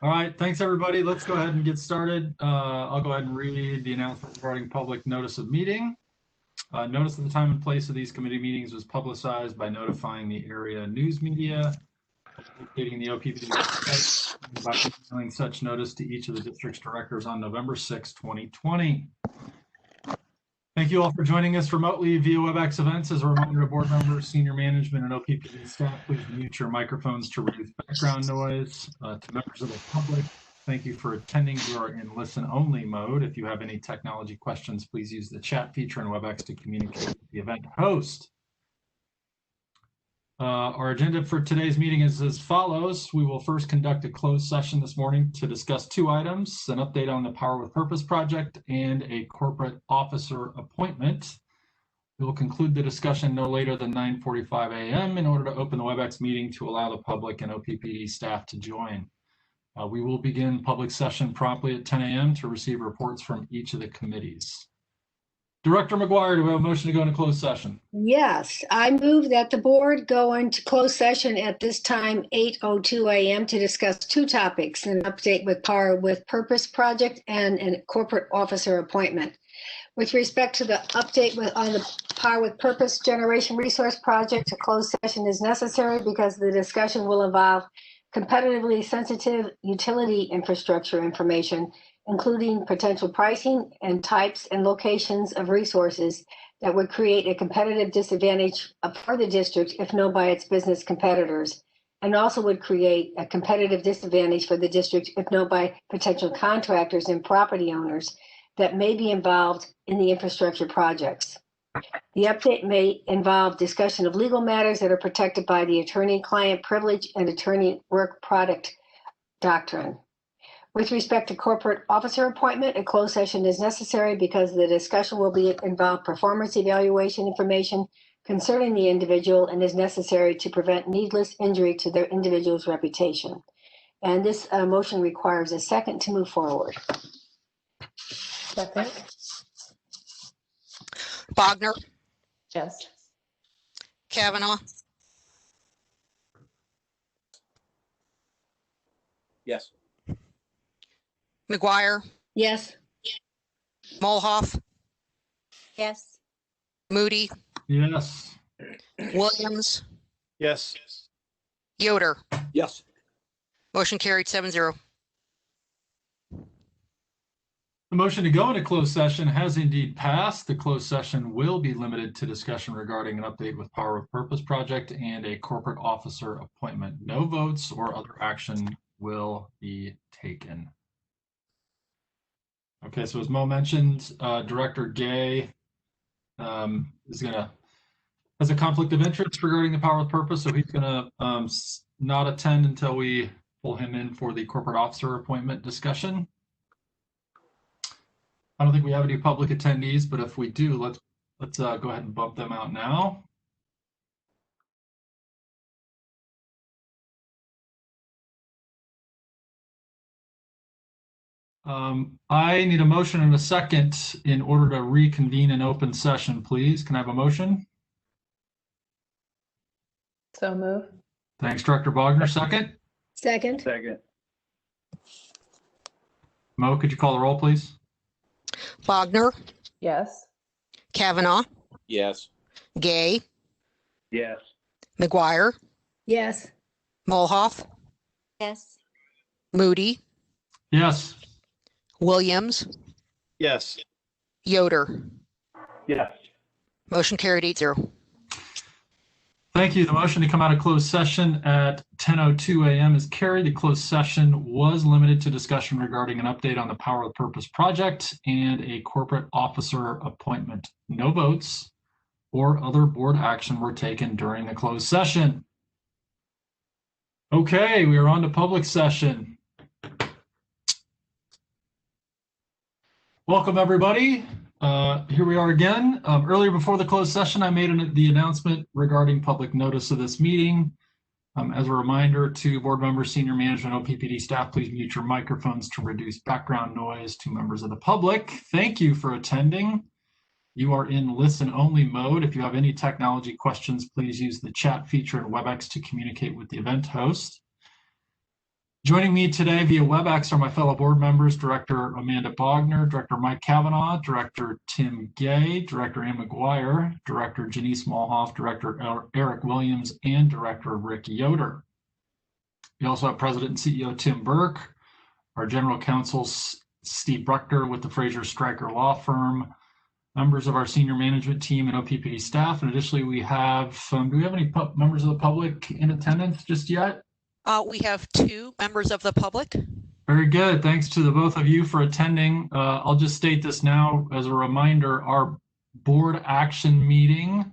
All right, thanks everybody. Let's go ahead and get started. I'll go ahead and read the announcement regarding public notice of meeting. Notice of the time and place of these committee meetings was publicized by notifying the area news media, updating the OPPD website, and by emailing such notice to each of the district's directors on November 6, 2020. Thank you all for joining us remotely via WebEx events. As a reminder to board members, senior management, and OPPD staff, please mute your microphones to reduce background noise. To members of the public, thank you for attending. You are in listen-only mode. If you have any technology questions, please use the chat feature in WebEx to communicate with the event host. Our agenda for today's meeting is as follows. We will first conduct a closed session this morning to discuss two items, an update on the Power with Purpose project and a corporate officer appointment. We will conclude the discussion no later than 9:45 a.m. in order to open the WebEx meeting to allow the public and OPPD staff to join. We will begin public session promptly at 10 a.m. to receive reports from each of the committees. Director McGuire, do we have a motion to go into closed session? Yes, I move that the board go into closed session at this time, 8:02 a.m. to discuss two topics, an update with Power with Purpose project and a corporate officer appointment. With respect to the update on the Power with Purpose Generation Resource Project, a closed session is necessary because the discussion will involve competitively sensitive utility infrastructure information, including potential pricing and types and locations of resources that would create a competitive disadvantage for the district if known by its business competitors, and also would create a competitive disadvantage for the district if known by potential contractors and property owners that may be involved in the infrastructure projects. The update may involve discussion of legal matters that are protected by the attorney-client privilege and attorney work product doctrine. With respect to corporate officer appointment, a closed session is necessary because the discussion will involve performance evaluation information concerning the individual and is necessary to prevent needless injury to their individual's reputation. And this motion requires a second to move forward. Second. Bogner. Yes. Kavanaugh. Yes. McGuire. Yes. Molhoff. Yes. Moody. Yes. Williams. Yes. Yoder. Yes. Motion carried 7-0. The motion to go into closed session has indeed passed. The closed session will be limited to discussion regarding an update with Power with Purpose project and a corporate officer appointment. No votes or other action will be taken. Okay, so as Mo mentioned, Director Gay has a conflict of interest regarding the Power with Purpose, so he's gonna not attend until we pull him in for the corporate officer appointment discussion. I don't think we have any public attendees, but if we do, let's go ahead and bump them out now. I need a motion and a second in order to reconvene an open session, please. Can I have a motion? So move. Thanks, Director Bogner. Second? Second. Second. Mo, could you call the roll, please? Bogner. Yes. Kavanaugh. Yes. Gay. Yes. McGuire. Yes. Molhoff. Yes. Moody. Yes. Williams. Yes. Yoder. Yes. Motion carried 8-0. Thank you. The motion to come out of closed session at 10:02 a.m. is carried. The closed session was limited to discussion regarding an update on the Power with Purpose project and a corporate officer appointment. No votes or other board action were taken during the closed session. Okay, we are on to public session. Welcome, everybody. Here we are again. Earlier before the closed session, I made the announcement regarding public notice of this meeting. As a reminder to board members, senior management, OPPD staff, please mute your microphones to reduce background noise to members of the public. Thank you for attending. You are in listen-only mode. If you have any technology questions, please use the chat feature in WebEx to communicate with the event host. Joining me today via WebEx are my fellow board members, Director Amanda Bogner, Director Mike Kavanaugh, Director Tim Gay, Director Ann McGuire, Director Janice Malhoff, Director Eric Williams, and Director Rick Yoder. We also have President and CEO Tim Burke, our General Counsel Steve Bruckner with the Fraser Stryker Law Firm, members of our senior management team and OPPD staff. And additionally, we have, do we have any members of the public in attendance just yet? We have 2 members of the public. Very good. Thanks to the both of you for attending. I'll just state this now as a reminder. Our board action meeting,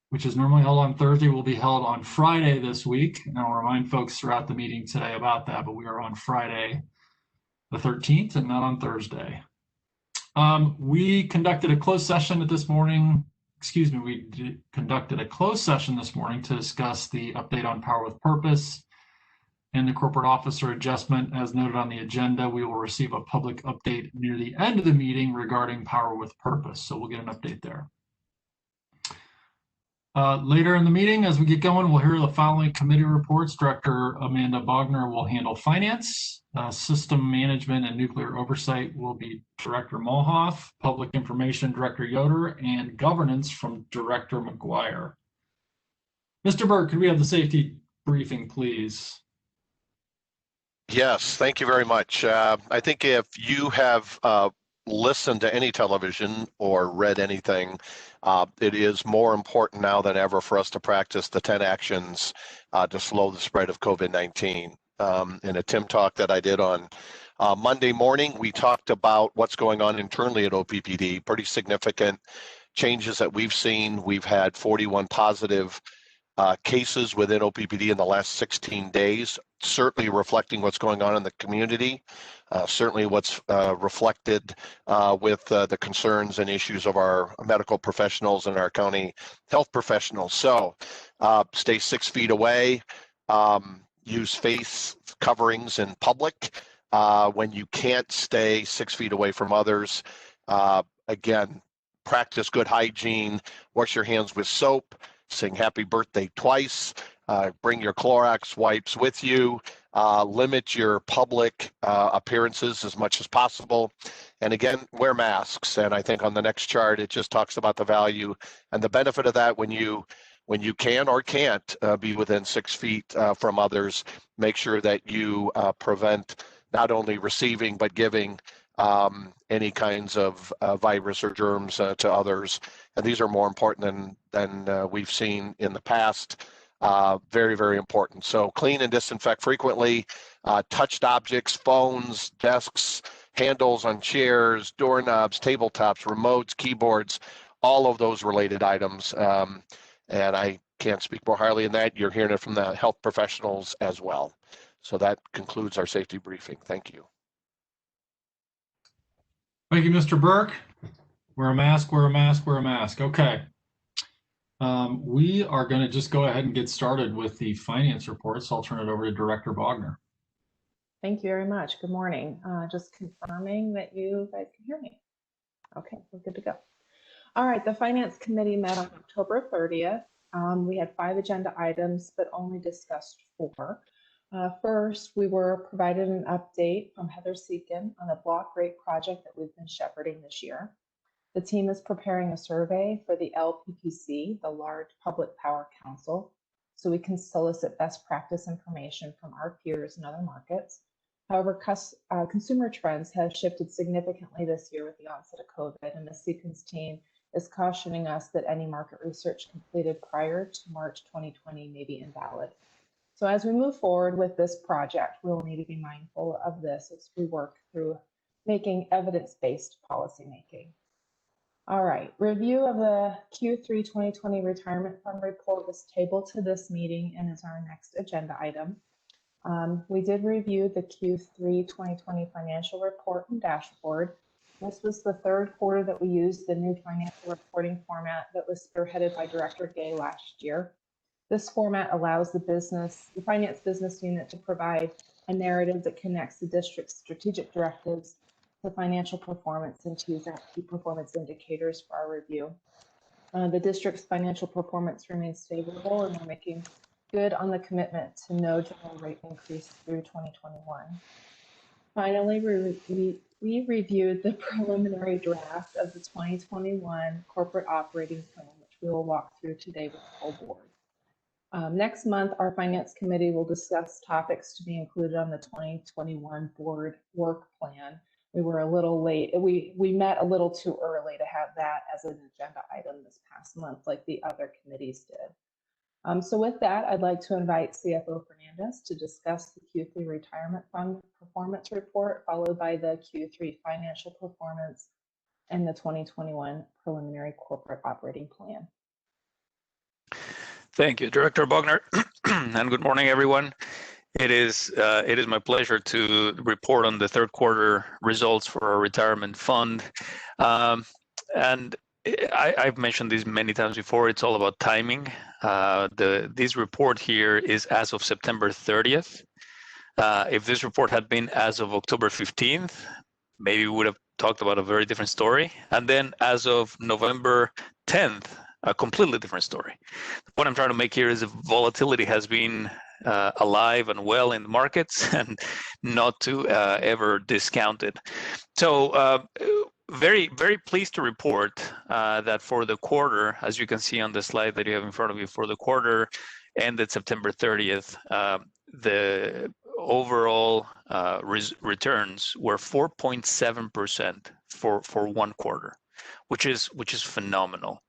which is normally held on Thursday, will be held on Friday this week. And I'll remind folks throughout the meeting today about that, but we are on Friday the 13th and not on Thursday. We conducted a closed session this morning. We conducted a closed session this morning to discuss the update on Power with Purpose and the corporate officer adjustment. As noted on the agenda, we will receive a public update near the end of the meeting regarding Power with Purpose. So we'll get an update there. Later in the meeting, as we get going, we'll hear the following committee reports. Director Amanda Bogner will handle finance. System management and nuclear oversight will be Director Malhoff. Public information, Director Yoder, and governance from Director McGuire. Mr. Burke, could we have the safety briefing, please? Yes, thank you very much. I think if you have listened to any television or read anything, it is more important now than ever for us to practice the 10 actions to slow the spread of COVID-19. In a Tim talk that I did on Monday morning, we talked about what's going on internally at OPPD, pretty significant changes that we've seen. We've had 41 positive cases within OPPD in the last 16 days, certainly reflecting what's going on in the community, certainly what's reflected with the concerns and issues of our medical professionals and our county health professionals. So stay 6 feet away, use face coverings in public when you can't stay 6 feet away from others. Again, practice good hygiene, wash your hands with soap, sing happy birthday twice, bring your Clorox wipes with you, limit your public appearances as much as possible. And again, wear masks. And I think on the next chart, it just talks about the value and the benefit of that when you can or can't be within 6 feet from others. Make sure that you prevent not only receiving but giving any kinds of virus or germs to others. And these are more important than we've seen in the past. Very, very important. So clean and disinfect frequently. Touched objects, phones, desks, handles on chairs, doorknobs, tabletops, remotes, keyboards, all of those related items. And I can't speak more highly in that. You're hearing it from the health professionals as well. So that concludes our safety briefing. Thank you. Thank you, Mr. Burke. Wear a mask, wear a mask, wear a mask. Okay. We are going to just go ahead and get started with the finance reports. I'll turn it over to Director Bogner. Thank you very much. Good morning. Just confirming that you guys can hear me. Okay, we're good to go. All right, the Finance Committee met on October 30th. We had 5 agenda items, but only discussed 4. First, we were provided an update from Heather Seekin on the block rate project that we've been shepherding this year. The team is preparing a survey for the LPPC, the Large Public Power Council, so we can solicit best practice information from our peers in other markets. However, consumer trends have shifted significantly this year with the onset of COVID, and the Seekin's team is cautioning us that any market research completed prior to March 2020 may be invalid. So as we move forward with this project, we'll need to be mindful of this as we work through making evidence-based policymaking. All right, review of the Q3 2020 retirement fund report was tabled to this meeting and is our next agenda item. We did review the Q3 2020 financial report and dashboard. This was the 3rd quarter that we used the new financial reporting format that was spearheaded by Director Gay last year. This format allows the finance business unit to provide a narrative that connects the district's strategic directives to financial performance and to use our key performance indicators for our review. The district's financial performance remains favorable, and we're making good on the commitment to no general rate increase through 2021. Finally, we reviewed the preliminary draft of the 2021 corporate operating plan, which we will walk through today with the full board. Next month, our Finance Committee will discuss topics to be included on the 2021 board work plan. We were a little late. We met a little too early to have that as an agenda item this past month, like the other committees did. So with that, I'd like to invite CFO Fernandez to discuss the Q3 Retirement Fund Performance Report, followed by the Q3 Financial Performance and the 2021 Preliminary Corporate Operating Plan. Thank you, Director Bogner, and good morning, everyone. It is my pleasure to report on the third quarter results for our retirement fund. And I've mentioned this many times before. It's all about timing. This report here is as of September 30th. If this report had been as of October 15th, maybe we would have talked about a very different story. And then as of November 10th, a completely different story. What I'm trying to make here is the volatility has been alive and well in the markets and not to ever discount it. So very, very pleased to report that for the quarter, as you can see on the slide that you have in front of you, for the quarter ended September 30th, the overall returns were 4.7% for one quarter, which is phenomenal.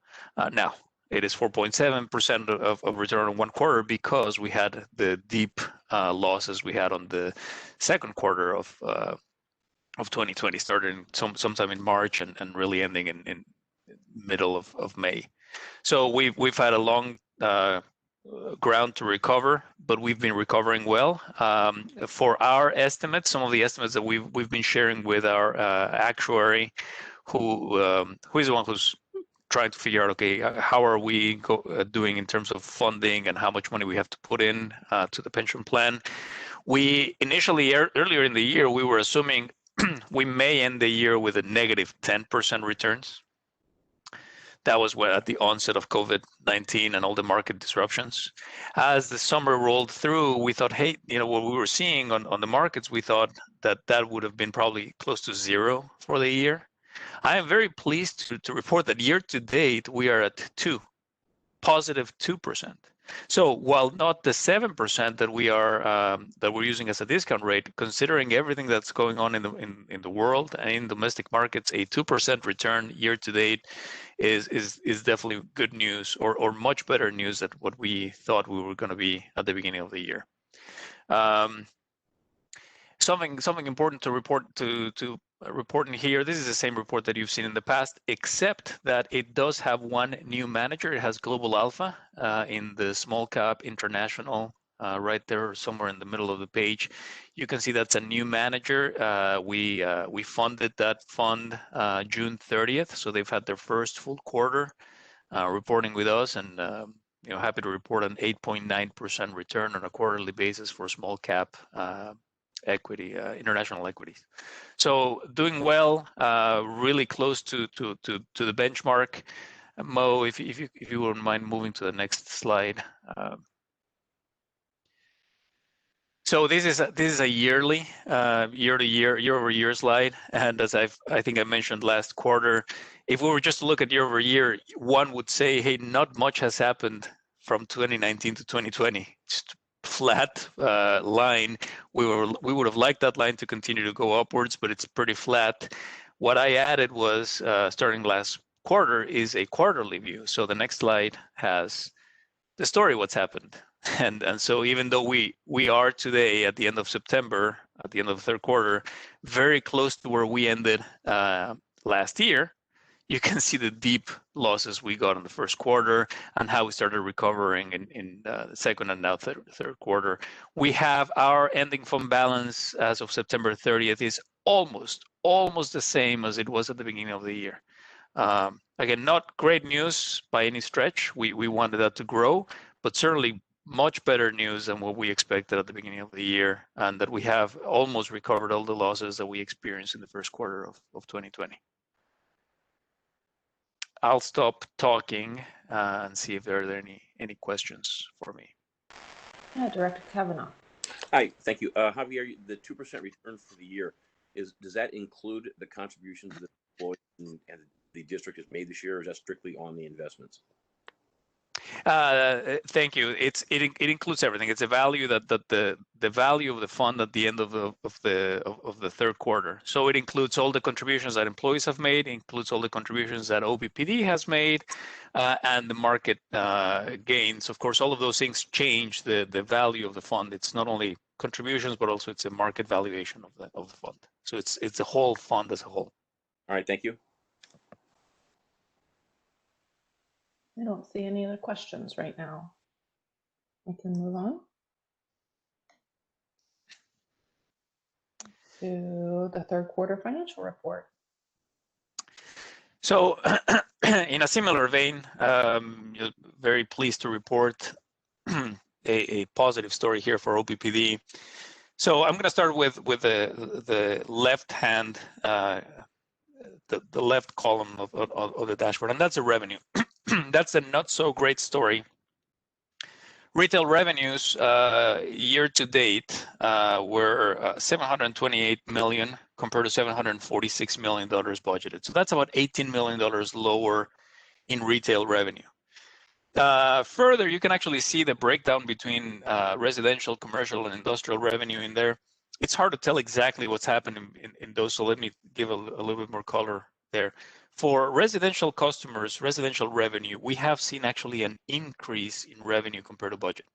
Now, it is 4.7% of return on one quarter because we had the deep losses we had on the second quarter of 2020, starting sometime in March and really ending in middle of May. So we've had a long ground to recover, but we've been recovering well. For our estimates, some of the estimates that we've been sharing with our actuary, who is the one who's trying to figure out, okay, how are we doing in terms of funding and how much money we have to put in to the pension plan. We initially, earlier in the year, we were assuming we may end the year with a negative 10% returns. That was at the onset of COVID-19 and all the market disruptions. As the summer rolled through, we thought, hey, what we were seeing on the markets, we thought that would have been probably close to zero for the year. I am very pleased to report that year to date, we are at positive 2%. So while not the 7% that we're using as a discount rate, considering everything that's going on in the world and in domestic markets, a 2% return year to date is definitely good news, or much better news than what we thought we were going to be at the beginning of the year. Something important to report in here. This is the same report that you've seen in the past, except that it does have one new manager. It has Global Alpha in the small cap international, right there somewhere in the middle of the page. You can see that's a new manager. We funded that fund June 30th, so they've had their first full quarter reporting with us, and happy to report an 8.9% return on a quarterly basis for small cap equity, international equities. So doing well, really close to the benchmark. Mo, if you wouldn't mind moving to the next slide. So this is a yearly, year-over-year slide, and as I think I mentioned last quarter, if we were just to look at year-over-year, one would say, hey, not much has happened from 2019 to 2020. Just flat line. We would have liked that line to continue to go upwards, but it's pretty flat. What I added was starting last quarter is a quarterly view. So the next slide has the story, what's happened. And so even though we are today at the end of September, at the end of the third quarter, very close to where we ended last year, you can see the deep losses we got in the first quarter and how we started recovering in the second and now third quarter. We have our ending fund balance as of September 30th is almost the same as it was at the beginning of the year. Again, not great news by any stretch. We wanted that to grow, but certainly much better news than what we expected at the beginning of the year, and that we have almost recovered all the losses that we experienced in the first quarter of 2020. I'll stop talking and see if there are any questions for me. Yeah, Director Kavanaugh. Hi, thank you. Javier, the 2% return for the year, does that include the contributions that the employees and the district has made this year, or is that strictly on the investments? Thank you. It includes everything. It's a value that the value of the fund at the end of the third quarter. So it includes all the contributions that employees have made, includes all the contributions that OPPD has made, and the market gains. Of course, all of those things change the value of the fund. It's not only contributions, but also it's a market valuation of the fund. So it's the whole fund as a whole. All right, thank you. I don't see any other questions right now. We can move on to the third quarter financial report. So in a similar vein, very pleased to report a positive story here for OPPD. So I'm going to start with the left hand, the left column of the dashboard, and that's the revenue. That's a not so great story. Retail revenues year to date were 728 million compared to 746 million dollars budgeted. So that's about 18 million dollars lower in retail revenue. Further, you can actually see the breakdown between residential, commercial, and industrial revenue in there. It's hard to tell exactly what's happening in those, so let me give a little bit more color there. For residential customers, residential revenue, we have seen actually an increase in revenue compared to budget.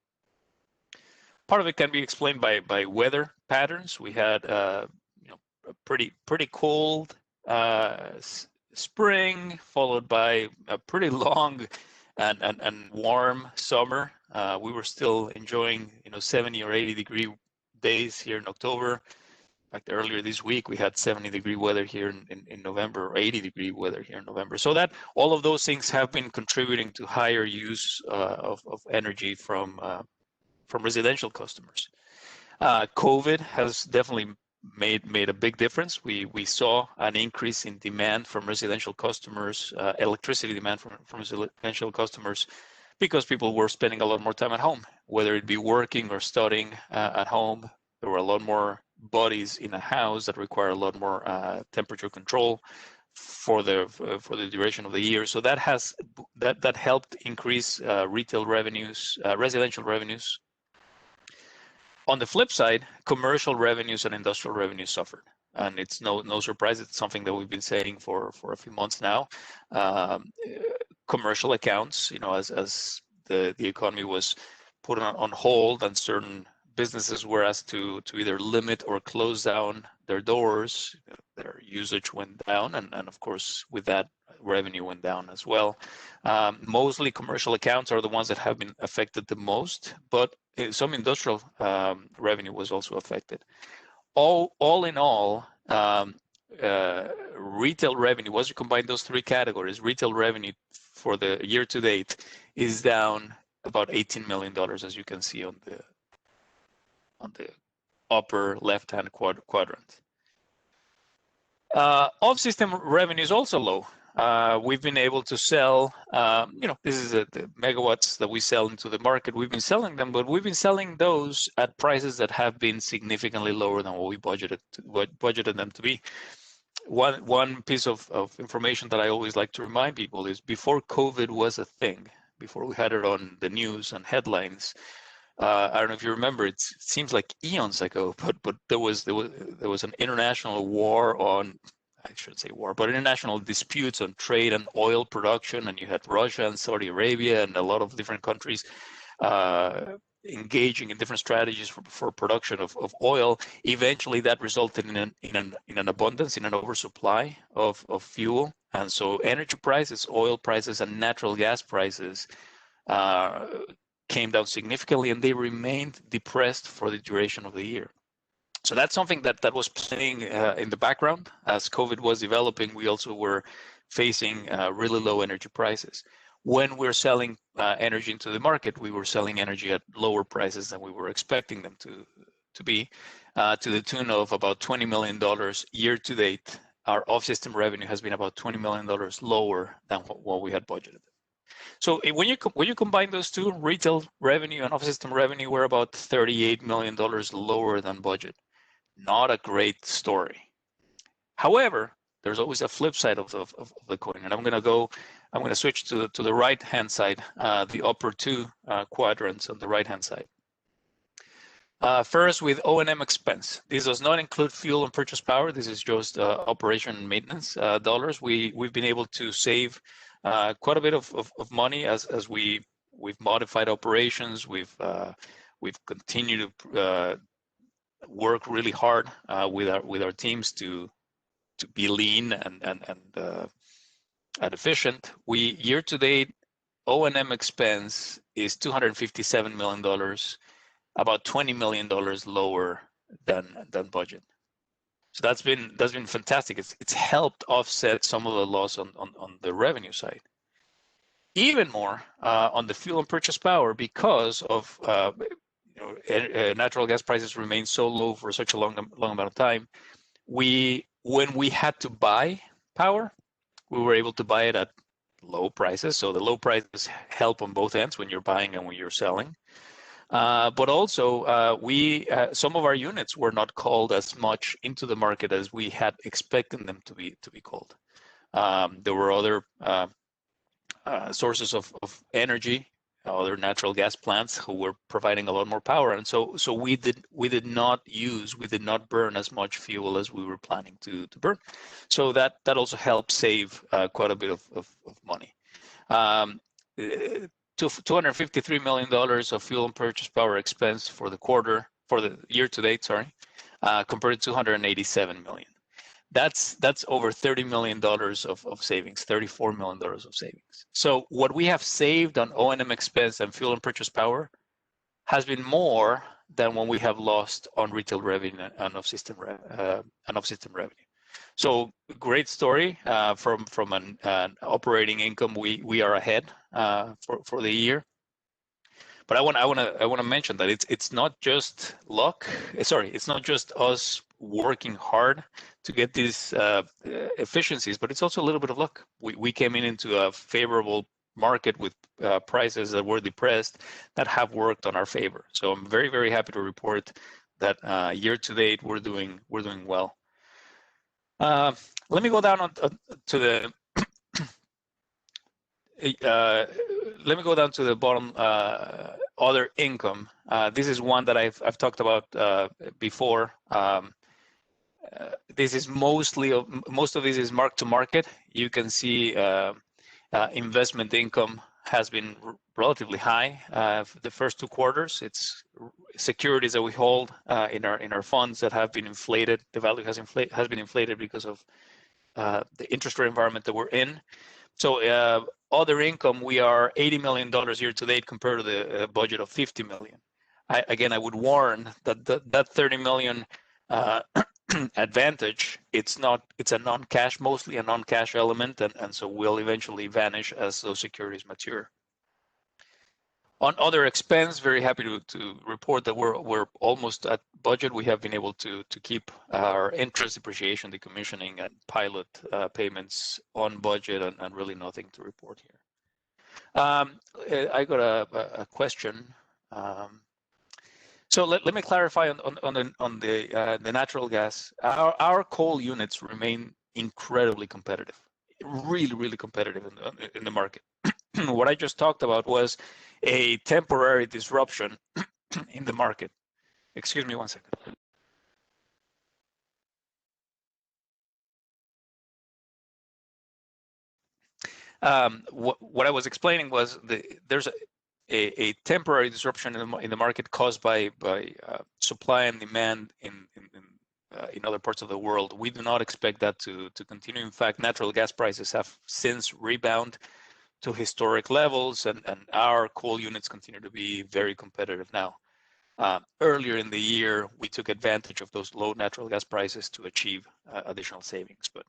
Part of it can be explained by weather patterns. We had a pretty cold spring, followed by a pretty long and warm summer. We were still enjoying 70 or 80 degree days here in October. In fact, earlier this week we had 70-degree weather here in November, or 80-degree weather here in November. So that all of those things have been contributing to higher use of energy from residential customers. COVID has definitely made a big difference. We saw an increase in demand from residential customers, electricity demand from residential customers, because people were spending a lot more time at home, whether it be working or studying at home. There were a lot more bodies in a house that require a lot more temperature control for the duration of the year. So that helped increase retail revenues, residential revenues. On the flip side, commercial revenues and industrial revenues suffered, and it's no surprise. It's something that we've been saying for a few months now. Commercial accounts, as the economy was put on hold, and certain businesses were asked to either limit or close down their doors, their usage went down, and of course with that, revenue went down as well. Mostly commercial accounts are the ones that have been affected the most, but some industrial revenue was also affected. All in all, retail revenue, once you combine those three categories, retail revenue for the year to date is down about $18 million, as you can see on the upper left-hand quadrant. Off-system revenue is also low. We've been able to sell, this is the megawatts that we sell into the market. We've been selling them, but we've been selling those at prices that have been significantly lower than what we budgeted them to be. One piece of information that I always like to remind people is, before COVID was a thing, before we had it on the news and headlines, I don't know if you remember, it seems like eons ago, but there was an international war on, I shouldn't say war, but international disputes on trade and oil production, and you had Russia and Saudi Arabia and a lot of different countries engaging in different strategies for production of oil. Eventually, that resulted in an abundance, in an oversupply of fuel, and so energy prices, oil prices, and natural gas prices came down significantly, and they remained depressed for the duration of the year. So that's something that was playing in the background. As COVID was developing, we also were facing really low energy prices. When we're selling energy into the market, we were selling energy at lower prices than we were expecting them to be, to the tune of about $20 million year to date. Our off-system revenue has been about $20 million lower than what we had budgeted. So when you combine those two, retail revenue and off-system revenue, we're about $38 million lower than budget. Not a great story. However, there's always a flip side of the coin, and I'm going to switch to the right-hand side, the upper two quadrants on the right-hand side. First, with O&M expense. This does not include fuel and purchase power. This is just operation and maintenance dollars. We've been able to save quite a bit of money as we've modified operations. We've continued to work really hard with our teams to be lean and efficient. Year to date, O&M expense is $257 million, about $20 million lower than budget. So that's been fantastic. It's helped offset some of the loss on the revenue side. Even more on the fuel and purchase power, because of natural gas prices remain so low for such a long amount of time. When we had to buy power, we were able to buy it at low prices. So the low prices help on both ends when you're buying and when you're selling. But also, some of our units were not called as much into the market as we had expected them to be called. There were other sources of energy, other natural gas plants who were providing a lot more power, and so we did not burn as much fuel as we were planning to burn. So that also helped save quite a bit of money. $253 million of fuel and purchase power expense for the year to date, compared to $287 million. That's over $30 million of savings, $34 million of savings. So what we have saved on O&M expense and fuel and purchase power has been more than what we have lost on retail revenue and off-system revenue. So great story from an operating income. We are ahead for the year. But I want to mention that it's not just luck. It's not just us working hard to get these efficiencies, but it's also a little bit of luck. We came into a favorable market with prices that were depressed that have worked on our favor. So I'm very, very happy to report that year to date we're doing well. Let me go down to the let me go down to the bottom, other income. This is one that I've talked about before. This is most of this is mark to market. You can see investment income has been relatively high for the first 2 quarters. It's securities that we hold in our funds that have been inflated. The value has been inflated because of the interest rate environment that we're in. So other income, we are $80 million year to date compared to the budget of $50 million. I would warn that that $30 million advantage, it's a non-cash, mostly a non-cash element, and so will eventually vanish as those securities mature. On other expense, very happy to report that we're almost at budget. We have been able to keep our interest, depreciation, decommissioning, and pilot payments on budget, and really nothing to report here. I got a question. So let me clarify on the natural gas. Our coal units remain incredibly competitive, really competitive in the market. What I just talked about was a temporary disruption in the market. Excuse me one second. What I was explaining was there's a temporary disruption in the market caused by supply and demand in other parts of the world. We do not expect that to continue. In fact, natural gas prices have since rebounded to historic levels, and our coal units continue to be very competitive now. Earlier in the year, we took advantage of those low natural gas prices to achieve additional savings, but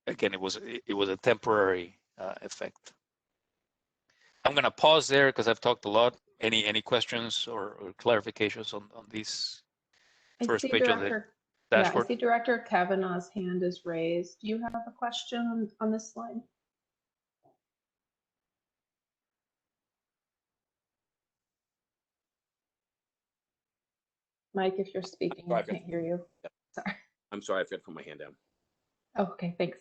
again, it was a temporary effect. I'm going to pause there because I've talked a lot. Any questions or clarifications on this first page of the dashboard? I see Director Kavanaugh's hand is raised. Do you have a question on this slide? Mike, if you're speaking, Sorry, I can't hear you. Sorry. I'm sorry, I forgot to put my hand down. Oh, okay, thanks.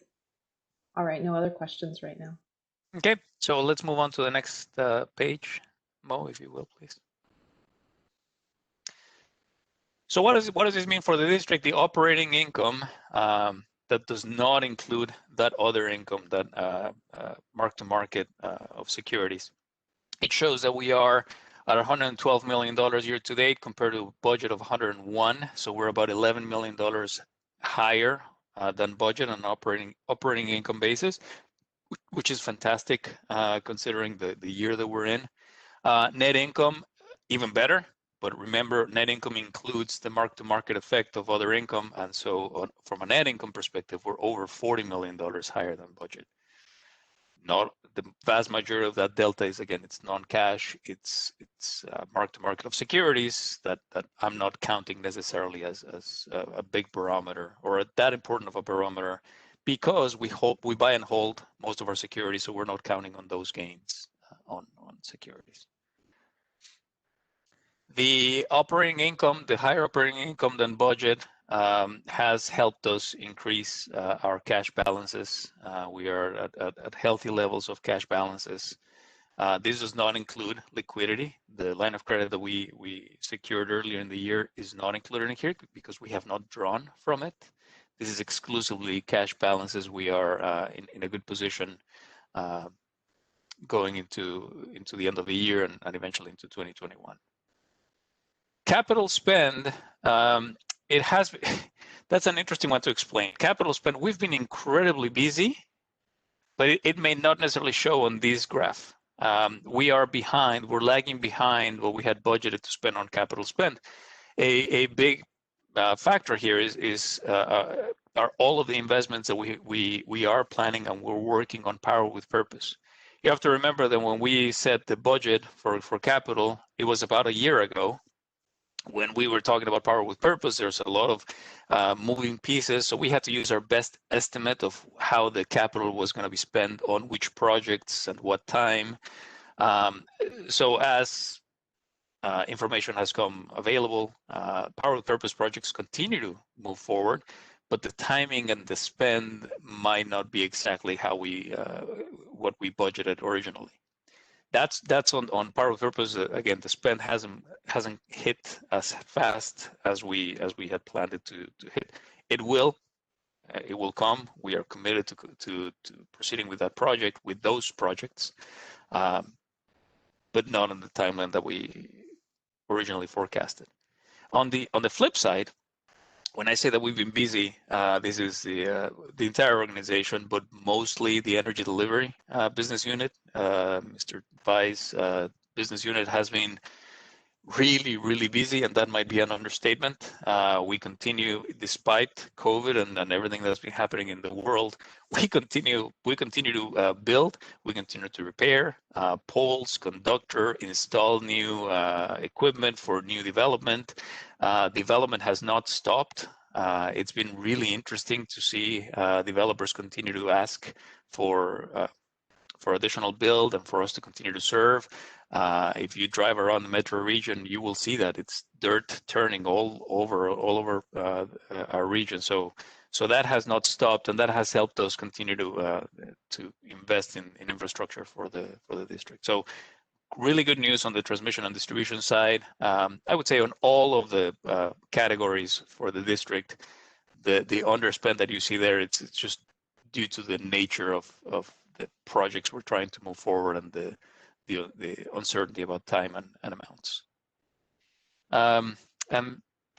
All right, no other questions right now. Okay, so let's move on to the next page. Mo, if you will, please. So what does this mean for the district? The operating income that does not include that other income, that mark to market of securities. It shows that we are at $112 million year to date compared to a budget of 101. So we're about $11 million higher than budget on operating income basis, which is fantastic considering the year that we're in. Net income, even better. But remember, net income includes the mark-to-market effect of other income. And so from a net income perspective, we're over $40 million higher than budget. Not the vast majority of that delta is, again, it's non-cash. It's mark-to-market of securities that I'm not counting necessarily as a big barometer or that important of a barometer, because we buy and hold most of our securities, so we're not counting on those gains on securities. The operating income, the higher operating income than budget, has helped us increase our cash balances. We are at healthy levels of cash balances. This does not include liquidity. The line of credit that we secured earlier in the year is not included in here because we have not drawn from it. This is exclusively cash balances. We are in a good position going into the end of the year and eventually into 2021. Capital spend, that's an interesting one to explain. Capital spend, we've been incredibly busy, but it may not necessarily show on this graph. We are behind, we're lagging behind what we had budgeted to spend on capital spend. A big factor here are all of the investments that we are planning and we're working on Power with Purpose. You have to remember that when we set the budget for capital, it was about a year ago. When we were talking about Power with Purpose, there's a lot of moving pieces. So we had to use our best estimate of how the capital was going to be spent on which projects and what time. So as information has come available, Power with Purpose projects continue to move forward, but the timing and the spend might not be exactly how what we budgeted originally. That's on Power with Purpose. Again, the spend hasn't hit as fast as we had planned it to hit. It will come. We are committed to proceeding with that project, with those projects, but not on the timeline that we originally forecasted. On the flip side, when I say that we've been busy, this is the entire organization, but mostly the energy delivery business unit. Mr. Vai's business unit has been really, really busy, and that might be an understatement. We continue, despite COVID and everything that's been happening in the world, we continue to build, we continue to repair poles, conductor, install new equipment for new development. Development has not stopped. It's been really interesting to see developers continue to ask for additional build and for us to continue to serve. If you drive around the metro region, you will see that it's dirt turning all over our region. So that has not stopped, and that has helped us continue to invest in infrastructure for the district. So really good news on the transmission and distribution side. I would say on all of the categories for the district, the underspend that you see there, it's just due to the nature of the projects we're trying to move forward and the uncertainty about time and amounts. And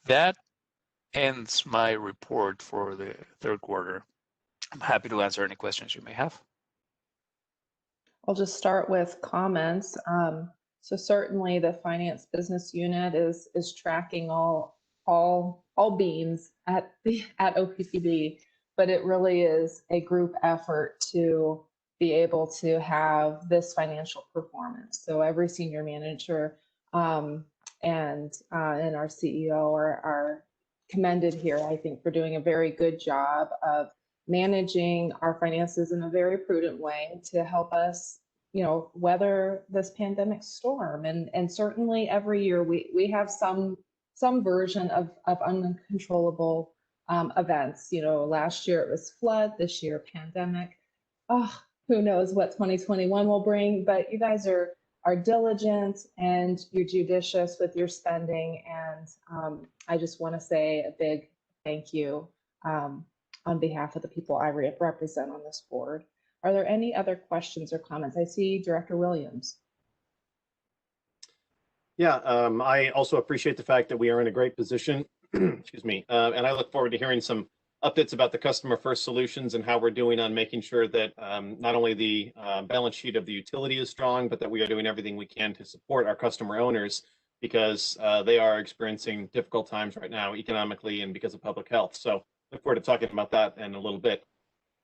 that ends my report for the third quarter. I'm happy to answer any questions you may have. I'll just start with comments. So certainly the finance business unit is tracking all beams at OPPD, but it really is a group effort to be able to have this financial performance. So every senior manager and our CEO are commended here, I think, for doing a very good job of managing our finances in a very prudent way to help us, weather this pandemic storm. And certainly every year we have some some version of uncontrollable events. You know, last year it was flood, this year pandemic. Oh, who knows what 2021 will bring, but you guys are diligent and you're judicious with your spending. And I just want to say a big thank you on behalf of the people I represent on this board. Are there any other questions or comments? I see Director Williams. Yeah, I also appreciate the fact that we are in a great position, excuse me, and I look forward to hearing some updates about the customer first solutions and how we're doing on making sure that not only the balance sheet of the utility is strong, but that we are doing everything we can to support our customer owners, because they are experiencing difficult times right now economically and because of public health. So look forward to talking about that in a little bit.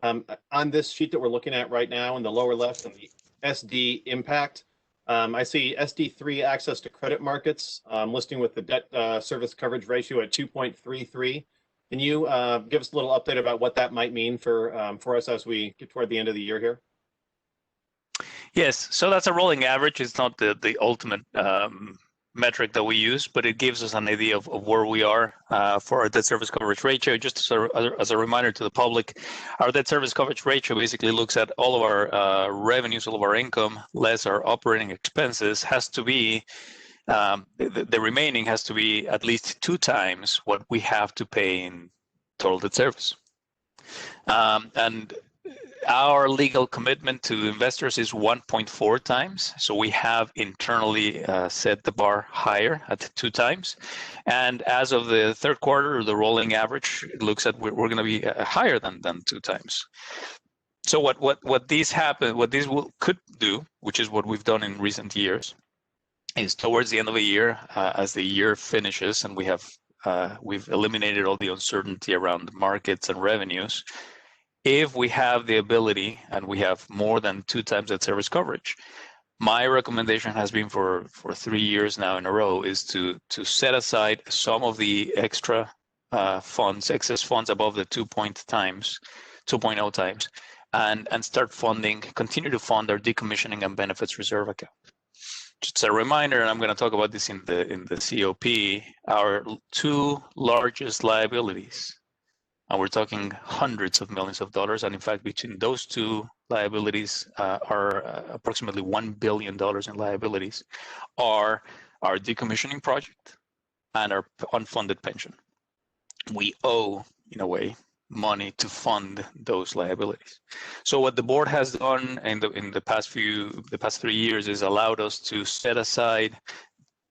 On this sheet that we're looking at right now in the lower left, in the SD impact, I see SD3 access to credit markets listing with the debt service coverage ratio at 2.33. Can you give us a little update about what that might mean for us as we get toward the end of the year here? Yes, so that's a rolling average. It's not the ultimate metric that we use, but it gives us an idea of where we are for our debt service coverage ratio. Just as a reminder to the public, our debt service coverage ratio basically looks at all of our revenues, all of our income, less our operating expenses, has to be, the remaining has to be at least 2 times what we have to pay in total debt service. And our legal commitment to investors is 1.4 times. So we have internally set the bar higher at 2 times. And as of the third quarter, the rolling average, it looks at we're going to be higher than 2 times. So what these could do, which is what we've done in recent years, is towards the end of the year, as the year finishes and we've eliminated all the uncertainty around markets and revenues, if we have the ability and we have more than 2 times that service coverage, my recommendation has been for 3 years now in a row is to set aside some of the extra funds, excess funds above the 2.0 times, and start funding, continue to fund our decommissioning and benefits reserve account. Just a reminder, and I'm going to talk about this in the COP, our 2 largest liabilities, and we're talking hundreds of millions of dollars. And in fact, between those 2 liabilities are approximately $1 billion in liabilities, are our decommissioning project and our unfunded pension. We owe, in a way, money to fund those liabilities. So what the board has done in the past 3 years is allowed us to set aside,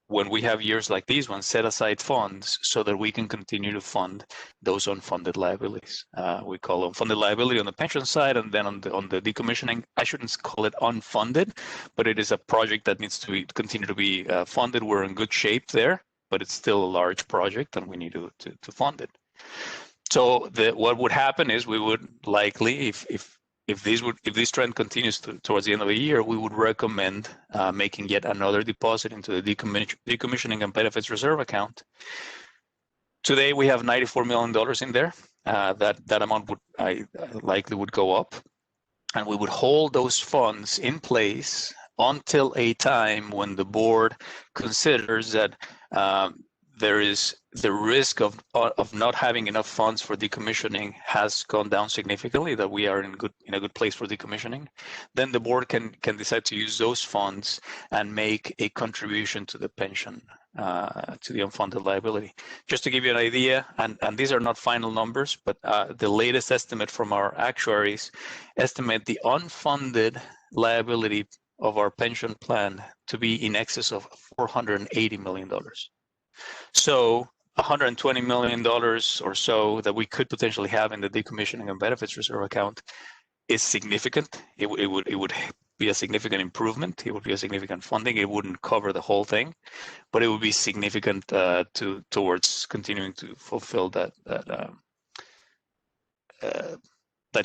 when we have years like these ones, set aside funds so that we can continue to fund those unfunded liabilities. We call them funded liability on the pension side, and then on the decommissioning, I shouldn't call it unfunded, but it is a project that needs to continue to be funded. We're in good shape there, but it's still a large project and we need to fund it. So what would happen is we would likely, if this trend continues towards the end of the year, we would recommend making yet another deposit into the decommissioning and benefits reserve account. Today we have $94 million in there. That amount likely would go up, and we would hold those funds in place until a time when the board considers that there is the risk of not having enough funds for decommissioning has gone down significantly, that we are in a good place for decommissioning. Then the board can decide to use those funds and make a contribution to the pension, to the unfunded liability. Just to give you an idea, and these are not final numbers, but the latest estimate from our actuaries estimate the unfunded liability of our pension plan to be in excess of $480 million. So $120 million or so that we could potentially have in the decommissioning and benefits reserve account is significant. It would be a significant improvement. It would be a significant funding. It wouldn't cover the whole thing, but it would be significant towards continuing to fulfill that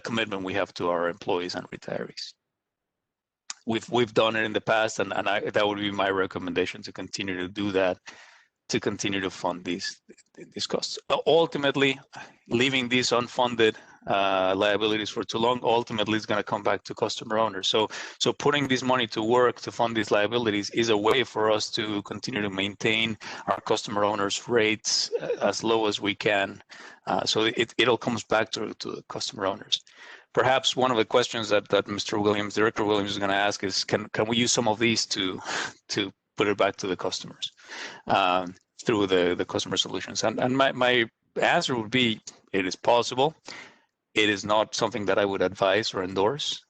commitment we have to our employees and retirees. We've done it in the past, and that would be my recommendation, to continue to do that, to continue to fund these costs. Ultimately, leaving these unfunded liabilities for too long, ultimately it's going to come back to customer owners. So putting this money to work to fund these liabilities is a way for us to continue to maintain our customer owners' rates as low as we can. So it all comes back to the customer owners. Perhaps one of the questions that Mr. Williams, Director Williams, is going to ask is, can we use some of these to put it back to the customers through the customer solutions? And my answer would be, it is possible. It is not something that I would advise or endorse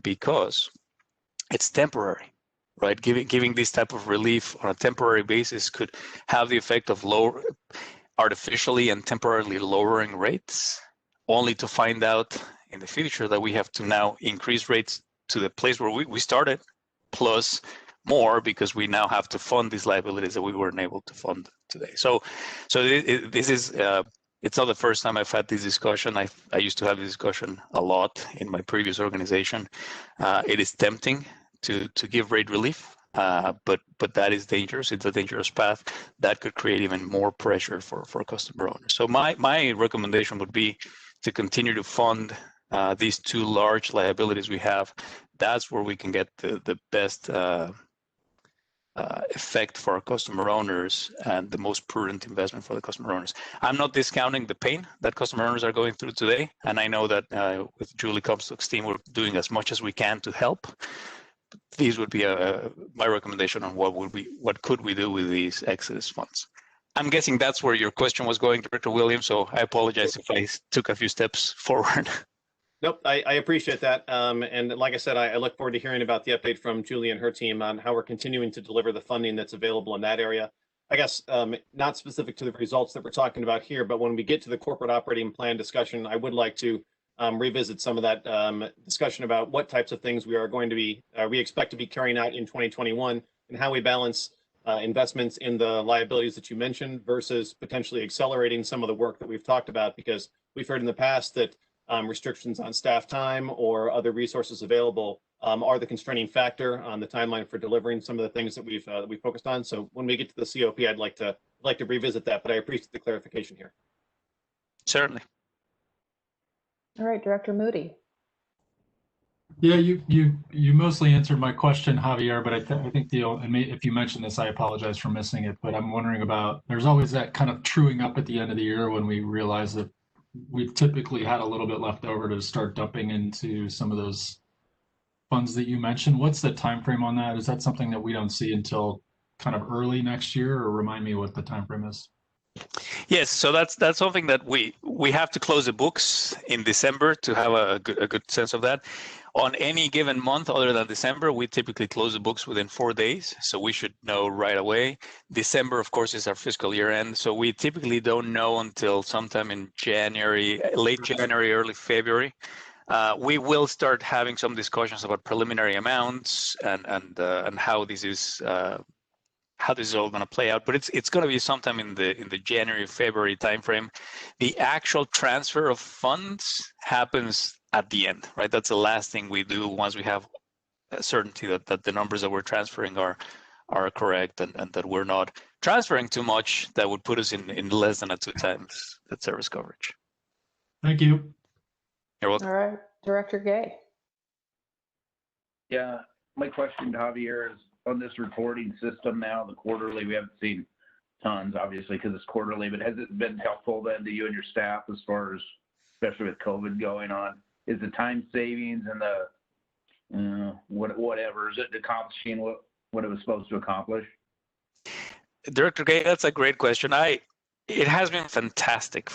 because it's temporary, right? Giving this type of relief on a temporary basis could have the effect of artificially and temporarily lowering rates, only to find out in the future that we have to now increase rates to the place where we started, plus more, because we now have to fund these liabilities that we weren't able to fund today. So this is, it's not the first time I've had this discussion. I used to have this discussion a lot in my previous organization. It is tempting to give rate relief, but that is dangerous. It's a dangerous path that could create even more pressure for customer owners. So my recommendation would be to continue to fund these two large liabilities we have. That's where we can get the best effect for our customer owners and the most prudent investment for the customer owners. I'm not discounting the pain that customer owners are going through today, and I know that with Julie Comstock's team, we're doing as much as we can to help. These would be my recommendation on what could we do with these excess funds. I'm guessing that's where your question was going, Director Williams, so I apologize if I took a few steps forward. Nope, I appreciate that. And like I said, I look forward to hearing about the update from Julie and her team on how we're continuing to deliver the funding that's available in that area. I guess not specific to the results that we're talking about here, but when we get to the corporate operating plan discussion, I would like to revisit some of that discussion about what types of things we are going to be, we expect to be carrying out in 2021, and how we balance investments in the liabilities that you mentioned versus potentially accelerating some of the work that we've talked about, because we've heard in the past that restrictions on staff time or other resources available are the constraining factor on the timeline for delivering some of the things that we've focused on. So when we get to the COP, I'd like to revisit that, but I appreciate the clarification here. Certainly. All right, Director Moody. Yeah, you mostly answered my question, Javier, but I think if you mentioned this, I apologize for missing it, but I'm wondering about, there's always that kind of truing up at the end of the year when we realize that we've typically had a little bit left over to start dumping into some of those funds that you mentioned. What's the time frame on that? Is that something that we don't see until kind of early next year, or remind me what the time frame is? Yes, so that's something that we have to close the books in December to have a good sense of that. On any given month other than December, we typically close the books within 4 days, so we should know right away. December, of course, is our fiscal year end, so we typically don't know until sometime in January, late January, early February. We will start having some discussions about preliminary amounts and how this is all going to play out, but it's going to be sometime in the January, February timeframe. The actual transfer of funds happens at the end, right? That's the last thing we do once we have certainty that the numbers that we're transferring are correct and that we're not transferring too much that would put us in less than a 2 times debt service coverage. Thank you. You're welcome. All right, Director Gay. Yeah, my question to Javier is on this reporting system now, the quarterly, we haven't seen tons, obviously, because it's quarterly, but has it been helpful then to you and your staff as far as, especially with COVID going on? Is the time savings and the whatever, is it accomplishing what it was supposed to accomplish? Director Gay, that's a great question. It has been fantastic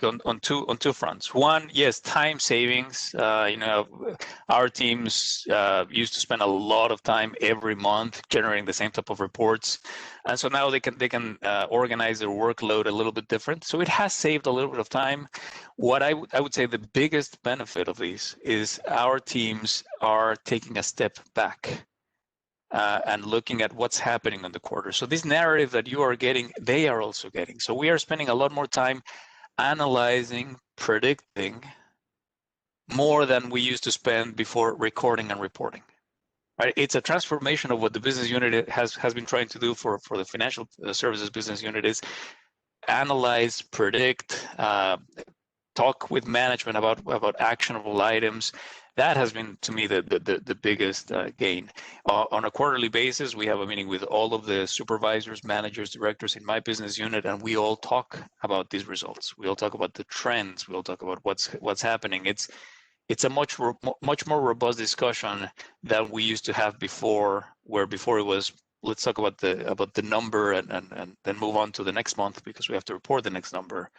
on two fronts. One, yes, time savings. Our teams used to spend a lot of time every month generating the same type of reports, and so now they can organize their workload a little bit different. So it has saved a little bit of time. What I would say the biggest benefit of these is our teams are taking a step back. And looking at what's happening in the quarter. So this narrative that you are getting, they are also getting. So we are spending a lot more time analyzing, predicting, more than we used to spend before recording and reporting. Right? It's a transformation of what the business unit has been trying to do for the financial services business unit is analyze, predict, talk with management about actionable items. That has been, to me, the biggest gain. On a quarterly basis, we have a meeting with all of the supervisors, managers, directors in my business unit, and we all talk about these results. We all talk about the trends. We all talk about what's happening. It's a much more robust discussion than we used to have before, where before it was, let's talk about the number and then move on to the next month because we have to report the next number.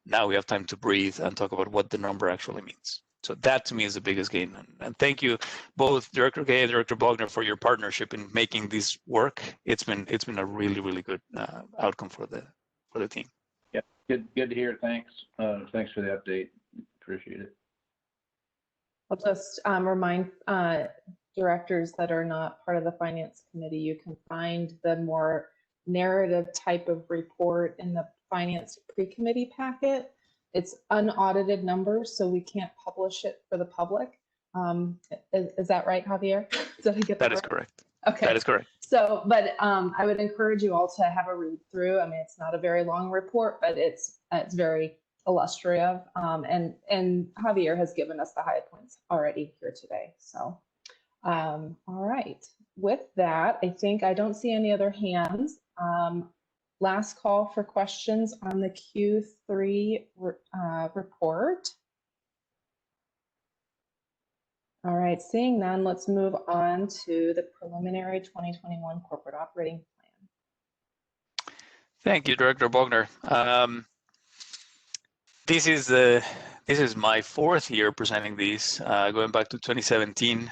Now we have time to breathe and talk about what the number actually means. So that to me is the biggest gain. And thank you both Director Gay and Director Bogner for your partnership in making this work. It's been a really good outcome for the team. Yeah, good to hear. Thanks. Thanks for the update. Appreciate it. I'll just remind directors that are not part of the Finance Committee, you can find the more narrative type of report in the Finance Pre-Committee packet. It's unaudited numbers, so we can't publish it for the public. Is that right, Javier? That is correct. Okay. That is correct. So, but I would encourage you all to have a read through. I mean, it's not a very long report, but it's very illustrative. And Javier has given us the high points already here today. So, all right. With that, I think I don't see any other hands. Last call for questions on the Q3 report. All right, seeing none, let's move on to the preliminary 2021 corporate operating plan. Thank you, Director Bogner. This is my fourth year presenting these, going back to 2017,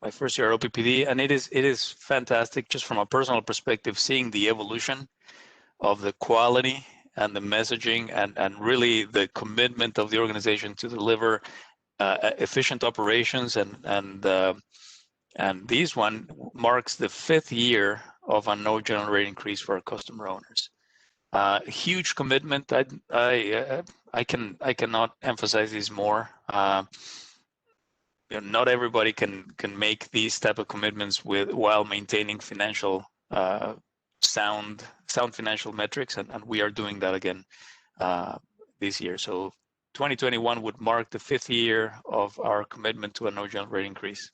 my first year at OPPD, and it is fantastic just from a personal perspective, seeing the evolution of the quality and the messaging and really the commitment of the organization to deliver efficient operations and this one marks the 5th year of a no general rate increase for our customer owners. Huge commitment. I cannot emphasize this more. Not everybody can make these type of commitments while maintaining financial sound financial metrics, and we are doing that again this year. So 2021 would mark the 5th year of our commitment to a no general rate increase.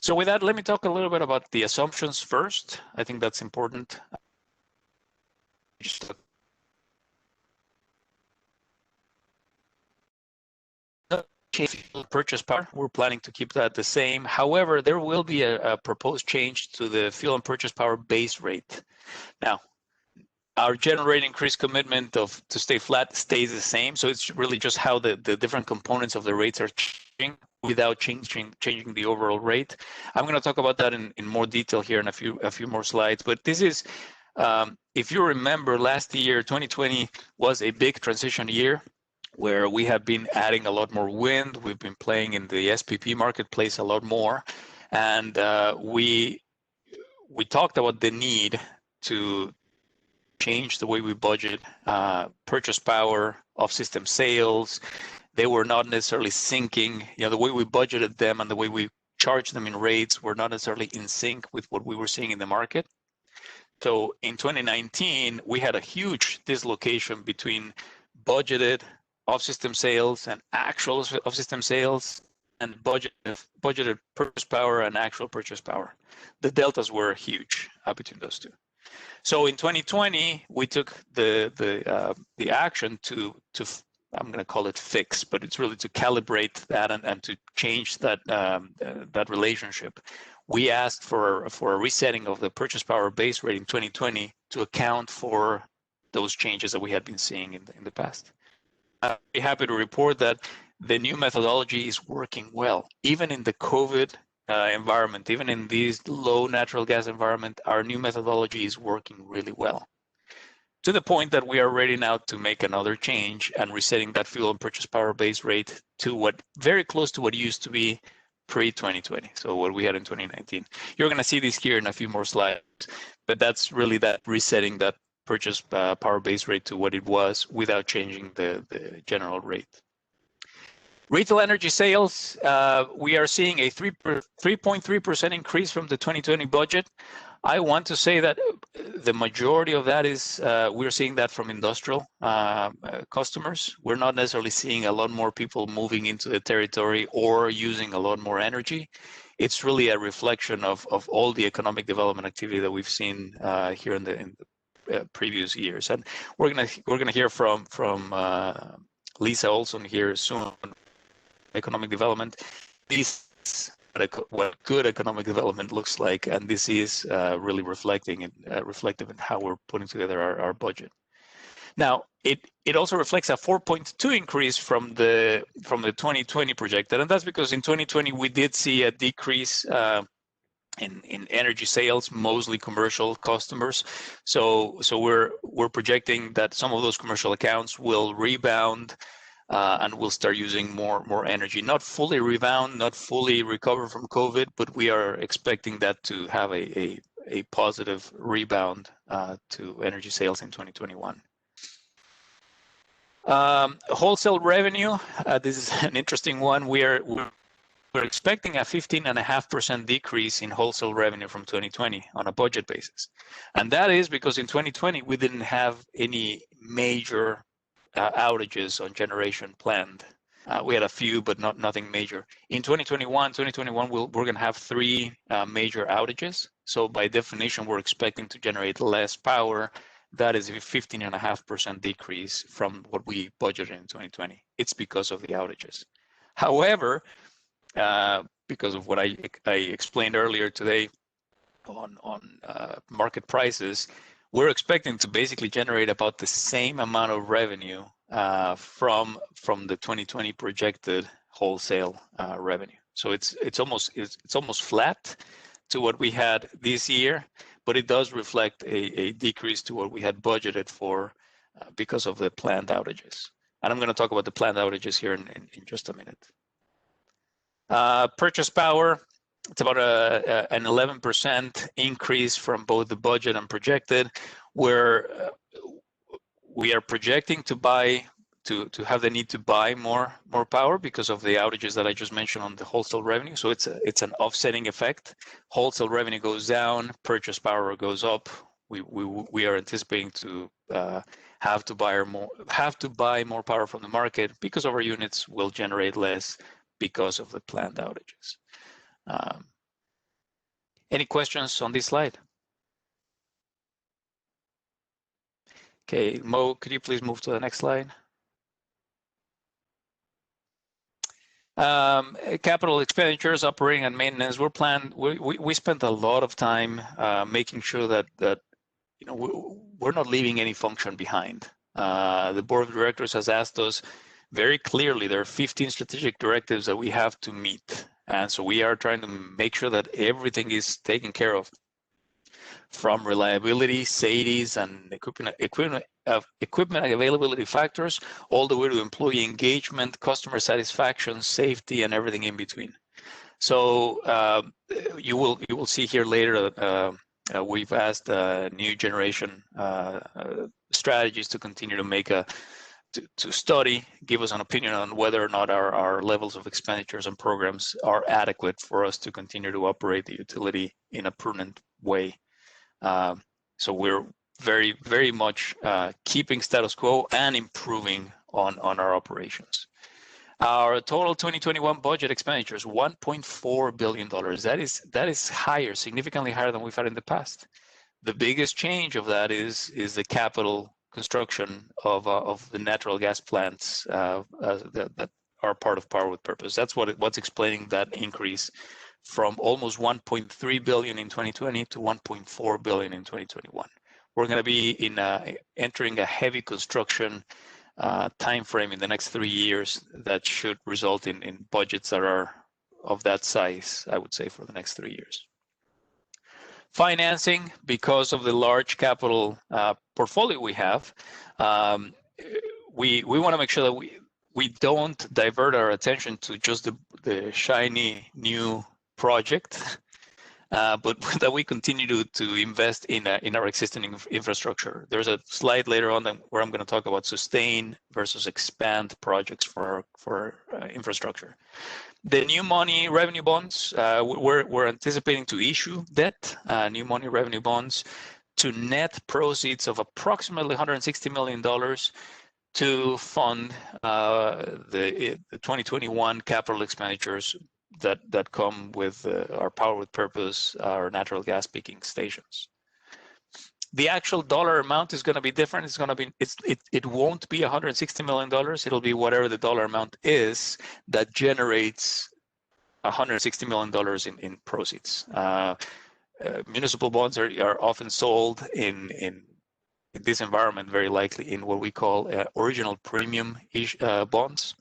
So with that, let me talk a little bit about the assumptions first. I think that's important. Purchase power, we're planning to keep that the same. However, there will be a proposed change to the fuel and purchase power base rate. Now, our general rate increase commitment to stay flat stays the same. So it's really just how the different components of the rates are changing without changing the overall rate. I'm going to talk about that in more detail here in a few more slides. But this is, if you remember, last year, 2020 was a big transition year, where we have been adding a lot more wind. We've been playing in the SPP marketplace a lot more. And we talked about the need to change the way we budget purchase power of system sales. They were not necessarily syncing. The way we budgeted them and the way we charged them in rates were not necessarily in sync with what we were seeing in the market. So in 2019, we had a huge dislocation between budgeted off-system sales and actual off-system sales, and budgeted purchase power and actual purchase power. The deltas were huge between those two. So in 2020, we took the action to I'm going to call it fix, but it's really to calibrate that and to change that that relationship. We asked for a resetting of the purchase power base rate in 2020 to account for those changes that we had been seeing in the past. I'm happy to report that the new methodology is working well. Even in the COVID environment, even in this low natural gas environment, our new methodology is working really well. To the point that we are ready now to make another change and resetting that fuel and purchase power base rate to very close to what used to be pre-2020. So what we had in 2019. You're going to see this here in a few more slides, but that's really that resetting that purchase power base rate to what it was without changing the general rate. Retail energy sales, we are seeing a 3.3% increase from the 2020 budget. I want to say that the majority of that is we're seeing that from industrial customers. We're not necessarily seeing a lot more people moving into the territory or using a lot more energy. It's really a reflection of all the economic development activity that we've seen here in the previous years. And we're gonna hear from Lisa Olson here soon. Economic development. This what good economic development looks like, and this is really reflective in how we're putting together our budget. Now, it also reflects a 4.2 increase from the 2020 projected, and that's because in 2020 we did see a decrease in energy sales, mostly commercial customers. So we're projecting that some of those commercial accounts will rebound. And we'll start using more energy. Not fully rebound, not fully recover from COVID, but we are expecting that to have a positive rebound to energy sales in 2021. Wholesale revenue, this is an interesting one. We're expecting a 15.5% decrease in wholesale revenue from 2020 on a budget basis. And that is because in 2020, we didn't have any major outages on generation planned. We had a few, but nothing major. In 2021, we're going to have 3 major outages. So by definition, we're expecting to generate less power. That is a 15.5% decrease from what we budgeted in 2020. It's because of the outages. However, because of what I explained earlier today on market prices, we're expecting to basically generate about the same amount of revenue from the 2020 projected wholesale revenue. So it's almost flat to what we had this year, but it does reflect a decrease to what we had budgeted for because of the planned outages. And I'm going to talk about the planned outages here in just a minute. Purchase power. It's about an 11% increase from both the budget and projected, where we are projecting to have the need to buy more power because of the outages that I just mentioned on the wholesale revenue. So it's an offsetting effect. Wholesale revenue goes down, purchase power goes up. We are anticipating to have to buy more power from the market because our units will generate less because of the planned outages. Any questions on this slide? Okay, Mo, could you please move to the next slide? Capital expenditures, operating and maintenance. We spent a lot of time making sure that we're not leaving any function behind. The board of directors has asked us very clearly. There are 15 strategic directives that we have to meet. And so we are trying to make sure that everything is taken care of, from reliability, safety, and equipment availability factors, all the way to employee engagement, customer satisfaction, safety, and everything in between. So you will see here later that we've asked new generation strategies to continue to make to study, give us an opinion on whether or not our levels of expenditures and programs are adequate for us to continue to operate the utility in a prudent way. So we're very, very much keeping status quo and improving on our operations. Our total 2021 budget expenditures, $1.4 billion. That is higher, significantly higher than we've had in the past. The biggest change of that is the capital construction of the natural gas plants that are part of Power with Purpose. That's what's explaining that increase from almost $1.3 billion in 2020 to $1.4 billion in 2021. We're going to be entering a heavy construction time frame in the next 3 years that should result in budgets that are of that size, I would say, for the next 3 years. Financing, because of the large capital portfolio we have, we want to make sure that we don't divert our attention to just the shiny new project, but that we continue to invest in our existing infrastructure. There's a slide later on where I'm going to talk about sustain versus expand projects for infrastructure. The new money revenue bonds, we're anticipating to issue debt, new money revenue bonds, to net proceeds of approximately $160 million to fund the 2021 capital expenditures that come with our Power with Purpose, our natural gas peaking stations. The actual dollar amount is going to be different. It's going to be it won't be $160 million. It'll be whatever the dollar amount is that generates $160 million in proceeds. Municipal bonds are often sold in this environment, very likely in what we call original premium bonds.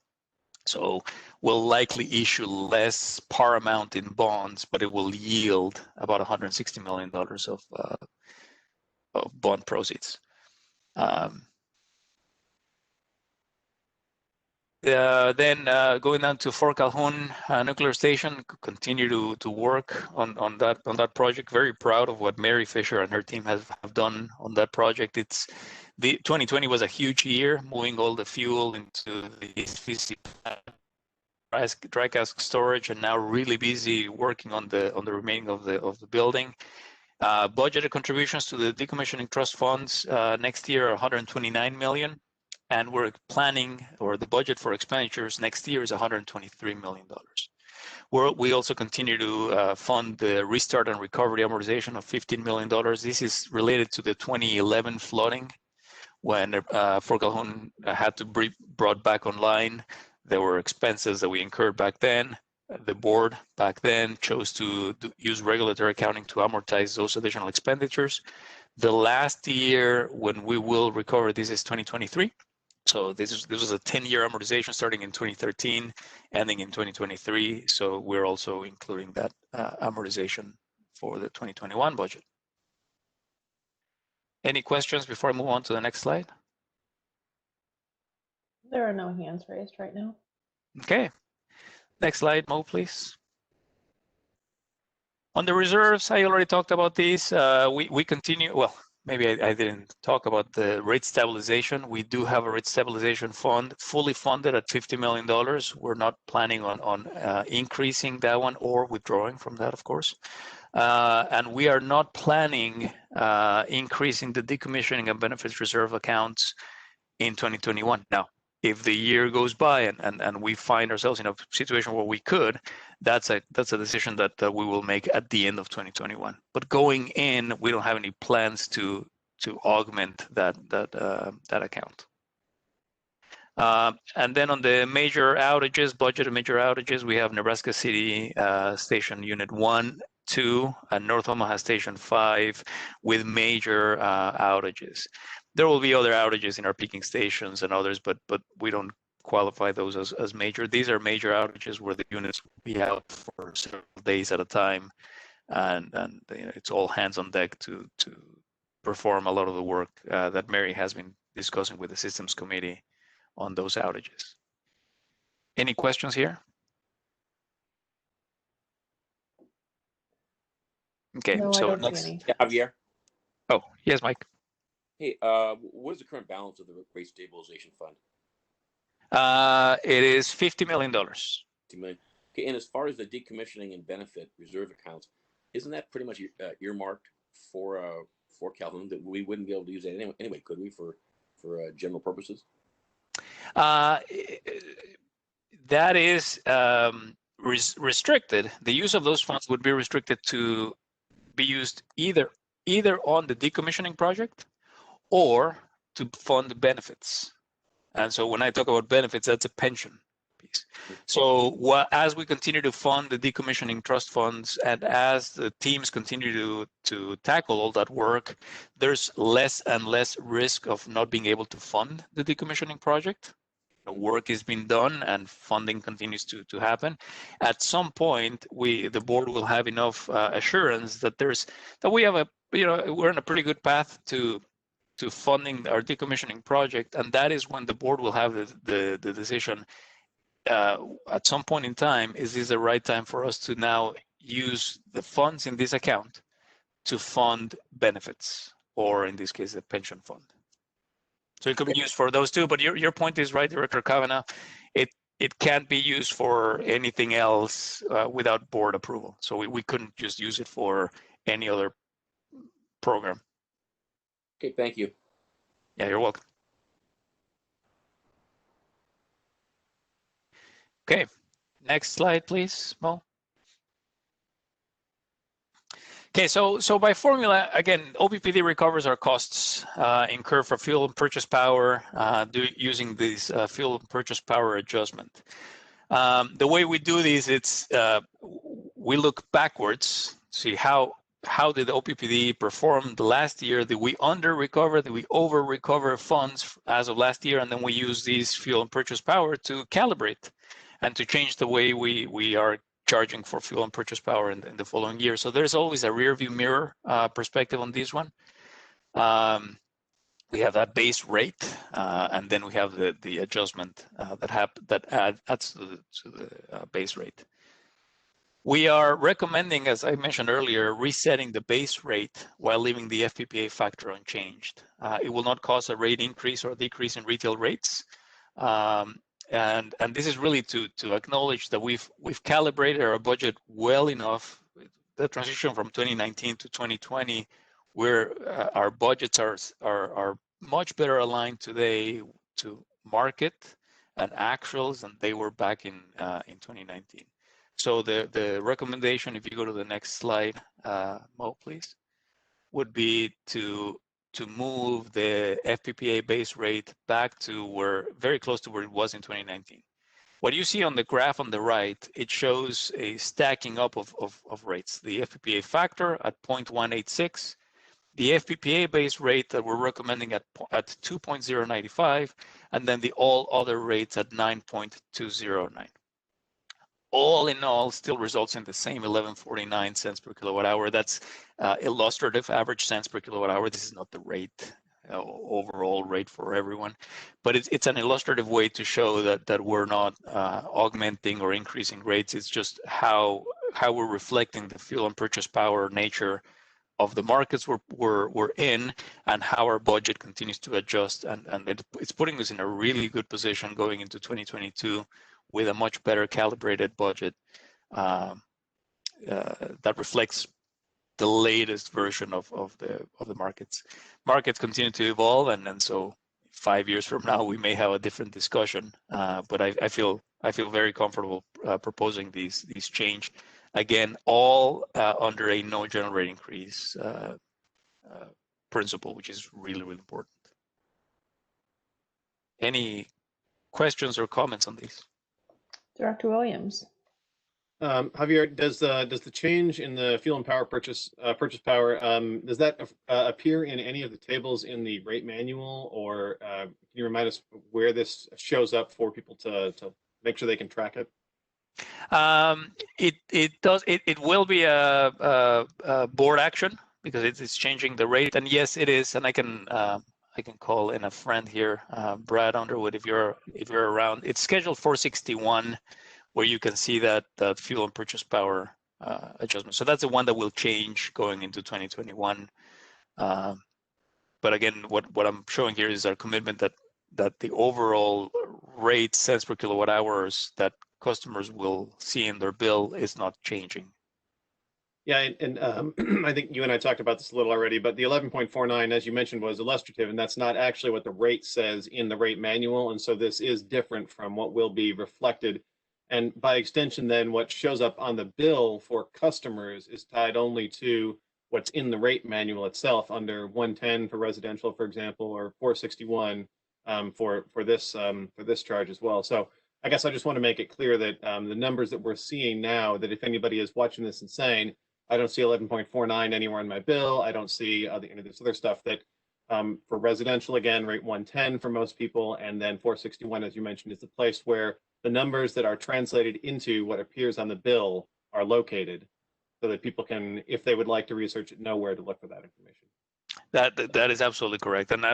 So we'll likely issue less par amount in bonds, but it will yield about $160 million of bond proceeds. Then going down to Fort Calhoun Nuclear Station, continue to work on that project. Very proud of what Mary Fisher and her team have done on that project. It's 2020 was a huge year, moving all the fuel into the HVC dry cask storage, and now really busy working on the remaining of the building. Budgeted contributions to the decommissioning trust funds next year are $129 million. And we're planning, or the budget for expenditures next year is $123 million. We also continue to fund the restart and recovery amortization of $15 million. This is related to the 2011 flooding when Fort Calhoun had to be brought back online. There were expenses that we incurred back then. The board back then chose to use regulatory accounting to amortize those additional expenditures. The last year when we will recover this is 2023. So this was a 10-year amortization starting in 2013, ending in 2023. So we're also including that amortization for the 2021 budget. Any questions before I move on to the next slide? There are no hands raised right now. Okay. Next slide, Mo, please. On the reserves, I already talked about these. We continue, well, maybe I didn't talk about the rate stabilization. We do have a rate stabilization fund fully funded at $50 million. We're not planning on increasing that one or withdrawing from that, of course. And we are not planning increasing the decommissioning and benefits reserve accounts in 2021. Now, if the year goes by and we find ourselves in a situation where we could, that's a decision that we will make at the end of 2021. But going in, we don't have any plans to augment that account. And then on the major outages, budgeted major outages, we have Nebraska City Station Unit 1, 2, and North Omaha Station 5 with major outages. There will be other outages in our peaking stations and others, but we don't qualify those as major. These are major outages where the units will be out for several days at a time, and you know, it's all hands on deck to perform a lot of the work that Mary has been discussing with the systems committee on those outages. Any questions here? Okay, No, so I don't next. see any. Yeah, Javier. Oh, yes, Mike. Hey, what is the current balance of the rate stabilization fund? It is $50 million. $50 million. Okay, and as far as the decommissioning and benefit reserve accounts, isn't that pretty much earmarked for Calhoun, that we wouldn't be able to use that anyway, could we, for general purposes? That is restricted. The use of those funds would be restricted to be used either on the decommissioning project or to fund benefits. And so when I talk about benefits, that's a pension piece. So as we continue to fund the decommissioning trust funds and as the teams continue to tackle all that work, there's less and less risk of not being able to fund the decommissioning project. The work is being done and funding continues to happen. At some point, the board will have enough assurance that we have we're on a pretty good path to funding our decommissioning project, and that is when the board will have the decision at some point in time, is this the right time for us to now use the funds in this account to fund benefits, or in this case, a pension fund. So it could be used for those two, but your point is right, Director Kavanaugh. It can't be used for anything else without board approval. So we couldn't just use it for any other program. Okay, thank you. Yeah, you're welcome. Okay, next slide, please, Mo. Okay, so by formula, again, OPPD recovers our costs incurred for fuel and purchase power using this fuel and purchase power adjustment. The way we do these, it's we look backwards, see how did the OPPD perform the last year? Did we under recover? Did we over recover funds as of last year? And then we use these fuel and purchase power to calibrate and to change the way we are charging for fuel and purchase power in the following year. So there's always a rear view mirror perspective on this one. We have that base rate, and then we have the adjustment that adds to the base rate. We are recommending, as I mentioned earlier, resetting the base rate while leaving the FPPA factor unchanged. It will not cause a rate increase or decrease in retail rates. And this is really to acknowledge that we've calibrated our budget well enough. The transition from 2019 to 2020, where our budgets are much better aligned today to market and actuals than they were back in 2019. So the recommendation, if you go to the next slide, Mo, please, would be to move the FPPA base rate back to very close to where it was in 2019. What you see on the graph on the right, it shows a stacking up of rates. The FPPA factor at 0.186, the FPPA base rate that we're recommending at 2.095, and then the all other rates at 9.209. All in all, still results in the same 11.49 cents per kilowatt hour. That's illustrative average cents per kilowatt hour. This is not the rate, overall rate for everyone, but it's an illustrative way to show that we're not augmenting or increasing rates. It's just how we're reflecting the fuel and purchase power nature of the markets we're in, and how our budget continues to adjust, and it's putting us in a really good position going into 2022 with a much better calibrated budget that reflects the latest version of the markets. Markets continue to evolve, and so 5 years from now we may have a different discussion. But I feel very comfortable proposing these change. Again, all under a no general rate increase principle, which is really, really important. Any questions or comments on these? Director Williams. Javier, does the change in the fuel and power purchase power, does that appear in any of the tables in the rate manual, or can you remind us where this shows up for people to make sure they can track it? It does. It will be a board action because it's changing the rate, and yes, it is. And I can call in a friend here, Brad Underwood, if you're around. It's scheduled 461, where you can see that fuel and purchase power adjustment. So that's the one that will change going into 2021. But again, what I'm showing here is our commitment that the overall rate cents per kilowatt hours that customers will see in their bill is not changing. Yeah, and I think you and I talked about this a little already, but the 11.49, as you mentioned, was illustrative, and that's not actually what the rate says in the rate manual. And so this is different from what will be reflected. And by extension, then what shows up on the bill for customers is tied only to what's in the rate manual itself, under 110 for residential, for example, or 461 for this charge as well. So I guess I just want to make it clear that the numbers that we're seeing now, that if anybody is watching this and saying, I don't see 11.49 anywhere in my bill, I don't see this other stuff, that for residential, again, rate 110 for most people, and then 461, as you mentioned, is the place where the numbers that are translated into what appears on the bill are located, so that people can, if they would like to research it, know where to look for that information. That is absolutely correct, and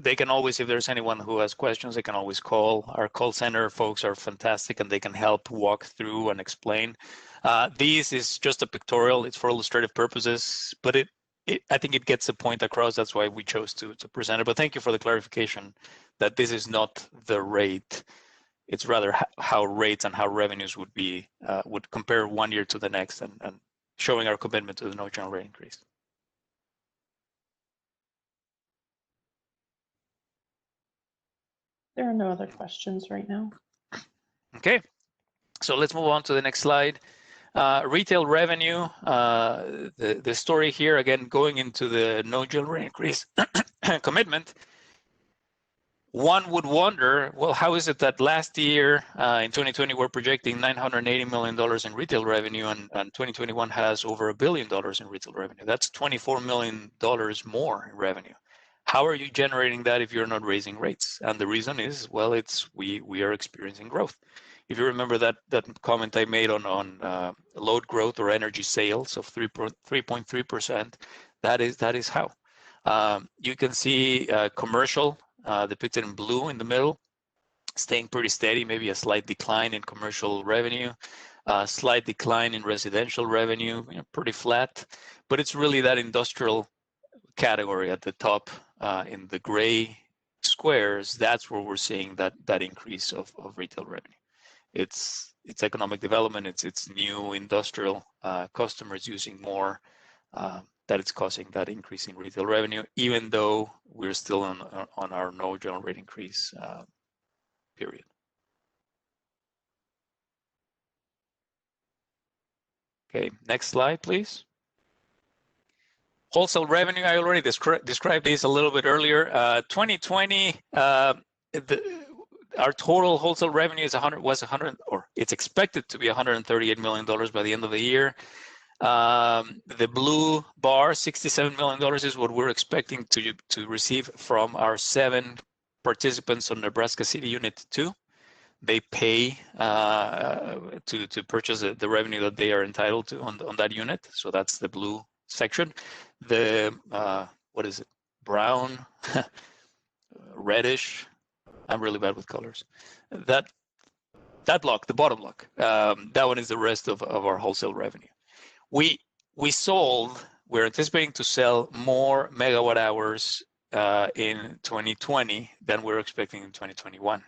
they can always, if there's anyone who has questions, they can always call. Our call center folks are fantastic, and they can help walk through and explain. This is just a pictorial; it's for illustrative purposes, but I think it gets the point across. That's why we chose to present it. But thank you for the clarification that this is not the rate. It's rather how rates and how revenues would compare one year to the next, and showing our commitment to the no general rate increase. There are no other questions right now. Okay, so let's move on to the next slide. Retail revenue, the story here, again, going into the no general increase commitment. One would wonder, well, how is it that last year in 2020 we're projecting $980 million in retail revenue, and 2021 has over $1 billion in retail revenue? That's $24 million more in revenue. How are you generating that if you're not raising rates? And the reason is, well, it's we are experiencing growth. If you remember that comment I made on load growth or energy sales of 3.3%, that is how. You can see commercial depicted in blue in the middle, staying pretty steady, maybe a slight decline in commercial revenue, a slight decline in residential revenue, pretty flat. But it's really that industrial category at the top in the gray squares. That's where we're seeing that increase of retail revenue. It's economic development. It's new industrial customers using more. That it's causing that increase in retail revenue, even though we're still on our no general rate increase period. Okay, next slide, please. Wholesale revenue, I already described this a little bit earlier. 2020, our total wholesale revenue it's expected to be $138 million by the end of the year. The blue bar, $67 million, is what we're expecting to receive from our 7 participants on Nebraska City Unit 2. They pay to purchase the revenue that they are entitled to on that unit. So that's the blue section. The what is it? Brown, reddish. I'm really bad with colors. That block, the bottom block, that one is the rest of our wholesale revenue. We're anticipating to sell more megawatt hours in 2020 than we're expecting in 2021.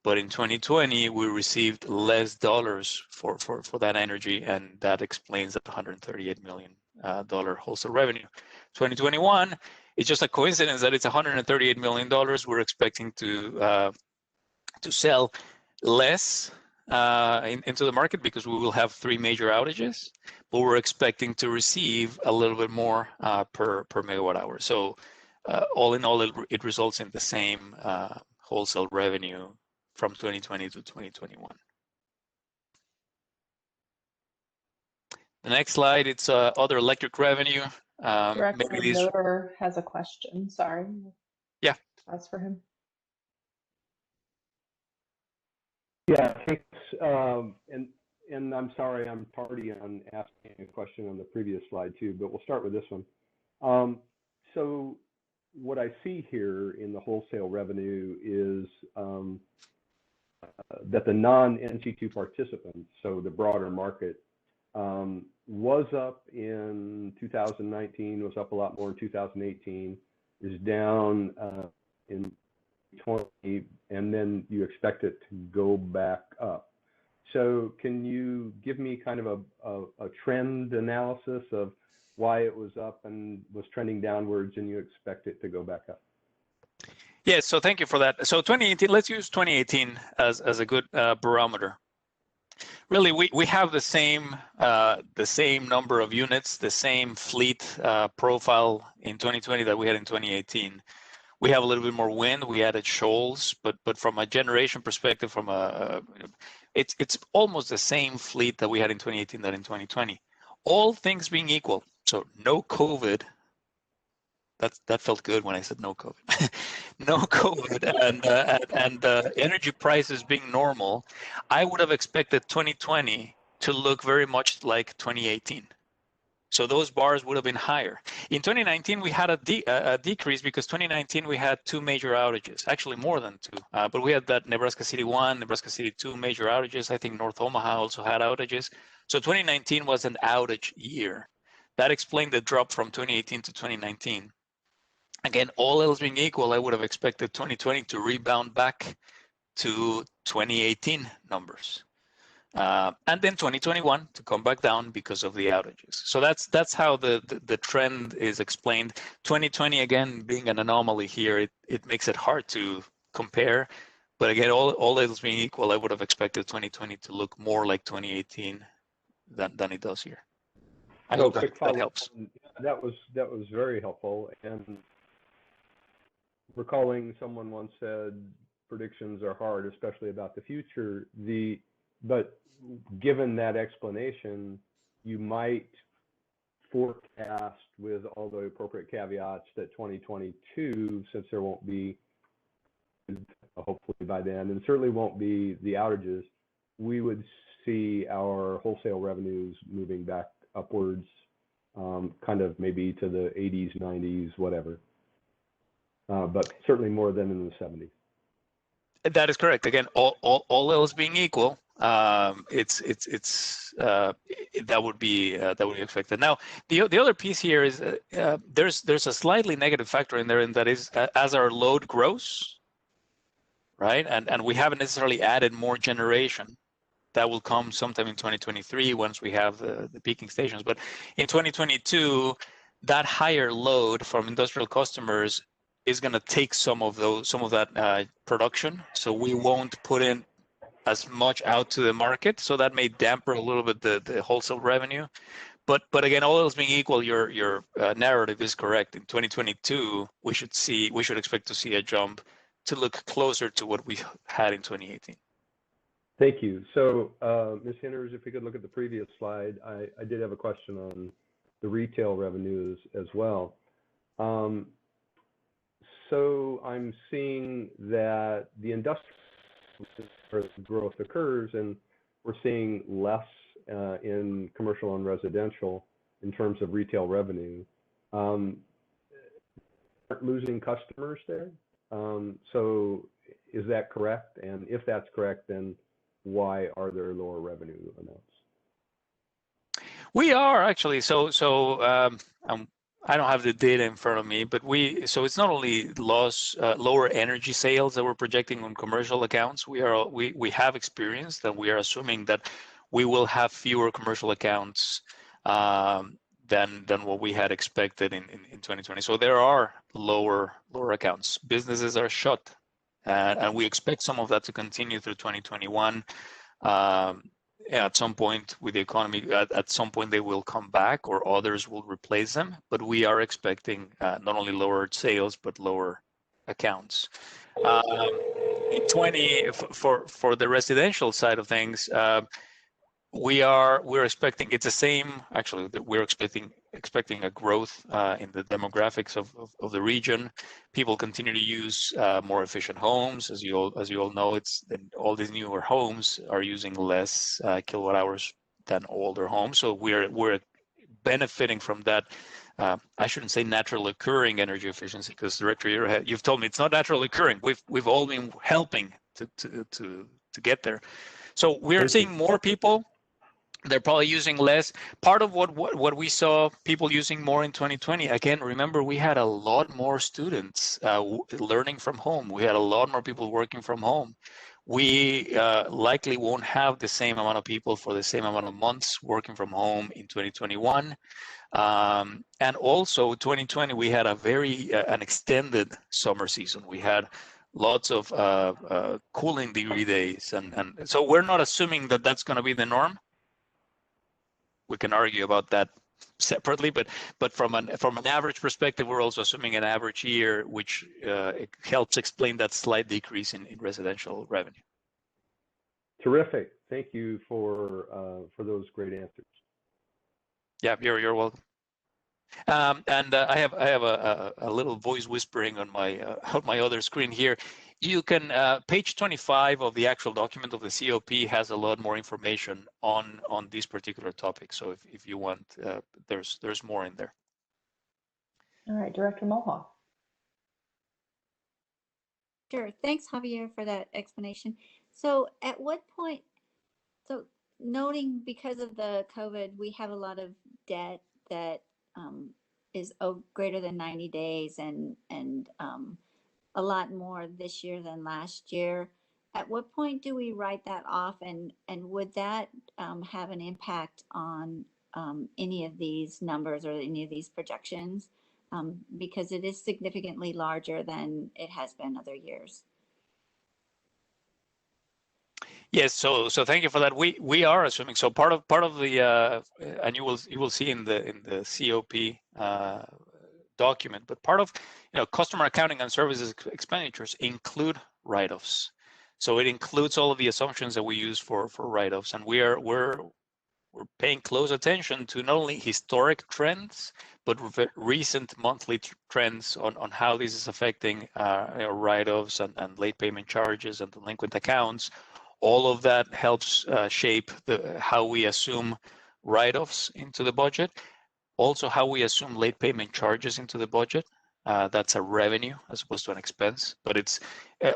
But in 2020, we received less dollars for that energy, and that explains that $138 million wholesale revenue. 2021, it's just a coincidence that it's $138 million. We're expecting to sell less into the market because we will have 3 major outages, but we're expecting to receive a little bit more per megawatt hour. So all in all, it results in the same wholesale revenue from 2020 to 2021. The next slide, it's other electric revenue. Director Miller has a question. Sorry. Yeah. That's for him. Yeah, thanks. And I'm sorry, I'm tardy on asking a question on the previous slide too, but we'll start with this one. So what I see here in the wholesale revenue is that the non-NC2 participants, so the broader market, was up in 2019, was up a lot more in 2018, is down in 20, and then you expect it to go back up. So can you give me kind of a trend analysis of why it was up and was trending downwards and you expect it to go back up? Yes, so thank you for that. So 2018, let's use 2018 as a good barometer. Really, we have the same number of units, the same fleet profile in 2020 that we had in 2018. We have a little bit more wind. We added shoals, but from a generation perspective, it's almost the same fleet that we had in 2018 that in 2020. All things being equal, so no COVID. That felt good when I said no COVID. No COVID and energy prices being normal, I would have expected 2020 to look very much like 2018. So those bars would have been higher. In 2019, we had a decrease because 2019 we had 2 major outages, actually more than 2. But we had that Nebraska City 1, Nebraska City 2 major outages. I think North Omaha also had outages. So 2019 was an outage year. That explained the drop from 2018 to 2019. Again, all else being equal, I would have expected 2020 to rebound back to 2018 numbers. And then 2021 to come back down because of the outages. So that's how the trend is explained. 2020, again, being an anomaly here, it makes it hard to compare. But again, all else being equal, I would have expected 2020 to look more like 2018 than it does here. I hope quick that follow-up. helps. That was very helpful. And recalling someone once said, predictions are hard, especially about the future. But given that explanation, you might forecast with all the appropriate caveats that 2022, since there won't be, hopefully by then, and certainly won't be the outages, we would see our wholesale revenues moving back upwards, kind of maybe to the 80s, 90s, whatever. But certainly more than in the 70s. That is correct. Again, all else being equal, that would be expected. Now, the other piece here is there's a slightly negative factor in there, and that is as our load grows, right? And we haven't necessarily added more generation. That will come sometime in 2023 once we have the peaking stations. But in 2022, that higher load from industrial customers is going to take some of that production. So we won't put in as much out to the market. So that may damper a little bit the wholesale revenue. But again, all else being equal, your narrative is correct. In 2022, we should expect to see a jump to look closer to what we had in 2018. Thank you. So, Ms. Henners, if we could look at the previous slide, I did have a question on the retail revenues as well. So I'm seeing that the industrial growth occurs, and we're seeing less in commercial and residential in terms of retail revenue. Aren't losing customers there? So is that correct? And if that's correct, then why are there lower revenue amounts? We are actually. I don't have the data in front of me, but it's not only lower energy sales that we're projecting on commercial accounts. We have experienced, and we are assuming that we will have fewer commercial accounts than what we had expected in 2020. So there are lower accounts. Businesses are shut, and we expect some of that to continue through 2021. At some point with the economy, at some point they will come back or others will replace them. But we are expecting not only lower sales, but lower accounts. In for the residential side of things, we're expecting it's the same. Actually, we're expecting a growth in the demographics of the region. People continue to use more efficient homes, as you all know. All these newer homes are using less kilowatt hours than older homes. So we're benefiting from that. I shouldn't say natural occurring energy efficiency, because Director, you've told me it's not natural occurring. We've all been helping to get there. So we're seeing more people. They're probably using less. Part of what we saw people using more in 2020, again, remember, we had a lot more students learning from home. We had a lot more people working from home. We likely won't have the same amount of people for the same amount of months working from home in 2021. And also 2020, we had an extended summer season. We had lots of cooling degree days. And so we're not assuming that that's going to be the norm. We can argue about that separately, but from an average perspective, we're also assuming an average year, which it helps explain that slight decrease in residential revenue. Terrific. Thank you for those great answers. Yeah, you're welcome. And I have a little voice whispering on my other screen here. You can page 25 of the actual document of the COP has a lot more information on these particular topics. So if you want, there's more in there. All right, Director Mulhall. Sure. Thanks, Javier, for that explanation. So at what point, so noting because of the COVID, we have a lot of debt that is greater than 90 days and a lot more this year than last year. At what point do we write that off, and would that have an impact on any of these numbers or any of these projections? Because it is significantly larger than it has been other years. Yes, so thank you for that. We are assuming, so part of the and you will see in the COP document, but part of customer accounting and services expenditures include write-offs. So it includes all of the assumptions that we use for write-offs, and we're paying close attention to not only historic trends but recent monthly trends on how this is affecting write-offs and late payment charges and delinquent accounts. All of that helps shape how we assume write-offs into the budget. Also, how we assume late payment charges into the budget. That's a revenue as opposed to an expense. But it's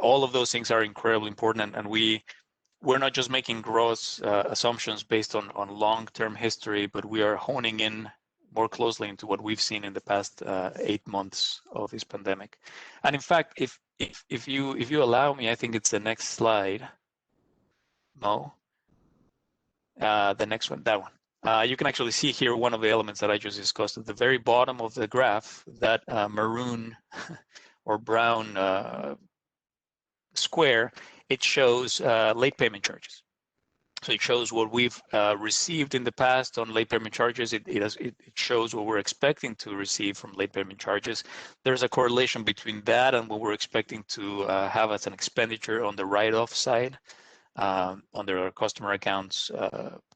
all of those things are incredibly important, and we're not just making gross assumptions based on long-term history, but we are honing in more closely into what we've seen in the past 8 months of this pandemic. And in fact, if you allow me, I think it's the next slide. Mo, the next one, that one. You can actually see here one of the elements that I just discussed at the very bottom of the graph, that maroon or brown square. It shows late payment charges. So it shows what we've received in the past on late payment charges. It shows what we're expecting to receive from late payment charges. There's a correlation between that and what we're expecting to have as an expenditure on the write-off side under our customer accounts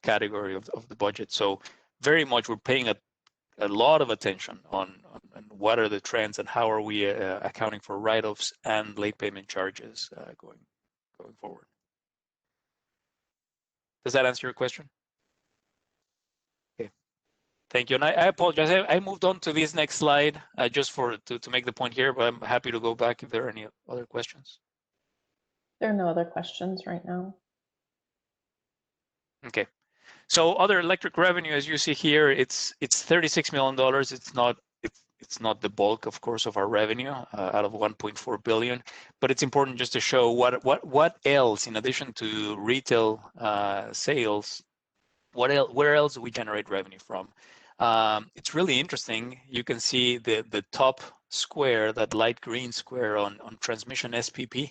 category of the budget. So very much we're paying a lot of attention on what are the trends and how are we accounting for write-offs and late payment charges going forward. Does that answer your question? Okay, thank you. And I apologize. I moved on to this next slide just to make the point here, but I'm happy to go back if there are any other questions. There are no other questions right now. Okay. So other electric revenue, as you see here, it's $36 million. It's not the bulk, of course, of our revenue out of 1.4 billion, but it's important just to show what else, in addition to retail sales, where else do we generate revenue from? It's really interesting. You can see the top square, that light green square on transmission SPP.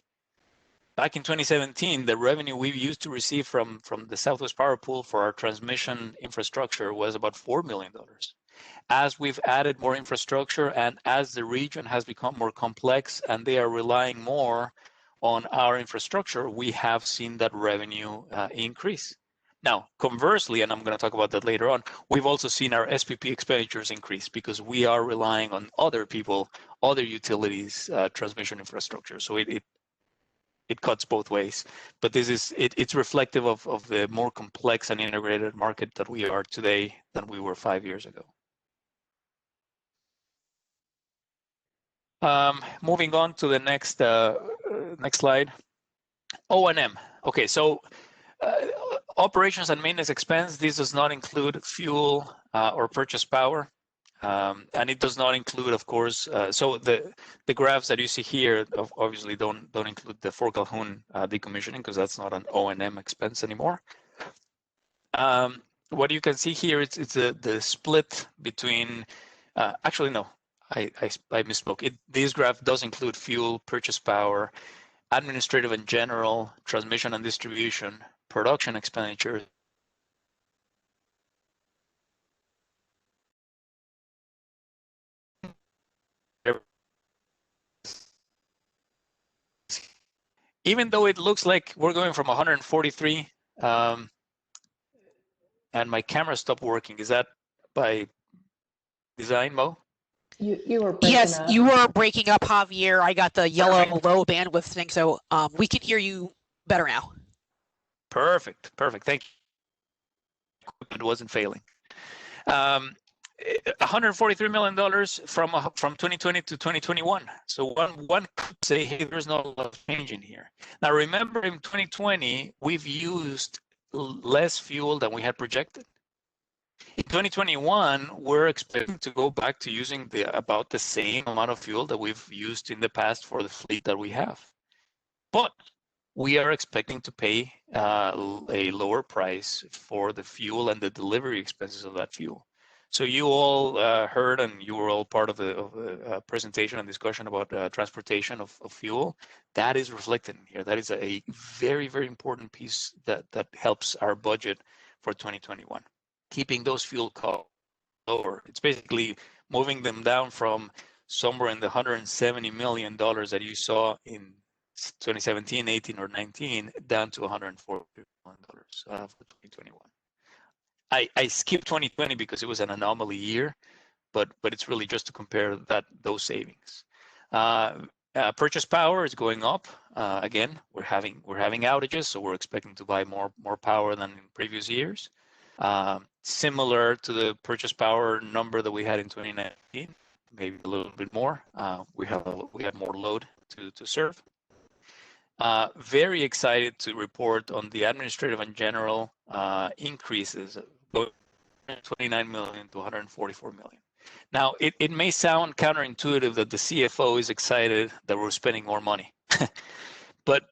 Back in 2017, the revenue we used to receive from the Southwest Power Pool for our transmission infrastructure was about $4 million. As we've added more infrastructure and as the region has become more complex and they are relying more on our infrastructure, we have seen that revenue increase. Now, conversely, and I'm going to talk about that later on, we've also seen our SPP expenditures increase because we are relying on other people, other utilities, transmission infrastructure. So it cuts both ways, but it's reflective of the more complex and integrated market that we are today than we were 5 years ago. Moving on to the next slide. O&M. Okay, so operations and maintenance expense. This does not include fuel or purchase power. And it does not include, of course, so the graphs that you see here obviously don't include the Fort Calhoun decommissioning because that's not an O&M expense anymore. What you can see here, it's the split between, actually no, I misspoke. This graph does include fuel, purchase power, administrative and general, transmission and distribution, production expenditures, even though it looks like we're going from 143 and my camera stopped working. Is that by design, Mo? You were breaking Yes, up. you were breaking up, Javier. I got the yellow low bandwidth thing, so we can hear you better now. Perfect. Thank you. It wasn't failing. $143 million from 2020 to 2021. So one could say, hey, there's not a lot of change in here. Now remember, in 2020, we've used less fuel than we had projected. In 2021, we're expecting to go back to using about the same amount of fuel that we've used in the past for the fleet that we have. But we are expecting to pay a lower price for the fuel and the delivery expenses of that fuel. So you all heard, and you were all part of the presentation and discussion about transportation of fuel. That is reflected in here. That is a very, very important piece that helps our budget for 2021. Keeping those fuel costs lower. It's basically moving them down from somewhere in the $170 million that you saw in 2017, 18, or 19, down to $140 million for 2021. I skipped 2020 because it was an anomaly year, but it's really just to compare those savings. Purchase power is going up. Again, we're having outages, so we're expecting to buy more power than in previous years. Similar to the purchase power number that we had in 2019, maybe a little bit more. We have more load to serve. Very excited to report on the administrative and general increases, going from 29 million to 144 million. Now, it may sound counterintuitive that the CFO is excited that we're spending more money, but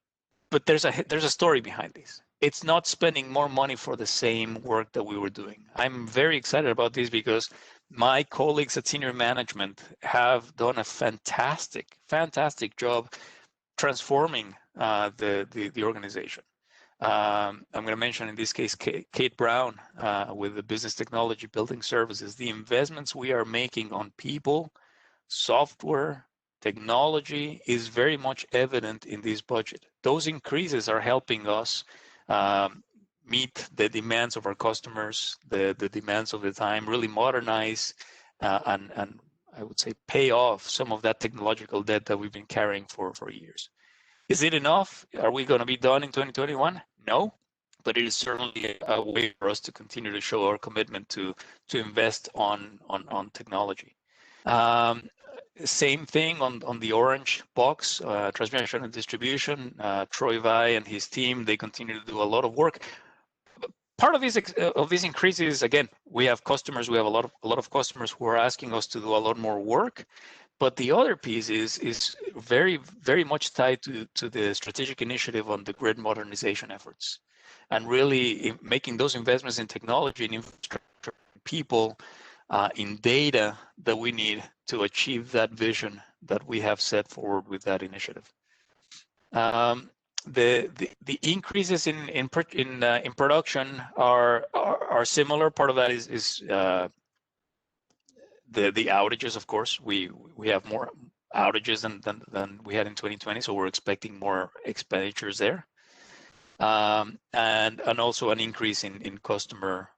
there's a story behind this. It's not spending more money for the same work that we were doing. I'm very excited about this because my colleagues at senior management have done a fantastic job transforming the organization. I'm going to mention in this case Kate Brown with the Business Technology Building Services. The investments we are making on people, software, technology is very much evident in this budget. Those increases are helping us meet the demands of our customers, the demands of the time, really modernize and I would say pay off some of that technological debt that we've been carrying for years. Is it enough? Are we going to be done in 2021? No, but it is certainly a way for us to continue to show our commitment to invest on technology. Same thing on the orange box, transmission and distribution. Troy Vai and his team, they continue to do a lot of work. Part of these increases, again, we have customers. We have a lot of customers who are asking us to do a lot more work. But the other piece is very, very much tied to the strategic initiative on the grid modernization efforts, and really making those investments in technology and infrastructure, people, in data that we need to achieve that vision that we have set forward with that initiative. The increases in production are similar. Part of that is the outages, of course. We have more outages than we had in 2020, so we're expecting more expenditures there, and also an increase in the customer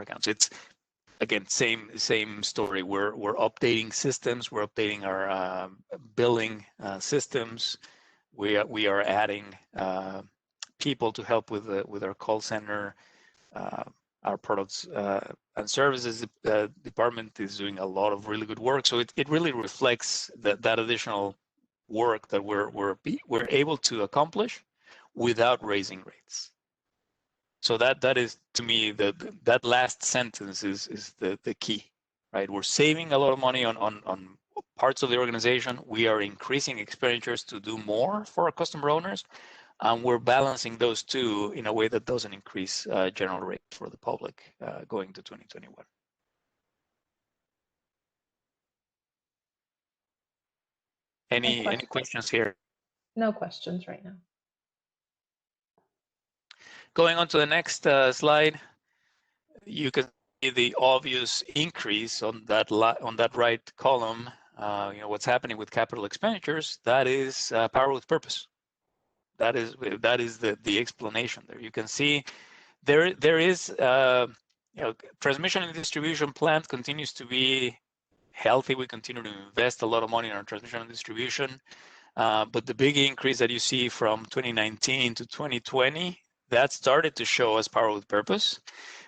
accounts. It's again same story. We're updating systems. We're updating our billing systems. We are adding people to help with our call center. Our products and services department is doing a lot of really good work. So it really reflects that additional work that we're able to accomplish without raising rates. So that is, to me, that last sentence is the key, right? We're saving a lot of money on parts of the organization. We are increasing expenditures to do more for our customer owners. And we're balancing those two in a way that doesn't increase general rates for the public going to 2021. Any questions here? No questions right now. Going on to the next slide, you can see the obvious increase on that right column. What's happening with capital expenditures? That is Power with Purpose. That is the explanation there. You can see there is transmission and distribution plant continues to be healthy. We continue to invest a lot of money in our transmission and distribution, but the big increase that you see from 2019 to 2020, that started to show as Power with Purpose.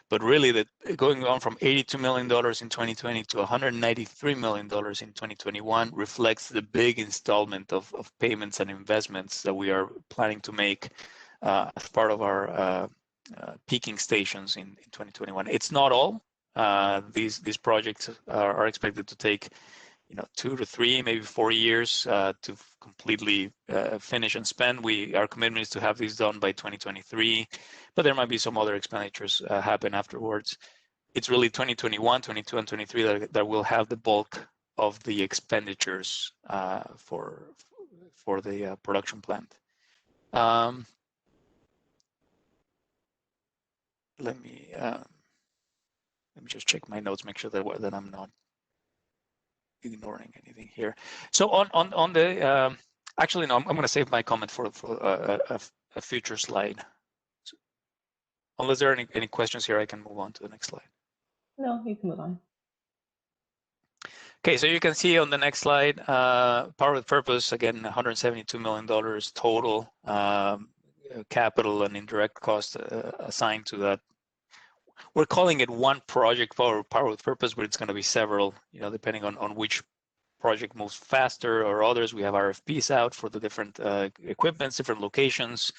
But really, going on from $82 million in 2020 to $193 million in 2021 reflects the big installment of payments and investments that we are planning to make as part of our peaking stations in 2021. It's not all. These projects are expected to take 2 to 3, maybe 4 years to completely finish and spend. Our commitment is to have these done by 2023, but there might be some other expenditures happen afterwards. it's really 2021, 22, and 23 that will have the bulk of the expenditures for the production plant. Let me just check my notes, make sure that I'm not ignoring anything here. So on the actually no, I'm going to save my comment for a future slide. So, unless there are any questions here, I can move on to the next slide. No, you can move on. Okay, so you can see on the next slide, power with purpose, again, $172 million total capital and indirect cost assigned to that. We're calling it one project for power with purpose, but it's going to be several, depending on which project moves faster or others. We have RFPs out for the different equipments, different locations,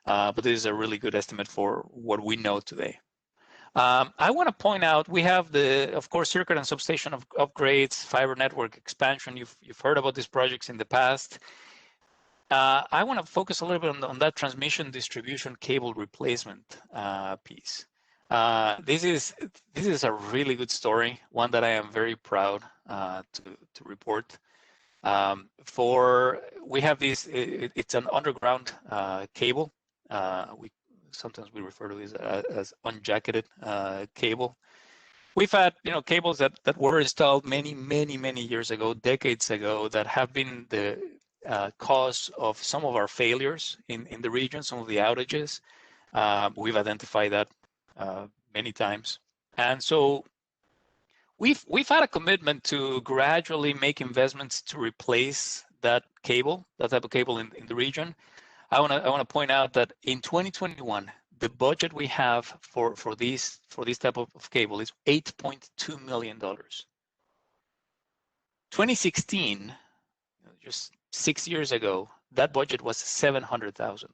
but this is a really good estimate for what we know today. I want to point out we have of course, circuit and substation upgrades, fiber network expansion. You've heard about these projects in the past. I want to focus a little bit on that transmission distribution cable replacement piece. This is a really good story, one that I am very proud to report. We have this. It's an underground cable. Sometimes we refer to this as unjacketed cable. We've had cables that were installed many years ago, decades ago, that have been the cause of some of our failures in the region, some of the outages. We've identified that many times, and so we've had a commitment to gradually make investments to replace that type of cable in the region. I want to point out that in 2021, the budget we have for this type of cable is $8.2 million. 2016, just 6 years ago, that budget was $700,000.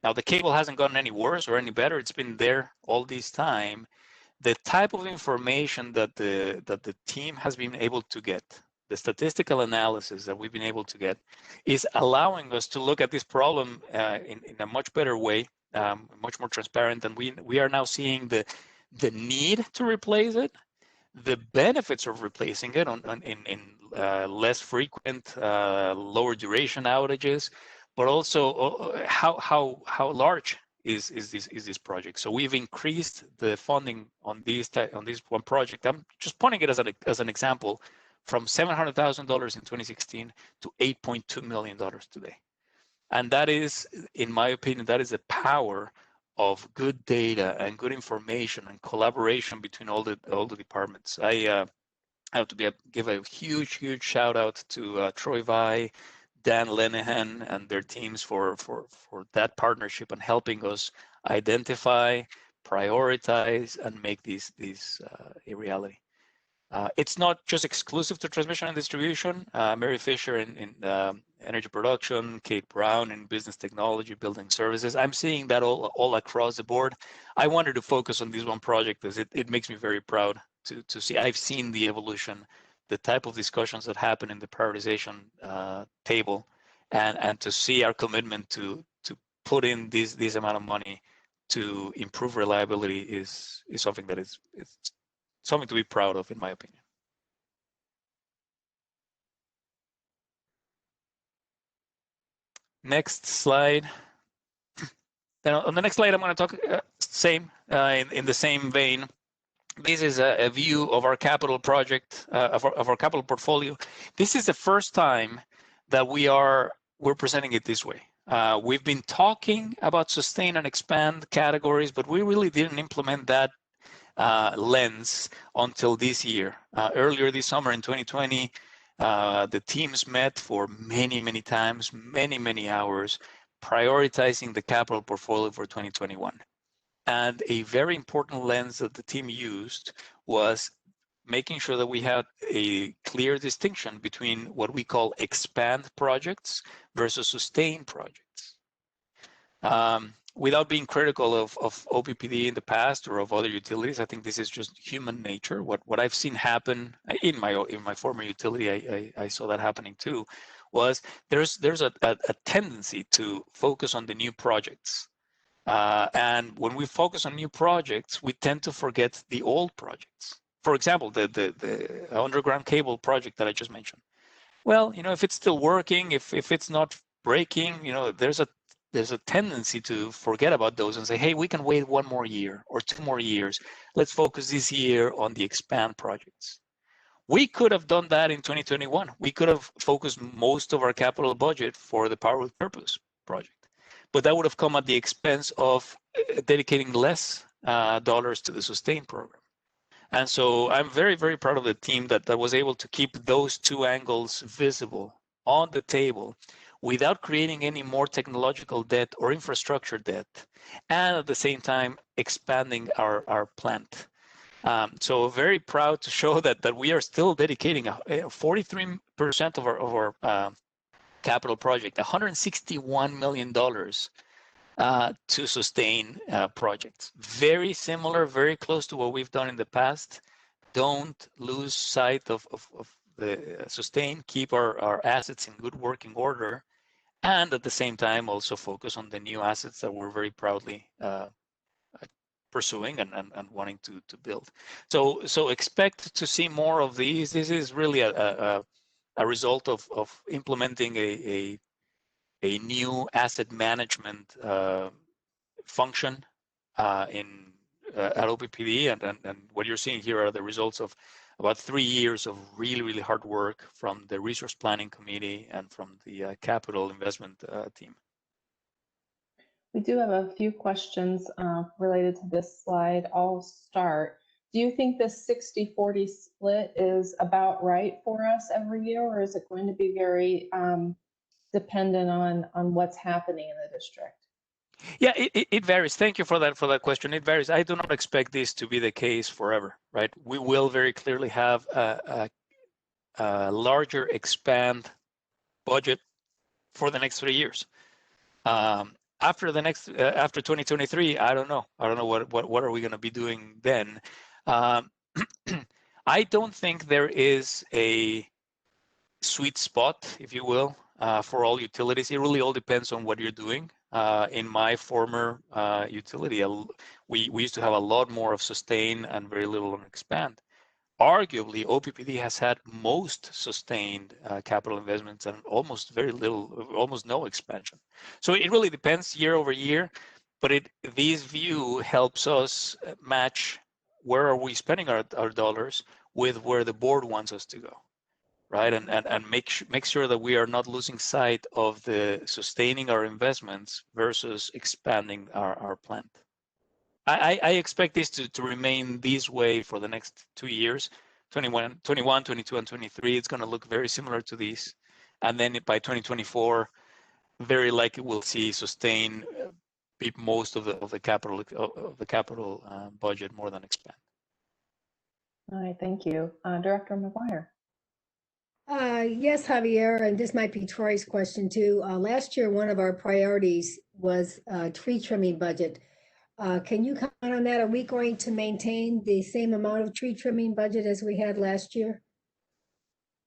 Now the cable hasn't gotten any worse or any better. It's been there all this time. The type of information that the team has been able to get, the statistical analysis that we've been able to get, is allowing us to look at this problem in a much better way, much more transparent. And we are now seeing the need to replace it, the benefits of replacing it in less frequent, lower duration outages, but also how large is this project. So we've increased the funding on this one project. I'm just pointing it as an example, from $700,000 in 2016 to $8.2 million today. And that is, in my opinion, that is the power of good data and good information and collaboration between all the departments. I have to give a huge shout out to Troy Vai, Dan Lenehan, and their teams for that partnership and helping us identify, prioritize, and make these a reality. It's not just exclusive to transmission and distribution. Mary Fisher in energy production, Kate Brown in business technology, building services. I'm seeing that all across the board. I wanted to focus on this one project because it makes me very proud to see. I've seen the evolution, the type of discussions that happen in the prioritization table, and to see our commitment to put in this amount of money to improve reliability is something that is something to be proud of, in my opinion. Next slide. Then on the next slide, I'm going to talk in the same vein. This is a view of our capital project, of our capital portfolio. This is the first time that we're presenting it this way. We've been talking about sustain and expand categories, but we really didn't implement that lens until this year. Earlier this summer in 2020, the teams met for many times, many hours, prioritizing the capital portfolio for 2021. And a very important lens that the team used was making sure that we had a clear distinction between what we call expand projects versus sustain projects. Without being critical of OPPD in the past or of other utilities, I think this is just human nature. What I've seen happen in my former utility, I saw that happening too, was there's a tendency to focus on the new projects And when we focus on new projects, we tend to forget the old projects. For example, the underground cable project that I just mentioned. Well, if it's still working, if it's not breaking, there's a tendency to forget about those and say, hey, we can wait 1 more year or 2 more years. Let's focus this year on the expand projects. We could have done that in 2021. We could have focused most of our capital budget for the Power with Purpose project, but that would have come at the expense of dedicating less dollars to the sustain program. And so I'm very, very proud of the team that was able to keep those 2 angles visible on the table without creating any more technological debt or infrastructure debt, and at the same time expanding our plant. So very proud to show that we are still dedicating 43% of our capital project, $161 million to sustain projects. Very similar, very close to what we've done in the past. Don't lose sight of the sustain, keep our assets in good working order, and at the same time also focus on the new assets that we're very proudly pursuing and wanting to build. So expect to see more of these. This is really a result of implementing a new asset management function at OPPD, and what you're seeing here are the results of about 3 years of really, really hard work from the resource planning committee and from the capital investment team. We do have a few questions related to this slide. I'll start. Do you think this 60-40 split is about right for us every year, or is it going to be very dependent on what's happening in the district? Yeah, it varies. Thank you for that question. It varies. I do not expect this to be the case forever, right? We will very clearly have a larger expand budget for the next 3 years. After 2023, I don't know. I don't know what are we going to be doing then. I don't think there is a sweet spot, if you will, for all utilities. It really all depends on what you're doing. In my former utility, we used to have a lot more of sustain and very little on expand. Arguably, OPPD has had most sustained capital investments and almost very little, almost no expansion. So it really depends year over year, but this view helps us match where are we spending our dollars with where the board wants us to go, right? And make sure that we are not losing sight of the sustaining our investments versus expanding our plant. I expect this to remain this way for the next 2 years, 21, 22, and 23. It's going to look very similar to these. And then by 2024, very likely we'll see sustain be most of the capital budget more than expand. All right, thank you. Director McGuire. Yes, Javier, and this might be Troy's question too. Last year, one of our priorities was tree trimming budget. Can you comment on that? Are we going to maintain the same amount of tree trimming budget as we had last year?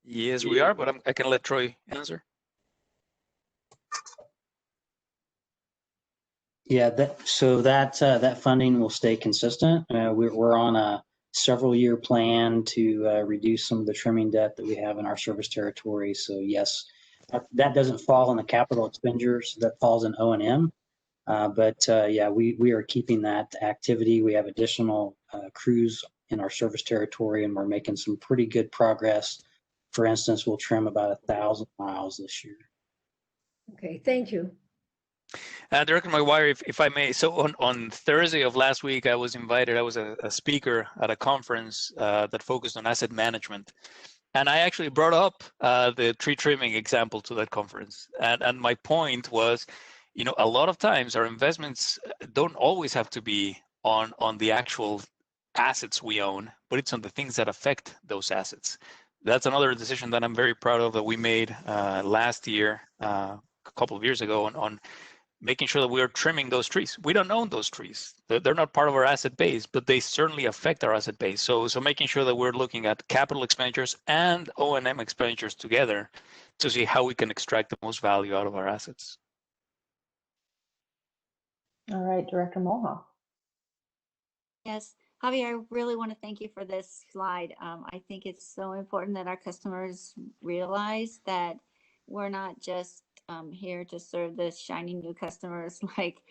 Yes, we are, but I can let Troy answer. Yeah, that funding will stay consistent. We're on a several-year plan to reduce some of the trimming debt that we have in our service territory. So yes, that doesn't fall in the capital expenditures. That falls in O&M. But yeah, we are keeping that activity. We have additional crews in our service territory, and we're making some pretty good progress. For instance, we'll trim about 1,000 miles this year. Okay, thank you. Director McGuire, if I may, so on Thursday of last week, I was invited. I was a speaker at a conference that focused on asset management. And I actually brought up the tree trimming example to that conference. And my point was, a lot of times our investments don't always have to be on the actual assets we own, but it's on the things that affect those assets. That's another decision that I'm very proud of that we made last year, a couple of years ago, on making sure that we are trimming those trees. We don't own those trees. They're not part of our asset base, but they certainly affect our asset base. So making sure that we're looking at capital expenditures and O&M expenditures together to see how we can extract the most value out of our assets. All right, Director Mulhall. Yes, Javier, I really want to thank you for this slide. I think it's so important that our customers realize that we're not just here to serve the shiny new customers like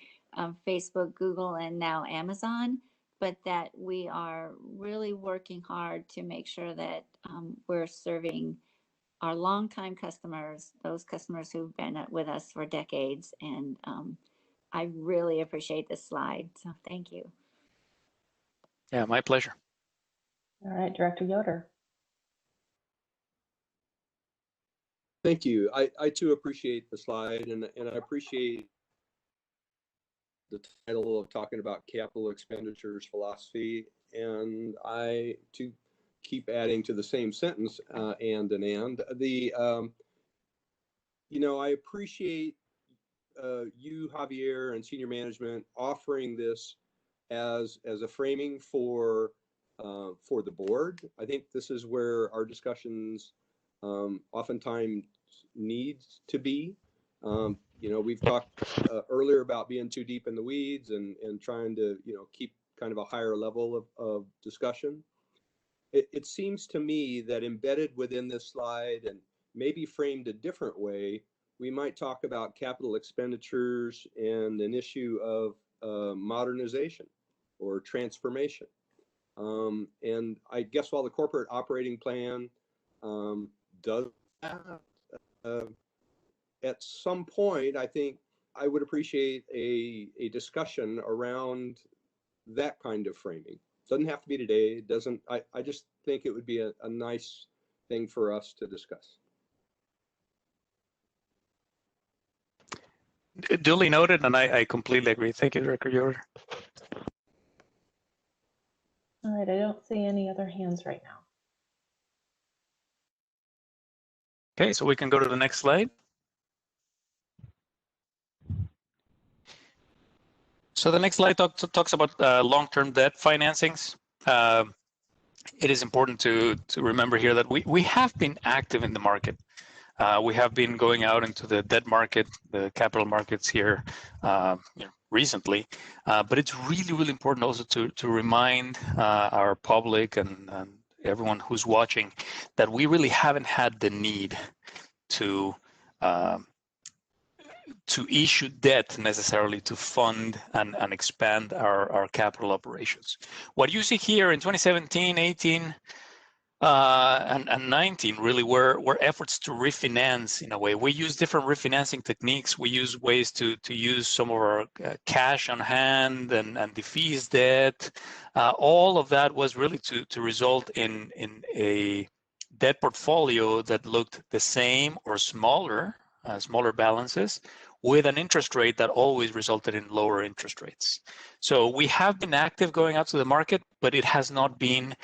Facebook, Google, and now Amazon, but that we are really working hard to make sure that we're serving our longtime customers, those customers who've been with us for decades. And I really appreciate this slide. So thank you. Yeah, my pleasure. All right, Director Yoder. Thank you. I too appreciate the slide, and I appreciate the title of talking about capital expenditures philosophy. And I to keep adding to the same sentence, and the you know, I appreciate you, Javier, and senior management offering this as a framing for the board. I think this is where our discussions oftentimes needs to be. You know, we've talked earlier about being too deep in the weeds and trying to, you know, keep kind of a higher level of discussion. It seems to me that embedded within this slide, and maybe framed a different way, we might talk about capital expenditures and an issue of modernization or transformation. And I guess while the corporate operating plan does that, at some point, I think I would appreciate a discussion around that kind of framing. Doesn't have to be today. It doesn't. I just think it would be a nice thing for us to discuss. Duly noted, and I completely agree. Thank you, Director Yoder. All right, I don't see any other hands right now. Okay, so we can go to the next slide. So the next slide talks about long-term debt financings. It is important to remember here that we have been active in the market. We have been going out into the debt market, the capital markets here recently, but it's really, really important also to remind our public and everyone who's watching that we really haven't had the need to issue debt necessarily to fund and expand our capital operations. What you see here in 2017, 18, and 19 really were efforts to refinance in a way. We use different refinancing techniques. We use ways to use some of our cash on hand and defease debt. All of that was really to result in a debt portfolio that looked the same or smaller balances, with an interest rate that always resulted in lower interest rates. So we have been active going out to the market, but it has not been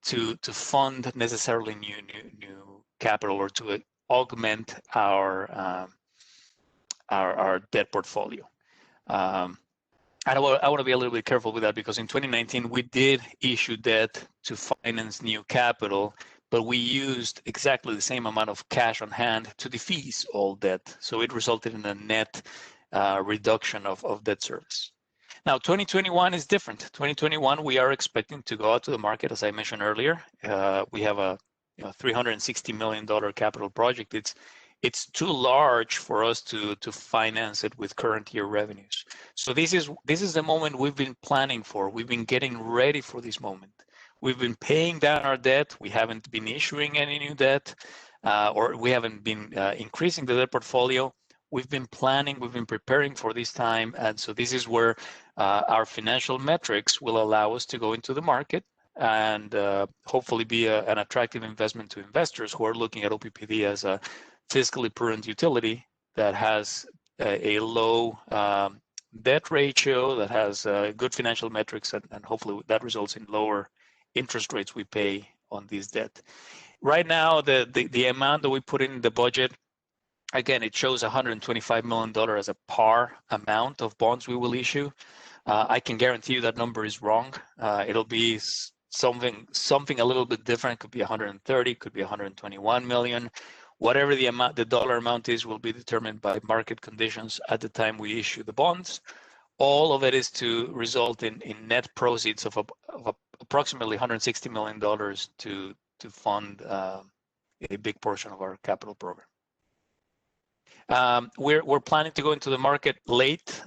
to fund necessarily new capital or to augment our debt portfolio. And I want to be a little bit careful with that, because in 2019 we did issue debt to finance new capital, but we used exactly the same amount of cash on hand to defease all debt. So it resulted in a net reduction of debt service. Now, 2021 is different. 2021, we are expecting to go out to the market, as I mentioned earlier. We have a $360 million capital project. It's too large for us to finance it with current year revenues. So this is the moment we've been planning for. We've been getting ready for this moment. We've been paying down our debt. We haven't been issuing any new debt, or we haven't been increasing the debt portfolio. We've been planning, we've been preparing for this time. And so this is where our financial metrics will allow us to go into the market and hopefully be an attractive investment to investors who are looking at OPPD as a fiscally prudent utility that has a low debt ratio, that has good financial metrics, and hopefully that results in lower interest rates we pay on this debt. Right now, the amount that we put in the budget, again, it shows $125 million as a par amount of bonds we will issue. I can guarantee you that number is wrong. It'll be something a little bit different. Could be 130, could be 121 million. Whatever the dollar amount is will be determined by market conditions at the time we issue the bonds. all of it is to result in net proceeds of approximately $160 million to fund a big portion of our capital program. We're planning to go into the market late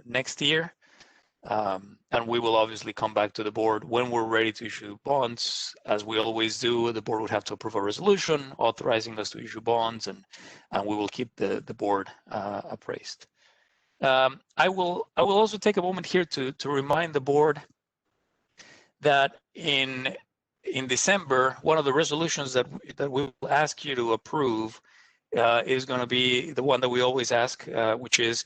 next year, and we will obviously come back to the board when we're ready to issue bonds. As we always do, the board would have to approve a resolution authorizing us to issue bonds, and we will keep the board appraised. I will also take a moment here to remind the board that in December, one of the resolutions that we will ask you to approve is going to be the one that we always ask, which is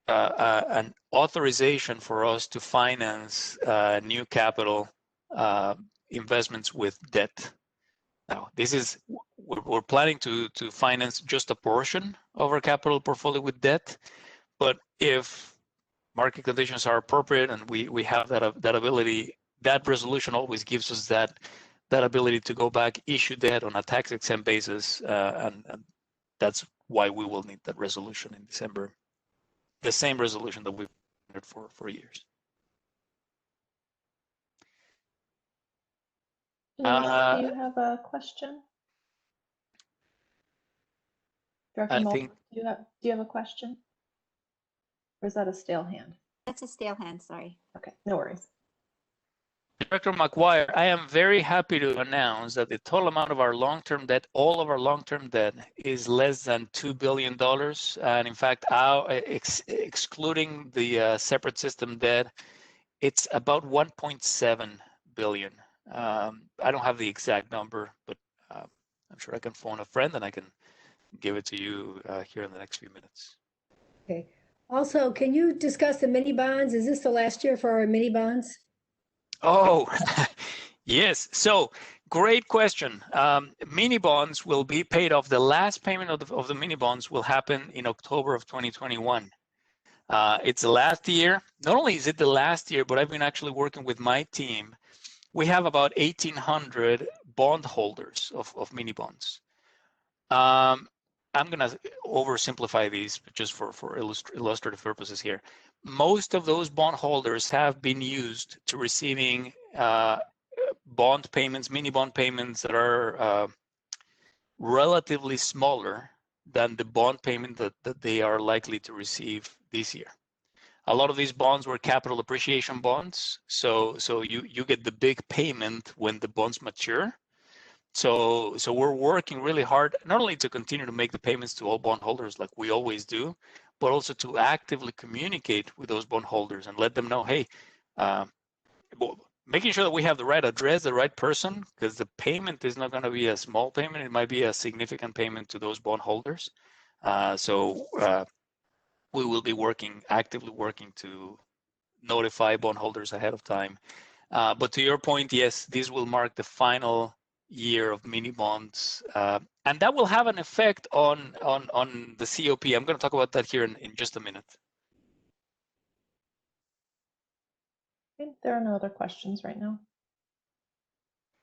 an authorization for us to finance new capital investments with debt. Now, we're planning to finance just a portion of our capital portfolio with debt, but if market conditions are appropriate and we have that ability, that resolution always gives us that ability to go back, issue debt on a tax-exempt basis, and that's why we will need that resolution in December. The same resolution that we've had for years. Denise, do you have a question? Director Mulder, do you have a question? Or is that a stale hand? That's a stale hand, sorry. Okay, no worries. Director McGuire, I am very happy to announce that the total amount of our long-term debt, all of our long-term debt, is less than $2 billion. And in fact, excluding the separate system debt, it's about 1.7 billion. I don't have the exact number, but I'm sure I can phone a friend and I can give it to you here in the next few minutes. Okay. Also, can you discuss the mini bonds? Is this the last year for our mini bonds? Oh, yes. So great question. Mini bonds will be paid off. The last payment of the mini bonds will happen in October of 2021. It's the last year. Not only is it the last year, but I've been actually working with my team. We have about 1,800 bond holders of mini bonds. I'm going to oversimplify these just for illustrative purposes here. Most of those bond holders have been used to receiving bond payments, mini bond payments that are relatively smaller than the bond payment that they are likely to receive this year. A lot of these bonds were capital appreciation bonds, so you get the big payment when the bonds mature. So we're working really hard, not only to continue to make the payments to all bondholders like we always do, but also to actively communicate with those bondholders and let them know, hey, making sure that we have the right address, the right person, because the payment is not going to be a small payment. It might be a significant payment to those bondholders. So we will be actively working to notify bondholders ahead of time. But to your point, yes, this will mark the final year of mini bonds, and that will have an effect on the COP. I'm going to talk about that here in just a minute. Okay, there are no other questions right now.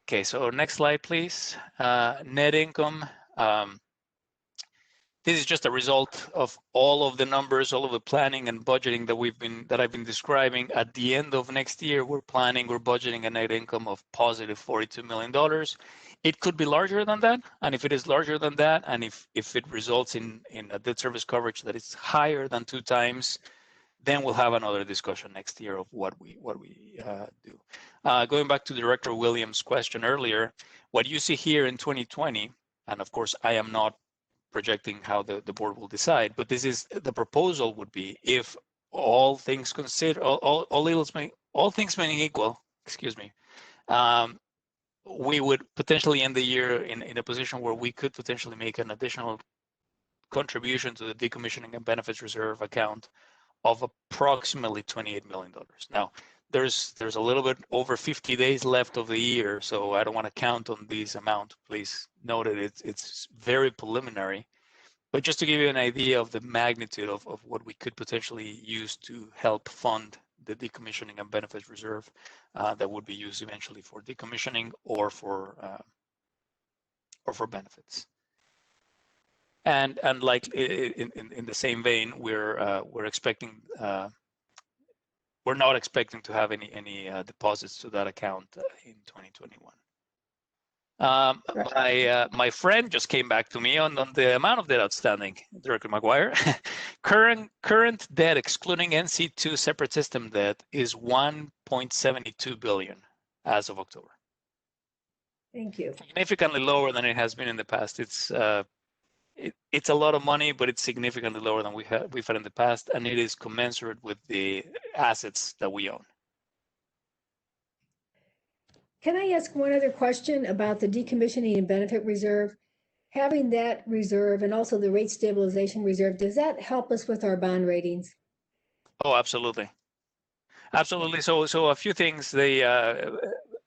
Okay, so next slide, please. Net income. This is just a result of all of the numbers, all of the planning and budgeting that I've been describing. At the end of next year, we're budgeting a net income of positive $42 million. It could be larger than that, and if it is larger than that, and if it results in a debt service coverage that is higher than 2 times, then we'll have another discussion next year of what we do. Going back to Director Williams' question earlier, what you see here in 2020, and of course I am not projecting how the board will decide, but this is the proposal would be, if all things considered, all things being equal, excuse me, we would potentially end the year in a position where we could potentially make an additional contribution to the decommissioning and benefits reserve account of approximately $28 million. Now, there's a little bit over 50 days left of the year, so I don't want to count on this amount. Please note that it's very preliminary, but just to give you an idea of the magnitude of what we could potentially use to help fund the decommissioning and benefits reserve that would be used eventually for decommissioning or for benefits. And like in the same vein, we're expecting we're not expecting to have any deposits to that account in 2021. My friend just came back to me on the amount of debt outstanding, Director McGuire. current debt, excluding NC2 separate system debt, is 1.72 billion as of October. Thank you. Significantly lower than it has been in the past. It's a lot of money, but it's significantly lower than we've had in the past, and it is commensurate with the assets that we own. Can I ask one other question about the decommissioning and benefit reserve? Having that reserve and also the rate stabilization reserve, does that help us with our bond ratings? Oh, absolutely. Absolutely. So a few things. The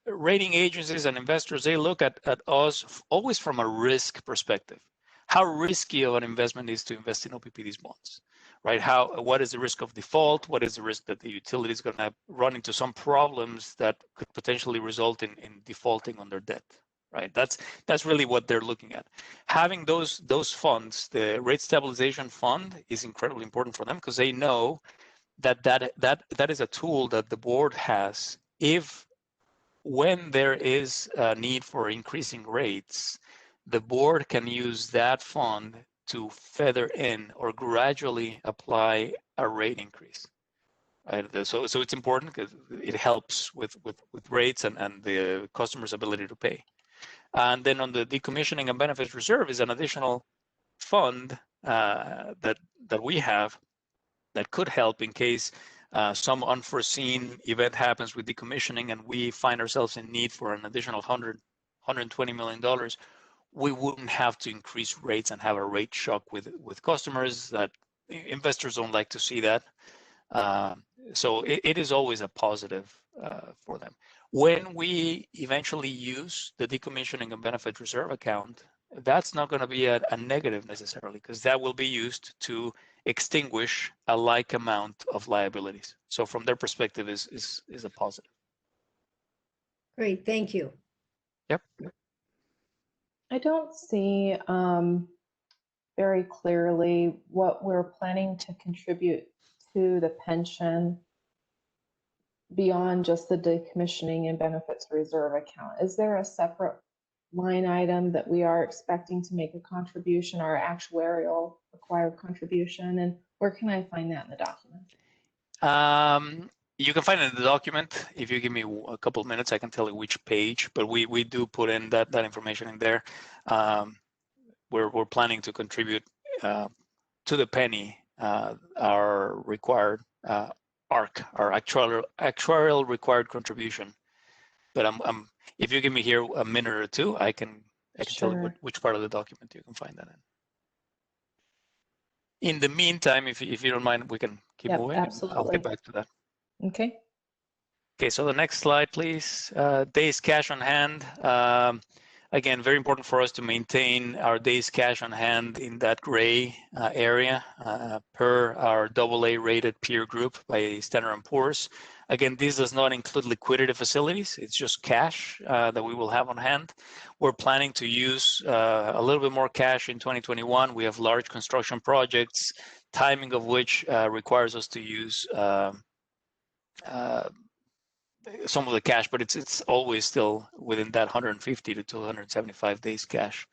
rating agencies and investors, they look at us always from a risk perspective. How risky of an investment is to invest in OPPD's bonds, right? What is the risk of default? What is the risk that the utility is going to run into some problems that could potentially result in defaulting on their debt, right? That's really what they're looking at. Having those funds, the rate stabilization fund, is incredibly important for them because they know that is a tool that the board has when there is a need for increasing rates, the board can use that fund to feather in or gradually apply a rate increase. Right? So it's important because it helps with rates and the customer's ability to pay. And then on the decommissioning and benefits reserve is an additional fund that we have that could help in case some unforeseen event happens with decommissioning and we find ourselves in need for an additional $120 million. We wouldn't have to increase rates and have a rate shock with customers. That investors don't like to see that. So it is always a positive for them. When we eventually use the decommissioning and benefit reserve account, that's not going to be a negative necessarily, because that will be used to extinguish a like amount of liabilities. So from their perspective is a positive. Great, thank you. Yep. I don't see very clearly what we're planning to contribute to the pension beyond just the decommissioning and benefits reserve account. Is there a separate line item that we are expecting to make a contribution, our actuarial required contribution, and where can I find that in the document? You can find it in the document. If you give me a couple of minutes, I can tell you which page, but we do put in that information in there. We're planning to contribute to the penny our required ARC, our actuarial required contribution. But if you give me here a minute or two, I can tell you which part of the document you can find that in. In the meantime, if you don't mind, we can keep moving. Absolutely. I'll get back to that. Okay. Okay, so the next slide, please. Days cash on hand. Again, very important for us to maintain our days cash on hand in that gray area per our AA rated peer group by Standard & Poor's. Again, this does not include liquidity facilities. It's just cash that we will have on hand. We're planning to use a little bit more cash in 2021. We have large construction projects, timing of which requires us to use some of the cash, but it's always still within that 150 to 275 days cash.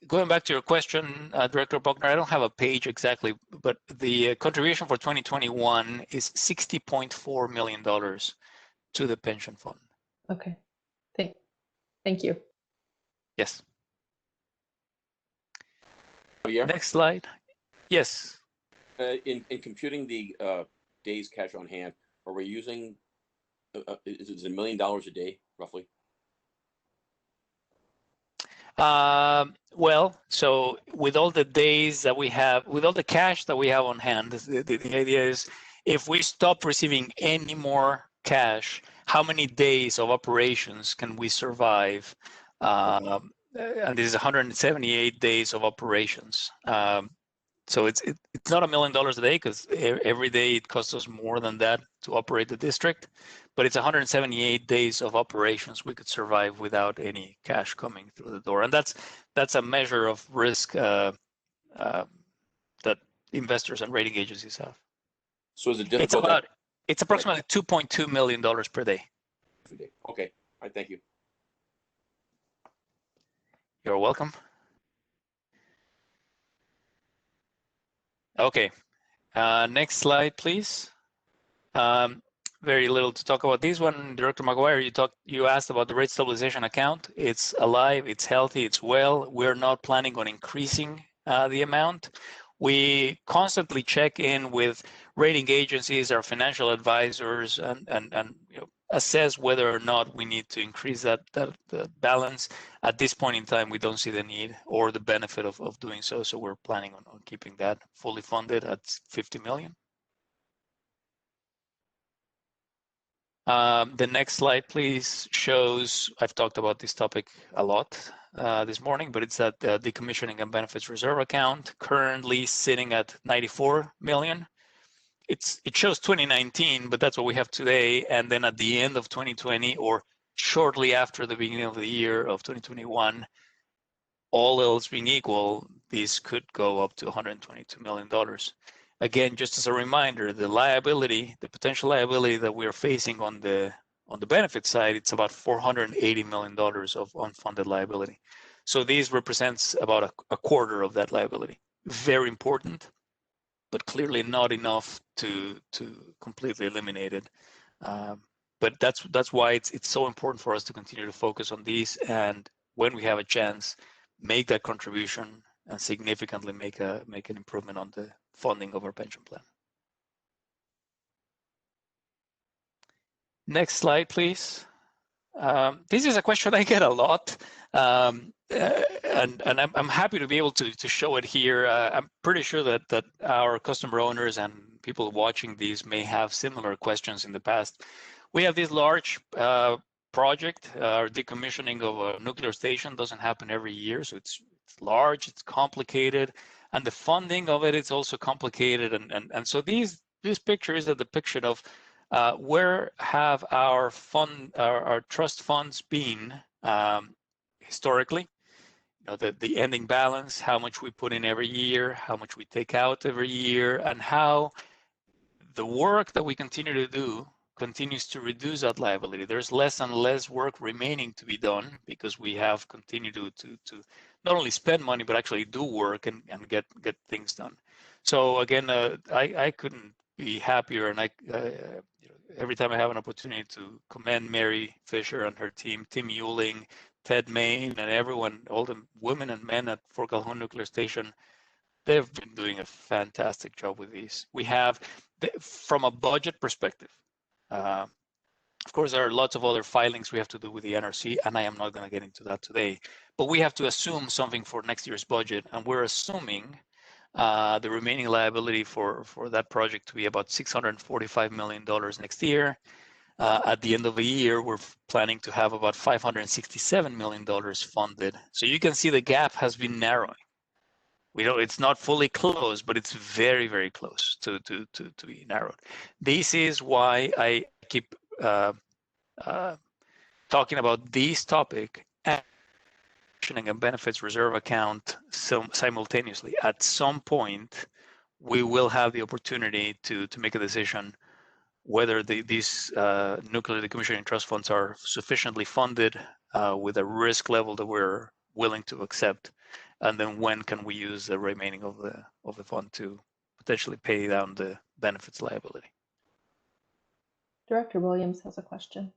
Going back to your question, Director Buckner, I don't have a page exactly, but the contribution for 2021 is $60.4 million to the pension fund. Okay. Thank you. Yes. Javier? Next slide. Yes. In computing the days cash on hand, are we using, is it $1 million a day, roughly? Well, so with all the days that we have, with all the cash that we have on hand, the idea is if we stop receiving any more cash, how many days of operations can we survive? And this is 178 days of operations. So it's not $1 million a day because every day it costs us more than that to operate the district, but it's 178 days of operations we could survive without any cash coming through the door, and that's a measure of risk that investors and rating agencies have. So is it It's difficult? about, it's approximately $2.2 million per day. Okay. All right. Thank you. You're welcome. Okay, next slide, please. Very little to talk about this one. Director McGuire, you asked about the rate stabilization account. It's alive, it's healthy, it's well. We're not planning on increasing the amount. We constantly check in with rating agencies, our financial advisors, and you know, assess whether or not we need to increase that balance. At this point in time, we don't see the need or the benefit of doing so. So we're planning on keeping that fully funded at 50 million. The next slide, please, shows, I've talked about this topic a lot this morning, but it's that decommissioning and benefits reserve account currently sitting at 94 million. It shows 2019, but that's what we have today. And then at the end of 2020 or shortly after the beginning of the year of 2021, all else being equal, these could go up to $122 million. Again, just as a reminder, the liability, the potential liability that we are facing on the benefit side, it's about $480 million of unfunded liability. So these represents about a quarter of that liability. Very important, but clearly not enough to completely eliminate it. But that's why it's so important for us to continue to focus on these, and when we have a chance, make that contribution and significantly make an improvement on the funding of our pension plan. Next slide, please. This is a question I get a lot, and I'm happy to be able to show it here. I'm pretty sure that our customer owners and people watching these may have similar questions in the past. We have this large project, our decommissioning of a nuclear station doesn't happen every year, so it's large, it's complicated, and the funding of it is also complicated. And so this picture is a depiction of where have our trust funds been historically. You know, the ending balance, how much we put in every year, how much we take out every year, and how the work that we continue to do continues to reduce that liability. There's less and less work remaining to be done because we have continued to not only spend money, but actually do work and get things done. So again, I couldn't be happier, and you know, every time I have an opportunity to commend Mary Fisher and her team, Tim Euling, Ted Main, and everyone, all the women and men at Fort Calhoun Nuclear Station, they've been doing a fantastic job with these. We have, from a budget perspective, of course, there are lots of other filings we have to do with the NRC, and I am not going to get into that today. But we have to assume something for next year's budget, and we're assuming the remaining liability for that project to be about $645 million next year. At the end of the year, we're planning to have about $567 million funded. So you can see the gap has been narrowing. We know it's not fully closed, but it's very, very close to be narrowed. This is why I keep talking about this topic and a benefits reserve account simultaneously. At some point, we will have the opportunity to make a decision whether these nuclear decommissioning trust funds are sufficiently funded with a risk level that we're willing to accept, and then when can we use the remaining of the fund to potentially pay down the benefits liability. Director Williams has a question.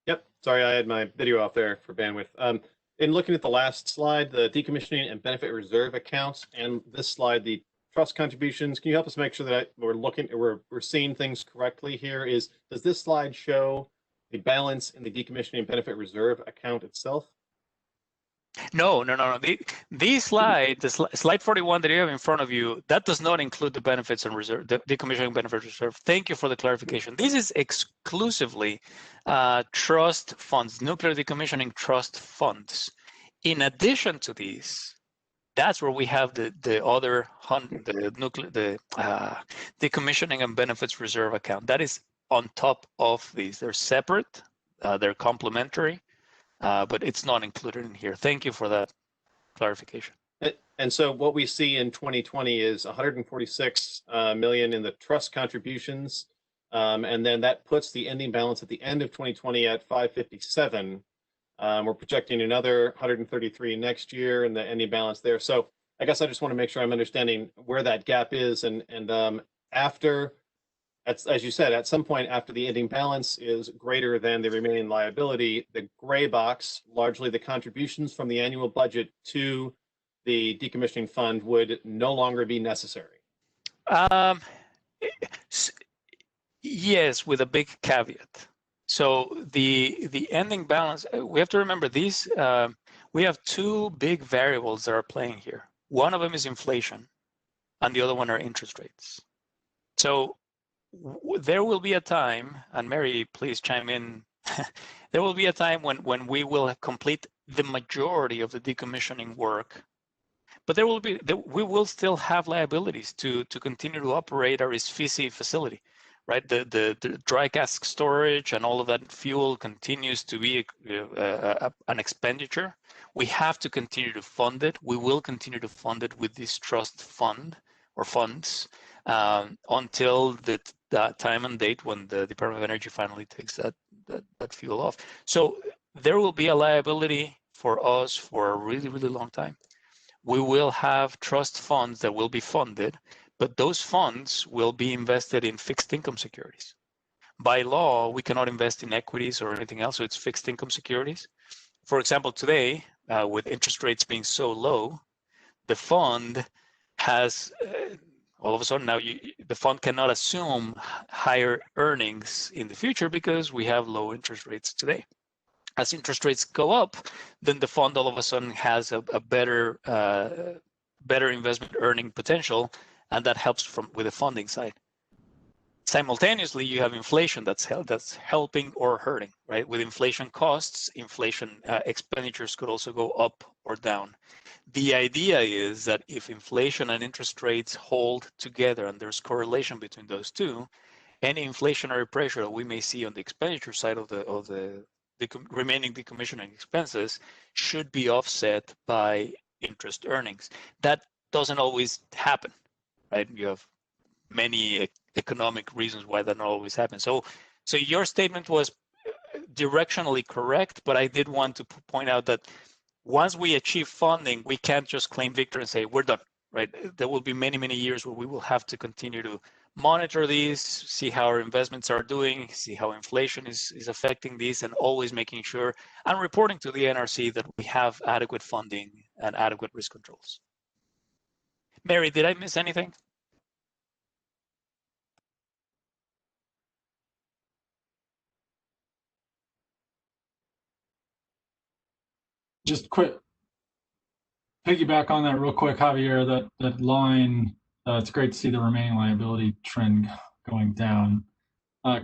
Yep, sorry, I had my video off there for bandwidth. In looking at the last slide, the decommissioning and benefit reserve accounts, and this slide, the trust contributions, can you help us make sure that we're seeing things correctly here? Does this slide show the balance in the decommissioning and benefit reserve account itself? No. This slide, slide 41 that you have in front of you, that does not include the benefits and reserve, the decommissioning benefits reserve. Thank you for the clarification. This is exclusively trust funds, nuclear decommissioning trust funds. In addition to these, that's where we have the other decommissioning and benefits reserve account. That is on top of these. They're separate, they're complementary. But it's not included in here. Thank you for that clarification. And so what we see in 2020 is 146 million in the trust contributions. And then that puts the ending balance at the end of 2020 at 557. We're projecting another 133 next year and the ending balance there. So I guess I just want to make sure I'm understanding where that gap is. And after, as you said, at some point after the ending balance is greater than the remaining liability, the gray box, largely the contributions from the annual budget to the decommissioning fund, would no longer be necessary. Yes, with a big caveat. So the ending balance, we have to remember these, we have two big variables that are playing here. One of them is inflation and the other one are interest rates. So there will be a time, and Mary, please chime in. There will be a time when we will complete the majority of the decommissioning work, but we will still have liabilities to continue to operate our ISFISI facility, right? The dry cask storage and all of that fuel continues to be an expenditure. We have to continue to fund it. We will continue to fund it with this trust fund or funds until that time and date when the Department of Energy finally takes that fuel off. So there will be a liability for us for a really, really long time. We will have trust funds that will be funded, but those funds will be invested in fixed income securities. By law, we cannot invest in equities or anything else, so it's fixed income securities. For example, today, with interest rates being so low, the fund has, all of a sudden now, the fund cannot assume higher earnings in the future because we have low interest rates today. As interest rates go up, then the fund all of a sudden has a better investment earning potential, and that helps with the funding side. Simultaneously, you have inflation that's helping or hurting, right? With inflation costs, inflation expenditures could also go up or down. The idea is that if inflation and interest rates hold together and there's correlation between those two, any inflationary pressure that we may see on the expenditure side of the remaining decommissioning expenses should be offset by interest earnings. That doesn't always happen, right? You have many economic reasons why that not always happens. So your statement was directionally correct, but I did want to point out that once we achieve funding, we can't just claim victory and say we're done, right? There will be many, many years where we will have to continue to monitor these, see how our investments are doing, see how inflation is affecting these, and always making sure and reporting to the NRC that we have adequate funding and adequate risk controls. Mary, did I miss anything? Just quick, piggyback on that real quick, Javier, that line, it's great to see the remaining liability trend going down.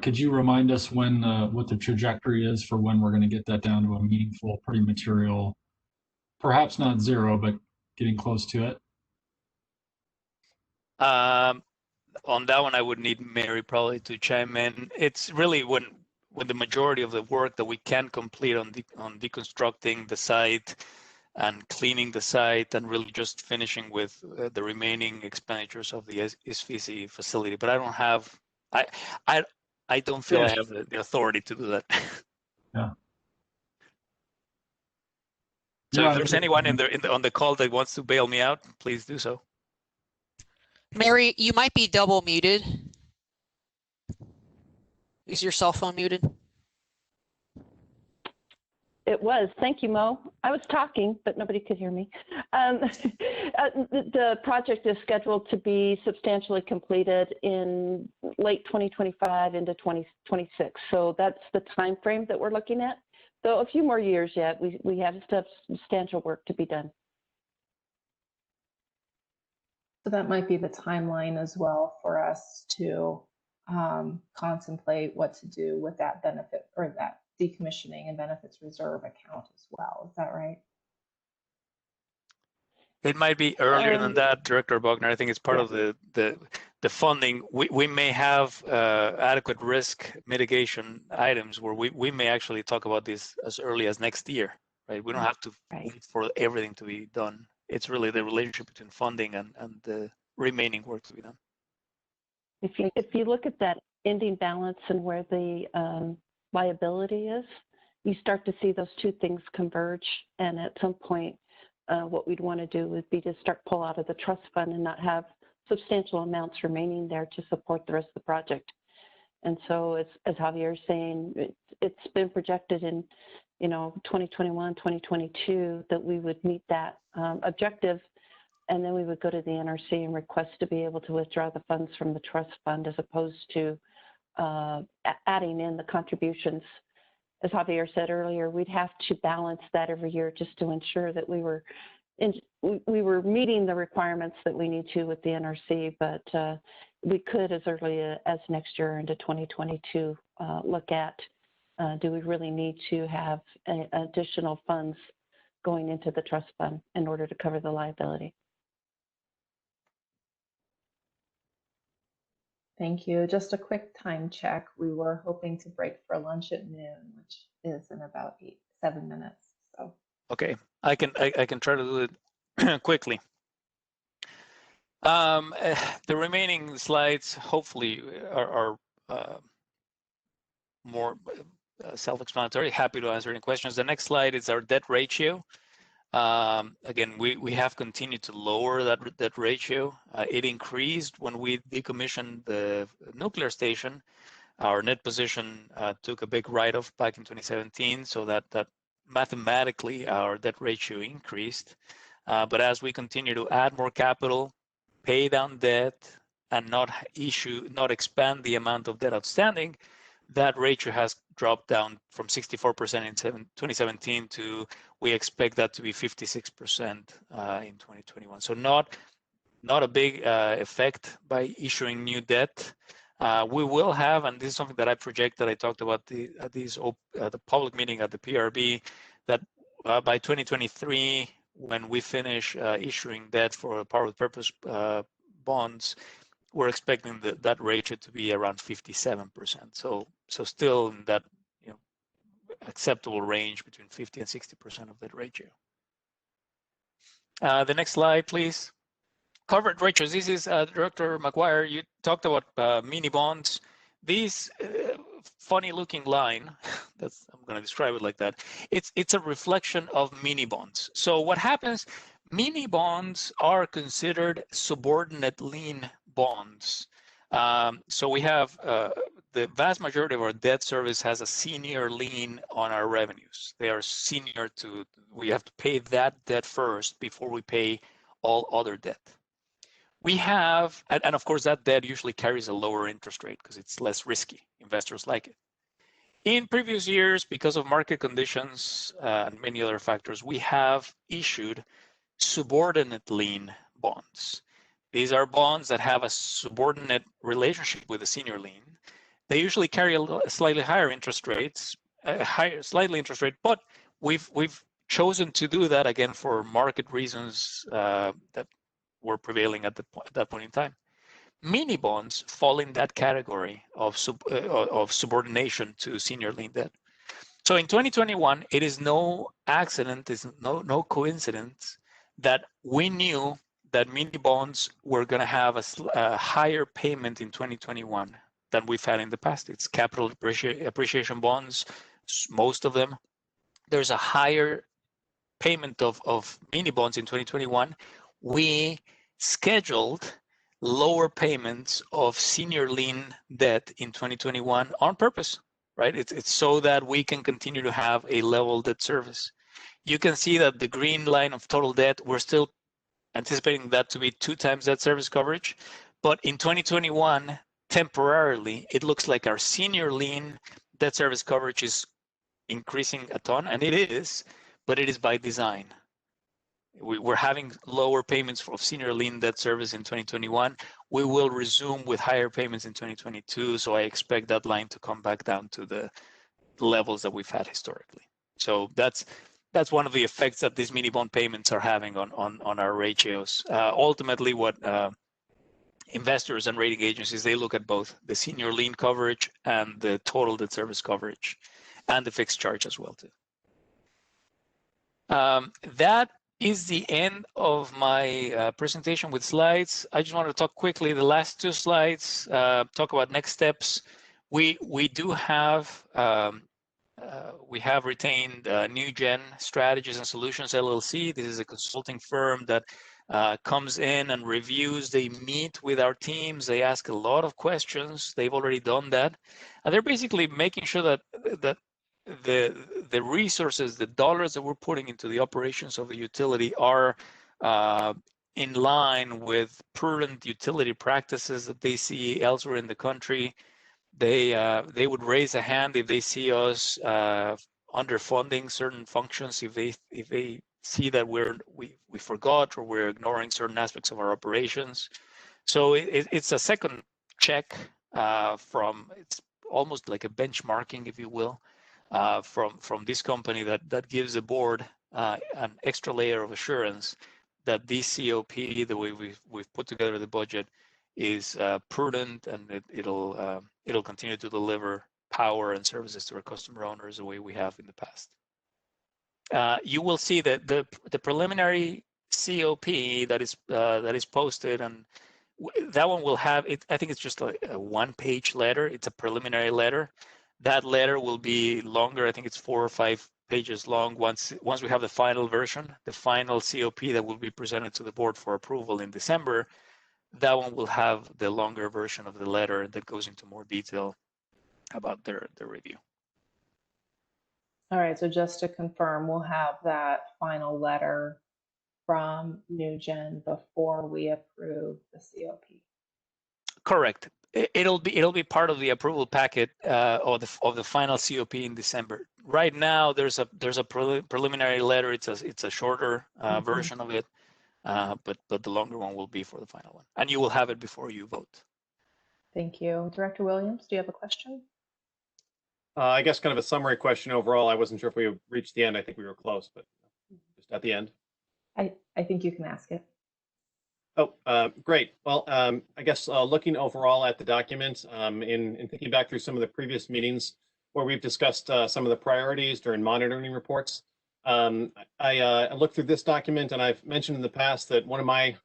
Could you remind us when what the trajectory is for when we're going to get that down to a meaningful, pretty material, perhaps not zero, but getting close to it? On that one, I would need Mary probably to chime in. It's really when the majority of the work that we can complete on deconstructing the site and cleaning the site and really just finishing with the remaining expenditures of the ISFISI facility. But I don't have, I don't feel I have the authority to do that. Yeah. So if there's anyone on the call that wants to bail me out, please do so. Mary, you might be double muted. Is your cell phone muted? It was. Thank you, Mo. I was talking, but nobody could hear me. The project is scheduled to be substantially completed in late 2025 into 2026. So that's the time frame that we're looking at. So a few more years yet. We have substantial work to be done. So that might be the timeline as well for us to contemplate what to do with that benefit or that decommissioning and benefits reserve account as well. Is that right? It might be earlier than that, Director Bogner. I think it's part of the funding. We may have adequate risk mitigation items where we may actually talk about this as early as next year, right? We don't have to wait for everything to be done it's really the relationship between funding and the remaining work to be done. If you look at that ending balance and where the liability is, you start to see those two things converge. And at some point, what we'd want to do would be to start pull out of the trust fund and not have substantial amounts remaining there to support the rest of the project. And so as Javier is saying, it's been projected in 2021, 2022 that we would meet that objective. And then we would go to the NRC and request to be able to withdraw the funds from the trust fund as opposed to adding in the contributions. As Javier said earlier, we'd have to balance that every year just to ensure that we were meeting the requirements that we need to with the NRC, but we could as early as next year into 2022 look at do we really need to have additional funds going into the trust fund in order to cover the liability. Thank you. Just a quick time check. We were hoping to break for lunch at noon, which is in about 7 minutes. So Okay, I can try to do it quickly. The remaining slides hopefully are more self-explanatory. Happy to answer any questions. The next slide is our debt ratio. Again, we have continued to lower that ratio. It increased when we decommissioned the nuclear station. Our net position took a big write-off back in 2017, so that mathematically our debt ratio increased. But as we continue to add more capital, pay down debt, and not expand the amount of debt outstanding, that ratio has dropped down from 64% in 2017 to, we expect that to be 56% in 2021. So not a big effect by issuing new debt. We will have, and this is something that I project that I talked about the public meeting at the PRB, that by 2023, when we finish issuing debt for power with purpose bonds, we're expecting that ratio to be around 57%. So still in that acceptable range between 50 and 60% of that ratio. The next slide, please. Covered ratios. This is Director McGuire. You talked about mini bonds. These funny looking line, I'm going to describe it like that. It's a reflection of mini bonds. So what happens, mini bonds are considered subordinate lien bonds. So we have the vast majority of our debt service has a senior lien on our revenues. They are senior to, we have to pay that debt first before we pay all other debt. We have, and of course that debt usually carries a lower interest rate because it's less risky. Investors like it. In previous years, because of market conditions and many other factors, we have issued subordinate lien bonds. These are bonds that have a subordinate relationship with a senior lien. They usually carry a slightly higher interest rates, slightly interest rate, but we've chosen to do that again for market reasons that were prevailing at that point in time. Mini bonds fall in that category of subordination to senior lien debt. So in 2021, it is no accident, it's no coincidence that we knew that mini bonds were going to have a higher payment in 2021 than we've had in the past. It's capital appreciation bonds, most of them. There's a higher payment of mini bonds in 2021. We scheduled lower payments of senior lien debt in 2021 on purpose, right? It's so that we can continue to have a level debt service. You can see that the green line of total debt, we're still anticipating that to be 2 times debt service coverage. But in 2021, temporarily, it looks like our senior lien debt service coverage is increasing a ton, and it is, but it is by design. We're having lower payments of senior lien debt service in 2021. We will resume with higher payments in 2022, so I expect that line to come back down to the levels that we've had historically. So that's one of the effects that these mini bond payments are having on our ratios. Ultimately, what investors and rating agencies, they look at both the senior lien coverage and the total debt service coverage and the fixed charge as well too. That is the end of my presentation with slides. I just want to talk quickly. The last two slides talk about next steps. We do have we have retained New Gen Strategies and Solutions LLC. This is a consulting firm that comes in and reviews. They meet with our teams. They ask a lot of questions. They've already done that, and they're basically making sure that the resources, the dollars that we're putting into the operations of the utility are in line with prudent utility practices that they see elsewhere in the country. They would raise a hand if they see us underfunding certain functions, if they see that we forgot or we're ignoring certain aspects of our operations. So it's a second check it's almost like a benchmarking, if you will, from this company that gives the board an extra layer of assurance that this COP, the way we've put together the budget, is prudent, and it'll continue to deliver power and services to our customer owners the way we have in the past. You will see that the preliminary COP that is posted, and that one will have it. I think it's just a one-page letter. It's a preliminary letter. That letter will be longer. I think it's 4 or 5 pages long. Once we have the final version, the final COP that will be presented to the board for approval in December, that one will have the longer version of the letter that goes into more detail about the review. All right, so just to confirm, we'll have that final letter from New Gen before we approve the COP. Correct. It'll be part of the approval packet of the final COP in December. Right now, there's a preliminary letter. It's a shorter version of it, but the longer one will be for the final one, and you will have it before you vote. Thank you. Director Williams, do you have a question? I guess kind of a summary question overall. I wasn't sure if we reached the end. I think we were close, but just at the end. I think you can ask it. Oh, great. Well, I guess looking overall at the document, in thinking back through some of the previous meetings where we've discussed some of the priorities during monitoring reports, I looked through this document, and I've mentioned in the past that one of my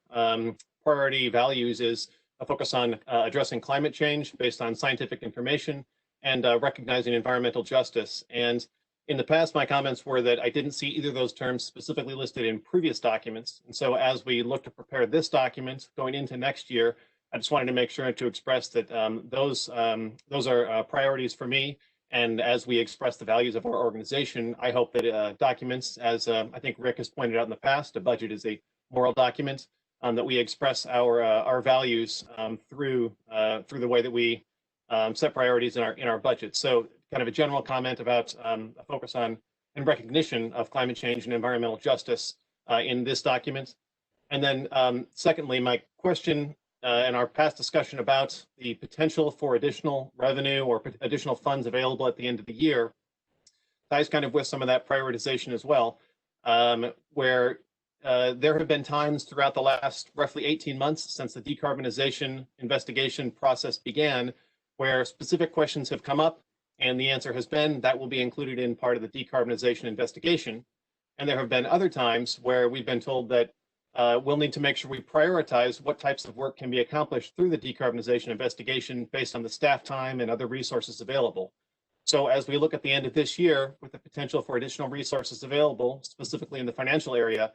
priority values is a focus on addressing climate change based on scientific information and recognizing environmental justice. And in the past, my comments were that I didn't see either of those terms specifically listed in previous documents. And so as we look to prepare this document going into next year, I just wanted to make sure to express that those are priorities for me. And as we express the values of our organization, I hope that documents, as I think Rick has pointed out in the past, a budget is a moral document, that we express our values through the way that we set priorities in our budget. So kind of a general comment about a focus on and recognition of climate change and environmental justice in this document. And then secondly, my question in our past discussion about the potential for additional revenue or additional funds available at the end of the year ties kind of with some of that prioritization as well, where there have been times throughout the last roughly 18 months since the decarbonization investigation process began where specific questions have come up, and the answer has been that will be included in part of the decarbonization investigation. And there have been other times where we've been told that we'll need to make sure we prioritize what types of work can be accomplished through the decarbonization investigation based on the staff time and other resources available. So as we look at the end of this year with the potential for additional resources available, specifically in the financial area,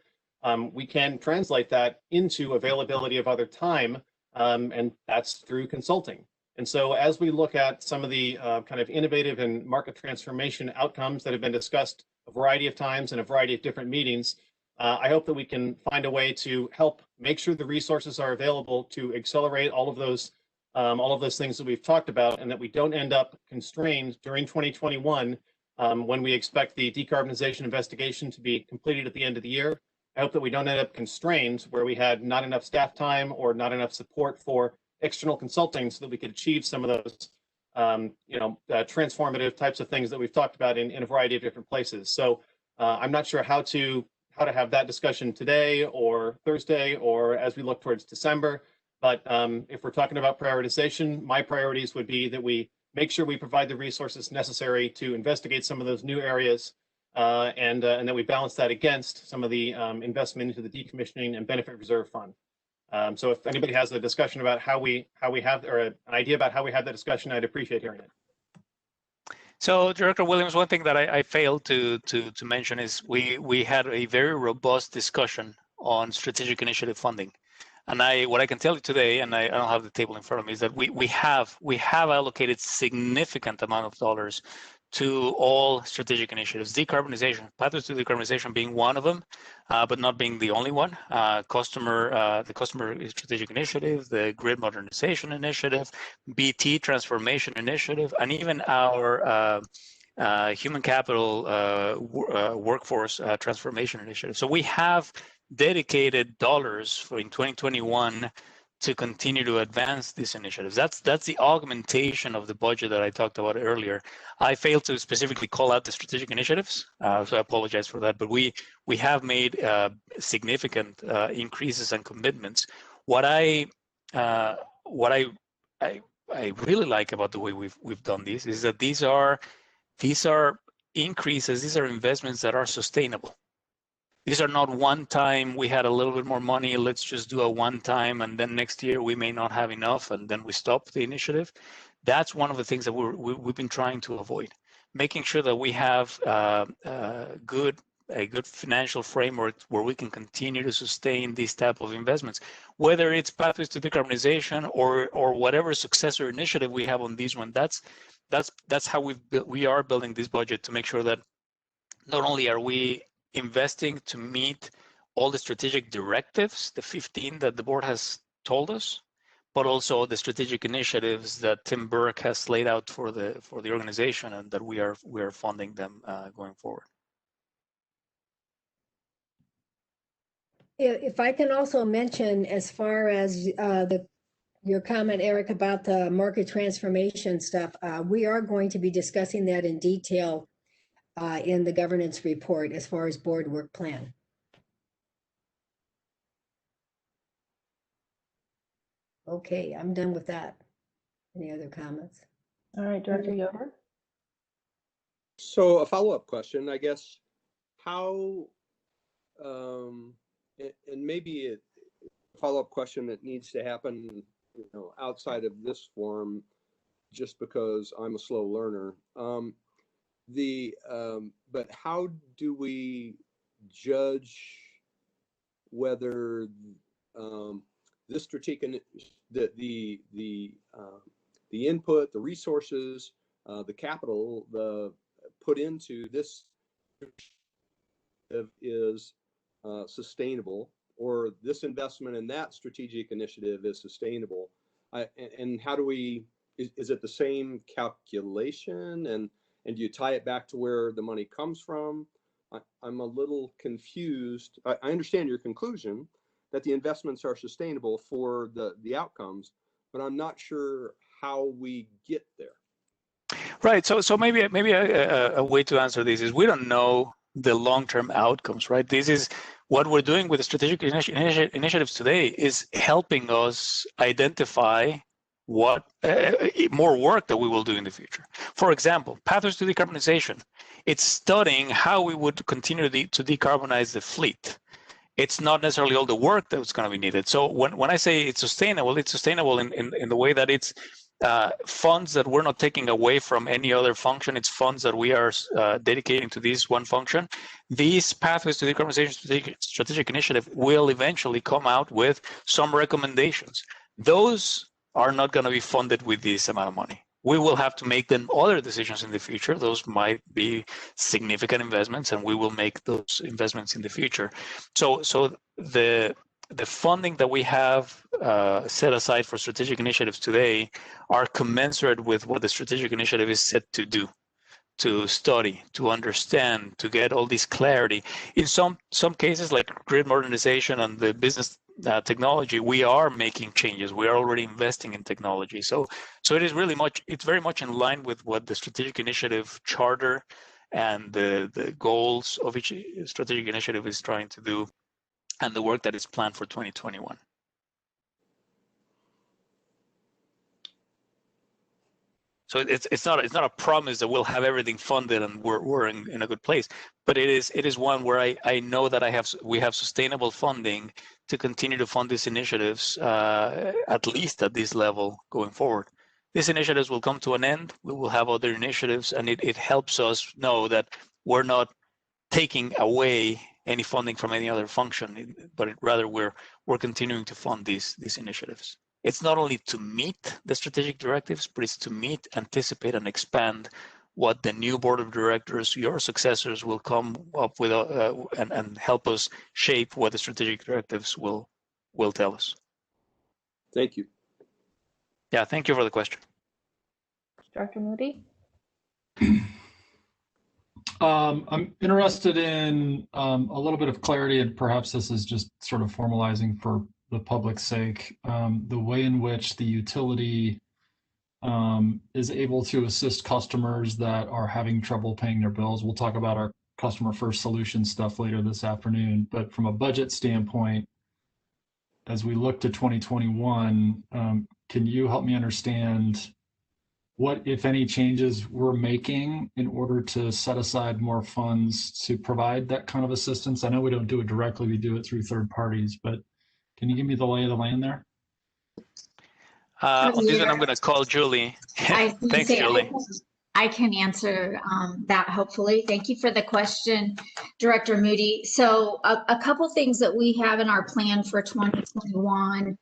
we can translate that into availability of other time, and that's through consulting. And so as we look at some of the kind of innovative and market transformation outcomes that have been discussed a variety of times in a variety of different meetings, I hope that we can find a way to help make sure the resources are available to accelerate all of those things that we've talked about, and that we don't end up constrained during 2021 when we expect the decarbonization investigation to be completed at the end of the year. I hope that we don't end up constrained where we had not enough staff time or not enough support for external consulting so that we could achieve some of those transformative types of things that we've talked about in a variety of different places. So I'm not sure how to have that discussion today or Thursday or as we look towards December. But if we're talking about prioritization, my priorities would be that we make sure we provide the resources necessary to investigate some of those new areas, and that we balance that against some of the investment into the decommissioning and benefit reserve fund. So if anybody has a discussion about how we have, or an idea about how we have that discussion, I'd appreciate hearing it. So, Director Williams, one thing that I failed to mention is we had a very robust discussion on strategic initiative funding. And what I can tell you today, and I don't have the table in front of me, is that we have allocated significant amount of dollars to all strategic initiatives. Decarbonization, pathways to decarbonization being one of them, but not being the only one. The customer strategic initiative, the grid modernization initiative, BT transformation initiative, and even our human capital workforce transformation initiative. So we have dedicated dollars for in 2021 to continue to advance these initiatives. That's the augmentation of the budget that I talked about earlier. I failed to specifically call out the strategic initiatives, so I apologize for that. But we have made significant increases and commitments. What I really like about the way we've done this is that these are increases, these are investments that are sustainable. These are not one time, we had a little bit more money, let's just do a one time, and then next year we may not have enough, and then we stop the initiative. That's one of the things that we've been trying to avoid, making sure that we have a good financial framework where we can continue to sustain these type of investments, whether it's pathways to decarbonization or whatever successor initiative we have on these one. That's how we are building this budget to make sure that not only are we investing to meet all the strategic directives, the 15 that the board has told us, but also the strategic initiatives that Tim Burke has laid out for the organization, and that we are funding them going forward. If I can also mention, as far as your comment, Eric, about the market transformation stuff, we are going to be discussing that in detail in the governance report as far as board work plan. Okay, I'm done with that. Any other comments? All right, Director Yoder. So a follow-up question, I guess, how, and maybe a follow-up question that needs to happen, outside of this forum, just because I'm a slow learner. But how do we judge whether this strategic, the input, the resources, the capital, put into this is sustainable, or this investment in that strategic initiative is sustainable? And how do we? Is it the same calculation? And do you tie it back to where the money comes from? I'm a little confused. I understand your conclusion that the investments are sustainable for the outcomes, but I'm not sure how we get there. Right. So maybe a way to answer this is we don't know the long-term outcomes, right? This is what we're doing with the strategic initiatives today is helping us identify what more work that we will do in the future. For example, pathways to decarbonization. It's studying how we would continue to decarbonize the fleet. It's not necessarily all the work that's going to be needed. So when I say it's sustainable in the way that it's funds that we're not taking away from any other function. It's funds that we are dedicating to this one function. These pathways to decarbonization strategic initiative will eventually come out with some recommendations. Those are not going to be funded with this amount of money. We will have to make them other decisions in the future. Those might be significant investments, and we will make those investments in the future. So the funding that we have set aside for strategic initiatives today are commensurate with what the strategic initiative is set to do, to study, to understand, to get all this clarity. In some cases, like grid modernization and the business technology, we are making changes. We are already investing in technology. So it is really it's very much in line with what the strategic initiative charter and the goals of each strategic initiative is trying to do, and the work that is planned for 2021. So it's not a promise that we'll have everything funded and we're in a good place, but it is one where I know that we have sustainable funding to continue to fund these initiatives, at least at this level going forward. These initiatives will come to an end. We will have other initiatives, and it helps us know that we're not taking away any funding from any other function, but rather we're continuing to fund these initiatives. It's not only to meet the strategic directives, but it's to meet, anticipate, and expand what the new board of directors, your successors, will come up with and help us shape what the strategic directives will tell us. Thank you. Yeah, thank you for the question. Director Moody? I'm interested in a little bit of clarity, and perhaps this is just sort of formalizing for the public's sake, the way in which the utility is able to assist customers that are having trouble paying their bills. We'll talk about our customer first solution stuff later this afternoon, but from a budget standpoint, as we look to 2021, can you help me understand what, if any, changes we're making in order to set aside more funds to provide that kind of assistance? I know we don't do it directly, we do it through third parties, but can you give me the lay of the land there? On this one, I'm going to call Julie. Thanks, Julie. I can answer that hopefully. Thank you for the question, Director Moody. So a couple things that we have in our plan for 2021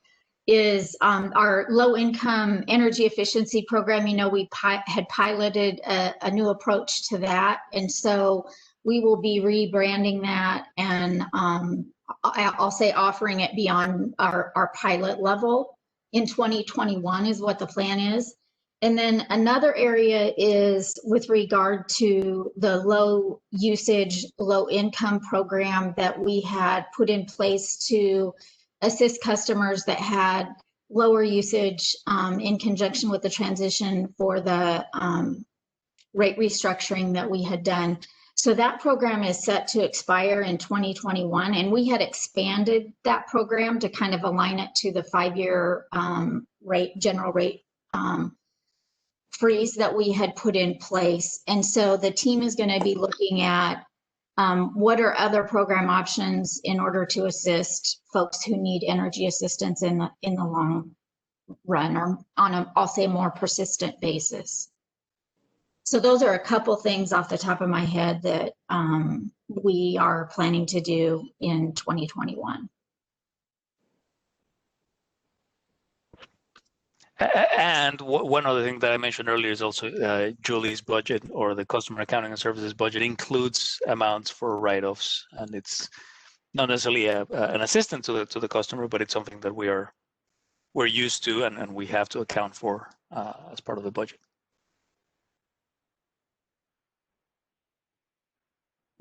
is our low income energy efficiency program. You know, we had piloted a new approach to that. And so we will be rebranding that and I'll say offering it beyond our pilot level in 2021 is what the plan is. And then another area is with regard to the low usage, low income program that we had put in place to assist customers that had lower usage in conjunction with the transition for the rate restructuring that we had done. So that program is set to expire in 2021, and we had expanded that program to kind of align it to the 5-year general rate freeze that we had put in place. And so the team is going to be looking at what are other program options in order to assist folks who need energy assistance in the long run, or on a, I'll say, more persistent basis. So those are a couple things off the top of my head that we are planning to do in 2021. And one other thing that I mentioned earlier is also Julie's budget, or the customer accounting and services budget, includes amounts for write-offs, and it's not necessarily an assistance to the customer, but it's something that we're used to and we have to account for as part of the budget.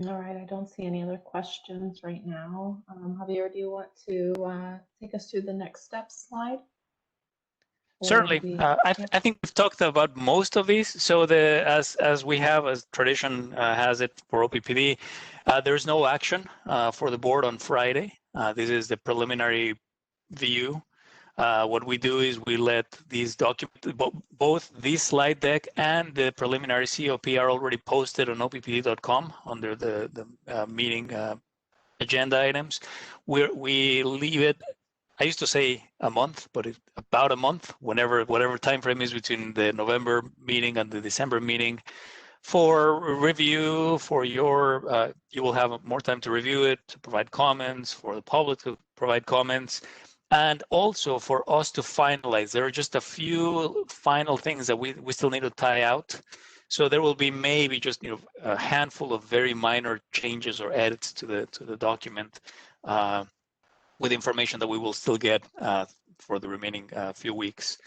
All right, I don't see any other questions right now. Javier, do you want to take us through the next step slide? Certainly. I think we've talked about most of these. So as we have, as tradition has it for OPPD, there's no action for the board on Friday. This is the preliminary view. What we do is we let these documents, both this slide deck and the preliminary COP are already posted on OPPD.com under the meeting agenda items. We leave it, I used to say a month, but it's about a month, whatever time frame is between the November meeting and the December meeting, for review, for your, you will have more time to review it, to provide comments, for the public to provide comments, and also for us to finalize. There are just a few final things that we still need to tie out. So there will be maybe just a handful of very minor changes or edits to the document, with information that we will still get for the remaining few weeks.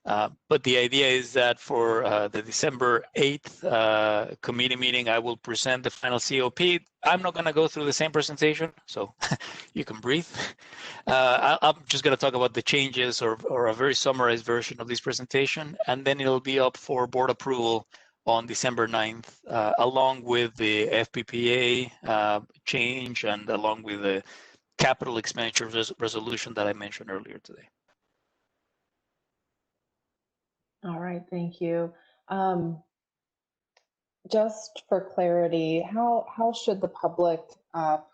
But the idea is that for the December 8th committee meeting, I will present the final COP. I'm not going to go through the same presentation, so you can breathe. I'm just going to talk about the changes or a very summarized version of this presentation, and then it'll be up for board approval on December 9th, along with the FPPA change and along with the capital expenditures resolution that I mentioned earlier today. All right, thank you. Just for clarity, how should the public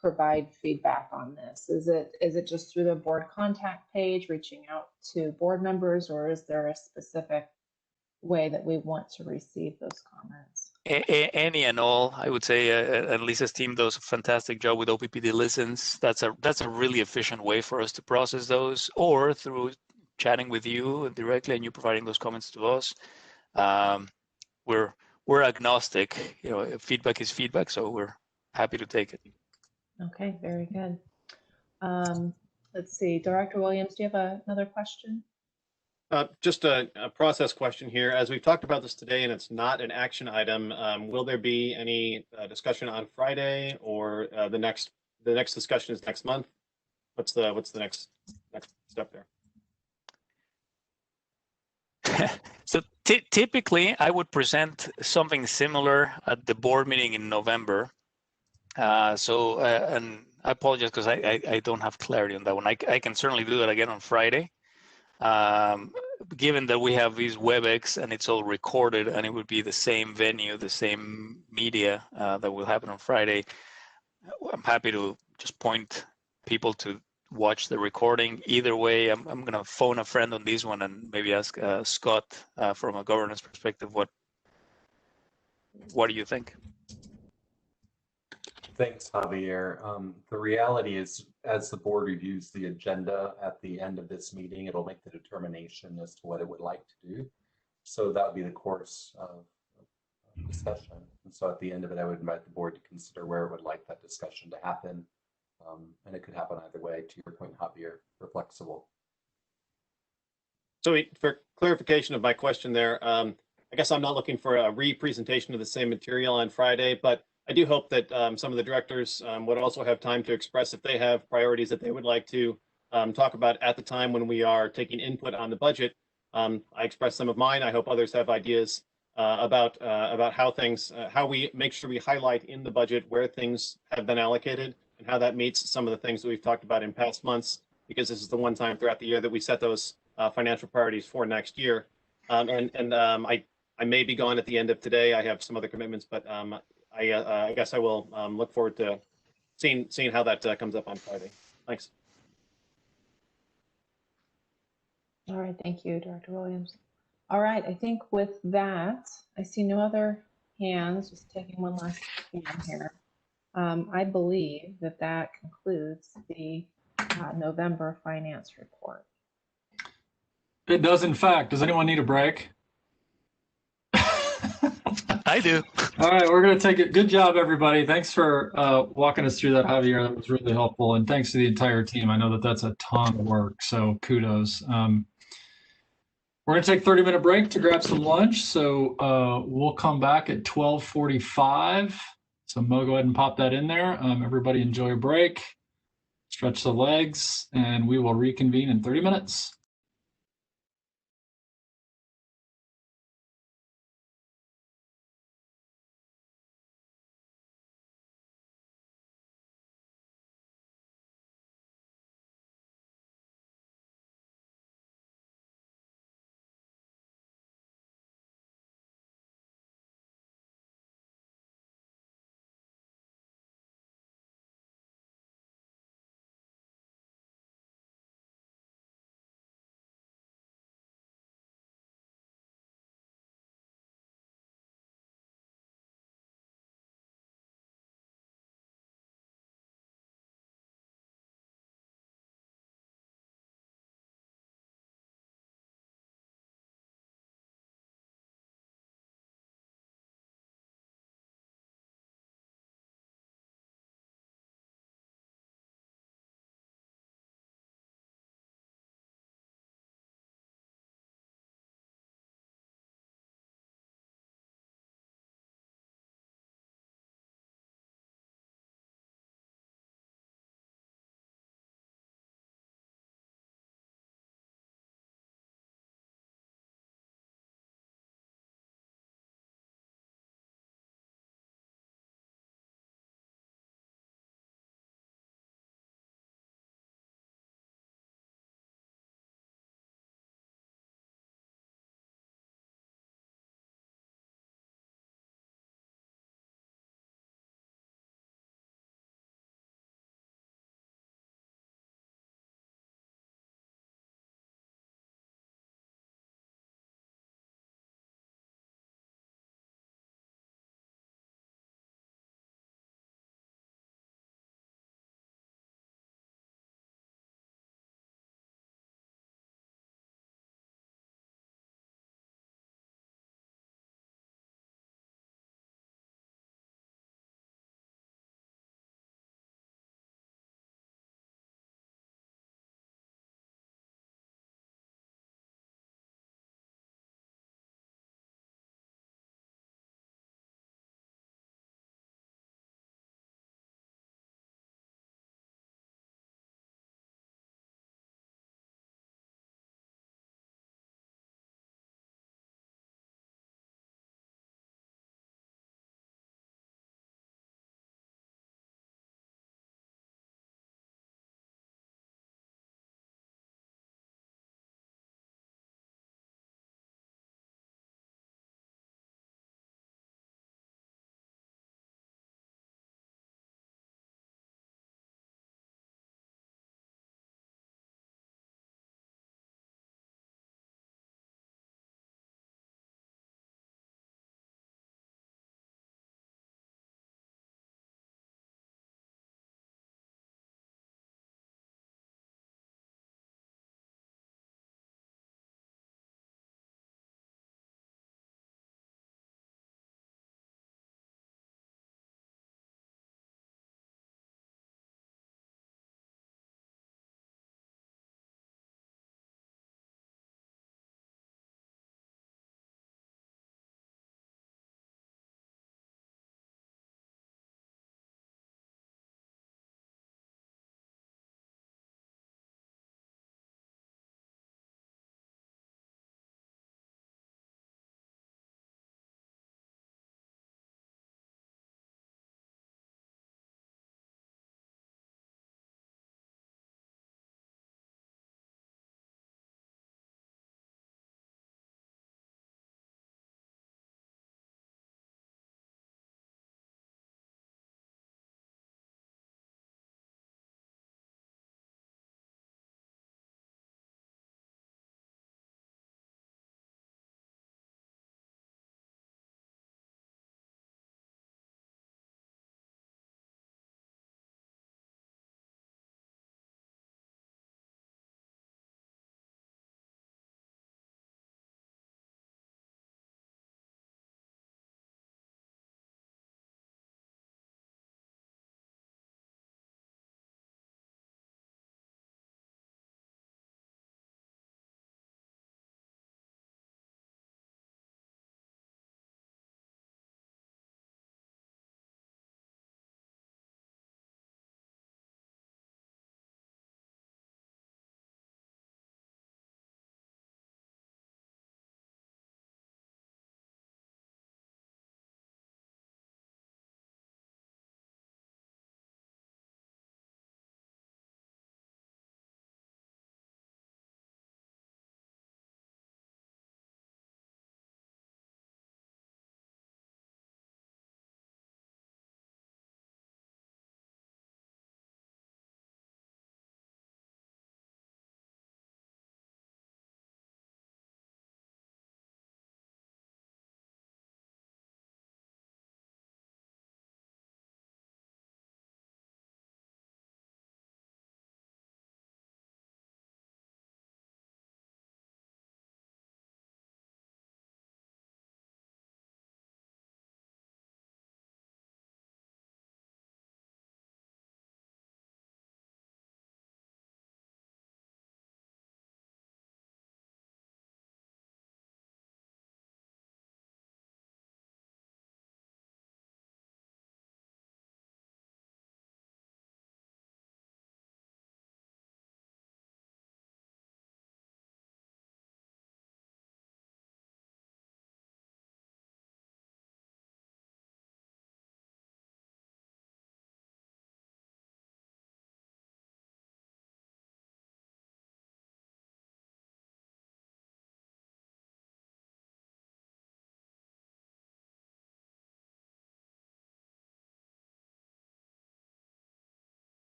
provide feedback on this? Is it just through the board contact page, reaching out to board members, or is there a specific way that we want to receive those comments? Any and all, I would say, and Lisa's team does a fantastic job with OPPD Listens. That's a really efficient way for us to process those, or through chatting with you directly and you providing those comments to us. We're agnostic. You know, feedback is feedback, so we're happy to take it. Okay, very good. Let's see, Director Williams, do you have another question? Just a process question here. As we've talked about this today, and it's not an action item, will there be any discussion on Friday, or the next discussion is next month? What's the next step there? So typically, I would present something similar at the board meeting in November. And I apologize because I don't have clarity on that one. I can certainly do that again on Friday. Given that we have these WebEx and it's all recorded and it would be the same venue, the same media that will happen on Friday, I'm happy to just point people to watch the recording. Either way, I'm going to phone a friend on this one and maybe ask Scott from a governance perspective, what do you think? Thanks, Javier. The reality is, as the board reviews the agenda at the end of this meeting, it'll make the determination as to what it would like to do. So that would be the course of discussion. And so at the end of it, I would invite the board to consider where it would like that discussion to happen. And it could happen either way. To your point, Javier, we're flexible. So for clarification of my question there, I guess I'm not looking for a re-presentation of the same material on Friday, but I do hope that some of the directors would also have time to express if they have priorities that they would like to talk about at the time when we are taking input on the budget. I expressed some of mine. I hope others have ideas about how we make sure we highlight in the budget where things have been allocated and how that meets some of the things that we've talked about in past months, because this is the one time throughout the year that we set those financial priorities for next year. I may be gone at the end of today. I have some other commitments, but I guess I will look forward to seeing how that comes up on Friday. Thanks. All right, thank you, Director Williams. All right, I think with that, I see no other hands. Just taking one last scan here. I believe that concludes the November finance report. It does, in fact. Does anyone need a break? I do. All right, we're going to take it. Good job, everybody. Thanks for walking us through that, Javier. That was really helpful. And thanks to the entire team. I know that that's a ton of work, so kudos. We're going to take a 30-minute break to grab some lunch. So we'll come back at 12:45. So Mo, go ahead and pop that in there. Everybody enjoy a break, stretch the legs, and we will reconvene in 30 minutes.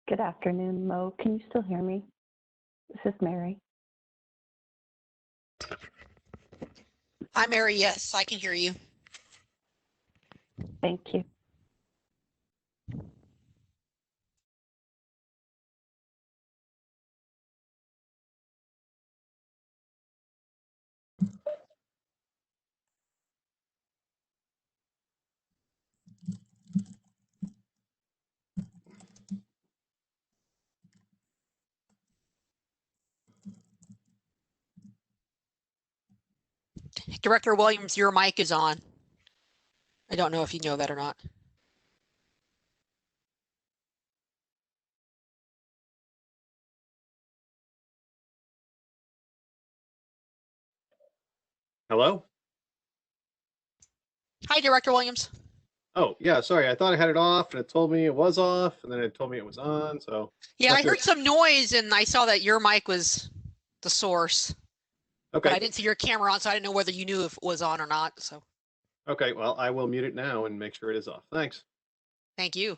Good afternoon, Mo. Can you still hear me? This is Mary. Hi, Mary. Yes, I can hear you. Thank you. Director Williams, your mic is on. I don't know if you know that or not. Hello? Hi, Director Williams. Oh, yeah, sorry. I thought I had it off and it told me it was off and then it told me it was on. So Yeah, not I sure. heard some noise and I saw that your mic was the source. Okay. But I didn't see your camera on, so I didn't know whether you knew if it was on or not. So Okay. Well, I will mute it now and make sure it is off. Thanks. thank you.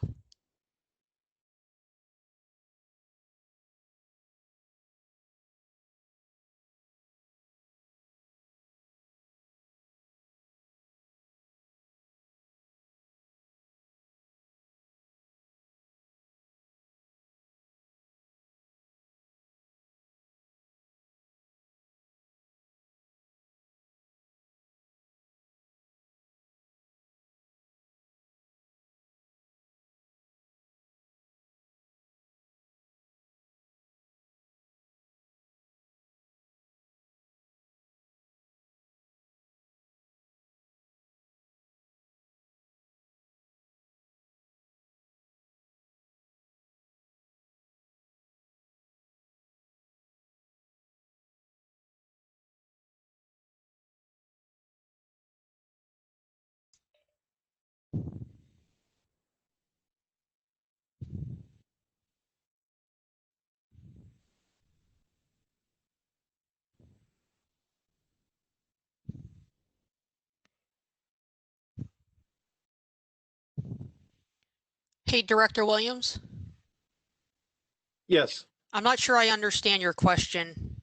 Hey, Director Williams. Yes. I'm not sure I understand your question.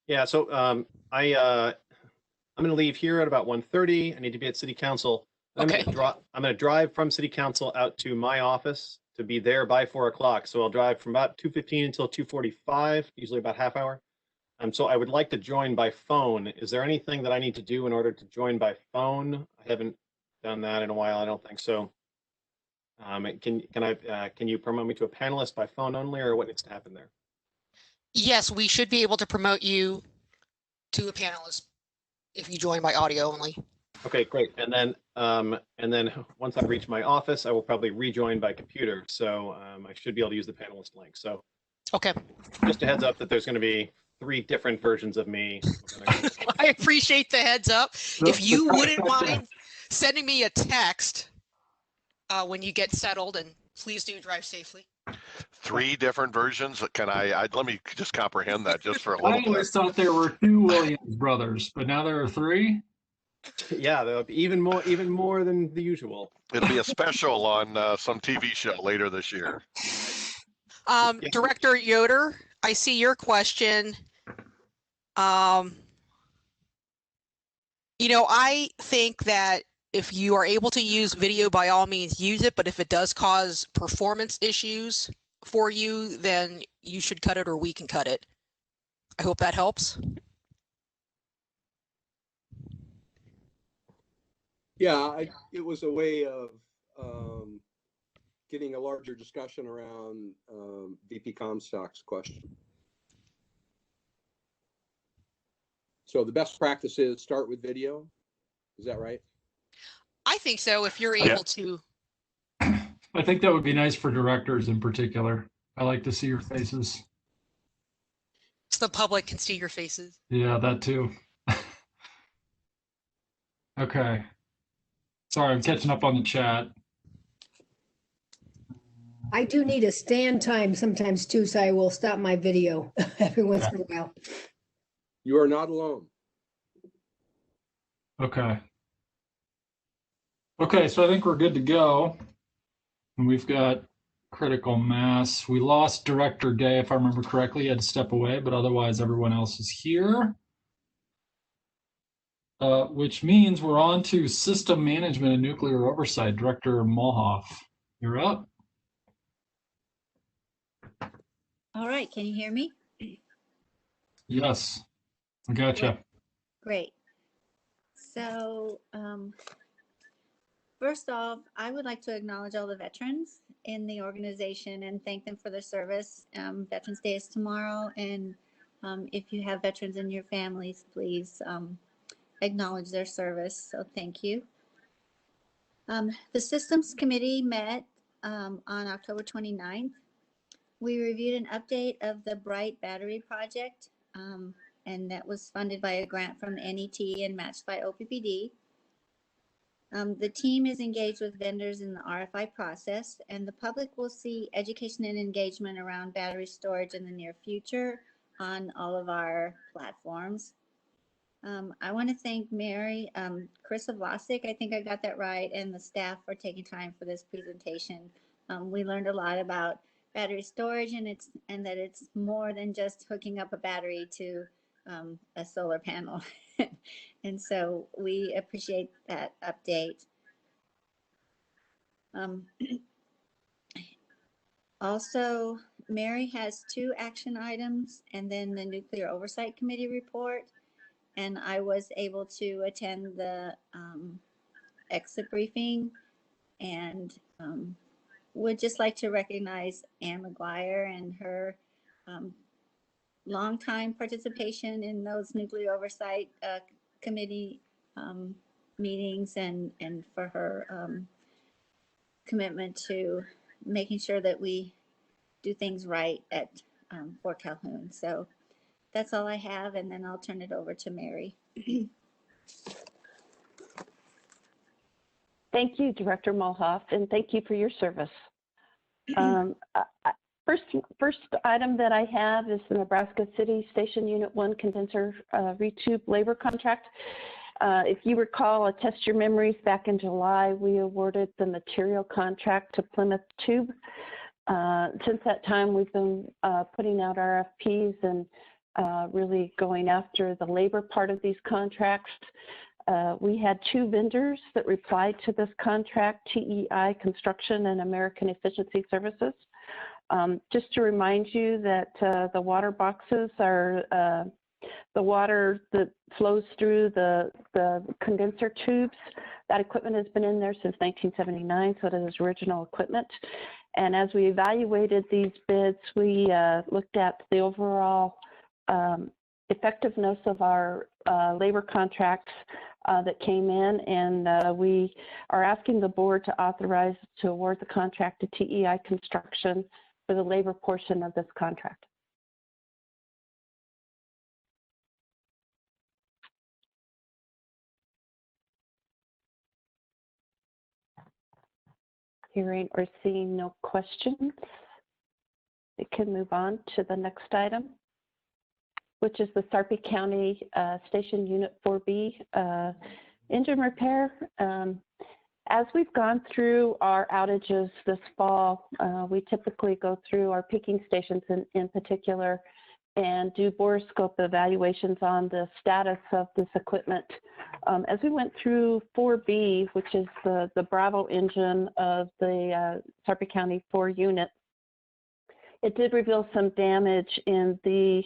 Yeah. So I'm going to leave here at about 1:30. I need to be at City Council. Okay. I'm going to drive from City Council out to my office to be there by 4 o'clock. So I'll drive from about 2:15 until 2:45, usually about half hour. So I would like to join by phone. Is there anything that I need to do in order to join by phone? I haven't done that in a while. I don't think so. Can you promote me to a panelist by phone only, or what needs to happen there? Yes, we should be able to promote you to a panelist if you join by audio only. Okay, great. And then once I reach my office, I will probably rejoin by computer. So I should be able to use the panelist link. So okay, just a heads up that there's going to be 3 different versions of me. I appreciate the heads up. If you wouldn't mind sending me a text when you get settled, and please do drive safely. 3 different versions. Can I let me just comprehend that just for a little I bit. always thought there were 2 Williams brothers, but now there are 3. Yeah, there'll be even more than the usual. It'll be a special on some TV show later this year. Director Yoder, I see your question. I think that if you are able to use video, by all means use it, but if it does cause performance issues for you, then you should cut it or we can cut it. I hope that helps. Yeah, it was a way of getting a larger discussion around VP Comstock's question. So the best practice is start with video. Is that right? I think so, if you're able to. I think that would be nice for directors in particular. I like to see your faces. So the public can see your faces. Yeah, that too. Okay. Sorry, I'm catching up on the chat. I do need a stand time sometimes too, so I will stop my video every once in a while. You are not alone. Okay. Okay, so I think we're good to go. And we've got critical mass. We lost Director Day, if I remember correctly. He had to step away, but otherwise everyone else is here. Which means we're on to System Management and Nuclear Oversight. Director Molhoff, you're up. All right, can you hear me? Yes, I gotcha. Great. So first off, I would like to acknowledge all the veterans in the organization and thank them for their service. Veterans Day is tomorrow, and if you have veterans in your families, please acknowledge their service. So thank you. The Systems Committee met on October 29th. We reviewed an update of the Bright Battery Project, and that was funded by a grant from the NET and matched by OPPD. The team is engaged with vendors in the RFI process, and the public will see education and engagement around battery storage in the near future on all of our platforms. I want to thank Mary, Chris Vlasic, I think I got that right, and the staff for taking time for this presentation. We learned a lot about battery storage and that it's more than just hooking up a battery to a solar panel. And so we appreciate that update. Also, Mary has 2 action items and then the Nuclear Oversight Committee report. And I was able to attend the exit briefing and would just like to recognize Ann McGuire and her longtime participation in those Nuclear Oversight Committee meetings and for her commitment to making sure that we do things right at Fort Calhoun. So that's all I have, and then I'll turn it over to Mary. Thank you, Director Molhoff, and thank you for your service. First item that I have is the Nebraska City Station Unit 1 condenser retube labor contract. If you recall, I'll test your memories, back in July, we awarded the material contract to Plymouth Tube. Since that time, we've been putting out RFPs and really going after the labor part of these contracts. We had 2 vendors that replied to this contract, TEI Construction and American Efficiency Services. Just to remind you that the water boxes are the water that flows through the condenser tubes. That equipment has been in there since 1979, so it is original equipment. And as we evaluated these bids, we looked at the overall effectiveness of our labor contracts that came in, and we are asking the board to authorize to award the contract to TEI Construction for the labor portion of this contract. Hearing or seeing no questions, we can move on to the next item, which is the Sarpy County Station Unit 4B engine repair. As we've gone through our outages this fall, we typically go through our peaking stations in particular and do borescope evaluations on the status of this equipment. As we went through 4B, which is the Bravo engine of the Sarpy County 4 unit, it did reveal some damage in the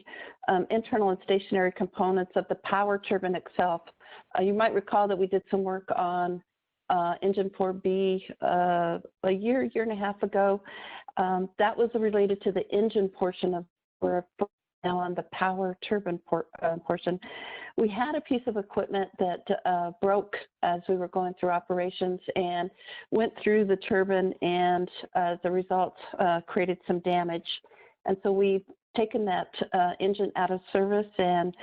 internal and stationary components of the power turbine itself. You might recall that we did some work on engine 4B a year and a half ago. That was related to the engine portion of now on the power turbine portion. We had a piece of equipment that broke as we were going through operations and went through the turbine, and the result created some damage. And so we've taken that engine out of service and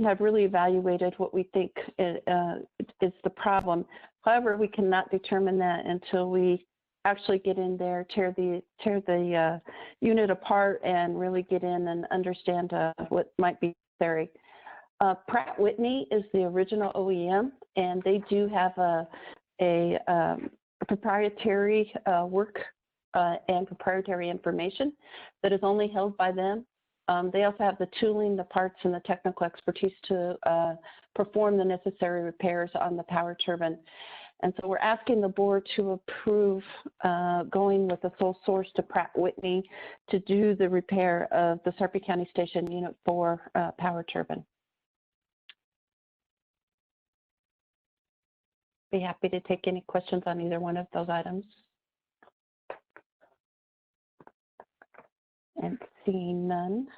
have really evaluated what we think is the problem. However, we cannot determine that until we actually get in there, tear the unit apart, and really get in and understand what might be necessary. Pratt Whitney is the original OEM, and they do have a proprietary work and proprietary information that is only held by them. They also have the tooling, the parts, and the technical expertise to perform the necessary repairs on the power turbine. And so we're asking the board to approve going with a sole source to Pratt Whitney to do the repair of the Sarpy County Station Unit 4 power turbine. Be happy to take any questions on either one of those items. And seeing none,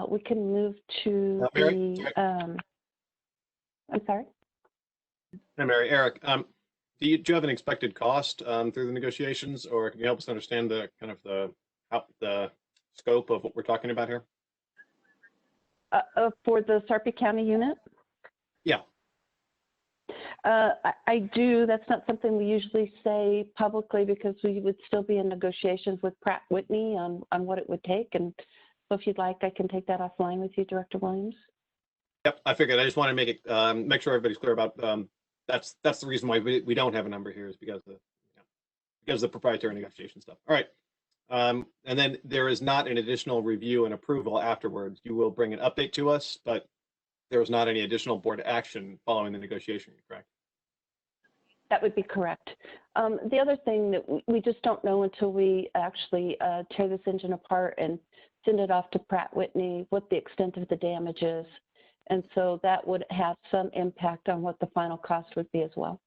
we can move to Mary? I'm sorry? Hey, Mary. Eric, do you have an expected cost through the negotiations, or can you help us understand the kind of the scope of what we're talking about here? For the Sarpy County unit? Yeah. I do. That's not something we usually say publicly because we would still be in negotiations with Pratt Whitney on what it would take. And so if you'd like, I can take that offline with you, Director Williams. Yep, I figured. I just want to make it make sure everybody's clear about that's the reason why we don't have a number here is because of the proprietary negotiation stuff. All right. And then there is not an additional review and approval afterwards. You will bring an update to us, but there was not any additional board action following the negotiation, correct? That would be correct. The other thing that we just don't know until we actually tear this engine apart and send it off to Pratt Whitney what the extent of the damage is. And so that would have some impact on what the final cost would be as well.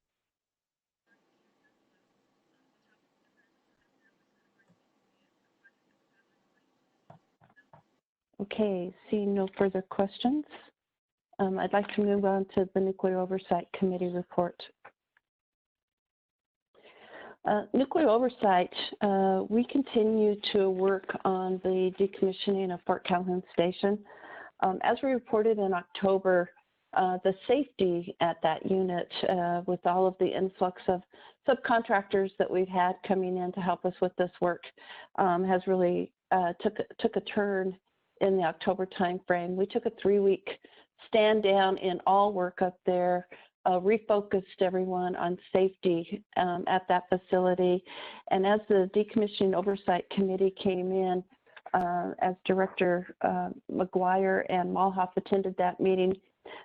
Okay, seeing no further questions, I'd like to move on to the Nuclear Oversight Committee report. Nuclear Oversight, we continue to work on the decommissioning of Fort Calhoun Station. As we reported in October, the safety at that unit with all of the influx of subcontractors that we've had coming in to help us with this work has really took a turn in the October timeframe. We took a 3-week stand down in all work up there, refocused everyone on safety at that facility. And as the Decommissioning Oversight Committee came in, as Director McGuire and Malhoff attended that meeting,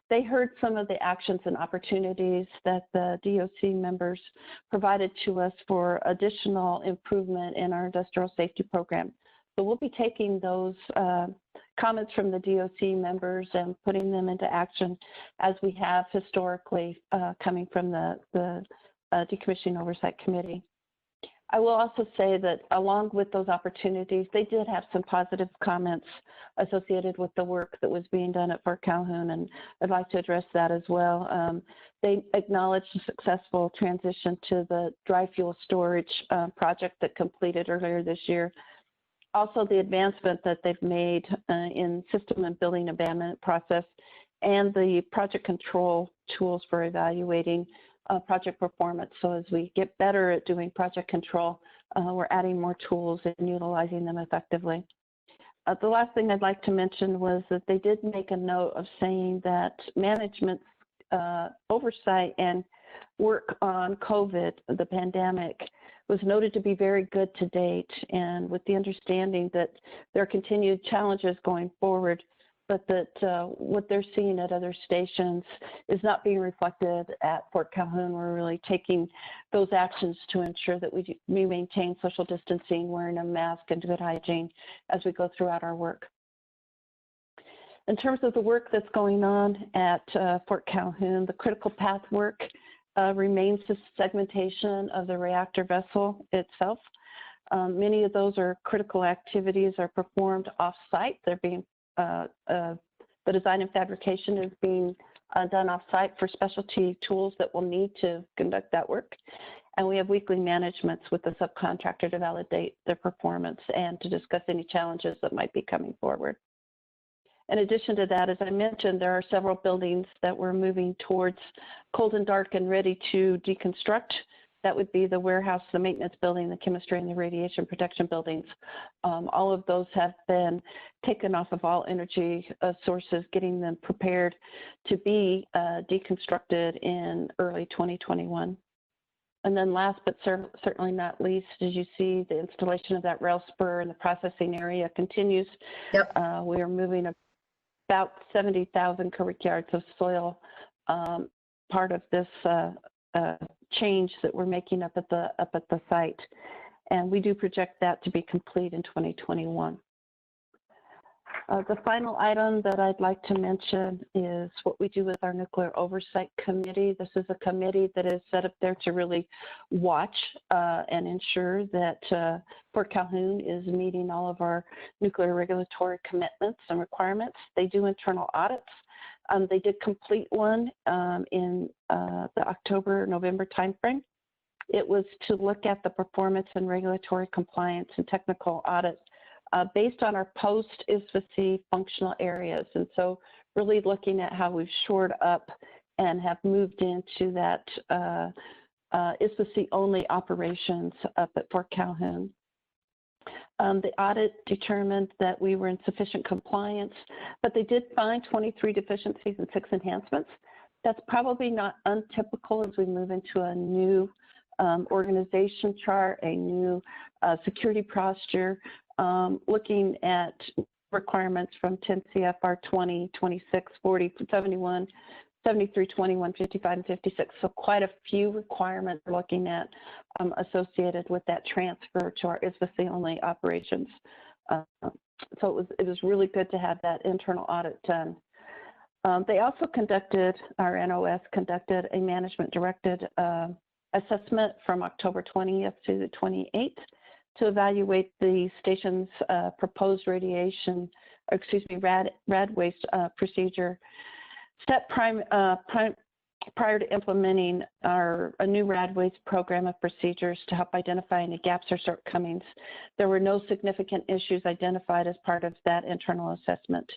they heard some of the actions and opportunities that the DOC members provided to us for additional improvement in our industrial safety program. So we'll be taking those comments from the DOC members and putting them into action as we have historically coming from the Decommissioning Oversight Committee. I will also say that along with those opportunities, they did have some positive comments associated with the work that was being done at Fort Calhoun, and I'd like to address that as well. They acknowledged the successful transition to the dry fuel storage project that completed earlier this year. Also, the advancement that they've made in system and building abandonment process and the project control tools for evaluating project performance. So as we get better at doing project control, we're adding more tools and utilizing them effectively. The last thing I'd like to mention was that they did make a note of saying that management oversight and work on COVID, the pandemic, was noted to be very good to date, and with the understanding that there are continued challenges going forward, but that what they're seeing at other stations is not being reflected at Fort Calhoun. We're really taking those actions to ensure that we maintain social distancing, wearing a mask, and good hygiene as we go throughout our work. In terms of the work that's going on at Fort Calhoun, the critical path work remains the segmentation of the reactor vessel itself. Many of those critical activities are performed off-site. They're being the design and fabrication is being done off-site for specialty tools that will need to conduct that work. And we have weekly managements with the subcontractor to validate their performance and to discuss any challenges that might be coming forward. In addition to that, as I mentioned, there are several buildings that we're moving towards cold and dark and ready to deconstruct. That would be the warehouse, the maintenance building, the chemistry, and the radiation protection buildings. All of those have been taken off of all energy sources, getting them prepared to be deconstructed in early 2021. And then last but certainly not least, as you see, the installation of that rail spur in the processing area continues. Yep. We are moving about 70,000 cubic yards of soil, part of this change that we're making up at the site. And we do project that to be complete in 2021. The final item that I'd like to mention is what we do with our Nuclear Oversight Committee. This is a committee that is set up there to really watch and ensure that Fort Calhoun is meeting all of our nuclear regulatory commitments and requirements. They do internal audits. They did complete one in the October-November timeframe. It was to look at the performance and regulatory compliance and technical audit based on our post-ISFC functional areas. And so really looking at how we've shored up and have moved into that ISFC only operations up at Fort Calhoun. The audit determined that we were in sufficient compliance, but they did find 23 deficiencies and 6 enhancements. That's probably not untypical as we move into a new organization chart, a new security posture, looking at requirements from 10 CFR 20, 26, 40, 71, 73, 21, 55, and 56. So quite a few requirements we're looking at associated with that transfer to our ISFC only operations. So it was really good to have that internal audit done. They also conducted, our NOS conducted a management directed assessment from October 20th to the 28th to evaluate the station's proposed rad waste procedure set prior to implementing a new rad waste program of procedures to help identify any gaps or shortcomings. There were no significant issues identified as part of that internal assessment.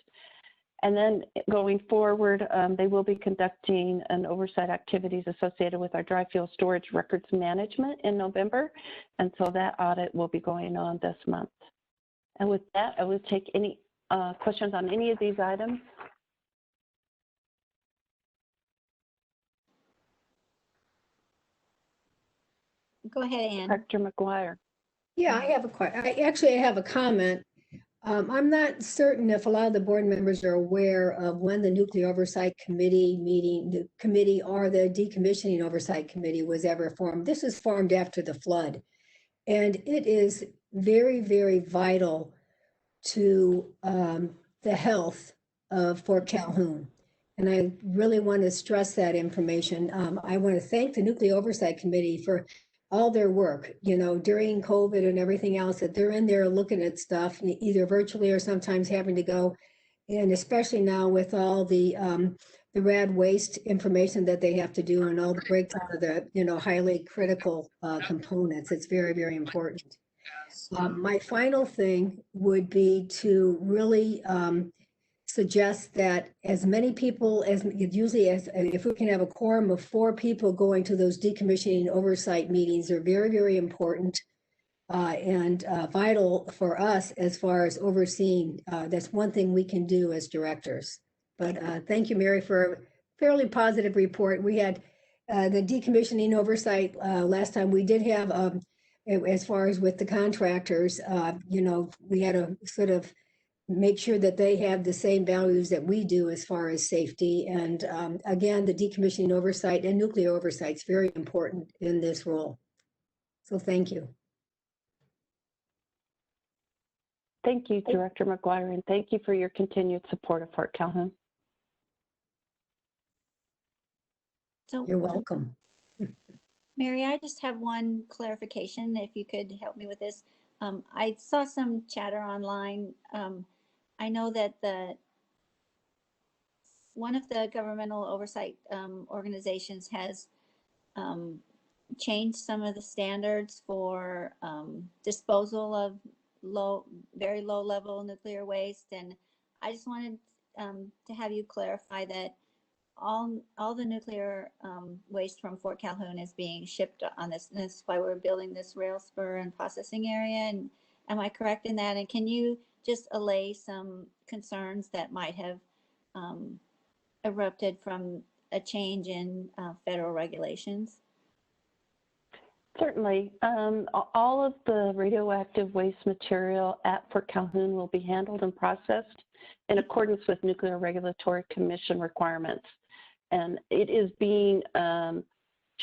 And then going forward, they will be conducting an oversight activities associated with our dry fuel storage records management in November. And so that audit will be going on this month. And with that, I will take any questions on any of these items. Go ahead, Ann. Dr. McGuire. Yeah, I have a question. I have a comment. I'm not certain if a lot of the board members are aware of when the Nuclear Oversight Committee meeting, the committee or the Decommissioning Oversight Committee was ever formed. This was formed after the flood. And it is very, very vital to the health of Fort Calhoun. And I really want to stress that information. I want to thank the Nuclear Oversight Committee for all their work, during COVID and everything else, that they're in there looking at stuff, either virtually or sometimes having to go. And especially now with all the rad waste information that they have to do and all the breakdown of the, highly critical components. It's very, very important. My final thing would be to really suggest that as many people as usually if we can have a quorum of 4 people going to those decommissioning oversight meetings are very, very important and vital for us as far as overseeing. That's one thing we can do as directors. But thank you, Mary, for a fairly positive report. We had the decommissioning oversight last time. We did have, as far as with the contractors, we had to sort of make sure that they have the same values that we do as far as safety. And again, the decommissioning oversight and nuclear oversight is very important in this role. So thank you. Thank you, Director McGuire, and thank you for your continued support of Fort Calhoun. So, you're welcome. Mary, I just have one clarification, if you could help me with this. I saw some chatter online. I know that one of the governmental oversight organizations has changed some of the standards for disposal of very low level nuclear waste. And I just wanted to have you clarify that all the nuclear waste from Fort Calhoun is being shipped on this. And that's why we're building this rail spur and processing area. And am I correct in that? And can you just allay some concerns that might have erupted from a change in federal regulations? Certainly. All of the radioactive waste material at Fort Calhoun will be handled and processed in accordance with Nuclear Regulatory Commission requirements. And it is being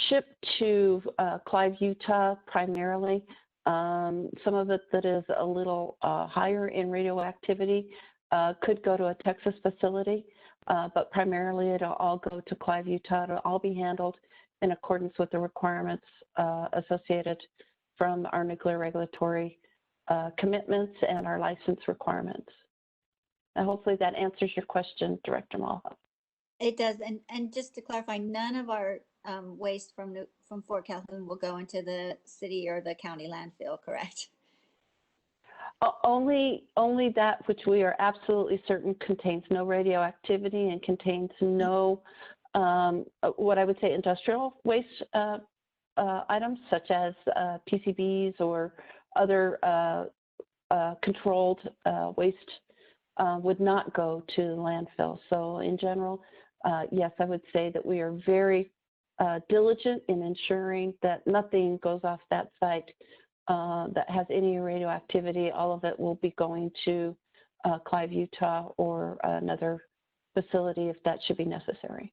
shipped to Clive, Utah primarily. Some of it that is a little higher in radioactivity could go to a Texas facility, but primarily it'll all go to Clive, Utah. It'll all be handled in accordance with the requirements associated from our nuclear regulatory commitments and our license requirements. And hopefully that answers your question, Director Mulhall. It does, and just to clarify, none of our waste from Fort Calhoun will go into the city or the county landfill, correct? Only that which we are absolutely certain contains no radioactivity and contains no what I would say industrial waste items such as PCBs or other controlled waste would not go to landfill. So in general, yes, I would say that we are very diligent in ensuring that nothing goes off that site that has any radioactivity. All of it will be going to Clive, Utah, or another facility if that should be necessary.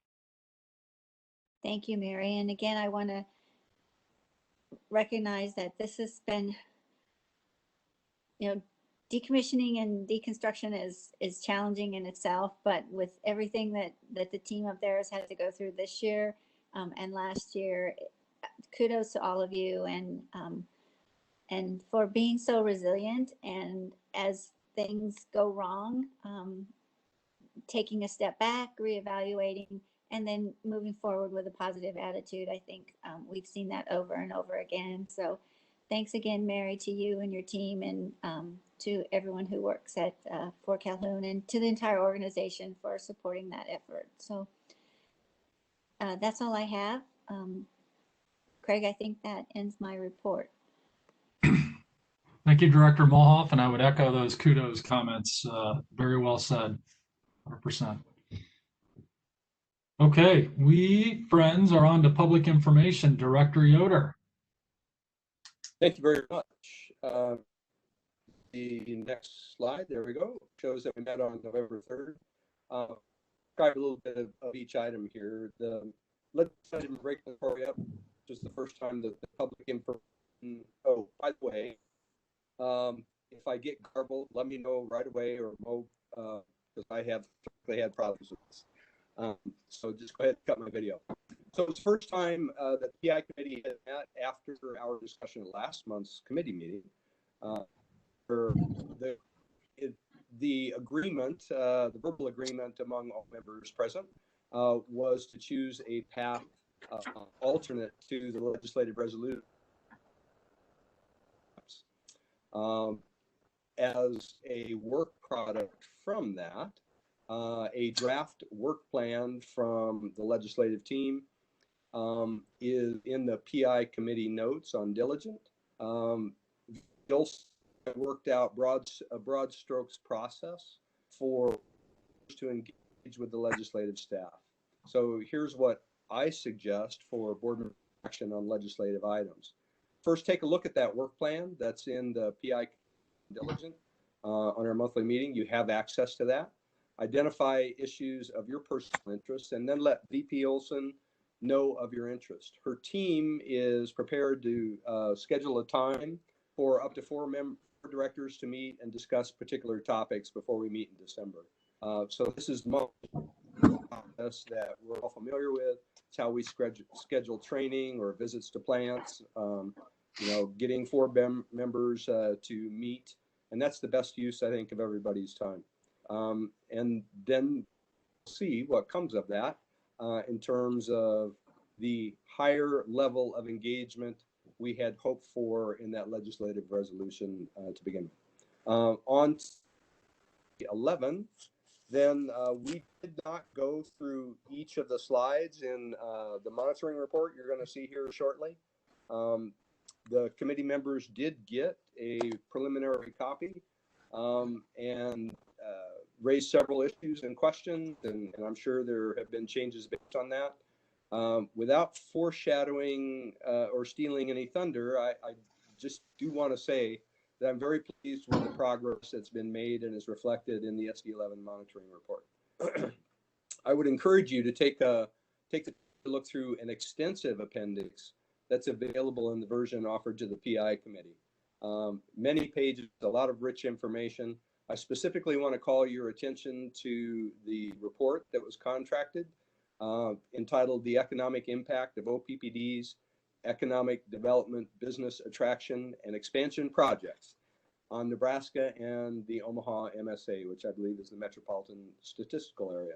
Thank you, Mary. And again, I want to recognize that this has been, decommissioning and deconstruction is challenging in itself, but with everything that the team up there has had to go through this year and last year, kudos to all of you and for being so resilient, and as things go wrong, taking a step back, reevaluating, and then moving forward with a positive attitude. I think we've seen that over and over again. So thanks again, Mary, to you and your team, and to everyone who works at Fort Calhoun, and to the entire organization for supporting that effort. So that's all I have. Craig, I think that ends my report. Thank you, Director Mulhoff, and I would echo those kudos comments. Very well said, 100%. Okay, we, friends, are on to public information. Director Yoder. Thank you very much. The next slide, there we go, shows that we met on November 3rd. Describe a little bit of each item here. The legislative regulatory up, which is the first time that the public information, oh, by the way, if I get garbled, let me know right away, or because I have had problems with this. So just go ahead and cut my video. So it's the first time that the PI committee had met after our discussion at last month's committee meeting. The agreement, the verbal agreement among all members present was to choose a path alternate to the legislative resolution. As a work product from that, a draft work plan from the legislative team is in the PI committee notes on diligent. Bill worked out a broad strokes process for to engage with the legislative staff. So here's what I suggest for board member action on legislative items. First, take a look at that work plan that's in the PI diligent on our monthly meeting. You have access to that. Identify issues of your personal interest, and then let VP Olson know of your interest. Her team is prepared to schedule a time for up to four directors to meet and discuss particular topics before we meet in December. So this is the process that we're all familiar with. It's how we schedule training or visits to plants, getting four members to meet. And that's the best use, I think, of everybody's time. And then see what comes of that in terms of the higher level of engagement we had hoped for in that legislative resolution to begin with. On 11, then we did not go through each of the slides in the monitoring report you're going to see here shortly. The committee members did get a preliminary copy and raised several issues and questions, and I'm sure there have been changes based on that. Without foreshadowing or stealing any thunder, I just do want to say that I'm very pleased with the progress that's been made and is reflected in the SD11 monitoring report. I would encourage you to take a look through an extensive appendix that's available in the version offered to the PI committee. Many pages, a lot of rich information. I specifically want to call your attention to the report that was contracted entitled The Economic Impact of OPPD's Economic Development, Business Attraction, and Expansion Projects on Nebraska and the Omaha MSA, which I believe is the Metropolitan Statistical Area.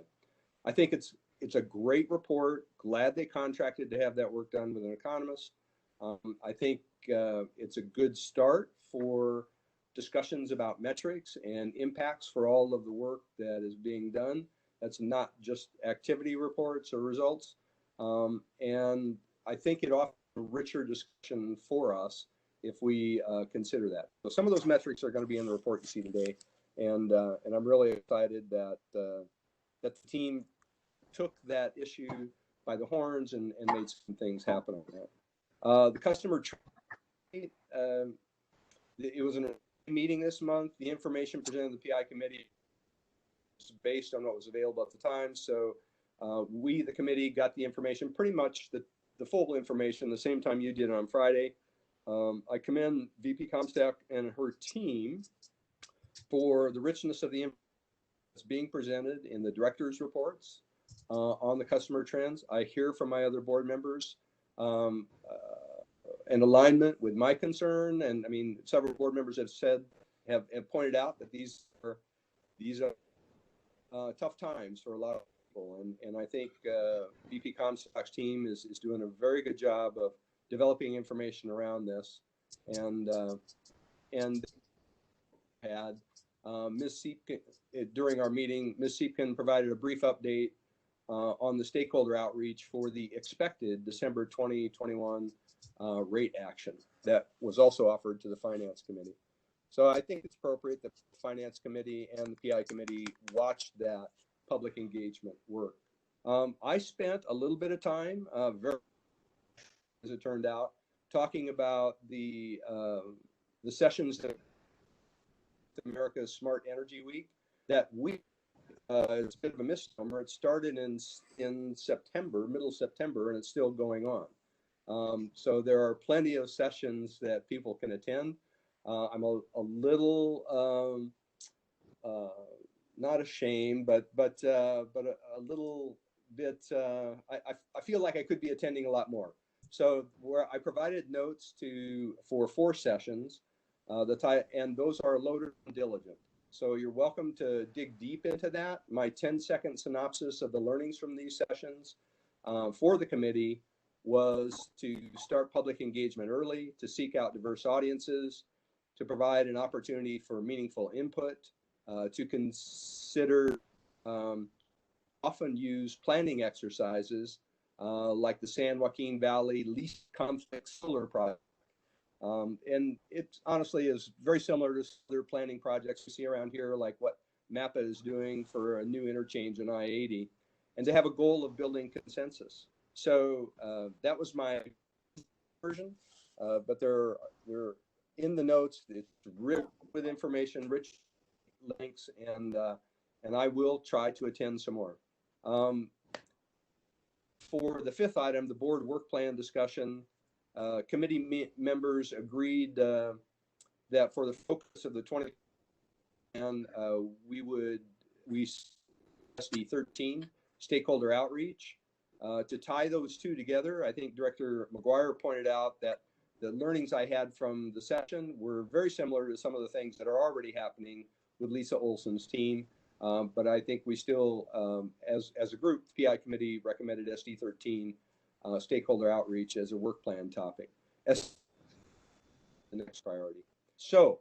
I think it's a great report. Glad they contracted to have that work done with an economist. I think it's a good start for discussions about metrics and impacts for all of the work that is being done. That's not just activity reports or results. And I think it offers a richer discussion for us if we consider that. So some of those metrics are going to be in the report you see today. And I'm really excited that that the team took that issue by the horns and made some things happen on that. The customer trade, it was a meeting this month. The information presented to the PI committee was based on what was available at the time. So we, the committee, got the information, pretty much the full information, the same time you did on Friday. I commend VP Comstock and her team for the richness of the information that's being presented in the director's reports on the customer trends. I hear from my other board members an alignment with my concern, and I mean, several board members have pointed out that these are tough times for a lot of people, and I think VP Comstock's team is doing a very good job of developing information around this, and had Ms. Siepken, during our meeting, Ms. Siepken provided a brief update on the stakeholder outreach for the expected December 2021 rate action that was also offered to the Finance Committee. So I think it's appropriate that the Finance Committee and the PI Committee watch that public engagement work. I spent a little bit of time, very, as it turned out, talking about the sessions that America's Smart Energy Week. That week, it's a bit of a misnomer. It started in September, middle September, and it's still going on. So there are plenty of sessions that people can attend. I'm a little not ashamed, but a little bit. I feel like I could be attending a lot more. So where I provided notes for 4 sessions, and those are loaded and diligent. So you're welcome to dig deep into that. My 10-second synopsis of the learnings from these sessions for the committee was to start public engagement early, to seek out diverse audiences, to provide an opportunity for meaningful input, to consider often used planning exercises like the San Joaquin Valley Least Conflict Solar Project. And it honestly is very similar to other planning projects we see around here, like what MAPA is doing for a new interchange in I-80, and to have a goal of building consensus. So that was my version, but they're in the notes. It's rich with information, rich links, and I will try to attend some more. For the 5th item, the board work plan discussion, committee members agreed that for the focus of the 20 and we SD13 stakeholder outreach to tie those two together. I think Director McGuire pointed out that the learnings I had from the session were very similar to some of the things that are already happening with Lisa Olson's team. But I think we still, as a group, the PI committee recommended SD13 stakeholder outreach as a work plan topic. As the next priority. So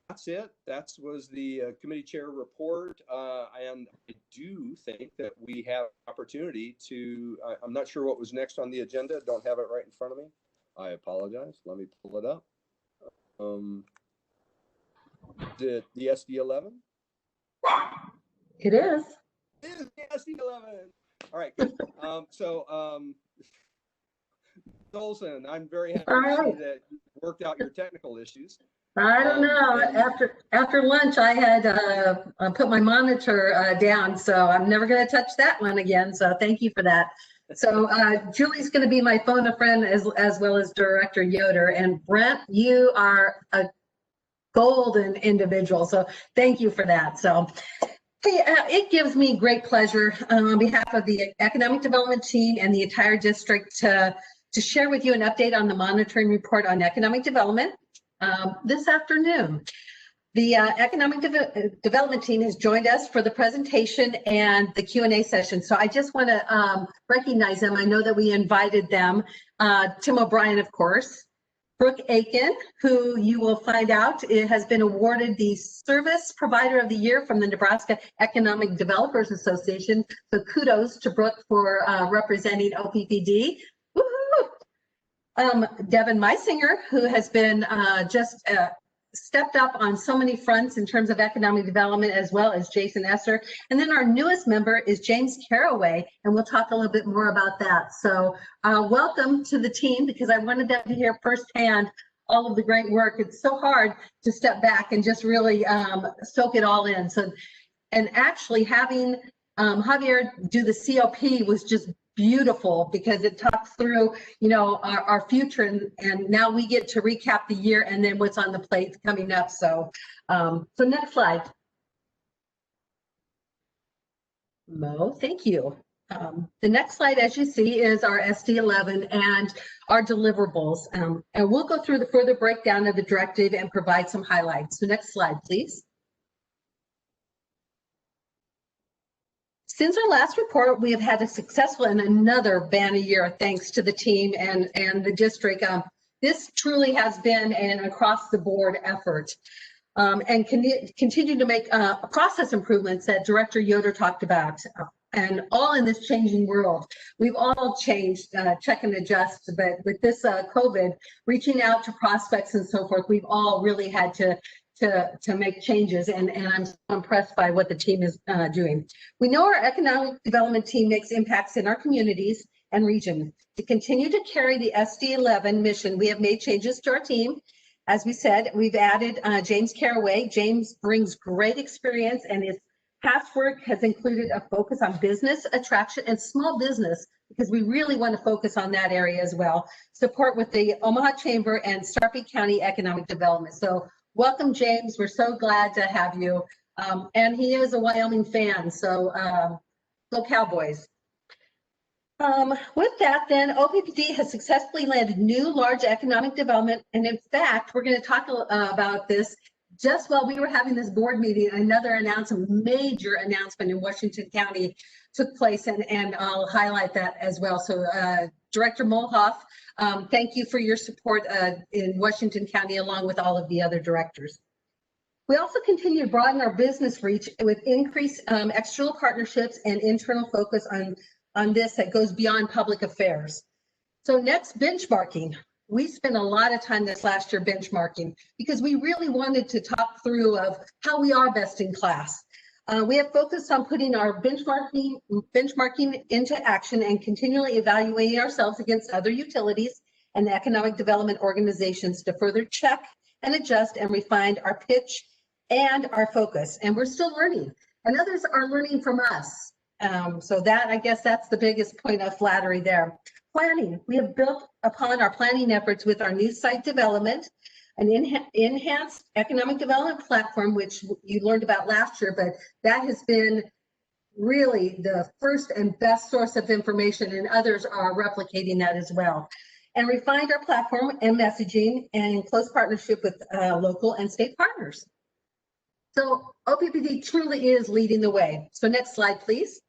that's it. That was the committee chair report. And I do think that we have opportunity to, I'm not sure what was next on the agenda. Don't have it right in front of me. I apologize. Let me pull it up. The SD11? It is. It is the SD11. All right, good. Olson, I'm very happy All to right. see that you worked out your technical issues. I don't know. After lunch, I had put my monitor down, so I'm never going to touch that one again. So thank you for that. So Julie's going to be my phone a friend as well as Director Yoder. And Brent, you are a golden individual. So thank you for that. So hey, it gives me great pleasure on behalf of the Economic Development team and the entire district to share with you an update on the monitoring report on economic development this afternoon. The Economic Development team has joined us for the presentation and the Q&A session. So I just want to recognize them. I know that we invited them. Tim O'Brien, of course. Brooke Aiken, who you will find out has been awarded the Service Provider of the Year from the Nebraska Economic Developers Association. So kudos to Brooke for representing OPPD. Woohoo! Devin Meisinger, who has been just stepped up on so many fronts in terms of economic development, as well as Jason Esser. And then our newest member is James Caraway, and we'll talk a little bit more about that. So welcome to the team, because I wanted them to hear firsthand all of the great work. It's so hard to step back and just really soak it all in. So, and actually having Javier do the COP was just beautiful, because it talks through, you know, our future, and now we get to recap the year and then what's on the plate coming up. So, so next slide. Mo, thank you. The next slide, as you see, is our SD11 and our deliverables, and we'll go through the further breakdown of the directive and provide some highlights. So next slide, please. Since our last report, we have had a successful and another banner year, thanks to the team and the district. This truly has been an across-the-board effort, and continue to make process improvements that Director Yoder talked about, and all in this changing world. We've all changed, check and adjust, but with this COVID, reaching out to prospects and so forth, we've all really had to make changes, and I'm so impressed by what the team is doing. We know our economic development team makes impacts in our communities and region. To continue to carry the SD11 mission, we have made changes to our team. As we said, we've added James Caraway. James brings great experience, and his past work has included a focus on business attraction and small business, because we really want to focus on that area as well. Support with the Omaha Chamber and Sarpy County Economic Development. So welcome, James. We're so glad to have you. And he is a Wyoming fan, so go Cowboys. With that, then, OPPD has successfully landed new large economic development. And in fact, we're going to talk about this just while we were having this board meeting. Another major announcement in Washington County took place, and I'll highlight that as well. So Director Molhoff, thank you for your support in Washington County, along with all of the other directors. We also continue to broaden our business reach with increased external partnerships and internal focus on this that goes beyond public affairs. So next, benchmarking. We spent a lot of time this last year benchmarking, because we really wanted to talk through of how we are best in class. We have focused on putting our benchmarking into action and continually evaluating ourselves against other utilities and economic development organizations to further check and adjust and refine our pitch and our focus. And we're still learning, and others are learning from us. So that, I guess that's the biggest point of flattery there. Planning. We have built upon our planning efforts with our new site development, an enhanced economic development platform, which you learned about last year, but that has been really the first and best source of information, and others are replicating that as well. And refined our platform and messaging, and in close partnership with local and state partners. So OPPD truly is leading the way. So next slide, please.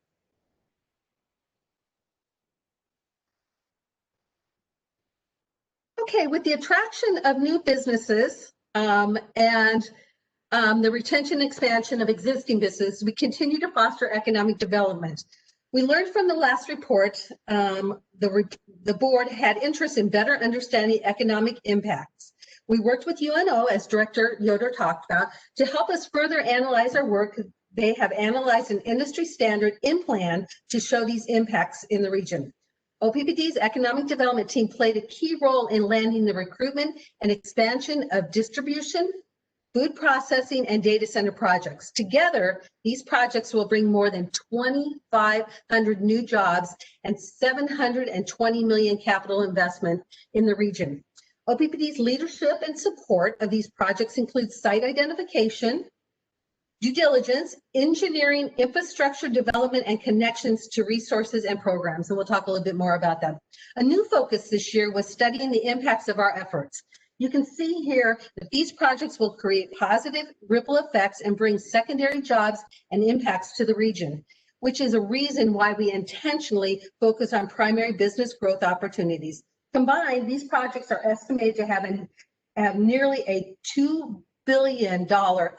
Okay, with the attraction of new businesses and the retention and expansion of existing businesses, we continue to foster economic development. We learned from the last report, the board had interest in better understanding economic impacts. We worked with UNO, as Director Yoder talked about, to help us further analyze our work they have analyzed an industry standard in plan to show these impacts in the region. OPPD's economic development team played a key role in landing the recruitment and expansion of distribution, food processing, and data center projects. Together, these projects will bring more than 2,500 new jobs and 720 million capital investment in the region. OPPD's leadership and support of these projects includes site identification, due diligence, engineering, infrastructure development, and connections to resources and programs. And we'll talk a little bit more about that. A new focus this year was studying the impacts of our efforts. You can see here that these projects will create positive ripple effects and bring secondary jobs and impacts to the region, which is a reason why we intentionally focus on primary business growth opportunities. Combined, these projects are estimated to have nearly a $2 billion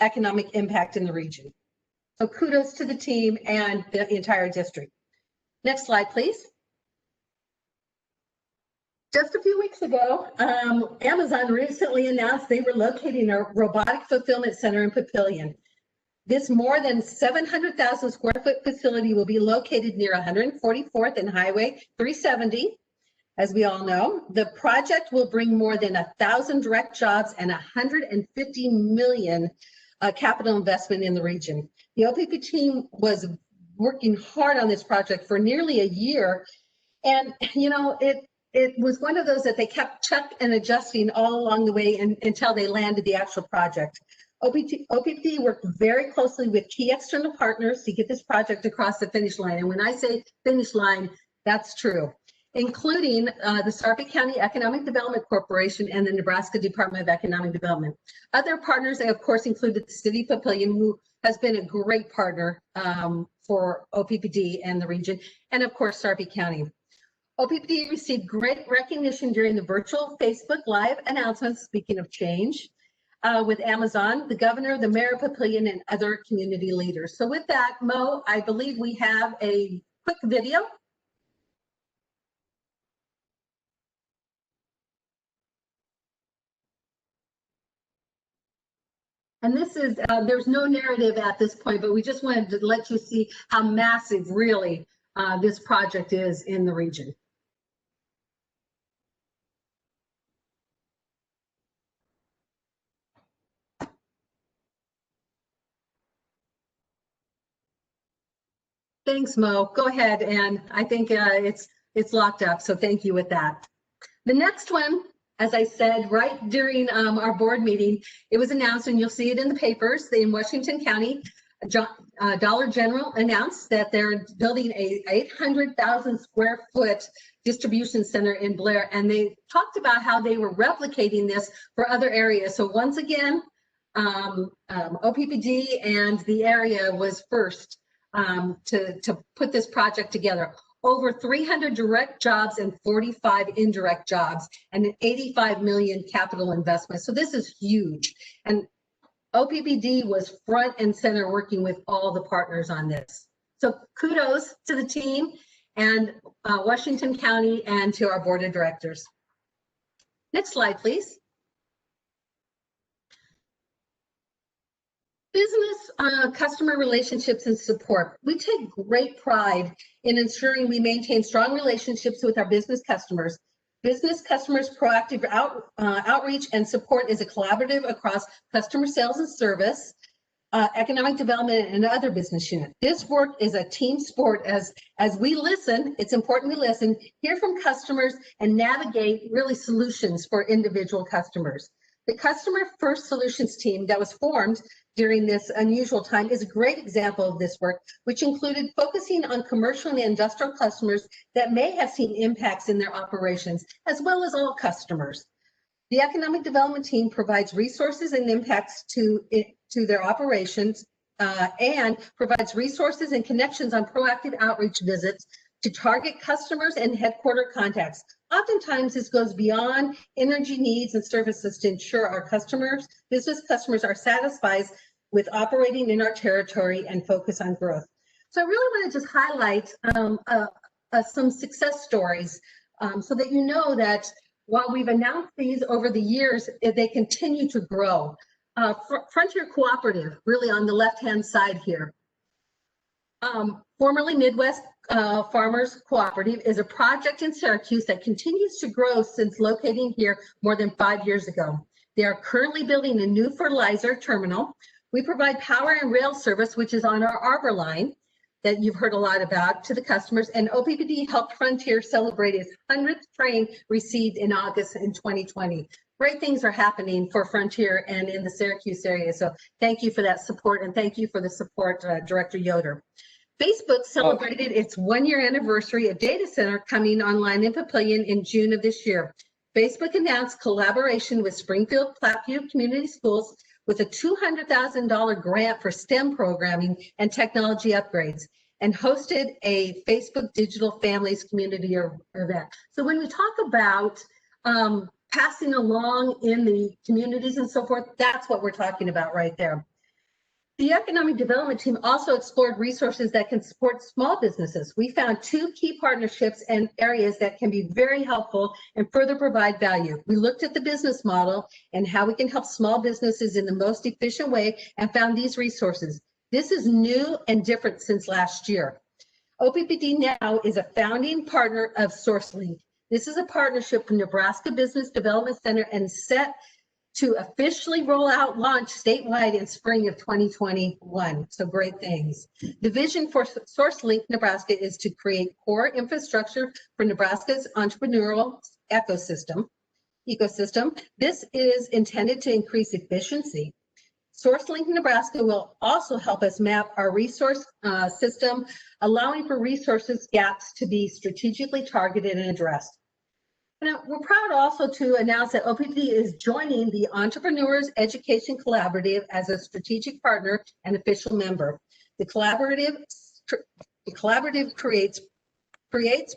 economic impact in the region. So kudos to the team and the entire district. Next slide, please. Just a few weeks ago, Amazon recently announced they were locating a robotic fulfillment center in Papillion. This more than 700,000 square foot facility will be located near 144th and Highway 370. As we all know, the project will bring more than 1,000 direct jobs and 150 million capital investment in the region. The OPP team was working hard on this project for nearly a year, and you know, it was one of those that they kept checking and adjusting all along the way until they landed the actual project. OPP worked very closely with key external partners to get this project across the finish line. And when I say finish line, that's true, including the Sarpy County Economic Development Corporation and the Nebraska Department of Economic Development. Other partners, of course, included the City of Papillion, who has been a great partner for OPPD and the region, and of course, Sarpy County. OPPD received great recognition during the virtual Facebook Live announcements, speaking of change, with Amazon, the governor, the mayor of Papillion, and other community leaders. So with that, Mo, I believe we have a quick video. And this is, there's no narrative at this point, but we just wanted to let you see how massive really this project is in the region. Thanks, Mo. Go ahead, and I think it's locked up, so thank you with that. The next one, as I said, right during our board meeting, it was announced, and you'll see it in the papers, in Washington County, Dollar General announced that they're building a 800,000 square foot distribution center in Blair, and they talked about how they were replicating this for other areas. So once again, OPPD and the area was first to put this project together. Over 300 direct jobs and 45 indirect jobs, and an 85 million capital investment. So this is huge. And OPPD was front and center working with all the partners on this. So kudos to the team and Washington County and to our board of directors. Next slide, please. Business customer relationships and support. We take great pride in ensuring we maintain strong relationships with our business customers. Business customers' proactive outreach and support is a collaborative across customer sales and service, economic development, and other business units. This work is a team sport as we listen. It's important we listen, hear from customers, and navigate really solutions for individual customers. The Customer First Solutions team that was formed during this unusual time is a great example of this work, which included focusing on commercial and industrial customers that may have seen impacts in their operations, as well as all customers. The Economic Development team provides resources and impacts to their operations and provides resources and connections on proactive outreach visits to target customers and headquarter contacts. Oftentimes, this goes beyond energy needs and services to ensure our customers, business customers, are satisfied with operating in our territory and focus on growth. So I really want to just highlight some success stories so that you know that while we've announced these over the years, they continue to grow. Frontier Cooperative, really on the left-hand side here. Formerly Midwest Farmers Cooperative, is a project in Syracuse that continues to grow since locating here more than 5 years ago. They are currently building a new fertilizer terminal. We provide power and rail service, which is on our Arbor line that you've heard a lot about, to the customers. And OPPD helped Frontier celebrate its 100th train received in August in 2020. Great things are happening for Frontier and in the Syracuse area. So thank you for that support, and thank you for the support, Director Yoder. Facebook celebrated its 1-year anniversary of data center coming online in Papillion in June of this year. Facebook announced collaboration with Springfield Platteview Community Schools with a $200,000 grant for STEM programming and technology upgrades, and hosted a Facebook Digital Families community event. So when we talk about passing along in the communities and so forth, that's what we're talking about right there. The Economic Development Team also explored resources that can support small businesses. We found 2 key partnerships and areas that can be very helpful and further provide value. We looked at the business model and how we can help small businesses in the most efficient way and found these resources. This is new and different since last year. OPPD now is a founding partner of SourceLink. This is a partnership with Nebraska Business Development Center and set to officially roll out, launch statewide in spring of 2021. So great things. The vision for SourceLink Nebraska is to create core infrastructure for Nebraska's entrepreneurial ecosystem. This is intended to increase efficiency. SourceLink Nebraska will also help us map our resource system, allowing for resources gaps to be strategically targeted and addressed. Now, we're proud also to announce that OPPD is joining the Entrepreneurs Education Collaborative as a strategic partner and official member. The collaborative creates,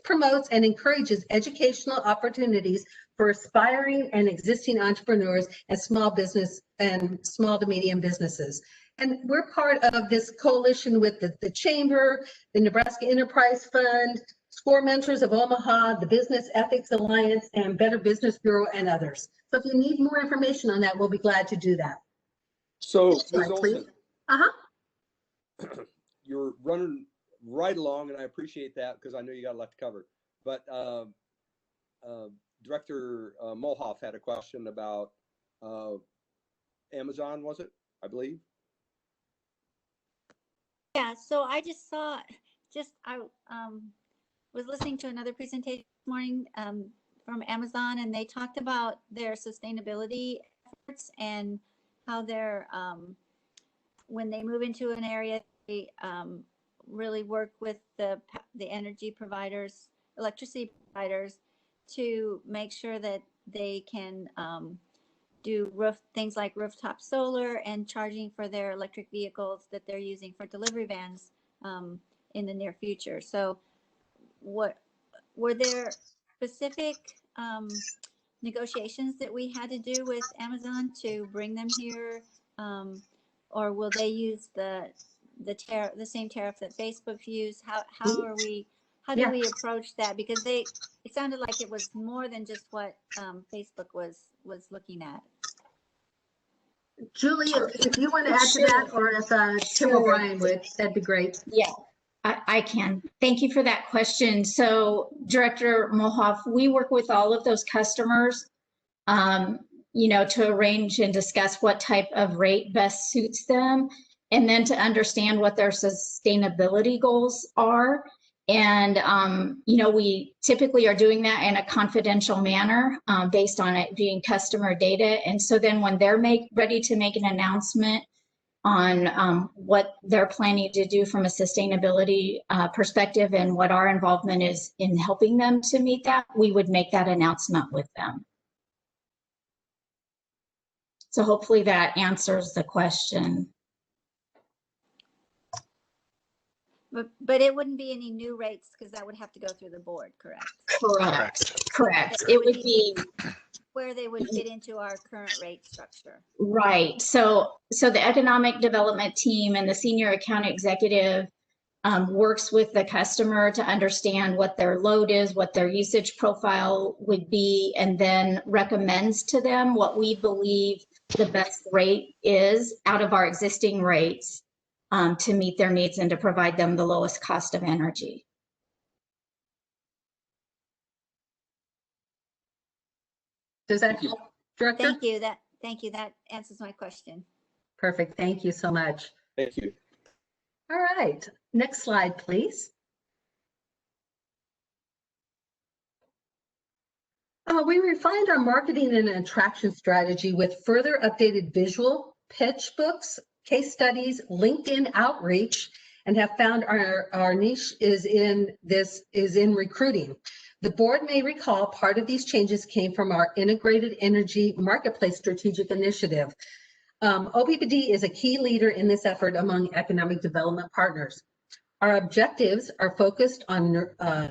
promotes, and encourages educational opportunities for aspiring and existing entrepreneurs and small business and small to medium businesses. And we're part of this coalition with the Chamber, the Nebraska Enterprise Fund, SCORE Mentors of Omaha, the Business Ethics Alliance, and Better Business Bureau, and others. So if you need more information on that, we'll be glad to do that. So, Next slide, please. You're running right along, and I appreciate that because I know you got a lot to cover. But Director Molhoff had a question about Amazon, was it? I believe. Yeah, so I just saw, I was listening to another presentation this morning from Amazon, and they talked about their sustainability efforts and how they're, when they move into an area, they really work with the energy providers, electricity providers, to make sure that they can do things like rooftop solar and charging for their electric vehicles that they're using for delivery vans in the near future. So what were there specific negotiations that we had to do with Amazon to bring them here, or will they use the same tariff that Facebook used? How do we approach that? Because it sounded like it was more than just what Facebook was looking at. Julie, if you want to add to that, or if Tim O'Brien would, that'd be great. Yeah, I can. Thank you for that question. So, Director Molhoff, we work with all of those customers, to arrange and discuss what type of rate best suits them, and then to understand what their sustainability goals are. And, we typically are doing that in a confidential manner based on it being customer data. And so then when they're ready to make an announcement on what they're planning to do from a sustainability perspective and what our involvement is in helping them to meet that, we would make that announcement with them. So hopefully that answers the question. But it wouldn't be any new rates because that would have to go through the board, correct? Correct. It would be where they would fit into our current rate structure. Right. So the economic development team and the senior account executive works with the customer to understand what their load is, what their usage profile would be, and then recommends to them what we believe the best rate is out of our existing rates. to meet their needs and to provide them the lowest cost of energy. Does that help, Director? Thank you. That answers my question. Perfect. Thank you so much. Thank you. All right. Next slide, please. We refined our marketing and attraction strategy with further updated visual, pitch books, case studies, LinkedIn outreach, and have found our niche is in recruiting. The board may recall part of these changes came from our Integrated Energy Marketplace Strategic Initiative. OPPD is a key leader in this effort among economic development partners. Our objectives are focused on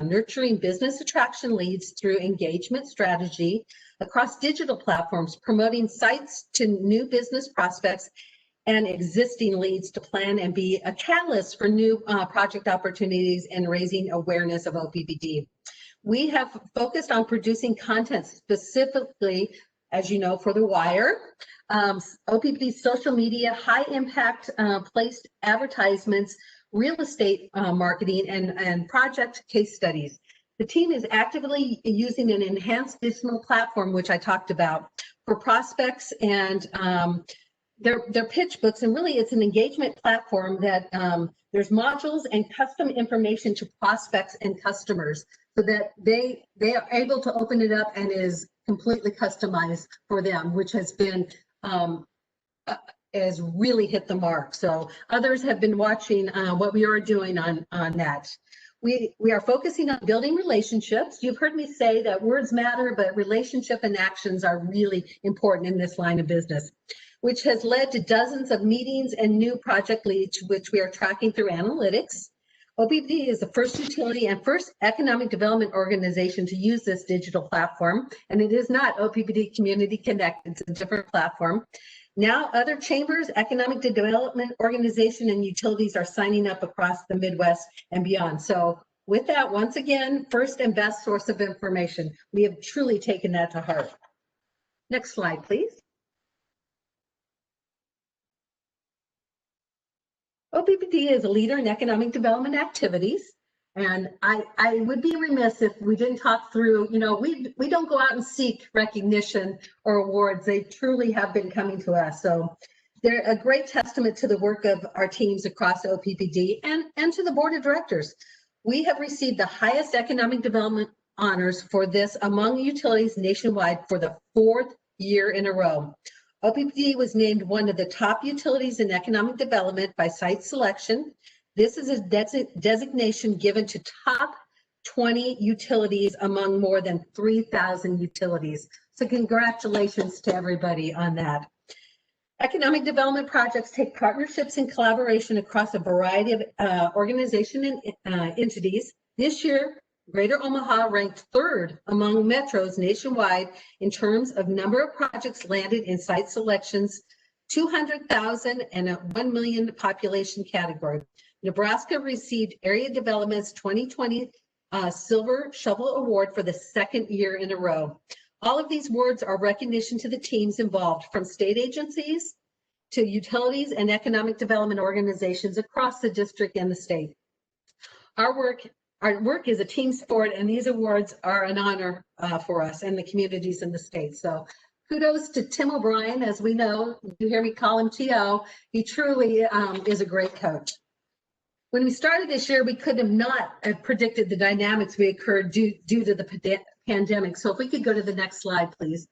nurturing business attraction leads through engagement strategy across digital platforms, promoting sites to new business prospects and existing leads to plan and be a catalyst for new project opportunities and raising awareness of OPPD. We have focused on producing content specifically, as you know, for The Wire, OPPD social media, high impact placed advertisements, real estate marketing, and project case studies. The team is actively using an enhanced digital platform, which I talked about, for prospects and their pitch books. And really it's an engagement platform that there's modules and custom information to prospects and customers so that they are able to open it up and is completely customized for them, which has been has really hit the mark. So others have been watching what we are doing on that. We are focusing on building relationships. You've heard me say that words matter, but relationship and actions are really important in this line of business, which has led to dozens of meetings and new project leads, which we are tracking through analytics. OPPD is the first utility and first economic development organization to use this digital platform, and it is not OPPD Community Connect, it's a different platform. Now other chambers, economic development organization, and utilities are signing up across the Midwest and beyond. So with that, once again, first and best source of information. We have truly taken that to heart. Next slide, please. OPPD is a leader in economic development activities. And I would be remiss if we didn't talk through, you know, we don't go out and seek recognition or awards. They truly have been coming to us. So they're a great testament to the work of our teams across OPPD and to the board of directors. We have received the highest economic development honors for this among utilities nationwide for the 4th year in a row. OPPD was named one of the top utilities in economic development by Site Selection. This is a designation given to top 20 utilities among more than 3,000 utilities. So congratulations to everybody on that. Economic development projects take partnerships and collaboration across a variety of organizations and entities. This year, Greater Omaha ranked 3rd among metros nationwide in terms of number of projects landed in Site Selection's 200,000 and 1 million population category. Nebraska received Area Development's 2020 Silver Shovel Award for the 2nd year in a row. All of these awards are recognition to the teams involved, from state agencies to utilities and economic development organizations across the district and the state. Our work is a team sport, and these awards are an honor for us and the communities in the state. So kudos to Tim O'Brien. As we know, you hear me call him T.O. He truly is a great coach. When we started this year, we could have not predicted the dynamics we occurred due to the pandemic. So if we could go to the next slide, please.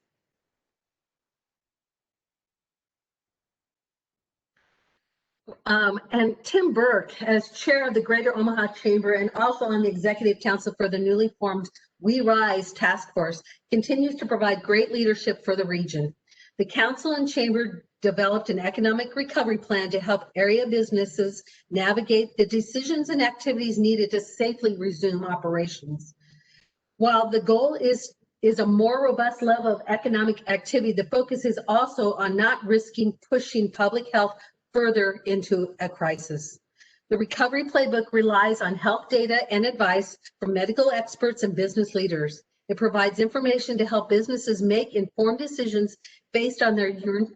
And Tim Burke, as chair of the Greater Omaha Chamber and also on the executive council for the newly formed We Rise task force, continues to provide great leadership for the region. The council and chamber developed an economic recovery plan to help area businesses navigate the decisions and activities needed to safely resume operations. While the goal is a more robust level of economic activity, the focus is also on not risking pushing public health further into a crisis. The recovery playbook relies on health data and advice from medical experts and business leaders. It provides information to help businesses make informed decisions based on their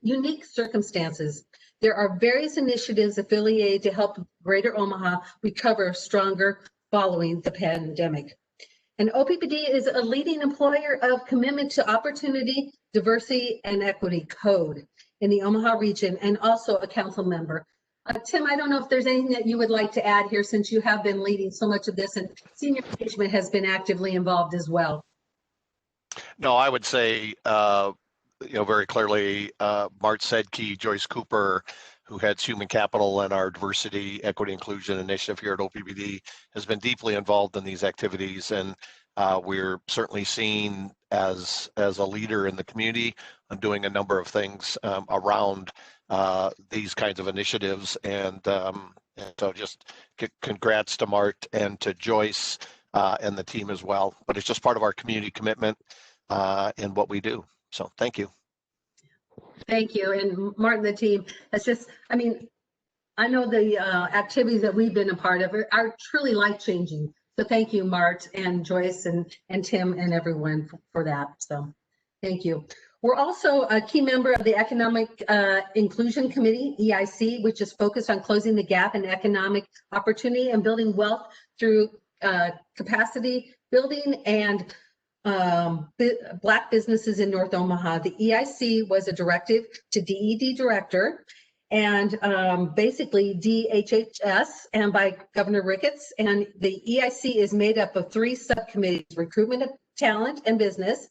unique circumstances. There are various initiatives affiliated to help Greater Omaha recover stronger following the pandemic. And OPPD is a leading employer of commitment to opportunity, diversity, and equity code in the Omaha region, and also a council member. Tim, I don't know if there's anything that you would like to add here, since you have been leading so much of this, and senior engagement has been actively involved as well. No, I would say, very clearly, Mart Sedke, Joyce Cooper, who heads human capital and our diversity, equity, inclusion initiative here at OPPD, has been deeply involved in these activities, and we're certainly seen as a leader in the community on doing a number of things around these kinds of initiatives. And so just congrats to Mart and to Joyce and the team as well. But it's just part of our community commitment in what we do. So thank you. Thank you. And Martin, the team, it's just, I mean, I know the activities that we've been a part of are truly life-changing. So thank you, Mart and Joyce and Tim and everyone for that. So thank you. We're also a key member of the Economic Inclusion Committee, EIC, which is focused on closing the gap in economic opportunity and building wealth through capacity building and Black businesses in North Omaha. The EIC was a directive to DED director and basically DHHS and by Governor Ricketts. And the EIC is made up of 3 subcommittees: recruitment of talent and business,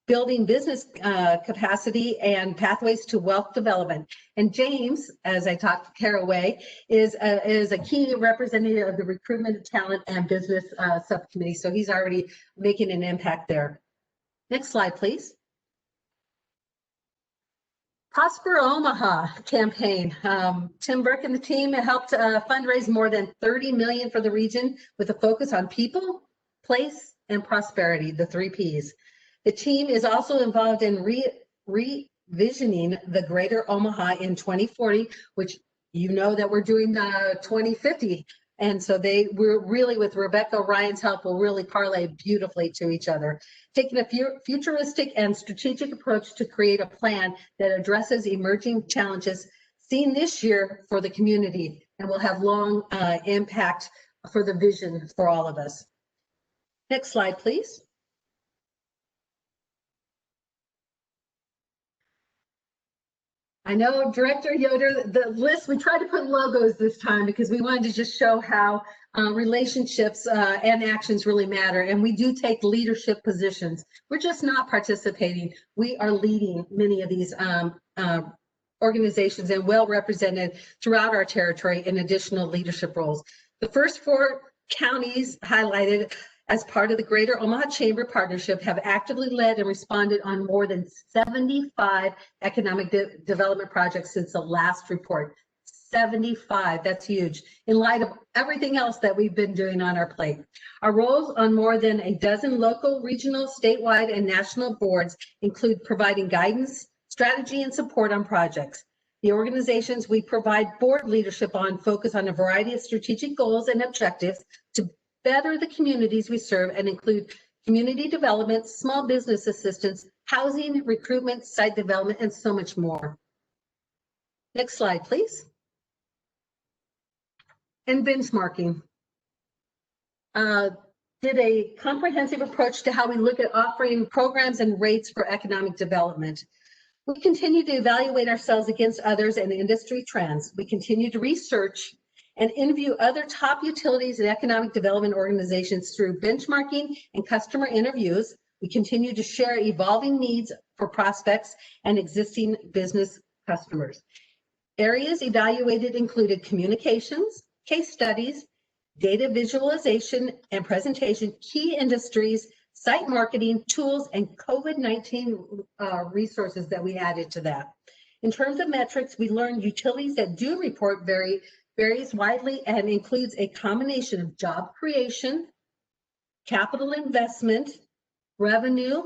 building business capacity, and pathways to wealth development. And James, as I talked to Caraway, is a key representative of the recruitment of talent and business subcommittee. So he's already making an impact there. Next slide, please. Prosper Omaha campaign. Tim Burke and the team helped fundraise more than $30 million for the region with a focus on people, place, and prosperity, the 3 Ps. The team is also involved in revisioning the Greater Omaha in 2040, which you know that we're doing 2050. And so we're really, with Rebecca Ryan's help, will really parlay beautifully to each other, taking a futuristic and strategic approach to create a plan that addresses emerging challenges seen this year for the community and will have long impact for the vision for all of us. Next slide, please. I know, Director Yoder, the list, we tried to put logos this time because we wanted to just show how relationships and actions really matter. And we do take leadership positions. We're just not participating. We are leading many of these organizations and well represented throughout our territory in additional leadership roles. The first 4 counties highlighted as part of the Greater Omaha Chamber Partnership have actively led and responded on more than 75 economic development projects since the last report. 75, that's huge, in light of everything else that we've been doing on our plate. Our roles on more than a dozen local, regional, statewide, and national boards include providing guidance, strategy, and support on projects. The organizations we provide board leadership on focus on a variety of strategic goals and objectives to better the communities we serve and include community development, small business assistance, housing, recruitment, site development, and so much more. Next slide, please. And benchmarking. Did a comprehensive approach to how we look at offering programs and rates for economic development. We continue to evaluate ourselves against others and industry trends. We continue to research and interview other top utilities and economic development organizations through benchmarking and customer interviews. We continue to share evolving needs for prospects and existing business customers. Areas evaluated included communications, case studies, data visualization and presentation, key industries, site marketing, tools, and COVID-19 resources that we added to that. In terms of metrics, we learned utilities that do report varies widely and includes a combination of job creation, capital investment, revenue,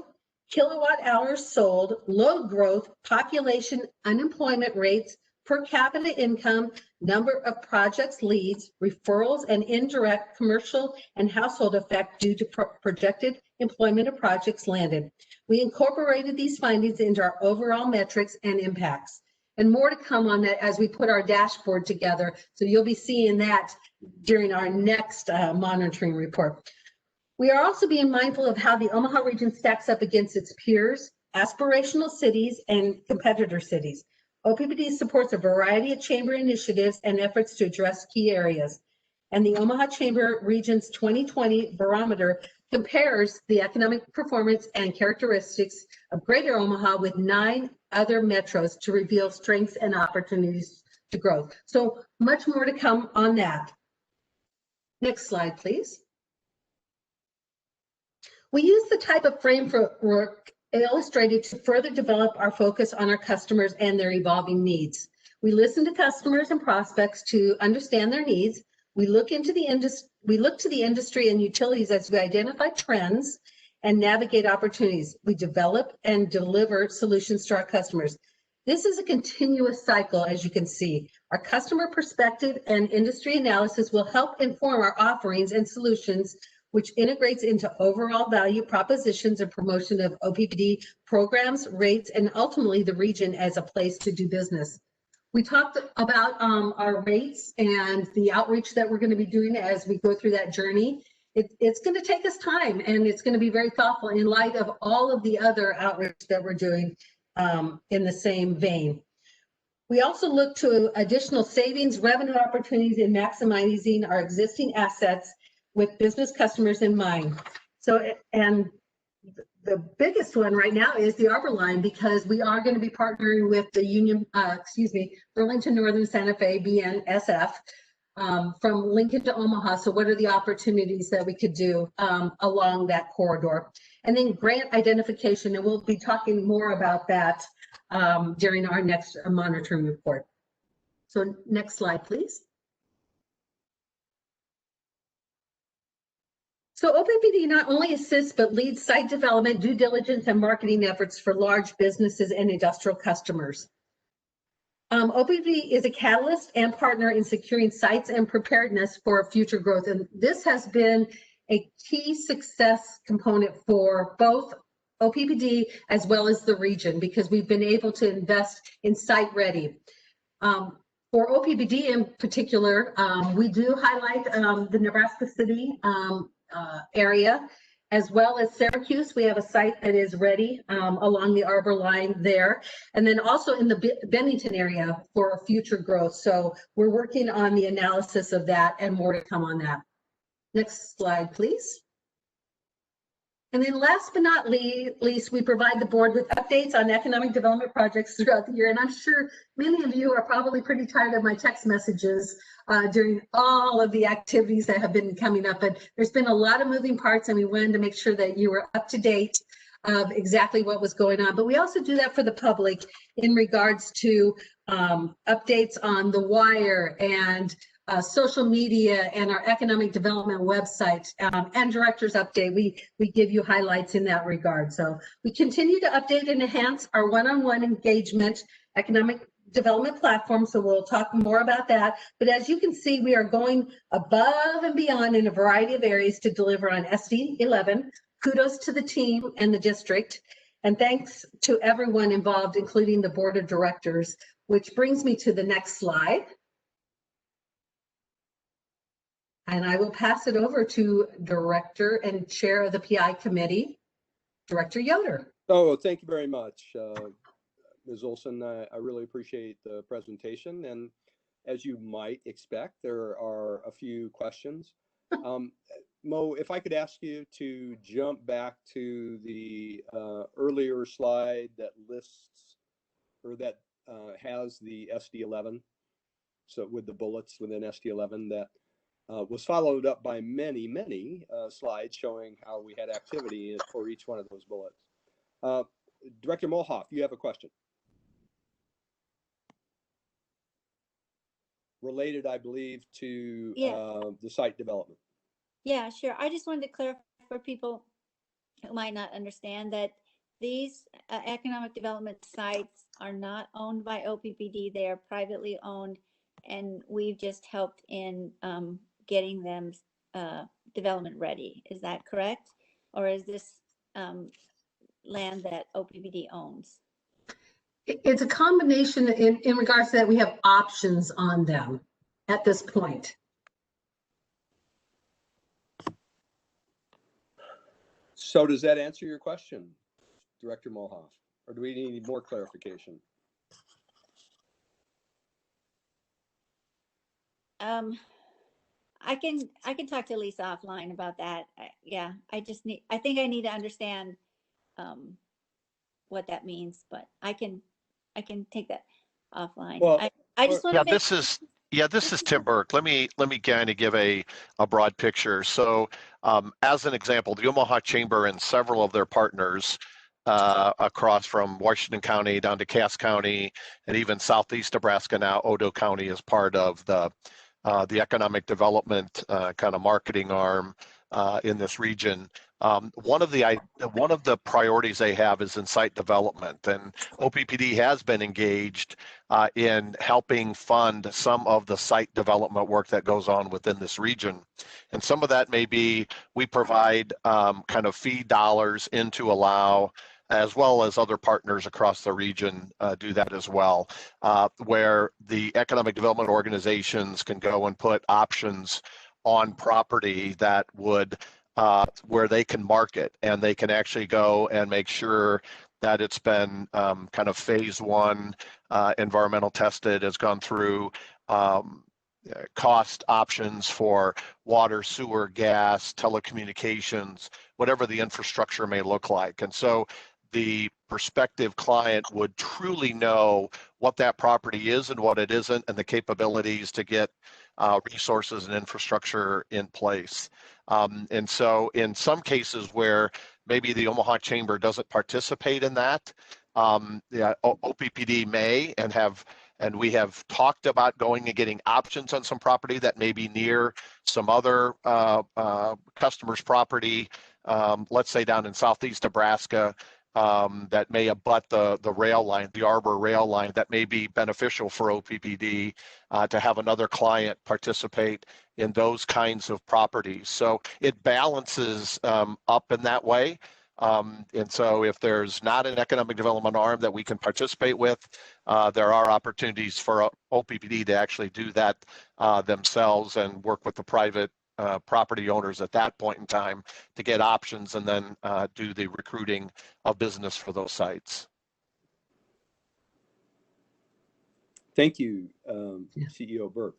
kilowatt hours sold, load growth, population, unemployment rates, per capita income, number of projects leads, referrals, and indirect commercial and household effect due to projected employment of projects landed. We incorporated these findings into our overall metrics and impacts. and more to come on that as we put our dashboard together. So you'll be seeing that during our next monitoring report. We are also being mindful of how the Omaha region stacks up against its peers, aspirational cities, and competitor cities. OPPD supports a variety of chamber initiatives and efforts to address key areas. And the Omaha Chamber Region's 2020 Barometer compares the economic performance and characteristics of Greater Omaha with 9 other metros to reveal strengths and opportunities to growth. So much more to come on that. Next slide, please. We use the type of framework illustrated to further develop our focus on our customers and their evolving needs. We listen to customers and prospects to understand their needs. We look to the industry and utilities as we identify trends and navigate opportunities. We develop and deliver solutions to our customers. This is a continuous cycle, as you can see. Our customer perspective and industry analysis will help inform our offerings and solutions, which integrates into overall value propositions and promotion of OPPD programs, rates, and ultimately the region as a place to do business. We talked about our rates and the outreach that we're going to be doing as we go through that journey. It's going to take us time, and it's going to be very thoughtful in light of all of the other outreach that we're doing in the same vein. We also look to additional savings, revenue opportunities in maximizing our existing assets with business customers in mind. So, and the biggest one right now is the Arbor Line, because we are going to be partnering with the Burlington Northern Santa Fe, BNSF, from Lincoln to Omaha. So what are the opportunities that we could do along that corridor? And then grant identification, and we'll be talking more about that during our next monitoring report. So next slide, please. So OPPD not only assists, but leads site development, due diligence, and marketing efforts for large businesses and industrial customers. OPPD is a catalyst and partner in securing sites and preparedness for future growth. And this has been a key success component for both OPPD as well as the region, because we've been able to invest in site ready. For OPPD in particular, we do highlight the Nebraska City area, as well as Syracuse. We have a site that is ready along the Arbor Line there, and then also in the Bennington area for future growth. So we're working on the analysis of that, and more to come on that. Next slide, please. And then last but not least, we provide the board with updates on economic development projects throughout the year. And I'm sure many of you are probably pretty tired of my text messages during all of the activities that have been coming up. But there's been a lot of moving parts, and we wanted to make sure that you were up to date of exactly what was going on. But we also do that for the public in regards to updates on the wire and social media and our economic development website and director's update. We give you highlights in that regard. So we continue to update and enhance our one-on-one engagement economic development platform. So we'll talk more about that. But as you can see, we are going above and beyond in a variety of areas to deliver on SD 11. Kudos to the team and the district. And thanks to everyone involved, including the board of directors, which brings me to the next slide. And I will pass it over to Director and Chair of the PI Committee, Director Yoder. Oh, thank you very much, Ms. Olson. I really appreciate the presentation. And as you might expect, there are a few questions. Mo, if I could ask you to jump back to the earlier slide that lists, or that has the SD11, so with the bullets within SD11, that was followed up by many slides showing how we had activity for each one of those bullets. Director Molhoff, you have a question. Related, I believe, to the site development. Yeah, sure. I just wanted to clarify for people who might not understand that these economic development sites are not owned by OPPD. They are privately owned, and we've just helped in getting them development ready. Is that correct? Or is this land that OPPD owns? It's a combination in regards to that we have options on them at this point. So does that answer your question, Director Mulhoff? Or do we need more clarification? I can talk to Lisa offline about that. Yeah, I think I need to understand what that means, but I can take that offline. Well, I just want Yeah, to make this is Tim Burke. Let me kind of give a broad picture. So, as an example, the Omaha Chamber and several of their partners across from Washington County down to Cass County and even southeast Nebraska now, Odo County is part of the economic development kind of marketing arm in this region. One of the priorities they have is in site development, and OPPD has been engaged in helping fund some of the site development work that goes on within this region. And some of that may be we provide kind of feed dollars into allow, as well as other partners across the region do that as well, where the economic development organizations can go and put options on property that would where they can market, and they can actually go and make sure that it's been kind of phase one environmental tested, has gone through cost options for water, sewer, gas, telecommunications, whatever the infrastructure may look like. And so the prospective client would truly know what that property is and what it isn't, and the capabilities to get resources and infrastructure in place. And so in some cases where maybe the Omaha Chamber doesn't participate in that, OPPD may and we have talked about going and getting options on some property that may be near some other customers' property, let's say down in southeast Nebraska, that may abut the rail line, the Arbor rail line, that may be beneficial for OPPD to have another client participate in those kinds of properties. So it balances up in that way. And so if there's not an economic development arm that we can participate with, there are opportunities for OPPD to actually do that themselves and work with the private property owners at that point in time to get options and then do the recruiting of business for those sites. Thank you, CEO Burke.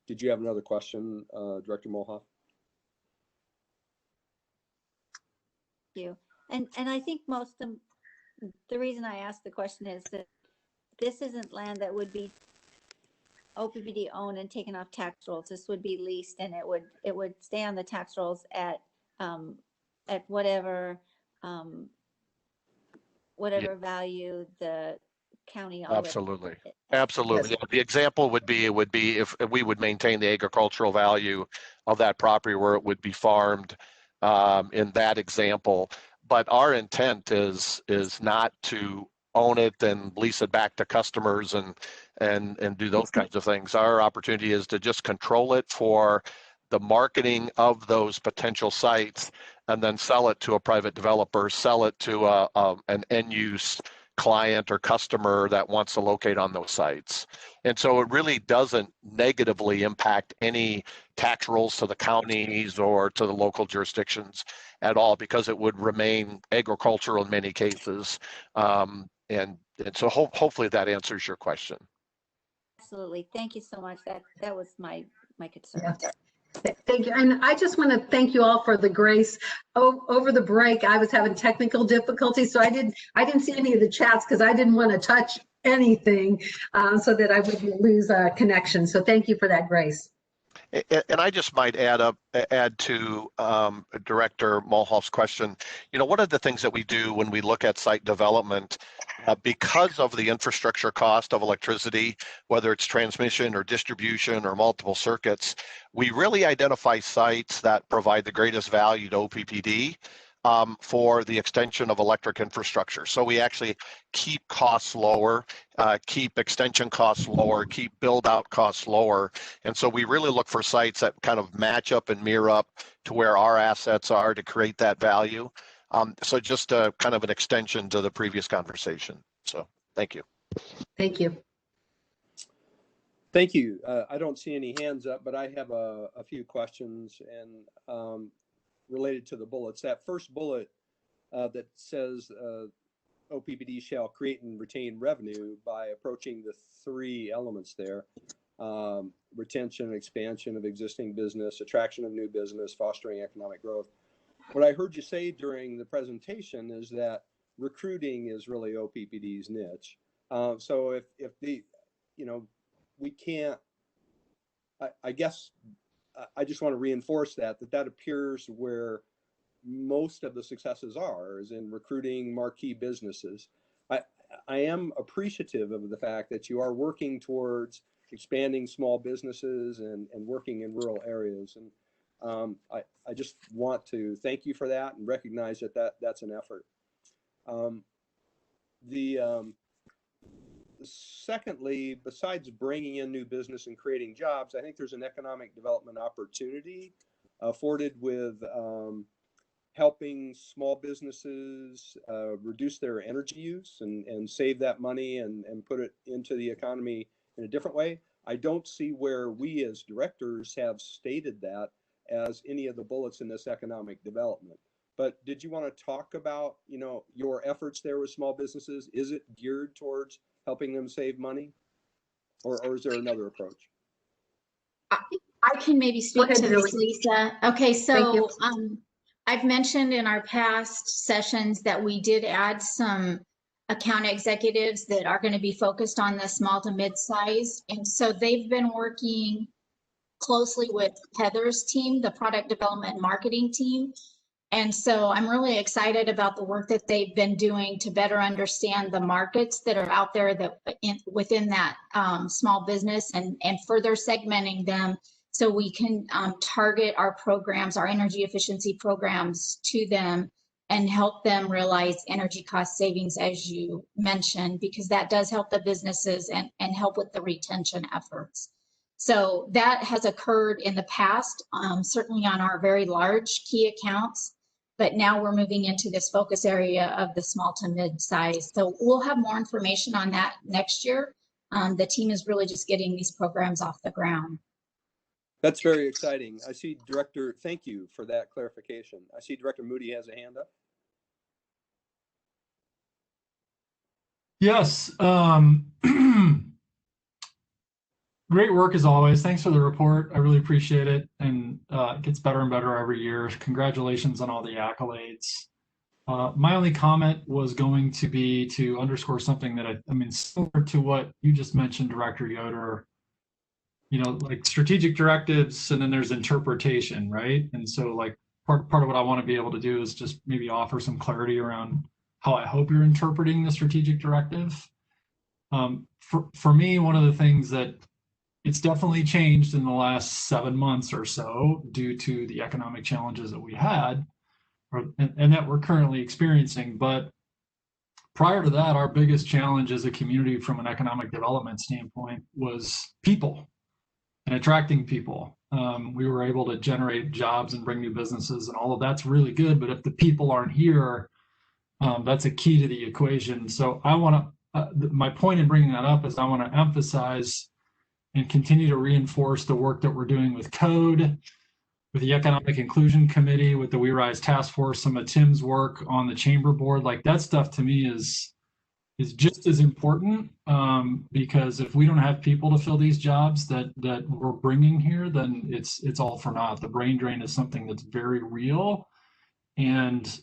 Did you have another question, Director Mulhoff? you. And I think most of the reason I asked the question is that this isn't land that would be OPPD owned and taken off tax rolls. This would be leased, and it would stay on the tax rolls at whatever value the county already. Absolutely. Absolutely. The example would be if we would maintain the agricultural value of that property where it would be farmed in that example. But our intent is not to own it and lease it back to customers and do those kinds of things. Our opportunity is to just control it for the marketing of those potential sites and then sell it to a private developer, sell it to an end use client or customer that wants to locate on those sites. And so it really doesn't negatively impact any tax rolls to the counties or to the local jurisdictions at all, because it would remain agricultural in many cases. And so hopefully that answers your question. Absolutely. Thank you so much. That was my concern. Yeah. Thank you. And I just want to thank you all for the grace. Over the break, I was having technical difficulties, so I didn't see any of the chats because I didn't want to touch anything so that I wouldn't lose a connection. So thank you for that grace. And I just might add to Director Mulhoff's question. You know, one of the things that we do when we look at site development, because of the infrastructure cost of electricity, whether it's transmission or distribution or multiple circuits, we really identify sites that provide the greatest value to OPPD for the extension of electric infrastructure. So we actually keep costs lower, keep extension costs lower, keep build out costs lower. And so we really look for sites that kind of match up and mirror up to where our assets are to create that value. So just kind of an extension to the previous conversation. So Thank you. Thank you. Thank you. I don't see any hands up, but I have a few questions and related to the bullets. That first bullet that says OPPD shall create and retain revenue by approaching the three elements there: retention and expansion of existing business, attraction of new business, fostering economic growth. What I heard you say during the presentation is that recruiting is really OPPD's niche. So if the, you know, we can't, I guess I just want to reinforce that appears where most of the successes are, is in recruiting marquee businesses. I am appreciative of the fact that you are working towards expanding small businesses and working in rural areas. And I just want to thank you for that and recognize that's an effort. Secondly, besides bringing in new business and creating jobs, I think there's an economic development opportunity afforded with helping small businesses reduce their energy use and save that money and put it into the economy in a different way. I don't see where we as directors have stated that as any of the bullets in this economic development. But did you want to talk about, you know, your efforts there with small businesses? Is it geared towards helping them save money, or is there another approach? I can maybe speak to this, Lisa. Okay, so I've mentioned in our past sessions that we did add some account executives that are going to be focused on the small to mid-size. And so they've been working closely with Heather's team, the product development and marketing team. And so I'm really excited about the work that they've been doing to better understand the markets that are out there that within that small business and further segmenting them so we can target our programs, our energy efficiency programs to them and help them realize energy cost savings, as you mentioned, because that does help the businesses and help with the retention efforts. So that has occurred in the past, certainly on our very large key accounts. But now we're moving into this focus area of the small to mid-size. So we'll have more information on that next year. The team is really just getting these programs off the ground. That's very exciting. I see Director, thank you for that clarification. I see Director Moody has a hand up. Yes. Great work as always. Thanks for the report. I really appreciate it. And it gets better and better every year. Congratulations on all the accolades. My only comment was going to be to underscore something that I mean, similar to what you just mentioned, Director Yoder, you know, like strategic directives, and then there's interpretation, right? And so like part of what I want to be able to do is just maybe offer some clarity around how I hope you're interpreting the strategic directive. For me, one of the things that it's definitely changed in the last 7 months or so due to the economic challenges that we had and that we're currently experiencing. But prior to that, our biggest challenge as a community from an economic development standpoint was people and attracting people. We were able to generate jobs and bring new businesses, and all of that's really good. But if the people aren't here, that's a key to the equation. So I want to, my point in bringing that up is I want to emphasize and continue to reinforce the work that we're doing with code, with the Economic Inclusion Committee, with the We Rise Task Force, some of Tim's work on the chamber board. Like that stuff to me is just as important, because if we don't have people to fill these jobs that we're bringing here, then it's all for naught. The brain drain is something that's very real. And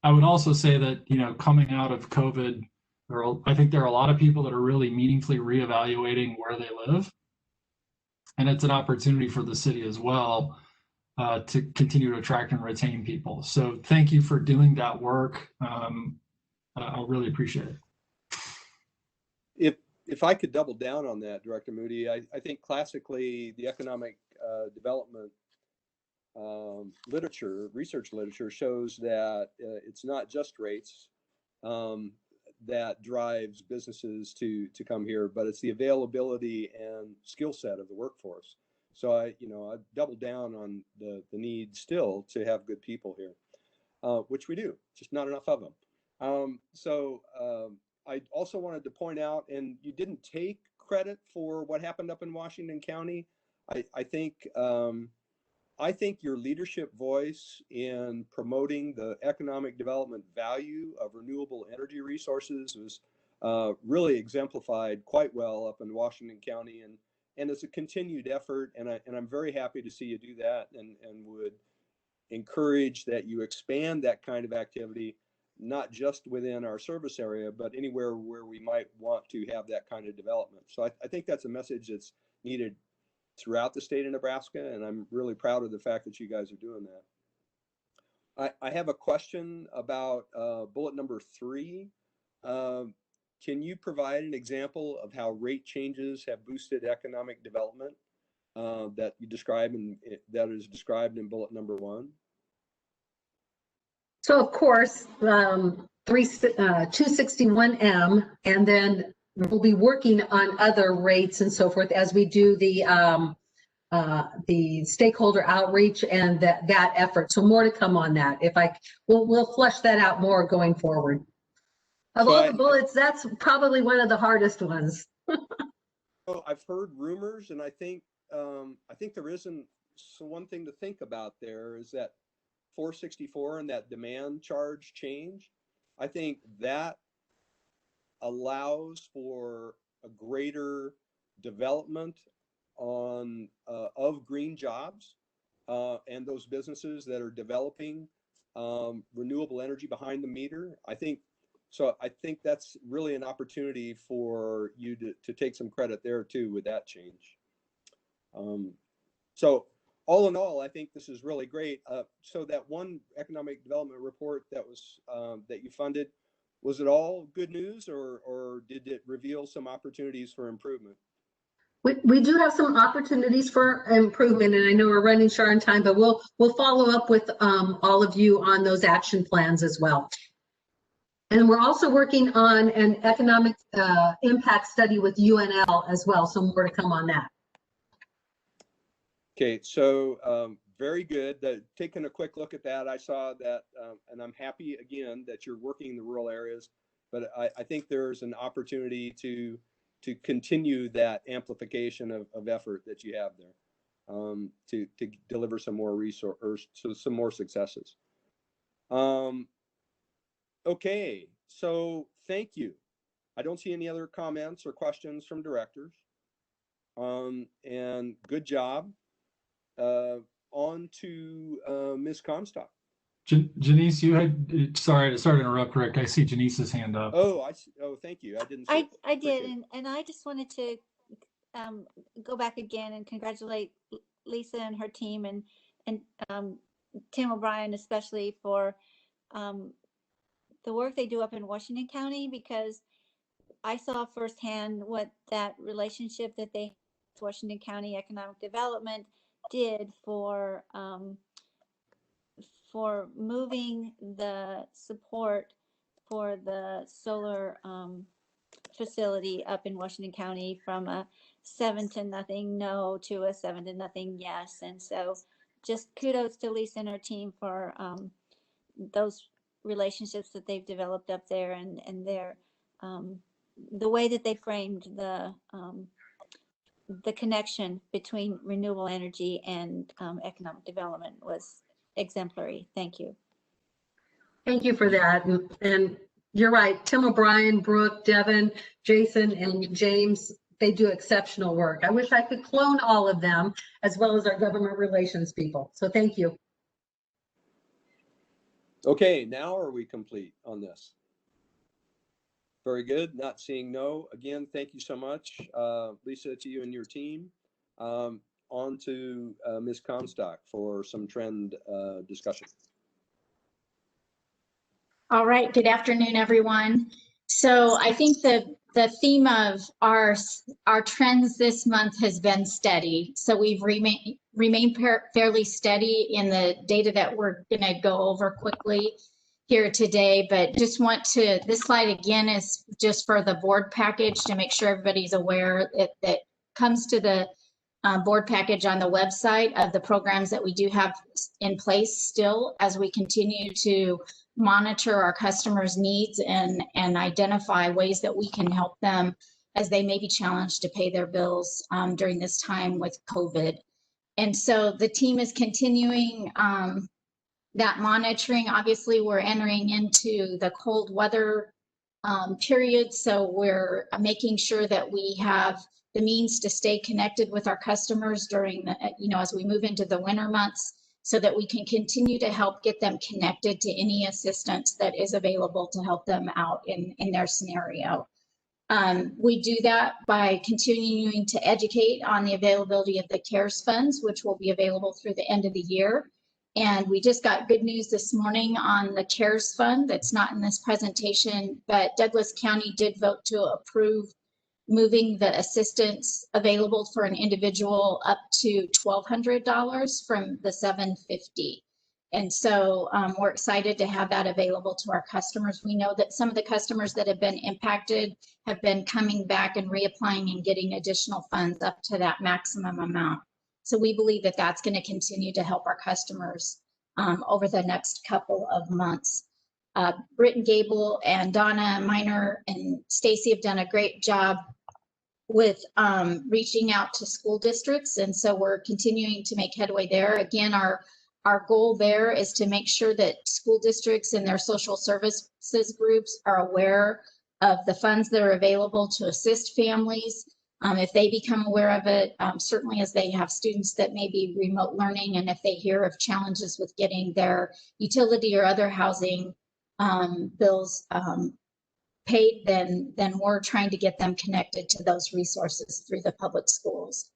I would also say that, you know, coming out of COVID, I think there are a lot of people that are really meaningfully reevaluating where they live. And it's an opportunity for the city as well to continue to attract and retain people. So thank you for doing that work. I really appreciate it. If I could double down on that, Director Moody, I think classically the economic development research literature shows that it's not just rates that drives businesses to come here, but it's the availability and skill set of the workforce. So I double down on the need still to have good people here, which we do, just not enough of them. So I also wanted to point out, and you didn't take credit for what happened up in Washington County. I think your leadership voice in promoting the economic development value of renewable energy resources was really exemplified quite well up in Washington County, and it's a continued effort, and I'm very happy to see you do that, and would encourage that you expand that kind of activity, not just within our service area, but anywhere where we might want to have that kind of development. So I think that's a message that's needed throughout the state of Nebraska, and I'm really proud of the fact that you guys are doing that. I have a question about bullet number 3. Can you provide an example of how rate changes have boosted economic development that you describe that is described in bullet number 1? So of course, 261M, and then we'll be working on other rates and so forth as we do the stakeholder outreach and that effort. So more to come on that. We'll flesh that out more going forward. Of all the bullets, that's probably one of the hardest ones. So I've heard rumors, and I think there isn't. So one thing to think about there is that 464 and that demand charge change. I think that allows for a greater development of green jobs and those businesses that are developing renewable energy behind the meter. I think that's really an opportunity for you to take some credit there too with that change. So all in all, I think this is really great. So that one economic development report that was that you funded, was it all good news, or did it reveal some opportunities for improvement? We do have some opportunities for improvement, and I know we're running short on time, but we'll follow up with all of you on those action plans as well. And we're also working on an economic impact study with UNL as well, so more to come on that. Okay, so very good. Taking a quick look at that, I saw that, and I'm happy again that you're working in the rural areas, but I think there's an opportunity to continue that amplification of effort that you have there, to deliver some more resources, so some more successes. Okay, so thank you. I don't see any other comments or questions from directors. And good job. On to Ms. Comstock. Janice, you had, sorry to interrupt, Rick. I see Janice's hand up. Oh, I see. Oh, thank you. I didn't see it. I did, and I just wanted to go back again and congratulate Lisa and her team and Tim O'Brien especially for the work they do up in Washington County, because I saw firsthand what that relationship that they with Washington County Economic Development did for moving the support for the solar facility up in Washington County from a 7-0 no to a 7-0 yes. And so just kudos to Lisa and her team for those relationships that they've developed up there, and their the way that they framed the connection between renewable energy and economic development was exemplary. Thank you. Thank you for that. And you're right, Tim O'Brien, Brooke, Devin, Jason, and James, they do exceptional work. I wish I could clone all of them, as well as our government relations people. So thank you. Okay, now are we complete on this? Very good. Not seeing no. Again, thank you so much, Lisa, to you and your team. On to Ms. Comstock for some trend discussion. All right, good afternoon, everyone. So I think the theme of our trends this month has been steady. So we've remained fairly steady in the data that we're going to go over quickly here today, but just want to, this slide again is just for the board package to make sure everybody's aware. It comes to the board package on the website of the programs that we do have in place still as we continue to monitor our customers' needs and identify ways that we can help them as they may be challenged to pay their bills during this time with COVID. And so the team is continuing that monitoring. Obviously, we're entering into the cold weather period, so we're making sure that we have the means to stay connected with our customers during the, as we move into the winter months, so that we can continue to help get them connected to any assistance that is available to help them out in their scenario. We do that by continuing to educate on the availability of the CARES funds, which will be available through the end of the year. And we just got good news this morning on the CARES fund that's not in this presentation, but Douglas County did vote to approve moving the assistance available for an individual up to $1,200 from the $750. And so we're excited to have that available to our customers. We know that some of the customers that have been impacted have been coming back and reapplying and getting additional funds up to that maximum amount. So we believe that that's going to continue to help our customers over the next couple of months. Britt and Gable and Donna Miner and Stacy have done a great job with reaching out to school districts. And so we're continuing to make headway there. Again, our goal there is to make sure that school districts and their social services groups are aware of the funds that are available to assist families. If they become aware of it, certainly as they have students that may be remote learning, and if they hear of challenges with getting their utility or other housing bills paid, then we're trying to get them connected to those resources through the public schools.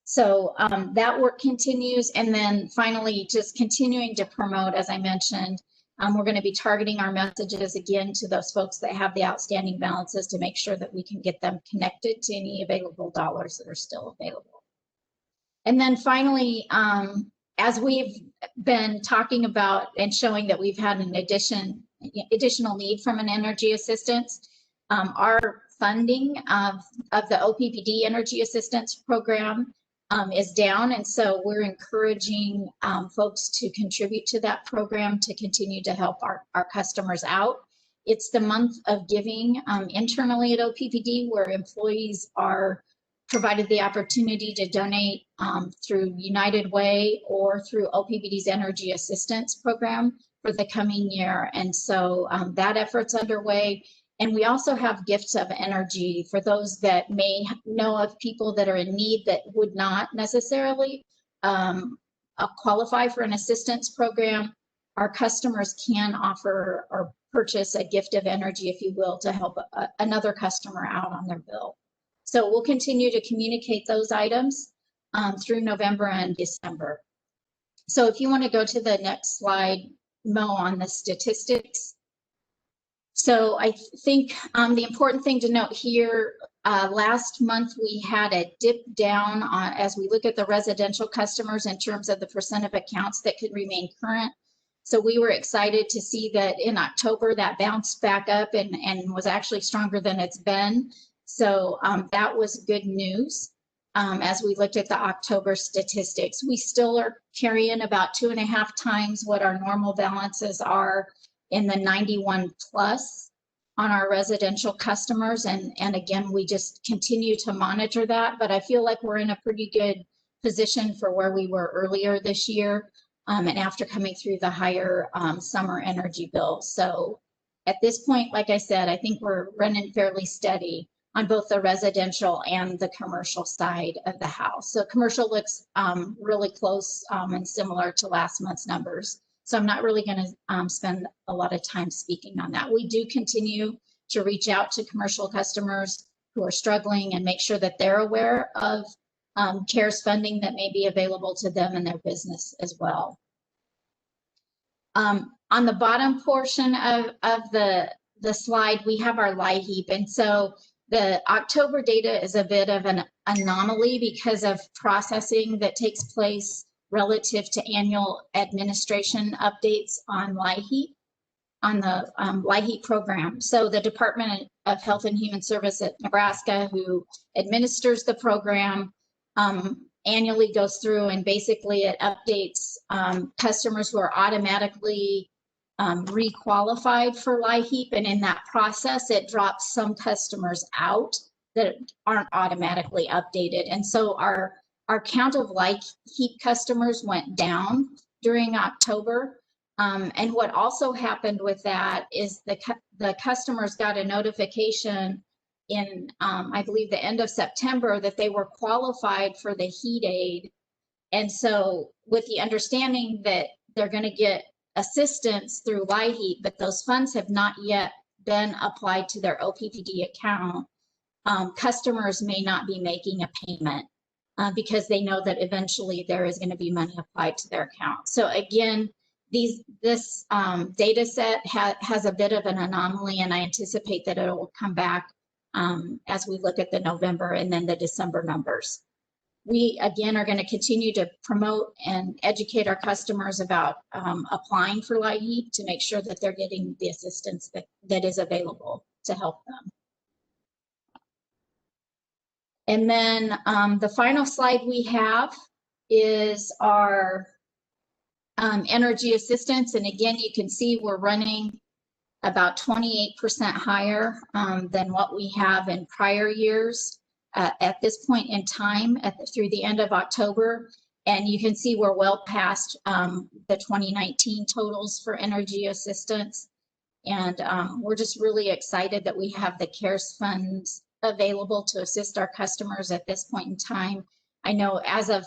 So that work continues. And then finally, just continuing to promote, as I mentioned, we're going to be targeting our messages again to those folks that have the outstanding balances to make sure that we can get them connected to any available dollars that are still available. And then finally, as we've been talking about and showing that we've had an additional need from an energy assistance, our funding of the OPPD energy assistance program is down. And so we're encouraging folks to contribute to that program to continue to help our customers out. It's the month of giving internally at OPPD, where employees are provided the opportunity to donate through United Way or through OPPD's energy assistance program for the coming year. And so that effort's underway. And we also have gifts of energy for those that may know of people that are in need that would not necessarily qualify for an assistance program. Our customers can offer or purchase a gift of energy, if you will, to help another customer out on their bill. So we'll continue to communicate those items through November and December. So if you want to go to the next slide, Mo, on the statistics. So I think the important thing to note here, last month we had a dip down as we look at the residential customers in terms of the percent of accounts that could remain current. So we were excited to see that in October that bounced back up and was actually stronger than it's been. So that was good news. As we looked at the October statistics, we still are carrying about 2.5 times what our normal balances are in the 91 plus on our residential customers. And again, we just continue to monitor that, but I feel like we're in a pretty good position for where we were earlier this year and after coming through the higher summer energy bills. So at this point, like I said, I think we're running fairly steady on both the residential and the commercial side of the house. So commercial looks really close and similar to last month's numbers. So I'm not really going to spend a lot of time speaking on that. We do continue to reach out to commercial customers who are struggling and make sure that they're aware of CARES funding that may be available to them and their business as well. On the bottom portion of the slide, we have our LIHEAP. And so the October data is a bit of an anomaly because of processing that takes place relative to annual administration updates on LIHEAP, on the LIHEAP program. So the Department of Health and Human Service at Nebraska, who administers the program, annually goes through and basically it updates customers who are automatically requalified for LIHEAP, and in that process, it drops some customers out that aren't automatically updated. And so our count of LIHEAP customers went down during October. And what also happened with that is the customers got a notification in, I believe, the end of September that they were qualified for the heat aid. And so with the understanding that they're going to get assistance through LIHEAP, but those funds have not yet been applied to their OPPD account, customers may not be making a payment because they know that eventually there is going to be money applied to their account. So again, this data set has a bit of an anomaly, and I anticipate that it will come back as we look at the November and then the December numbers. We, again, are going to continue to promote and educate our customers about applying for LIHEAP to make sure that they're getting the assistance that is available to help them. And then the final slide we have is our energy assistance. And again, you can see we're running about 28% higher than what we have in prior years. At this point in time, through the end of October, and you can see we're well past the 2019 totals for energy assistance. And we're just really excited that we have the CARES funds available to assist our customers at this point in time. I know as of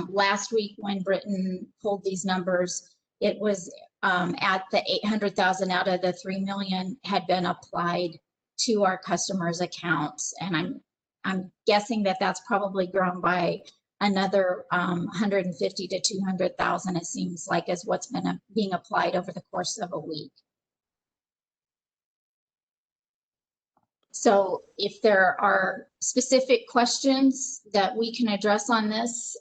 last week when Britain pulled these numbers, it was at the 800,000 out of the 3 million had been applied to our customers' accounts. And I'm guessing that that's probably grown by another 150 to 200,000, it seems like, is what's been being applied over the course of a week. So if there are specific questions that we can address on this,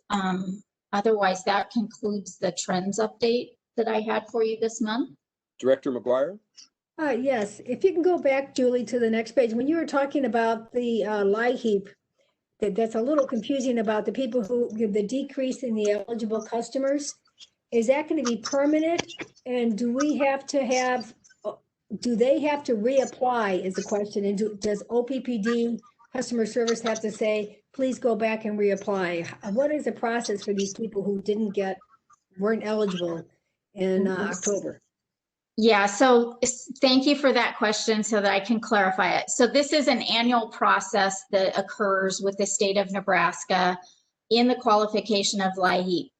otherwise that concludes the trends update that I had for you this month. Director McGuire? Yes, if you can go back, Julie, to the next page. When you were talking about the LIHEAP, that's a little confusing about the people who give the decrease in the eligible customers. Is that going to be permanent? And do they have to reapply is the question. And does OPPD customer service have to say, please go back and reapply? What is the process for these people who weren't eligible in October? Yeah, so thank you for that question so that I can clarify it. So this is an annual process that occurs with the state of Nebraska in the qualification of LIHEAP.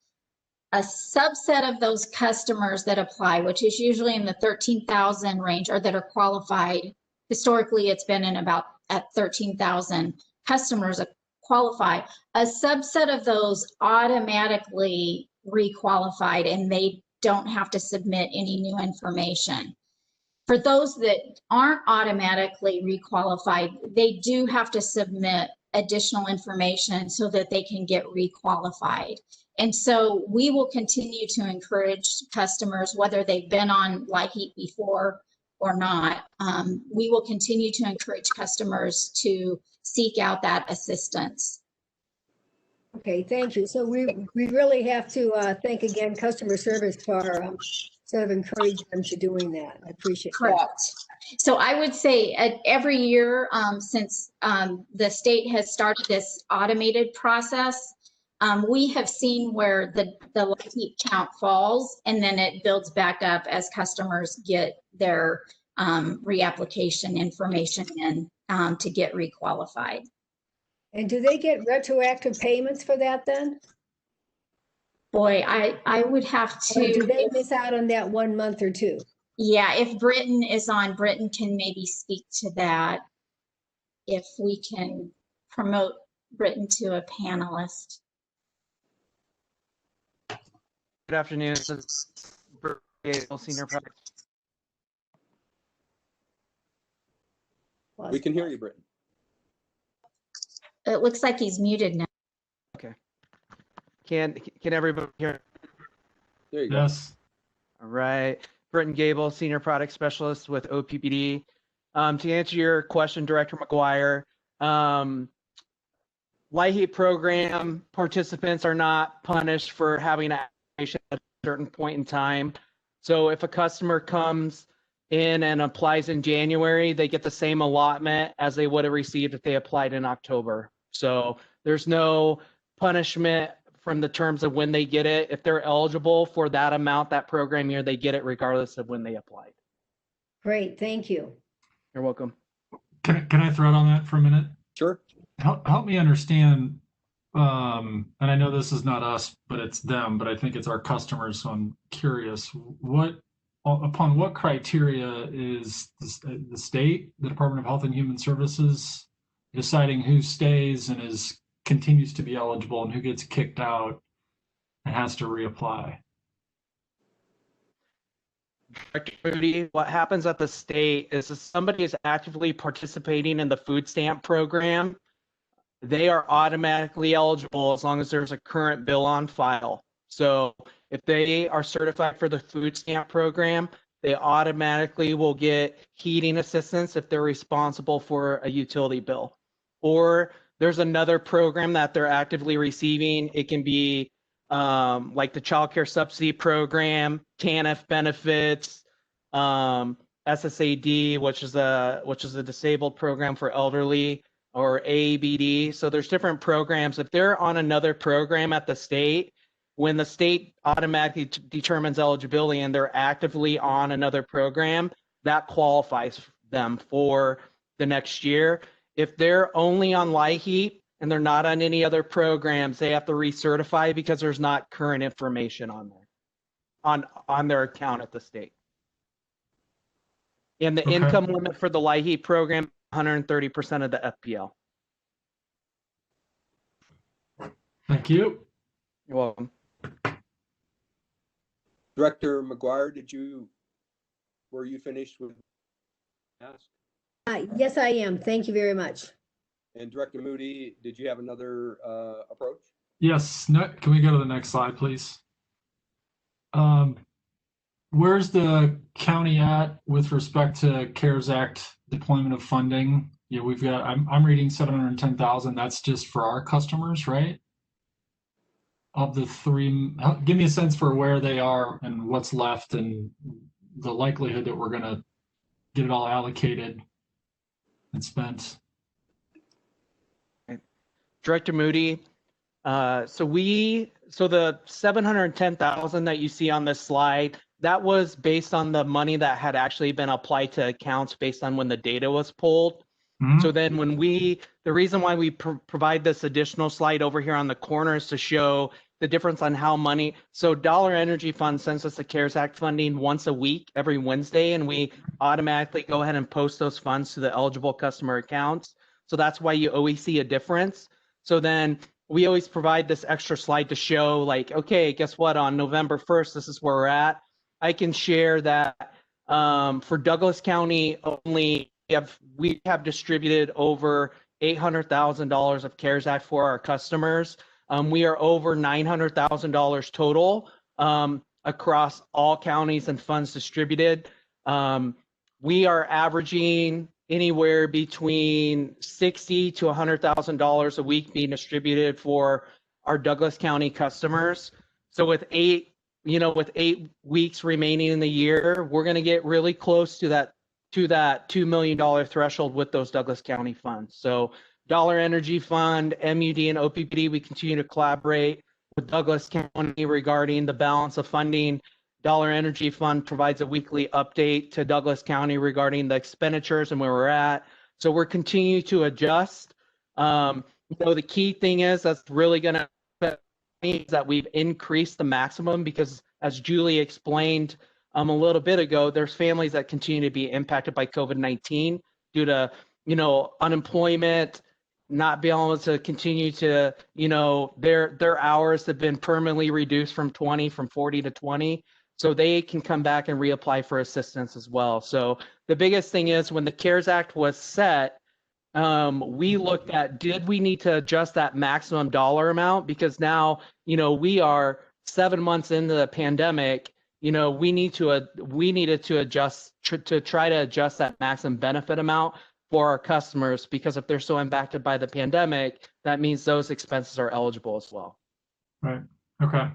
A subset of those customers that apply, which is usually in the 13,000 range, or that are qualified, historically it's been in about at 13,000 customers qualify. A subset of those automatically requalified and they don't have to submit any new information. For those that aren't automatically requalified, they do have to submit additional information so that they can get requalified. And so we will continue to encourage customers, whether they've been on LIHEAP before or not, we will continue to encourage customers to seek out that assistance. Okay, thank you. So we really have to thank again customer service for sort of encouraging them to doing that. I appreciate that. Correct. So I would say every year since the state has started this automated process, we have seen where the LIHEAP count falls and then it builds back up as customers get their reapplication information in to get requalified. And do they get retroactive payments for that then? Boy, I would have to. Or do they miss out on that 1 month or two? Yeah, if Britain is on, Britain can maybe speak to that. If we can promote Britain to a panelist. Good afternoon. This is Britain, Senior Project. We can hear you, Britain. It looks like he's muted now. Okay. Can everybody hear? There you go. Yes. All right. Britton Gable, Senior Product Specialist with OPPD. To answer your question, Director McGuire, LIHEAP program participants are not punished for having an application at a certain point in time. So if a customer comes in and applies in January, they get the same allotment as they would have received if they applied in October. So there's no punishment from the terms of when they get it. If they're eligible for that amount that program year, they get it regardless of when they applied. Great, thank you. You're welcome. Can I thread on that for a minute? Sure. Help me understand, and I know this is not us, but it's them, but I think it's our customers, so I'm curious, upon what criteria is the state, the Department of Health and Human Services, deciding who stays and continues to be eligible and who gets kicked out and has to reapply? Director Moody, what happens at the state is if somebody is actively participating in the food stamp program, they are automatically eligible as long as there's a current bill on file. So if they are certified for the food stamp program, they automatically will get heating assistance if they're responsible for a utility bill. Or there's another program that they're actively receiving. It can be like the child care subsidy program, TANF benefits, SSAD, which is a disabled program for elderly, or ABD. So there's different programs. If they're on another program at the state, when the state automatically determines eligibility and they're actively on another program, that qualifies them for the next year. If they're only on LIHEAP and they're not on any other programs, they have to recertify because there's not current information on there, on their account at the state. And the income limit for the LIHEAP program, 130% of the FPL. Thank you. You're welcome. Director McGuire, were you finished with ask? Yes, I am. Thank you very much. And Director Moody, did you have another approach? Yes. Can we go to the next slide, please? Where's the county at with respect to CARES Act deployment of funding? Yeah, we've got, I'm reading 710,000. That's just for our customers, right? Of the three, give me a sense for where they are and what's left and the likelihood that we're going to get it all allocated and spent. Director Moody, so the 710,000 that you see on this slide, that was based on the money that had actually been applied to accounts based on when the data was pulled. Mm-hmm. So then the reason why we provide this additional slide over here on the corner is to show the difference on how money, so Dollar Energy Fund sends us the CARES Act funding once a week, every Wednesday, and we automatically go ahead and post those funds to the eligible customer accounts. So that's why you always see a difference. So then we always provide this extra slide to show like, okay, guess what, on November 1st, this is where we're at. I can share that for Douglas County only, we have distributed over $800,000 of CARES Act for our customers. We are over $900,000 total across all counties and funds distributed. We are averaging anywhere between $60,000 to $100,000 a week being distributed for our Douglas County customers. So with 8 weeks remaining in the year, we're going to get really close to that $2 million threshold with those Douglas County funds. So Dollar Energy Fund, MUD, and OPPD, we continue to collaborate with Douglas County regarding the balance of funding. Dollar Energy Fund provides a weekly update to Douglas County regarding the expenditures and where we're at. So we're continuing to adjust. The key thing is that's really going to mean that we've increased the maximum because, as Julie explained a little bit ago, there's families that continue to be impacted by COVID-19 due to unemployment, not being able to continue to, their hours have been permanently reduced from 40 to 20. So they can come back and reapply for assistance as well. So the biggest thing is when the CARES Act was set, we looked at, did we need to adjust that maximum dollar amount? Because now, we are 7 months into the pandemic, we needed to adjust, to try to adjust that maximum benefit amount for our customers, because if they're so impacted by the pandemic, that means those expenses are eligible as well. Right. Okay.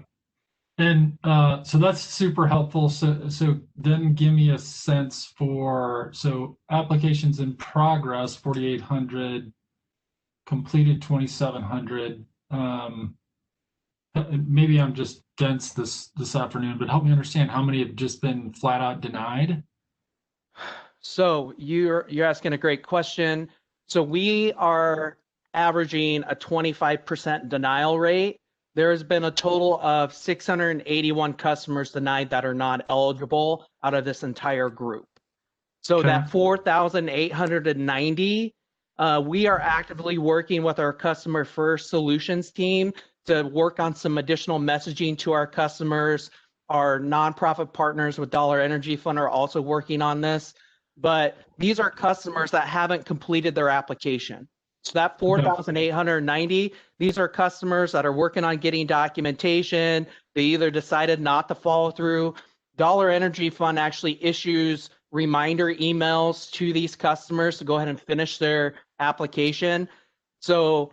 And so that's super helpful. So then give me a sense for, so applications in progress, 4,800, completed 2,700. Maybe I'm just dense this afternoon, but help me understand how many have just been flat out denied. So you're asking a great question. So we are averaging a 25% denial rate. There has been a total of 681 customers denied that are not eligible out of this entire group. So Okay. that 4,890, we are actively working with our customer first solutions team to work on some additional messaging to our customers. Our nonprofit partners with Dollar Energy Fund are also working on this, but these are customers that haven't completed their application. So that 4,890, these are customers that are working on getting documentation. They either decided not to follow through. Dollar Energy Fund actually issues reminder emails to these customers to go ahead and finish their application. So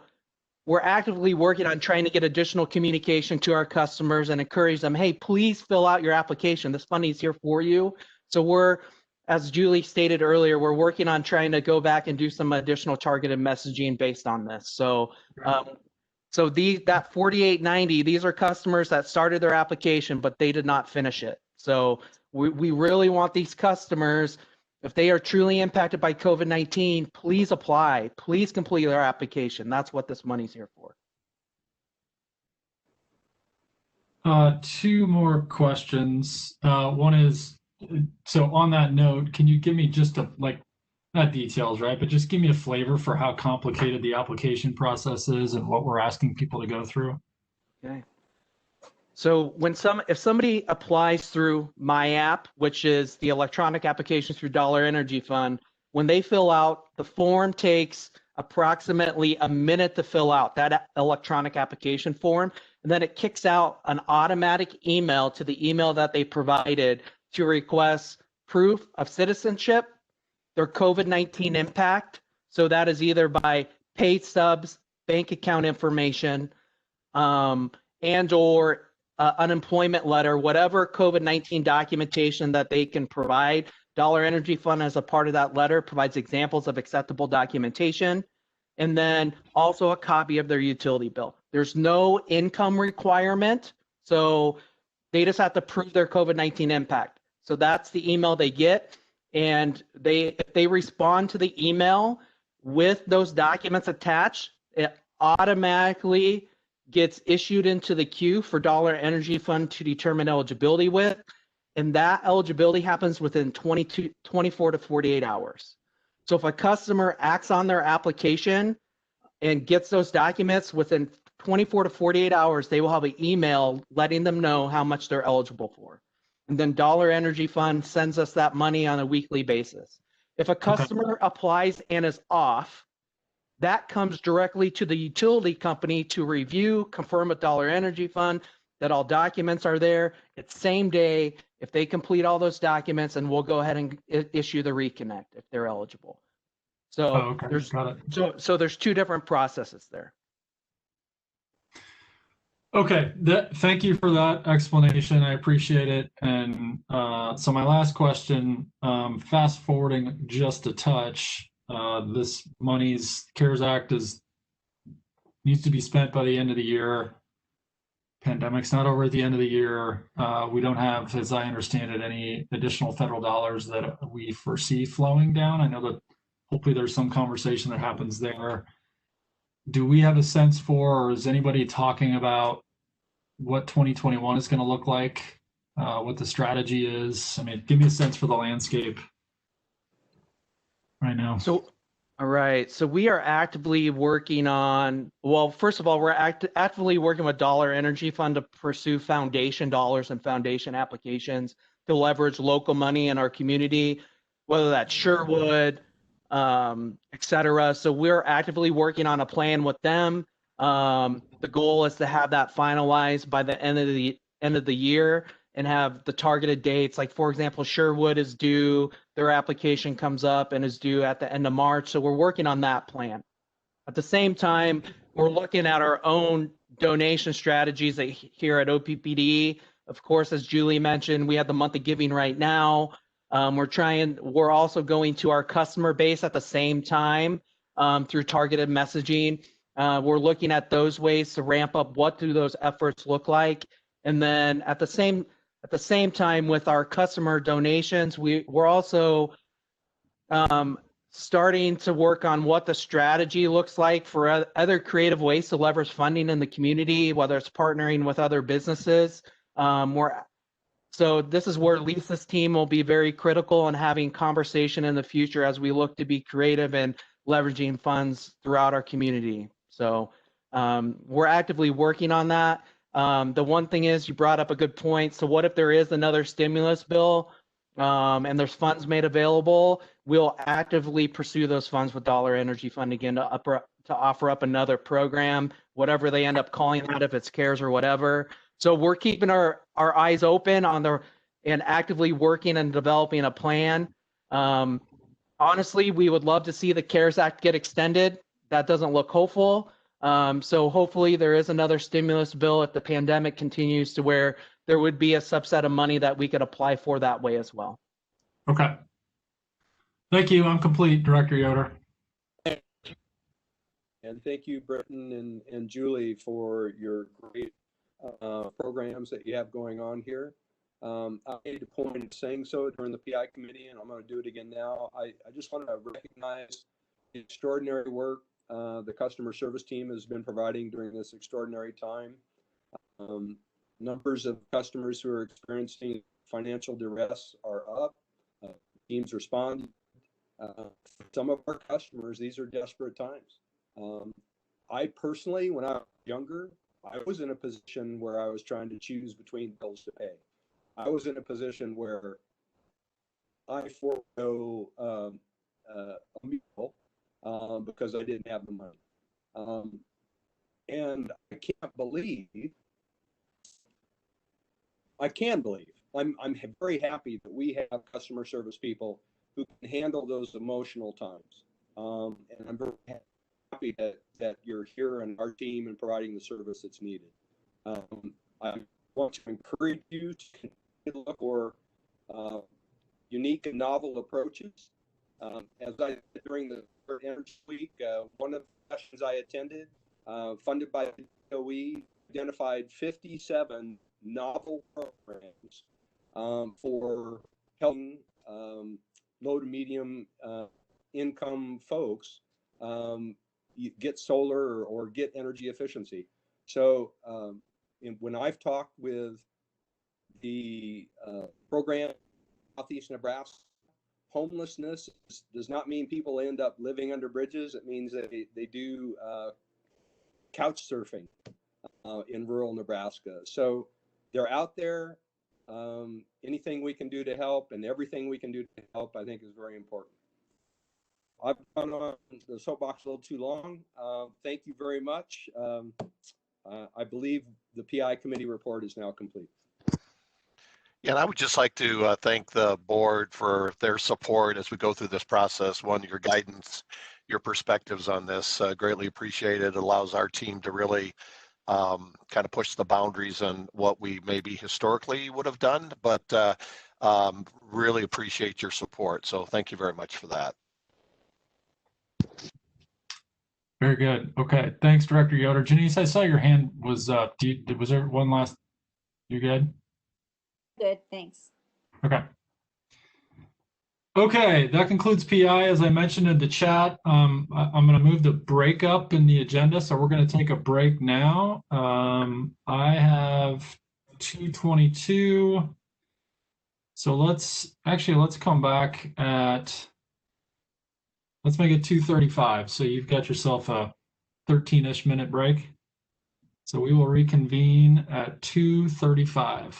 we're actively working on trying to get additional communication to our customers and encourage them, hey, please fill out your application. This funding is here for you. So we're, as Julie stated earlier, we're working on trying to go back and do some additional targeted messaging based on this. So, that 4,890, these are customers that started their application, but they did not finish it. So we really want these customers, if they are truly impacted by COVID-19, please apply, please complete their application. That's what this money's here for. Two more questions. One is, so on that note, can you give me just not details, right? But just give me a flavor for how complicated the application process is and what we're asking people to go through. Okay. So if somebody applies through my app, which is the electronic application through Dollar Energy Fund, when they fill out, the form takes approximately a minute to fill out that electronic application form. And then it kicks out an automatic email to the email that they provided to request proof of citizenship, their COVID-19 impact. So that is either by pay stubs, bank account information, and or unemployment letter, whatever COVID-19 documentation that they can provide. Dollar Energy Fund, as a part of that letter, provides examples of acceptable documentation, and then also a copy of their utility bill. There's no income requirement, so they just have to prove their COVID-19 impact. So that's the email they get, and if they respond to the email with those documents attached, it automatically gets issued into the queue for Dollar Energy Fund to determine eligibility with, and that eligibility happens within 24 to 48 hours. So if a customer acts on their application and gets those documents within 24 to 48 hours, they will have an email letting them know how much they're eligible for. And then Dollar Energy Fund sends us that money on a weekly basis. If a customer applies and is off, that comes directly to the utility company to review, confirm with Dollar Energy Fund that all documents are there. It's same day if they complete all those documents, and we'll go ahead and issue the reconnect if they're eligible. So there's two different processes there. Okay, thank you for that explanation. I appreciate it. And so my last question, fast forwarding just a touch, this money's CARES Act needs to be spent by the end of the year. Pandemic's not over at the end of the year. We don't have, as I understand it, any additional federal dollars that we foresee flowing down. I know that hopefully there's some conversation that happens there. Do we have a sense for, or is anybody talking about what 2021 is going to look like, what the strategy is? I mean, give me a sense for the landscape right now. All right. So we are actively working on, well, first of all, we're actively working with Dollar Energy Fund to pursue foundation dollars and foundation applications to leverage local money in our community, whether that's Sherwood, et cetera. So we're actively working on a plan with them. The goal is to have that finalized by the end of the year. and have the targeted dates. Like, for example, Sherwood is due, their application comes up and is due at the end of March. So we're working on that plan. At the same time, we're looking at our own donation strategies here at OPPD. Of course, as Julie mentioned, we have the month of giving right now. We're also going to our customer base at the same time through targeted messaging. We're looking at those ways to ramp up. What do those efforts look like? And then at the same time with our customer donations, we're also starting to work on what the strategy looks like for other creative ways to leverage funding in the community, whether it's partnering with other businesses. So this is where Lisa's team will be very critical in having conversation in the future as we look to be creative and leveraging funds throughout our community. So we're actively working on that. The one thing is, you brought up a good point. So what if there is another stimulus bill and there's funds made available? We'll actively pursue those funds with Dollar Energy Fund again to offer up another program, whatever they end up calling it, if it's CARES or whatever. So we're keeping our eyes open and actively working and developing a plan. Honestly, we would love to see the CARES Act get extended. That doesn't look hopeful. So hopefully there is another stimulus bill if the pandemic continues, to where there would be a subset of money that we could apply for that way as well. Okay. Thank you. I'm complete, Director Yoder. And thank you, Britton and Julie, for your great programs that you have going on here. I made a point of saying so during the PI committee, and I'm going to do it again now. I just want to recognize the extraordinary work the customer service team has been providing during this extraordinary time. Numbers of customers who are experiencing financial duress are up. Teams respond. Some of our customers, these are desperate times. I personally, when I was younger, I was in a position where I was trying to choose between bills to pay. I was in a position where I forego a meal because I didn't have the money. And I can believe, I'm very happy that we have customer service people who can handle those emotional times. And I'm very happy that you're here and our team and providing the service that's needed. I want to encourage you to continue to look for unique and novel approaches. As I did during the Energy Week, one of the sessions I attended, funded by the DOE, identified 57 novel programs for helping low to medium income folks get solar or get energy efficiency. So when I've talked with the program Southeast Nebraska, homelessness does not mean people end up living under bridges. It means that they do couch surfing in rural Nebraska. So they're out there. Anything we can do to help and everything we can do to help, I think, is very important. I've gone on the soapbox a little too long. Thank you very much. I believe the PI committee report is now complete. Yeah, and I would just like to thank the board for their support as we go through this process. One, your guidance, your perspectives on this, greatly appreciated. It allows our team to really kind of push the boundaries on what we maybe historically would have done, but really appreciate your support. So thank you very much for that. Very good. Okay. Thanks, Director Yoder. Janice, I saw your hand was up. Was there one last? You good? Good, thanks. Okay. Okay, that concludes PI. As I mentioned in the chat, I'm going to move the break up in the agenda, so we're going to take a break now. I have 2:22. So let's come back at, let's make it 2:35. So you've got yourself a 13-ish minute break. So we will reconvene at 2:35.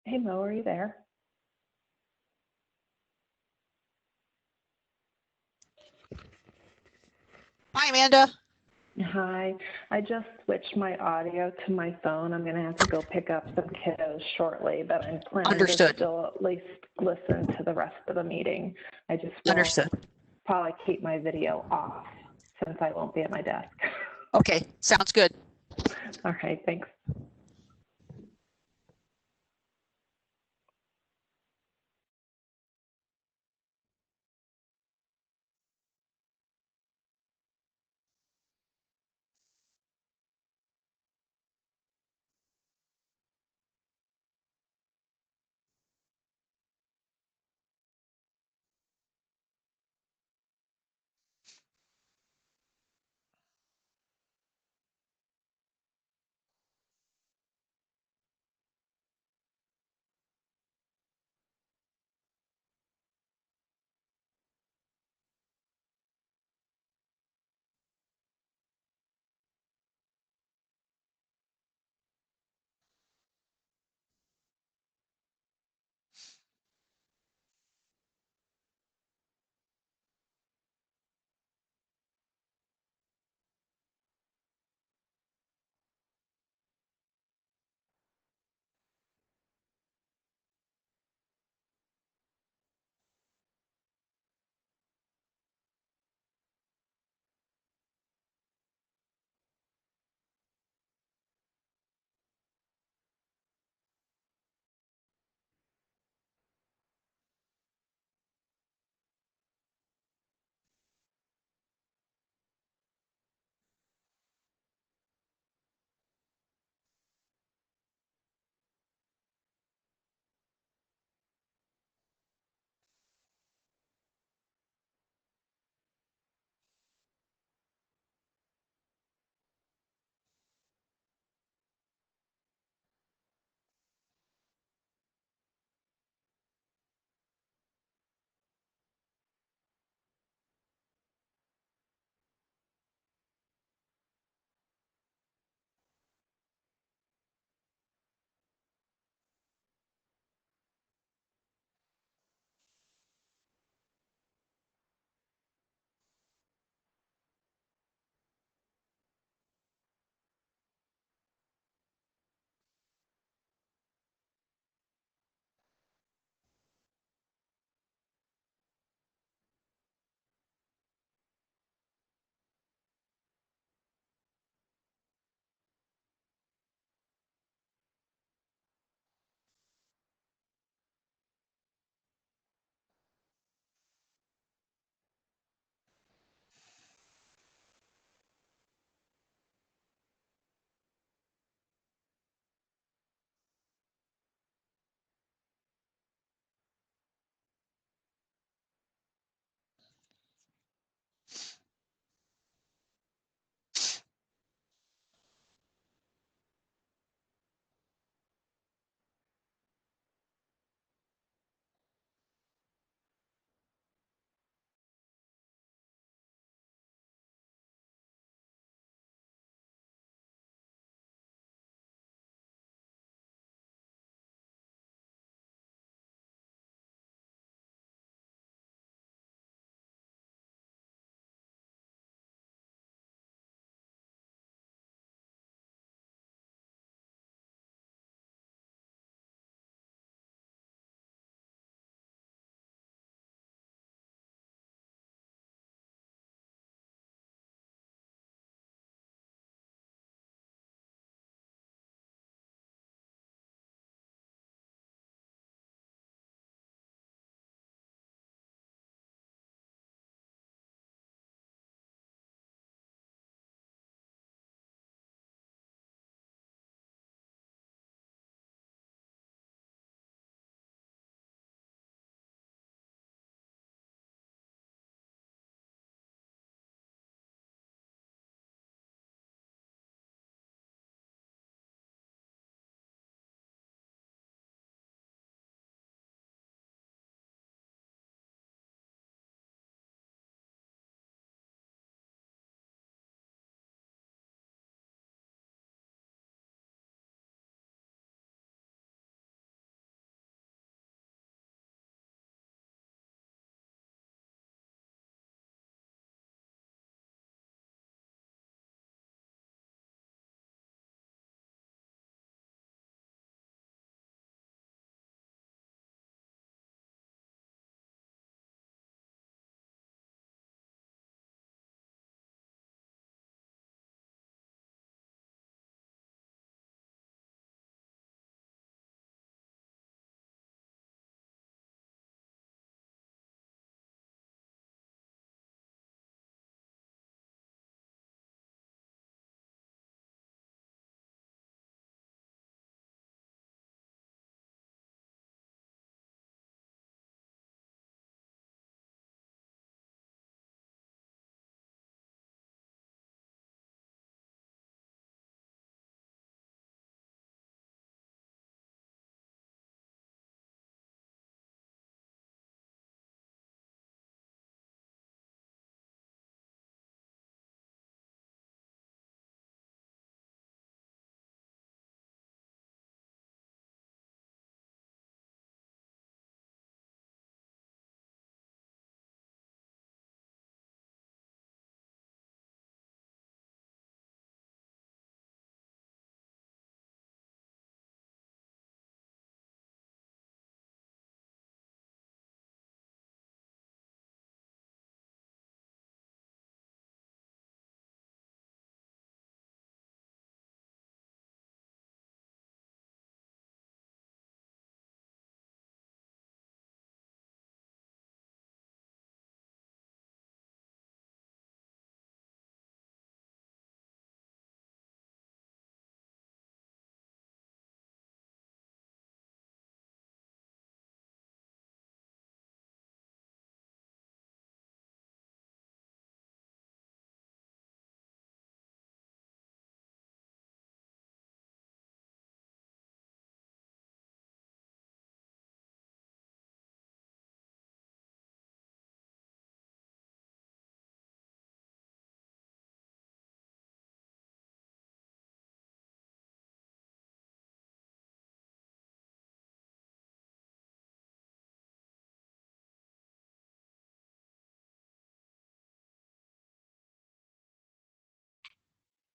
Hey, Mo, are you there? Hi, Amanda. Hi, I just switched my audio to my phone. I'm gonna have to go pick up some kiddos shortly, but I'm planning Understood. to still at least listen to the rest of the meeting. I just will Understood. probably keep my video off since I won't be at my desk. Okay, sounds good. All right, thanks.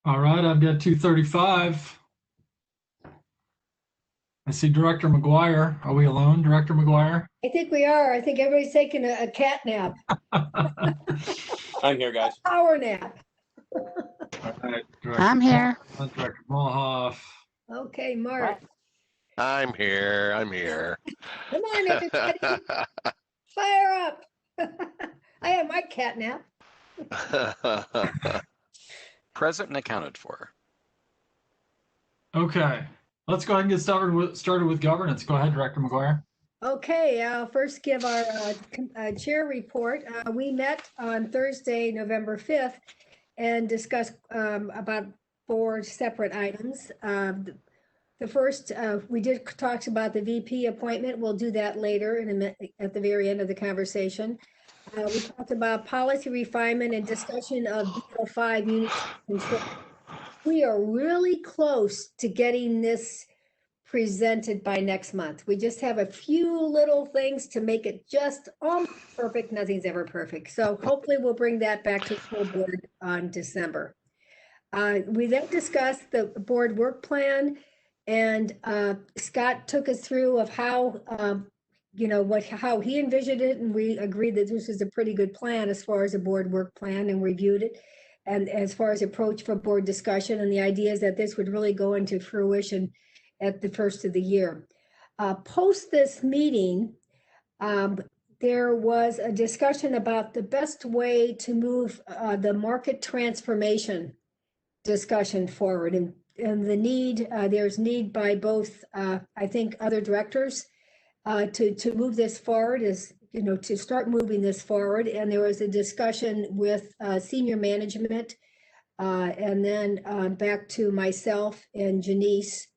All right, I've got 2:35. I see Director McGuire. Are we alone, Director McGuire? I think we are. I think everybody's taking a cat nap, I'm here, guys. power nap. All right, Director I'm here. Director Molhoff. Okay, Mark. I'm here. I'm here. Come on, everybody. Fire up. I have my cat nap. Present and accounted for. Okay, let's go ahead and get started with governance. Go ahead, Director McGuire. Okay, I'll first give our chair report. We met on Thursday, November 5th, and discussed about 4 separate items. The first, we did talk about the VP appointment. We'll do that later at the very end of the conversation. We talked about policy refinement and discussion of DL5 unit control. We are really close to getting this presented by next month. We just have a few little things to make it just almost perfect. Nothing's ever perfect. So hopefully we'll bring that back to the full board on December. We then discussed the board work plan, and Scott took us through of how, how he envisioned it, and we agreed that this was a pretty good plan as far as a board work plan, and reviewed it. And as far as approach for board discussion, and the idea is that this would really go into fruition at the first of the year. Post this meeting, there was a discussion about the best way to move the market transformation discussion forward, and the need, there's need by both, I think, other directors to move this forward, to start moving this forward. And there was a discussion with senior management, and then back to myself and Janice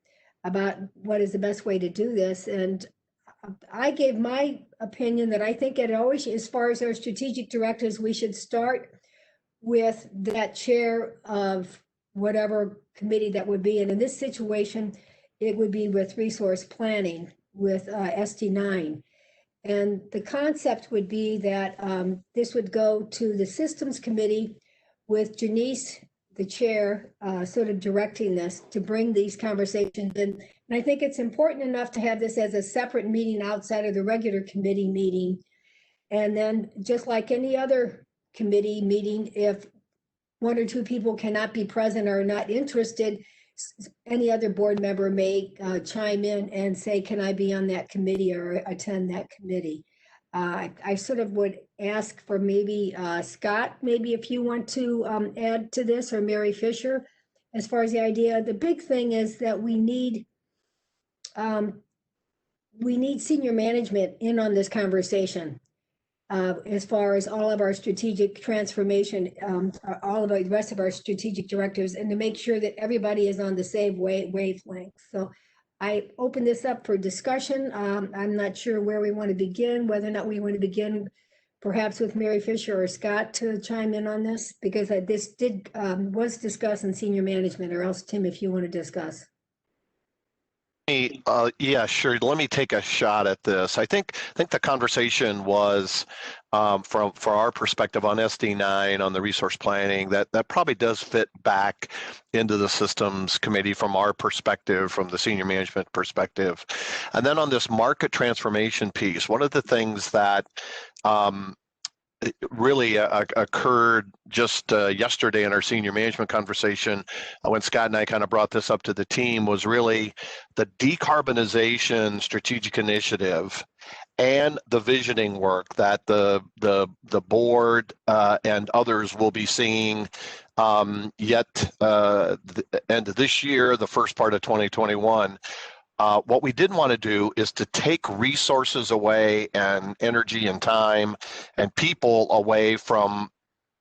about what is the best way to do this. And I gave my opinion that I think it always, as far as our strategic directives, we should start with that chair of whatever committee that would be. And in this situation, it would be with resource planning with ST9. And the concept would be that this would go to the systems committee with Janice, the chair, sort of directing this to bring these conversations in. And I think it's important enough to have this as a separate meeting outside of the regular committee meeting. And then just like any other committee meeting, if 1 or 2 people cannot be present or are not interested, any other board member may chime in and say, can I be on that committee or attend that committee? I sort of would ask for maybe Scott, maybe if you want to add to this, or Mary Fisher, as far as the idea. The big thing is that we need senior management in on this conversation. As far as all of our strategic transformation, all of the rest of our strategic directives, and to make sure that everybody is on the same wavelength. So I open this up for discussion. I'm not sure where we want to begin, whether or not we want to begin perhaps with Mary Fisher or Scott to chime in on this, because this was discussed in senior management, or else Tim, if you want to discuss. Yeah, sure. Let me take a shot at this. I think the conversation was from our perspective on SD9, on the resource planning, that probably does fit back into the systems committee from our perspective, from the senior management perspective. And then on this market transformation piece, one of the things that really occurred just yesterday in our senior management conversation, when Scott and I kind of brought this up to the team, was really the decarbonization strategic initiative and the visioning work that the board and others will be seeing yet the end of this year, the first part of 2021. What we didn't want to do is to take resources away, and energy and time and people away from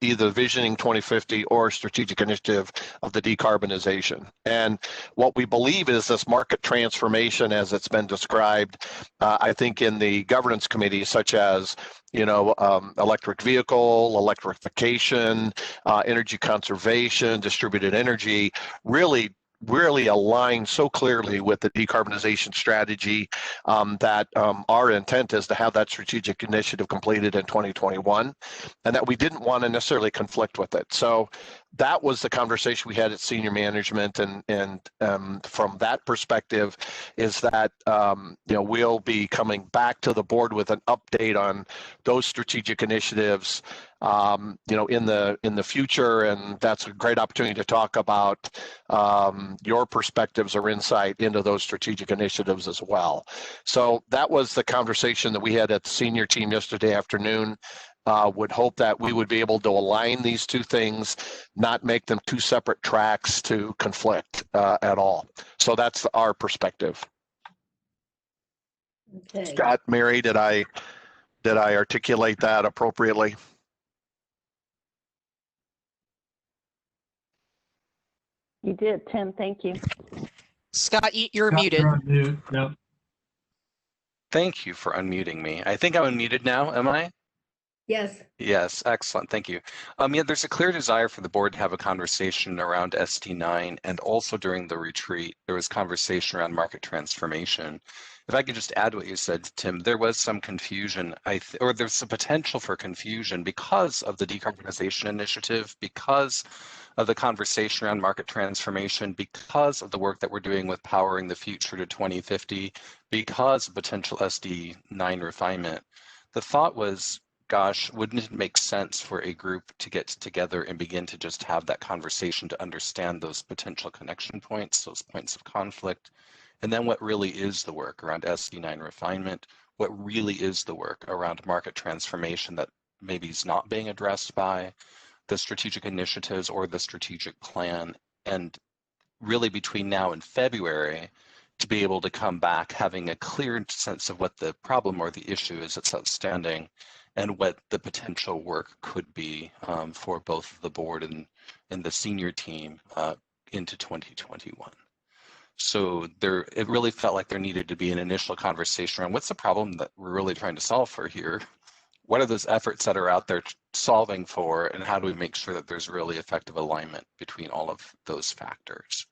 either Visioning 2050 or strategic initiative of the decarbonization. And what we believe is this market transformation, as it's been described, I think in the governance committee, such as electric vehicle, electrification, energy conservation, distributed energy, really really align so clearly with the decarbonization strategy that our intent is to have that strategic initiative completed in 2021, and that we didn't want to necessarily conflict with it. So that was the conversation we had at senior management, and from that perspective is that we'll be coming back to the board with an update on those strategic initiatives in the future, and that's a great opportunity to talk about your perspectives or insight into those strategic initiatives as well. So that was the conversation that we had at the senior team yesterday afternoon. Would hope that we would be able to align these two things, not make them two separate tracks to conflict at all. So that's our perspective. Okay. Scott, Mary, did I articulate that appropriately? You did, Tim. Thank you. Scott, you're Scott, muted. you're on mute. Yep. Thank you for unmuting me. I think I'm unmuted now, am I? Yes. Yes, excellent. Thank you. Yeah, there's a clear desire for the board to have a conversation around SD9, and also during the retreat, there was conversation around market transformation. If I could just add what you said, Tim, there was some confusion, or there's some potential for confusion because of the decarbonization initiative, because of the conversation around market transformation, because of the work that we're doing with powering the future to 2050, because of potential SD9 refinement. The thought was, gosh, wouldn't it make sense for a group to get together and begin to just have that conversation to understand those potential connection points, those points of conflict, and then what really is the work around SD9 refinement, what really is the work around market transformation that maybe is not being addressed by the strategic initiatives or the strategic plan, and really between now and February, to be able to come back having a clear sense of what the problem or the issue is that's outstanding, and what the potential work could be for both the board and the senior team into 2021. So it really felt like there needed to be an initial conversation around what's the problem that we're really trying to solve for here? What are those efforts that are out there solving for, and how do we make sure that there's really effective alignment between all of those factors?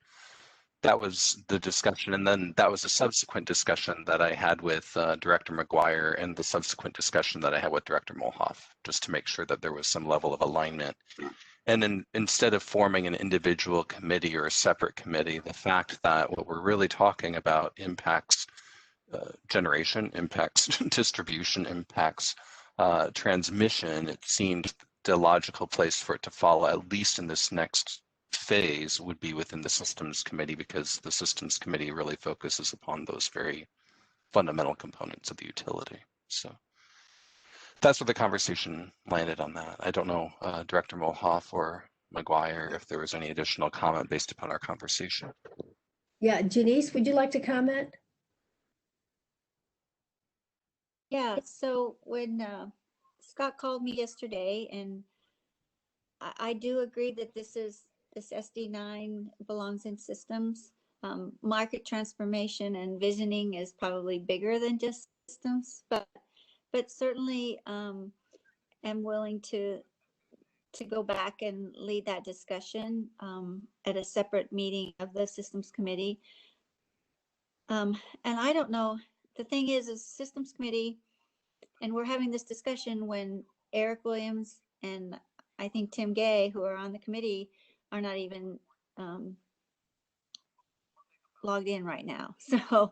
That was the discussion, and then that was a subsequent discussion that I had with Director McGuire, and the subsequent discussion that I had with Director Molhoff, just to make sure that there was some level of alignment. And then instead of forming an individual committee or a separate committee, the fact that what we're really talking about impacts generation, impacts distribution, impacts transmission, it seemed the logical place for it to fall, at least in this next phase, would be within the systems committee, because the systems committee really focuses upon those very fundamental components of the utility. So that's where the conversation landed on that. I don't know, Director Molhoff or McGuire, if there was any additional comment based upon our conversation. Yeah, Janice, would you like to comment? Yeah, so when Scott called me yesterday, and I do agree that this SD9 belongs in systems. Market transformation and visioning is probably bigger than just systems, but certainly am willing to go back and lead that discussion at a separate meeting of the systems committee. And I don't know, the thing is systems committee, and we're having this discussion when Eric Williams and I think Tim Gay, who are on the committee, are not even logged in right now. So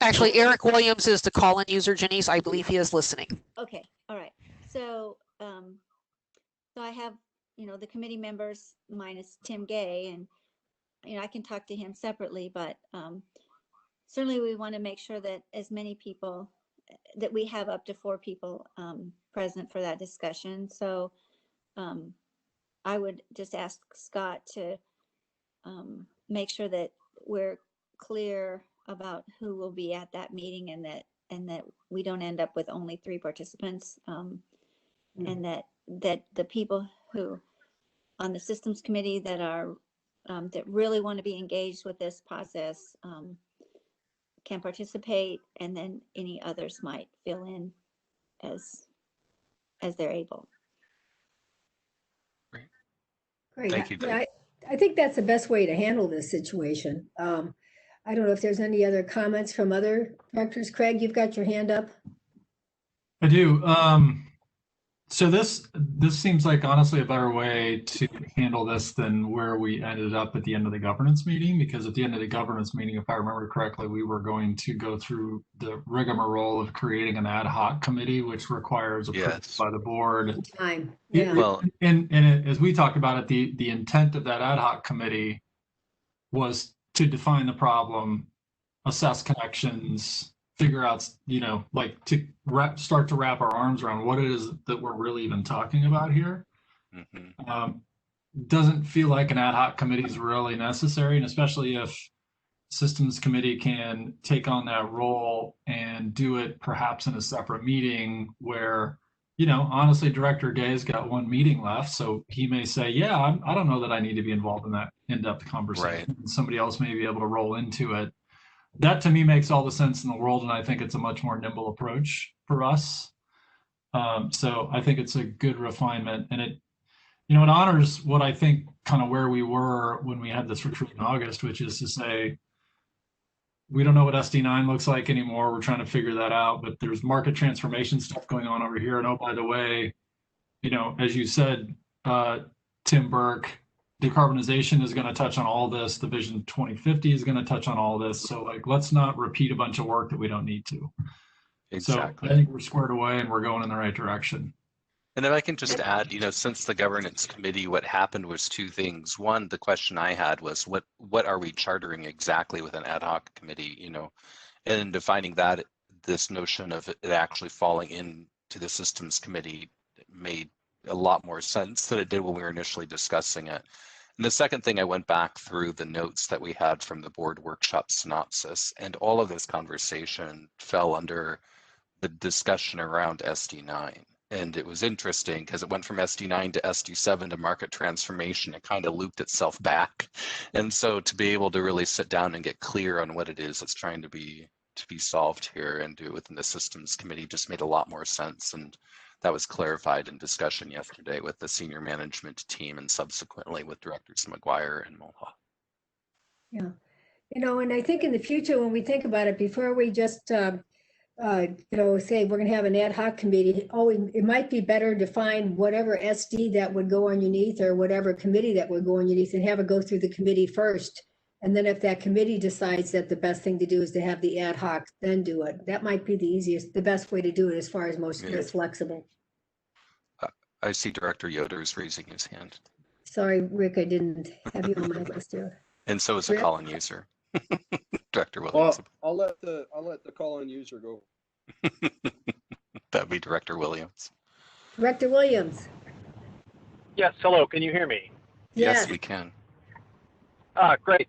Actually, Eric Williams is the call-in user, Janice. I believe he is listening. Okay, all right. So so I have, the committee members minus Tim Gay, and I can talk to him separately, but certainly we want to make sure that as many people, that we have up to 4 people present for that discussion. So I would just ask Scott to make sure that we're clear about who will be at that meeting, and that we don't end up with only 3 participants, and that the people who on the systems committee that are that really want to be engaged with this process can participate, and then any others might fill in as they're able. Great. Thank you, Yeah, I think that's the best way to handle this situation. I don't know if there's any other comments from other directors. Craig, you've got your hand up. I do. So this seems like honestly a better way to handle this than where we ended up at the end of the governance meeting, because at the end of the governance meeting, if I remember correctly, we were going to go through the rigmarole of creating an ad hoc committee, which requires approval by the board. Time. Yeah. Well, And as we talked about it, the intent of that ad hoc committee was to define the problem, assess connections, figure out, like to start to wrap our arms around what it is that we're really even talking about here. Doesn't feel like an ad hoc committee is really necessary, and especially if systems committee can take on that role and do it perhaps in a separate meeting where, honestly, Director Gay's got one meeting left, so he may say, yeah, I don't know that I need to be involved in that in-depth conversation. Right. Somebody else may be able to roll into it. That to me makes all the sense in the world, and I think it's a much more nimble approach for us. So I think it's a good refinement, and it honors what I think kind of where we were when we had this retreat in August, which is to say, we don't know what SD9 looks like anymore. We're trying to figure that out, but there's market transformation stuff going on over here. And oh, by the way, as you said, Tim Burke, decarbonization is going to touch on all this. The Vision 2050 is going to touch on all this. So let's not repeat a bunch of work that we don't need to. Exactly. So I think we're squared away and we're going in the right direction. And if I can just add, since the governance committee, what happened was two things. One, the question I had was what are we chartering exactly with an ad hoc committee, and in defining that, this notion of it actually falling into the systems committee made a lot more sense than it did when we were initially discussing it. And the second thing, I went back through the notes that we had from the board workshop synopsis, and all of this conversation fell under the discussion around SD9. And it was interesting because it went from SD9 to SD7 to market transformation. It kind of looped itself back. And so to be able to really sit down and get clear on what it is that's trying to be solved here and do it within the systems committee just made a lot more sense. And that was clarified in discussion yesterday with the senior management team and subsequently with Directors McGuire and Moha. Yeah. And I think in the future, when we think about it, before we just say we're going to have an ad hoc committee, it might be better to find whatever SD that would go underneath or whatever committee that would go underneath and have it go through the committee first. And then if that committee decides that the best thing to do is to have the ad hoc, then do it. That might be the best way to do it as far as most flexible. I see Director Yoder is raising his hand. Sorry, Rick, I didn't have you on my list here. And so is a call-in user. Director Williams. I'll let the call-in user go. That'd be Director Williams. Director Williams. Yes, hello, can you hear me? Yes, we can. Great.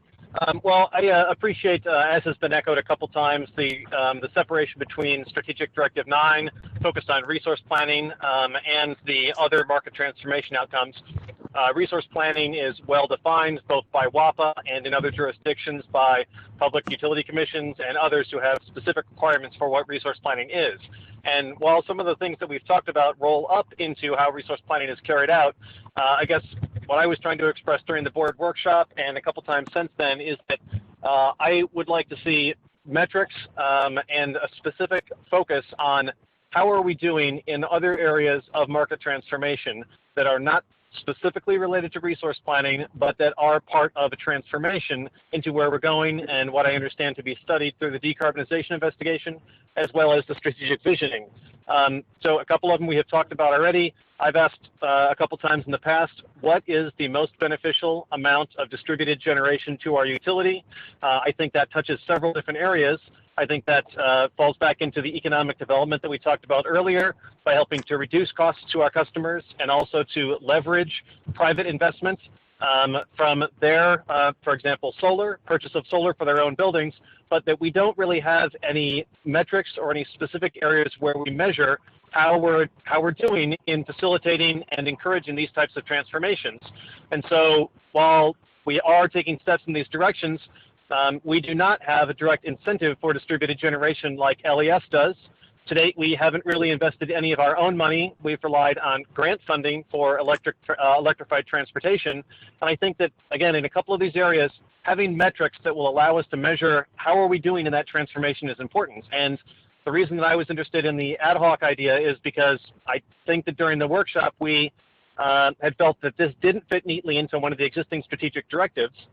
Well, I appreciate, as has been echoed a couple times, the separation between Strategic Directive 9, focused on resource planning, and the other market transformation outcomes. Resource planning is well defined both by WAPA and in other jurisdictions by public utility commissions and others who have specific requirements for what resource planning is. And while some of the things that we've talked about roll up into how resource planning is carried out, I guess what I was trying to express during the board workshop and a couple times since then is that I would like to see metrics and a specific focus on how are we doing in other areas of market transformation that are not specifically related to resource planning, but that are part of a transformation into where we're going and what I understand to be studied through the decarbonization investigation, as well as the strategic visioning. So a couple of them we have talked about already. I've asked a couple times in the past, what is the most beneficial amount of distributed generation to our utility? I think that touches several different areas. I think that falls back into the economic development that we talked about earlier by helping to reduce costs to our customers and also to leverage private investment from their, for example, purchase of solar for their own buildings, but that we don't really have any metrics or any specific areas where we measure how we're doing in facilitating and encouraging these types of transformations. And so while we are taking steps in these directions, we do not have a direct incentive for distributed generation like LES does. To date, we haven't really invested any of our own money. We've relied on grant funding for electrified transportation. And I think that, again, in a couple of these areas, having metrics that will allow us to measure how are we doing in that transformation is important. And the reason that I was interested in the ad hoc idea is because I think that during the workshop, we had felt that this didn't fit neatly into one of the existing strategic directives,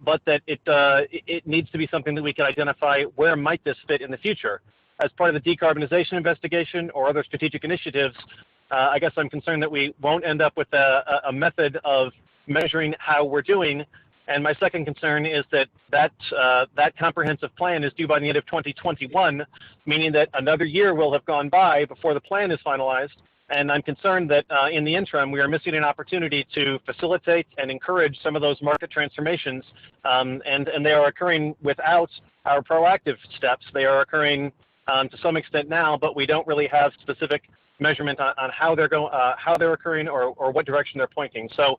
but that it needs to be something that we can identify where might this fit in the future. As part of the decarbonization investigation or other strategic initiatives, I guess I'm concerned that we won't end up with a method of measuring how we're doing. And my second concern is that comprehensive plan is due by the end of 2021, meaning that another year will have gone by before the plan is finalized. And I'm concerned that in the interim, we are missing an opportunity to facilitate and encourage some of those market transformations. And they are occurring without our proactive steps. They are occurring to some extent now, but we don't really have specific measurement on how they're occurring or what direction they're pointing. So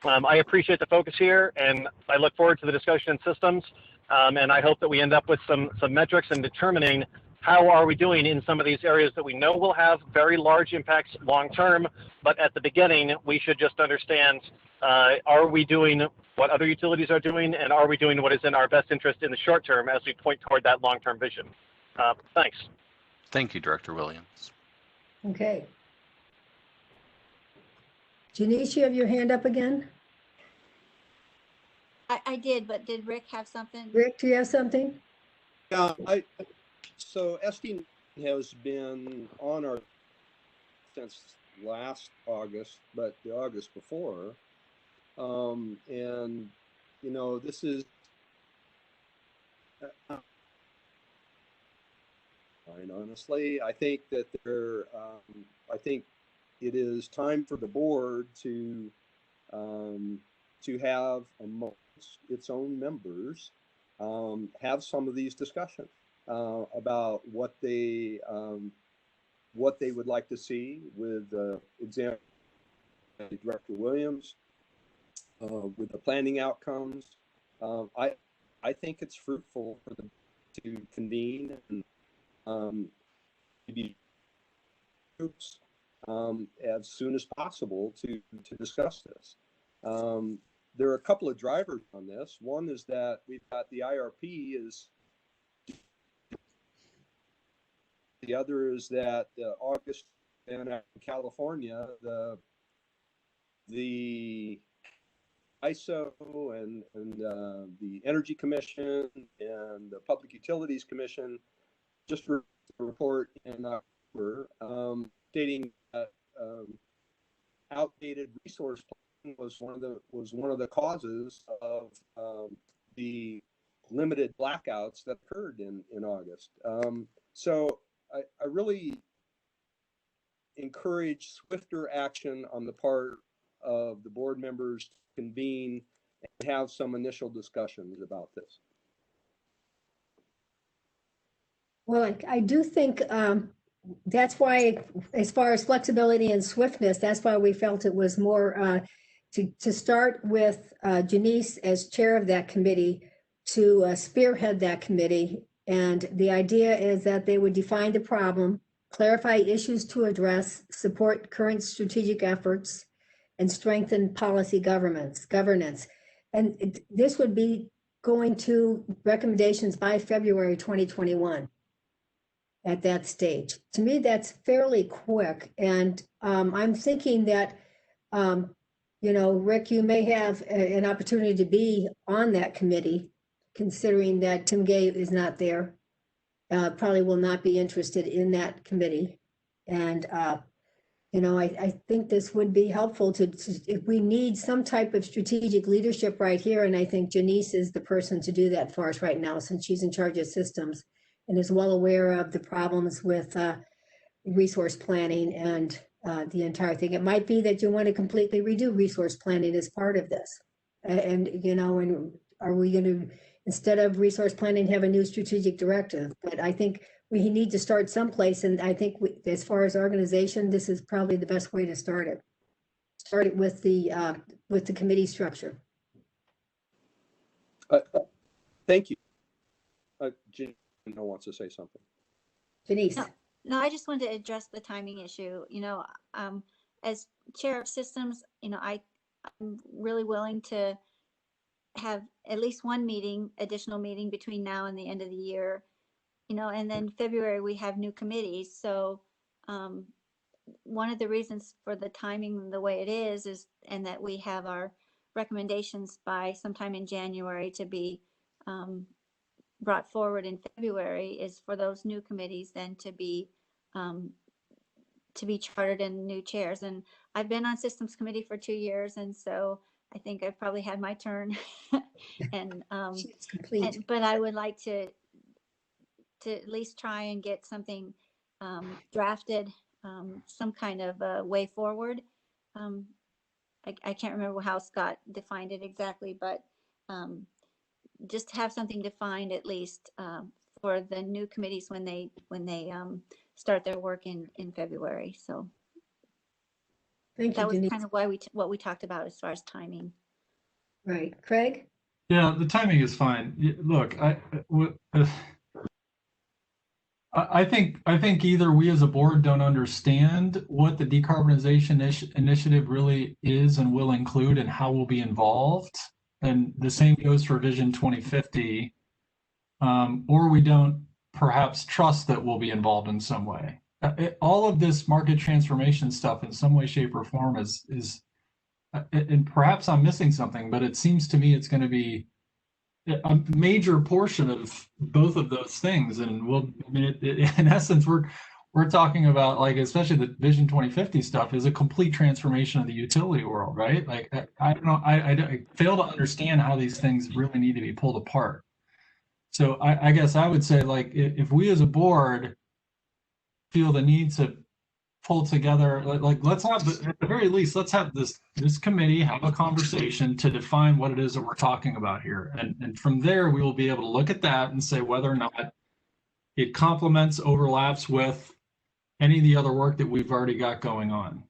I appreciate the focus here, and I look forward to the discussion in systems. And I hope that we end up with some metrics and determining how are we doing in some of these areas that we know will have very large impacts long term. But at the beginning, we should just understand, are we doing what other utilities are doing, and are we doing what is in our best interest in the short term as we point toward that long-term vision? Thanks. Thank you, Director Williams. Okay. Janice, you have your hand up again? I did, but did Rick have something? Rick, do you have something? Yeah, so ST has been on our since last August, but the August before. And, you know, this is, and honestly, I think that I think it is time for the board to have amongst its own members have some of these discussions about what they would like to see with example Director Williams with the planning outcomes. I think it's fruitful for them to convene and maybe groups as soon as possible to discuss this. There are a couple of drivers on this. One is that we've got the IRP is. The other is that August in California, the ISO and the Energy Commission and the Public Utilities Commission just report in October stating that outdated resource planning was one of the causes of the limited blackouts that occurred in August. So I really encourage swifter action on the part of the board members to convene and have some initial discussions about this. Well, I do think that's why, as far as flexibility and swiftness, that's why we felt it was more to start with Janice as chair of that committee to spearhead that committee. And the idea is that they would define the problem, clarify issues to address, support current strategic efforts, and strengthen policy governance. And this would be going to recommendations by February 2021 at that stage. To me, that's fairly quick. And I'm thinking that, you know, Rick, you may have an opportunity to be on that committee, considering that Tim Gay is not there, probably will not be interested in that committee. And, you know, I think this would be helpful if we need some type of strategic leadership right here. And I think Janice is the person to do that for us right now, since she's in charge of systems and is well aware of the problems with resource planning and the entire thing. It might be that you want to completely redo resource planning as part of this. And, you know, and are we going to, instead of resource planning, have a new strategic directive? But I think we need to start someplace. And I think as far as organization, this is probably the best way to start it. Start it with the committee structure. Thank you. Janice wants to say something. Janice. No, I just wanted to address the timing issue. As chair of systems, I'm really willing to have at least one additional meeting between now and the end of the year, and then February we have new committees. So one of the reasons for the timing the way it is, and that we have our recommendations by sometime in January to be brought forward in February, is for those new committees then to be chartered in new chairs. And I've been on systems committee for 2 years, and so I think I've probably had my turn. And It's complete. but I would like to at least try and get something drafted, some kind of a way forward. I can't remember how Scott defined it exactly, but just have something defined at least for the new committees when they start their work in February. So Thank you, that was Denise. kind of what we talked about as far as timing. Right. Craig? Yeah, the timing is fine. Look, I think either we as a board don't understand what the decarbonization initiative really is and will include and how we'll be involved. And the same goes for Vision 2050, or we don't perhaps trust that we'll be involved in some way. All of this market transformation stuff in some way, shape, or form is and perhaps I'm missing something, but it seems to me it's going to be a major portion of both of those things. And in essence, we're talking about, like, especially the Vision 2050 stuff is a complete transformation of the utility world, right? Like, I don't know, I fail to understand how these things really need to be pulled apart. So I guess I would say, like, if we as a board feel the need to pull together, like let's have, at the very least, let's have this committee have a conversation to define what it is that we're talking about here. And from there, we will be able to look at that and say whether or not it complements, overlaps with any of the other work that we've already got going on.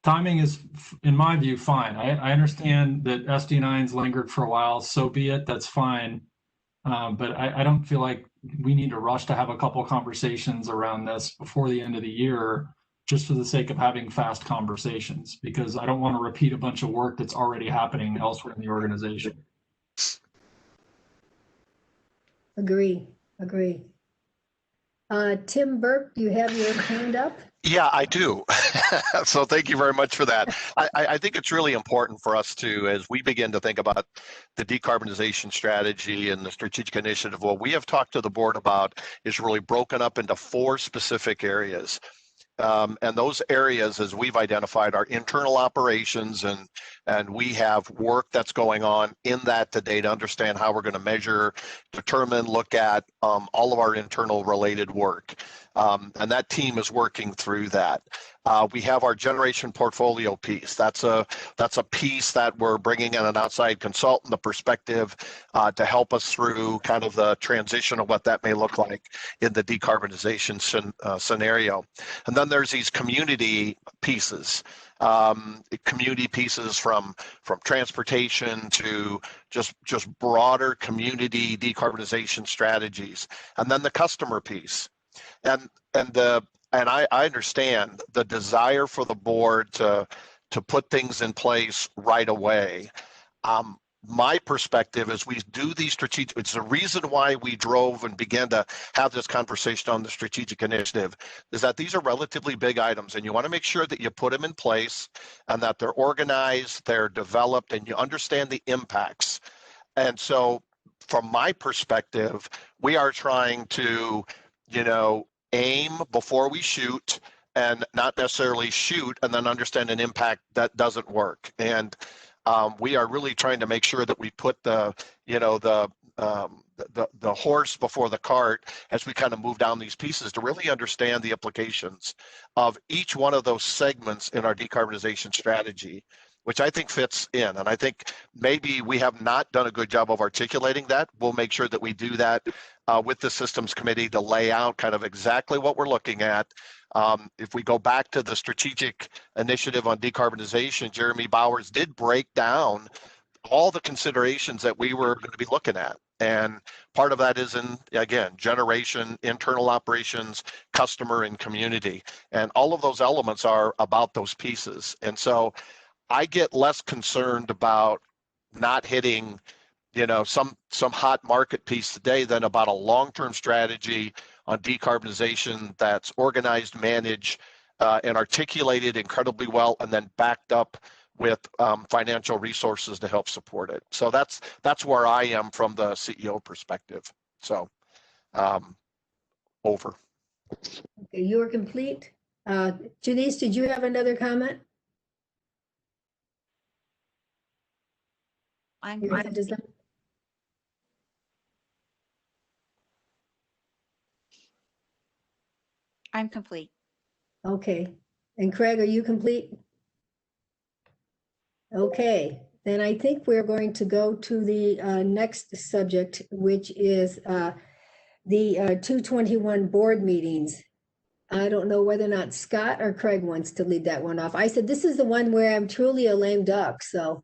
Timing is, in my view, fine. I understand that SD9's lingered for a while, so be it, that's fine. But I don't feel like we need to rush to have a couple of conversations around this before the end of the year, just for the sake of having fast conversations, because I don't want to repeat a bunch of work that's already happening elsewhere in the organization. Agree. Tim Burke, do you have your hand up? Yeah, I do. So thank you very much for that. I think it's really important for us to, as we begin to think about the decarbonization strategy and the strategic initiative, what we have talked to the board about is really broken up into 4 specific areas. And those areas, as we've identified, are internal operations, and we have work that's going on in that today to understand how we're going to measure, determine, look at all of our internal related work. And that team is working through that. We have our generation portfolio piece. That's a piece that we're bringing in an outside consultant, the perspective to help us through kind of the transition of what that may look like in the decarbonization scenario. And then there's these community pieces. Community pieces from transportation to just broader community decarbonization strategies, and then the customer piece. And I understand the desire for the board to put things in place right away. My perspective is we do these strategic, it's the reason why we drove and began to have this conversation on the strategic initiative, is that these are relatively big items, and you want to make sure that you put them in place and that they're organized, they're developed, and you understand the impacts. And so from my perspective, we are trying to, aim before we shoot, and not necessarily shoot and then understand an impact that doesn't work. And we are really trying to make sure that we put the horse before the cart as we kind of move down these pieces to really understand the implications of each one of those segments in our decarbonization strategy, which I think fits in. And I think maybe we have not done a good job of articulating that. We'll make sure that we do that with the systems committee to lay out kind of exactly what we're looking at. If we go back to the strategic initiative on decarbonization, Jeremy Bowers did break down all the considerations that we were going to be looking at. And part of that is in, again, generation, internal operations, customer, and community. And all of those elements are about those pieces. And so I get less concerned about not hitting, some hot market piece today than about a long-term strategy on decarbonization that's organized, managed, and articulated incredibly well, and then backed up with financial resources to help support it. So that's where I am from the CEO perspective. So over. Okay, you are complete. Janice, did you have another comment? I'm Your hand is up. I'm complete. Okay. And Craig, are you complete? Okay, then I think we're going to go to the next subject, which is the 221 board meetings. I don't know whether or not Scott or Craig wants to lead that one off. I said, this is the one where I'm truly a lame duck, so.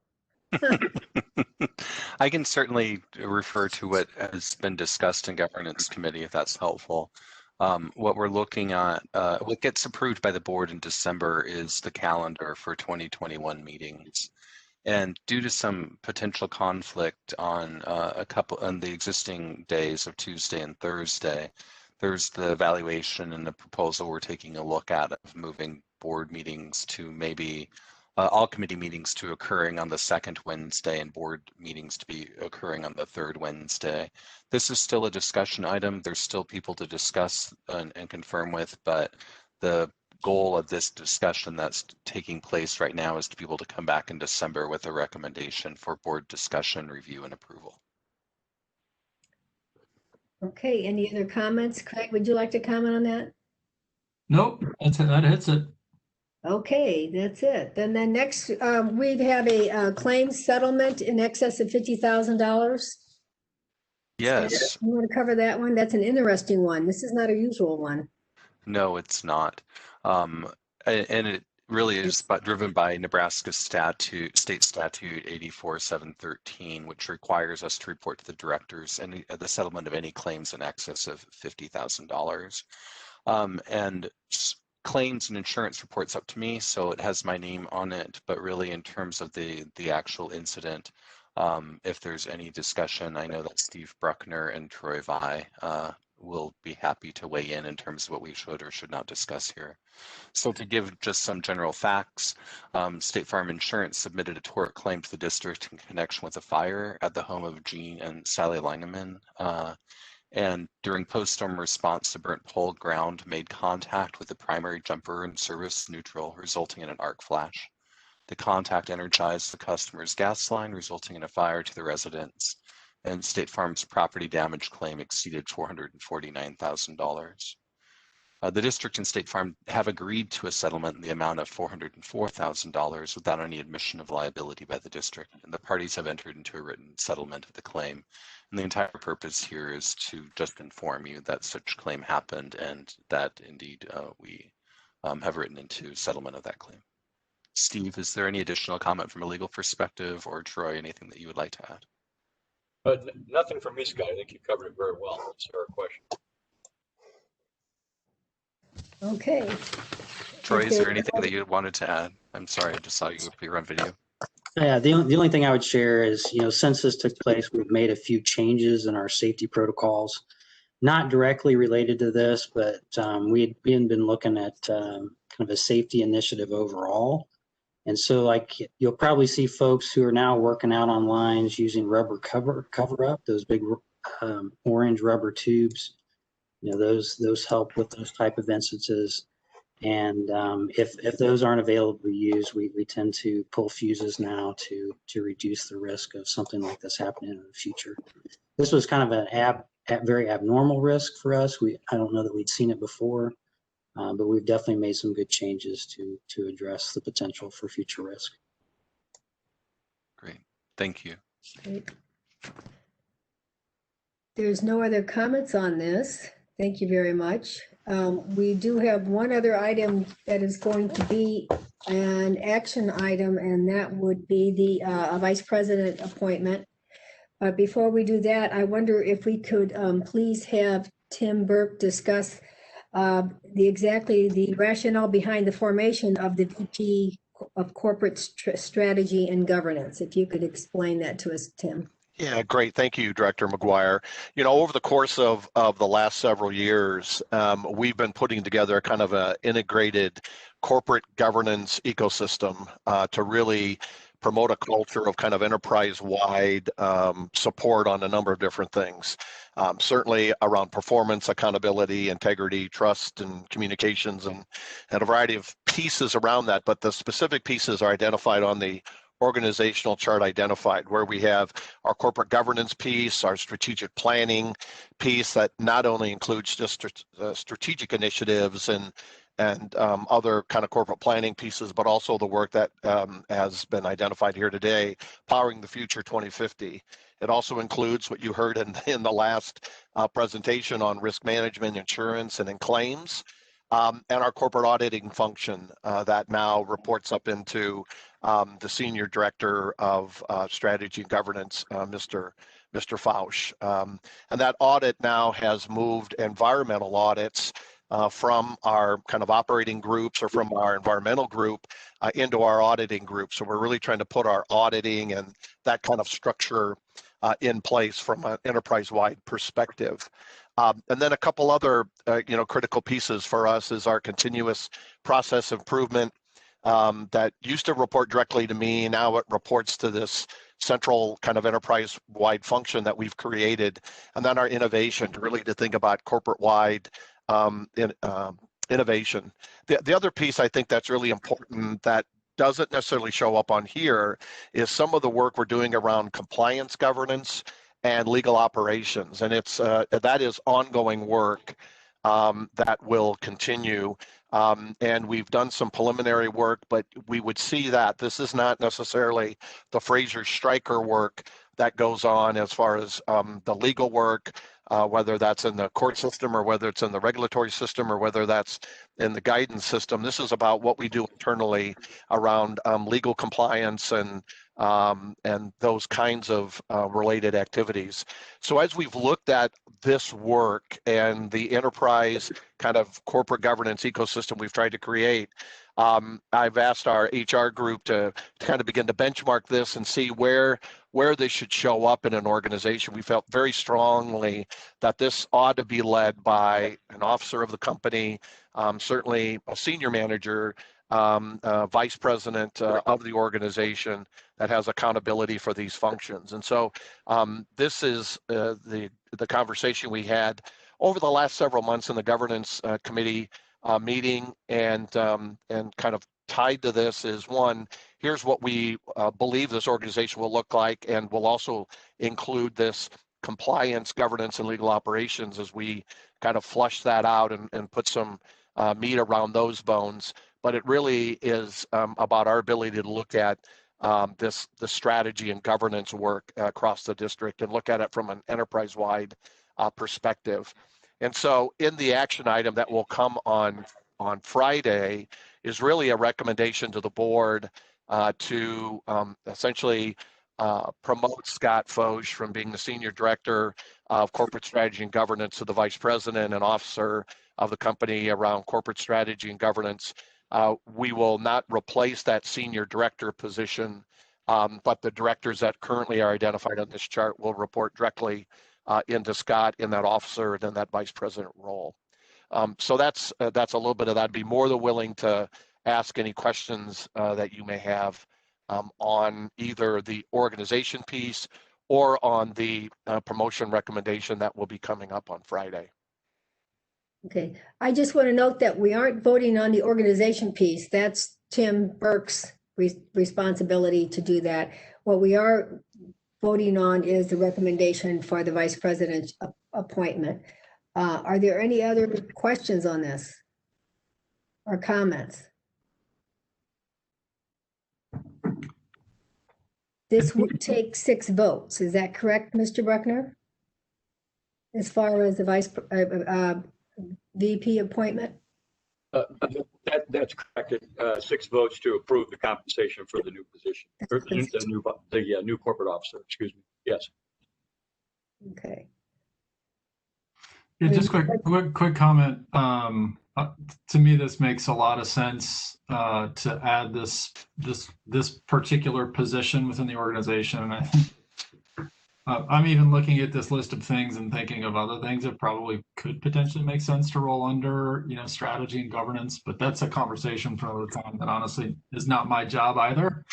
I can certainly refer to what has been discussed in governance committee if that's helpful. What we're looking at, what gets approved by the board in December is the calendar for 2021 meetings. And due to some potential conflict on on the existing days of Tuesday and Thursday, there's the evaluation and the proposal we're taking a look at of moving board meetings to maybe all committee meetings to occurring on the second Wednesday and board meetings to be occurring on the third Wednesday. This is still a discussion item. There's still people to discuss and confirm with, but the goal of this discussion that's taking place right now is to be able to come back in December with a recommendation for board discussion, review, and approval. Okay, any other comments? Craig, would you like to comment on that? Nope, that hits it. Okay, that's it. Then next, we have a claims settlement in excess of $50,000. Yes. You want to cover that one? That's an interesting one. This is not a usual one. No, it's not. And it really is driven by Nebraska state statute 84713, which requires us to report to the directors the settlement of any claims in excess of $50,000. And claims and insurance reports up to me, so it has my name on it, but really in terms of the actual incident, if there's any discussion, I know that Steve Bruckner and Troy Vi will be happy to weigh in terms of what we should or should not discuss here. So to give just some general facts, State Farm Insurance submitted a tort claim to the district in connection with a fire at the home of Gene and Sally Langeman. And during post-storm response, the burnt pole ground made contact with the primary jumper and service neutral, resulting in an arc flash. The contact energized the customer's gas line, resulting in a fire to the residence. And State Farm's property damage claim exceeded $449,000. The district and State Farm have agreed to a settlement in the amount of $404,000 without any admission of liability by the district, and the parties have entered into a written settlement of the claim. And the entire purpose here is to just inform you that such claim happened and that indeed we have written into settlement of that claim. Steve, is there any additional comment from a legal perspective, or Troy, anything that you would like to add? But nothing from me, Scott. I think you covered it very well. That's our question. Okay. Troy, is there anything that you wanted to add? I'm sorry, I just saw you appear on video. Yeah, the only thing I would share is, since this took place, we've made a few changes in our safety protocols, not directly related to this, but we had been looking at kind of a safety initiative overall. And so you'll probably see folks who are now working out on lines using rubber cover up, those big orange rubber tubes. Those help with those type of instances. And if those aren't available to use, we tend to pull fuses now to reduce the risk of something like this happening in the future. This was kind of a very abnormal risk for us. I don't know that we'd seen it before, but we've definitely made some good changes to address the potential for future risk. Great, thank you. Great. There's no other comments on this. Thank you very much. We do have one other item that is going to be an action item, and that would be the vice president appointment. Before we do that, I wonder if we could please have Tim Burke discuss the rationale behind the formation of the VP of Corporate Strategy and Governance. If you could explain that to us, Tim. Yeah, great. Thank you, Director McGuire. You know, over the course of the last several years, we've been putting together kind of an integrated corporate governance ecosystem to really promote a culture of kind of enterprise-wide support on a number of different things. Certainly around performance, accountability, integrity, trust, and communications, and a variety of pieces around that. But the specific pieces are identified on the organizational chart identified, where we have our corporate governance piece, our strategic planning piece that not only includes just strategic initiatives and other kind of corporate planning pieces, but also the work that has been identified here today, Powering the Future 2050. It also includes what you heard in the last presentation on risk management, insurance, and in claims, and our corporate auditing function that now reports up into the Senior Director of Strategy and Governance, Mr. Fausch. And that audit now has moved environmental audits from our kind of operating groups or from our environmental group into our auditing group. So we're really trying to put our auditing and that kind of structure in place from an enterprise-wide perspective. And then a couple other critical pieces for us is our continuous process improvement that used to report directly to me. Now it reports to this central kind of enterprise-wide function that we've created. And then our innovation, really to think about corporate-wide innovation. The other piece I think that's really important that doesn't necessarily show up on here is some of the work we're doing around compliance governance and legal operations. And that is ongoing work that will continue. And we've done some preliminary work, but we would see that this is not necessarily the Fraser Stryker work that goes on as far as the legal work, whether that's in the court system or whether it's in the regulatory system or whether that's in the guidance system. This is about what we do internally around legal compliance and those kinds of related activities. So as we've looked at this work and the enterprise kind of corporate governance ecosystem we've tried to create, I've asked our HR group to kind of begin to benchmark this and see where this should show up in an organization. We felt very strongly that this ought to be led by an officer of the company, certainly a senior manager, vice president of the organization that has accountability for these functions. And so this is the conversation we had over the last several months in the governance committee meeting, and kind of tied to this is one, here's what we believe this organization will look like, and we'll also include this compliance, governance, and legal operations as we kind of flush that out and put some meat around those bones. But it really is about our ability to look at the strategy and governance work across the district and look at it from an enterprise-wide perspective. And so in the action item that will come on Friday is really a recommendation to the board to essentially promote Scott Foch from being the Senior Director of Corporate Strategy and Governance to the Vice President and Officer of the company around corporate strategy and governance. We will not replace that Senior Director position, but the directors that currently are identified on this chart will report directly into Scott in that officer and in that Vice President role. So that's a little bit of that. I'd be more than willing to ask any questions that you may have on either the organization piece or on the promotion recommendation that will be coming up on Friday. Okay, I just want to note that we aren't voting on the organization piece. That's Tim Burke's responsibility to do that. What we are voting on is the recommendation for the vice president appointment. Are there any other questions on this or comments? This would take 6 votes. Is that correct, Mr. Bruckner? As far as the VP appointment? That's correct. 6 votes to approve the compensation for the new position, or the new corporate officer. Excuse me. Yes. Okay. Yeah, just quick comment. To me, this makes a lot of sense to add this particular position within the organization. And I think I'm even looking at this list of things and thinking of other things that probably could potentially make sense to roll under, strategy and governance. But that's a conversation for another time that honestly is not my job either.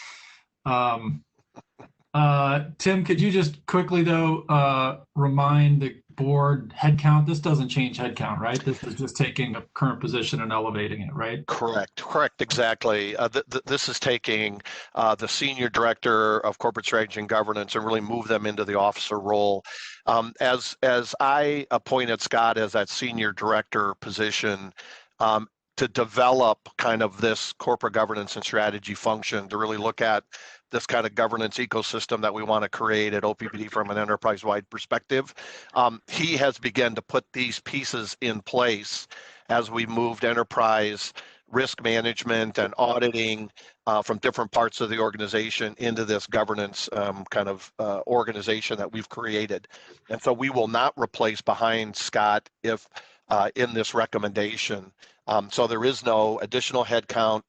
Tim, could you just quickly though remind the board headcount? This doesn't change headcount, right? This is just taking a current position and elevating it, right? Correct, exactly. This is taking the senior director of corporate strategy and governance and really move them into the officer role. As I appointed Scott as that senior director position, to develop kind of this corporate governance and strategy function, to really look at this kind of governance ecosystem that we want to create at OPPD from an enterprise-wide perspective. He has begun to put these pieces in place as we moved enterprise risk management and auditing from different parts of the organization into this governance organization that we've created. And so we will not replace behind Scott if in this recommendation. So there is no additional headcount.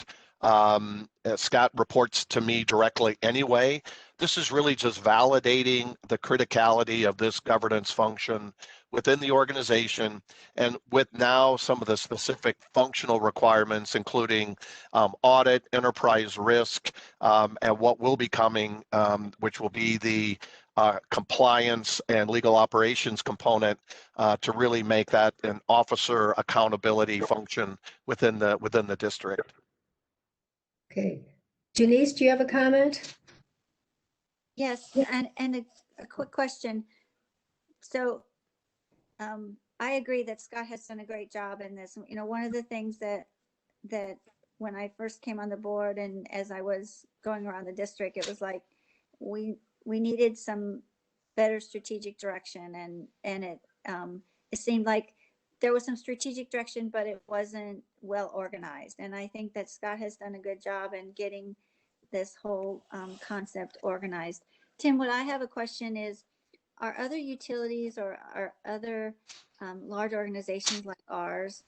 Scott reports to me directly anyway. This is really just validating the criticality of this governance function within the organization, and with now some of the specific functional requirements, including audit, enterprise risk, and what will be coming, which will be the compliance and legal operations component, to really make that an officer accountability function within the district. Okay. Janice, do you have a comment? Yes, and a quick question. So I agree that Scott has done a great job in this. One of the things that when I first came on the board and as I was going around the district, it was like we needed some better strategic direction, and it seemed like there was some strategic direction, but it wasn't well organized. And I think that Scott has done a good job in getting this whole concept organized. Tim, what I have a question is, are other utilities or are other large organizations like ours,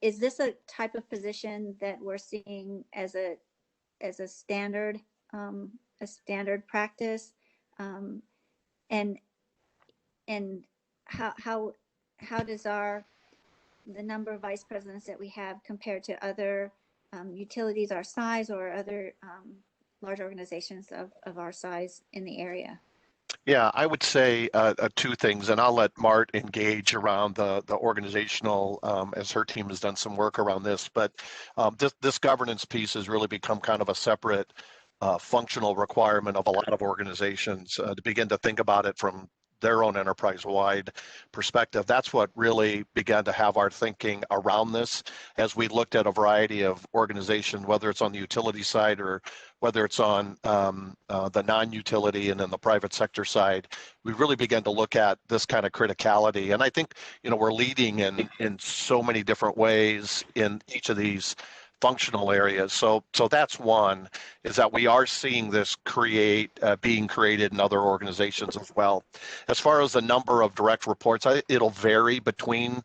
is this a type of position that we're seeing as a standard practice, and how does the number of vice presidents that we have compared to other utilities our size or other large organizations of our size in the area? Yeah, I would say two things, and I'll let Mart engage around the organizational, as her team has done some work around this, but this governance piece has really become kind of a separate functional requirement of a lot of organizations to begin to think about it from their own enterprise-wide perspective. That's what really began to have our thinking around this as we looked at a variety of organizations, whether it's on the utility side or whether it's on the non-utility and then the private sector side. We really began to look at this kind of criticality. And I think, we're leading in so many different ways in each of these functional areas. So that's one, is that we are seeing this being created in other organizations as well. As far as the number of direct reports, it'll vary between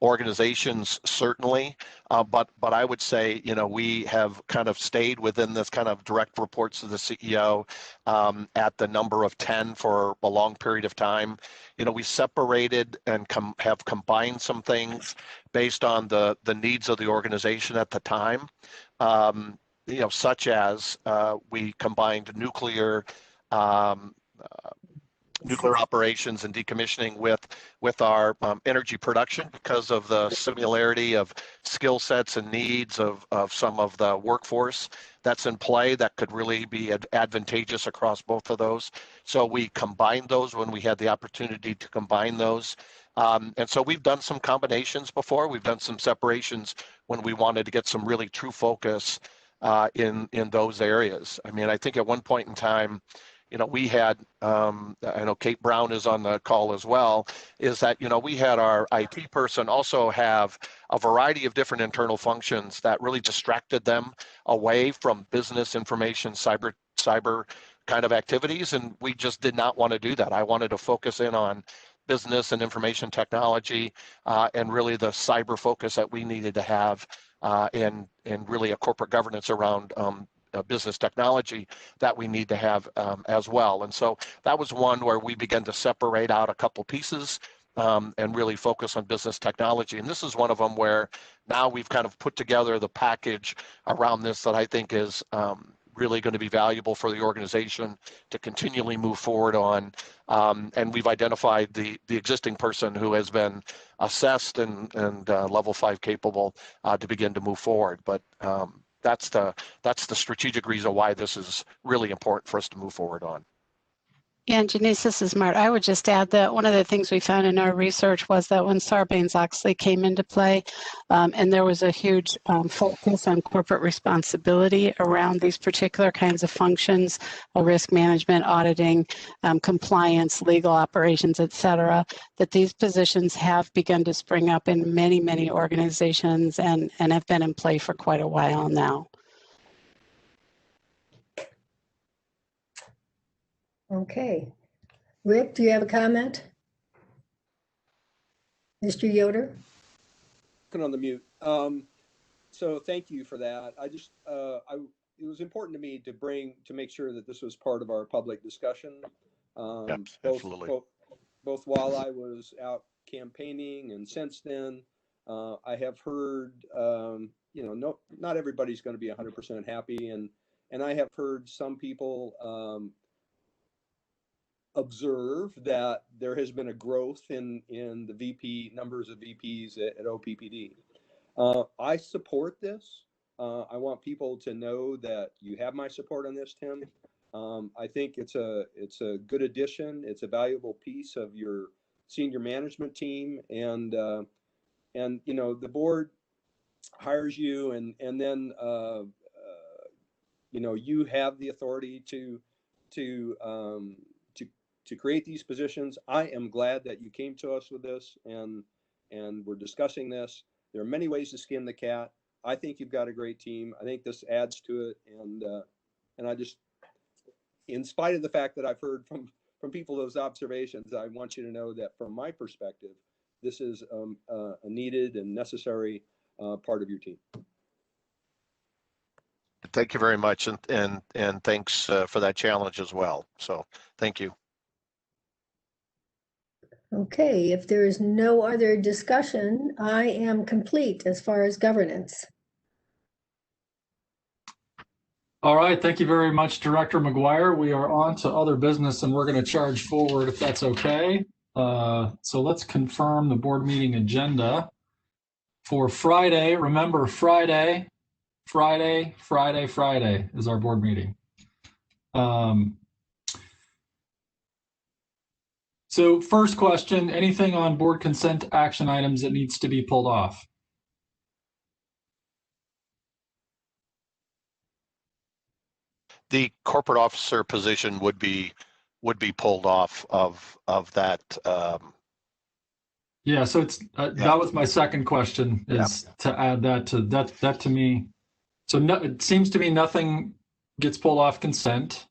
organizations, certainly, but I would say, we have kind of stayed within this kind of direct reports to the CEO at the number of 10 for a long period of time. We separated and have combined some things based on the needs of the organization at the time, such as we combined nuclear operations and decommissioning with our energy production because of the similarity of skill sets and needs of some of the workforce that's in play that could really be advantageous across both of those. So we combined those when we had the opportunity to combine those. And so we've done some combinations before. We've done some separations when we wanted to get some really true focus in those areas. I mean, I think at one point in time, we had, I know Kate Brown is on the call as well, is that, we had our IT person also have a variety of different internal functions that really distracted them away from business information, cyber kind of activities, and we just did not want to do that. I wanted to focus in on business and information technology, and really the cyber focus that we needed to have, and really a corporate governance around business technology that we need to have as well. And so that was one where we began to separate out a couple pieces and really focus on business technology. And this is one of them where now we've kind of put together the package around this that I think is really going to be valuable for the organization to continually move forward on. And we've identified the existing person who has been assessed and level 5 capable to begin to move forward. But that's the strategic reason why this is really important for us to move forward on. And Janice, this is Mart. I would just add that one of the things we found in our research was that when Sarbanes-Oxley came into play, and there was a huge focus on corporate responsibility around these particular kinds of functions, risk management, auditing, compliance, legal operations, et cetera, that these positions have begun to spring up in many, many organizations and have been in play for quite a while now. Okay. Rick, do you have a comment? Mr. Yoder? On the mute. So thank you for that. I just, it was important to me to make sure that this was part of our public discussion. Absolutely. Both while I was out campaigning and since then, I have heard, not everybody's going to be 100% happy, and I have heard some people observe that there has been a growth in the VP numbers of VPs at OPPD. I support this. I want people to know that you have my support on this, Tim. I think it's a good addition. It's a valuable piece of your senior management team, and the board hires you, and then you have the authority to create these positions. I am glad that you came to us with this and we're discussing this. There are many ways to skin the cat. I think you've got a great team. I think this adds to it. And I just, in spite of the fact that I've heard from people those observations, I want you to know that from my perspective, this is a needed and necessary part of your team. Thank you very much. And thanks for that challenge as well. So thank you. Okay, if there is no other discussion, I am complete as far as governance. All right, thank you very much, Director McGuire. We are on to other business and we're going to charge forward if that's okay. So let's confirm the board meeting agenda for Friday. Remember, Friday is our board meeting. So first question, anything on board consent action items that needs to be pulled off? The corporate officer position would be pulled off of that. Yeah, so it's that was my second question, is to add that to me. So it seems to me nothing gets pulled off consent.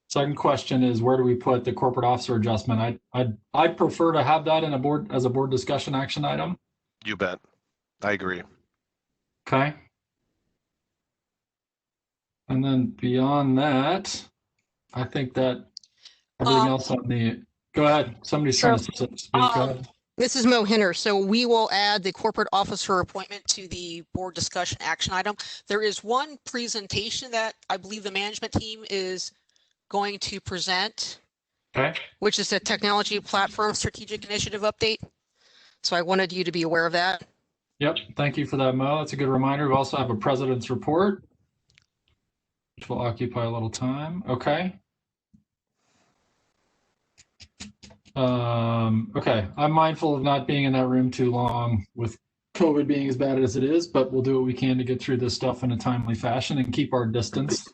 Second question is, where do we put the corporate officer adjustment? I'd prefer to have that in as a board discussion action item. You bet. I agree. Okay. And then beyond that, I think that everything else on the, go ahead. Somebody's trying to speak. Go ahead. This is Mo Hinner. So we will add the corporate officer appointment to the board discussion action item. There is one presentation that I believe the management team is going to present, which is a technology platform strategic initiative update. So I wanted you to be aware of that. Yep, thank you for that, Mo. That's a good reminder. We also have a president's report, which will occupy a little time. Okay. Okay, I'm mindful of not being in that room too long with COVID being as bad as it is, but we'll do what we can to get through this stuff in a timely fashion and keep our distance.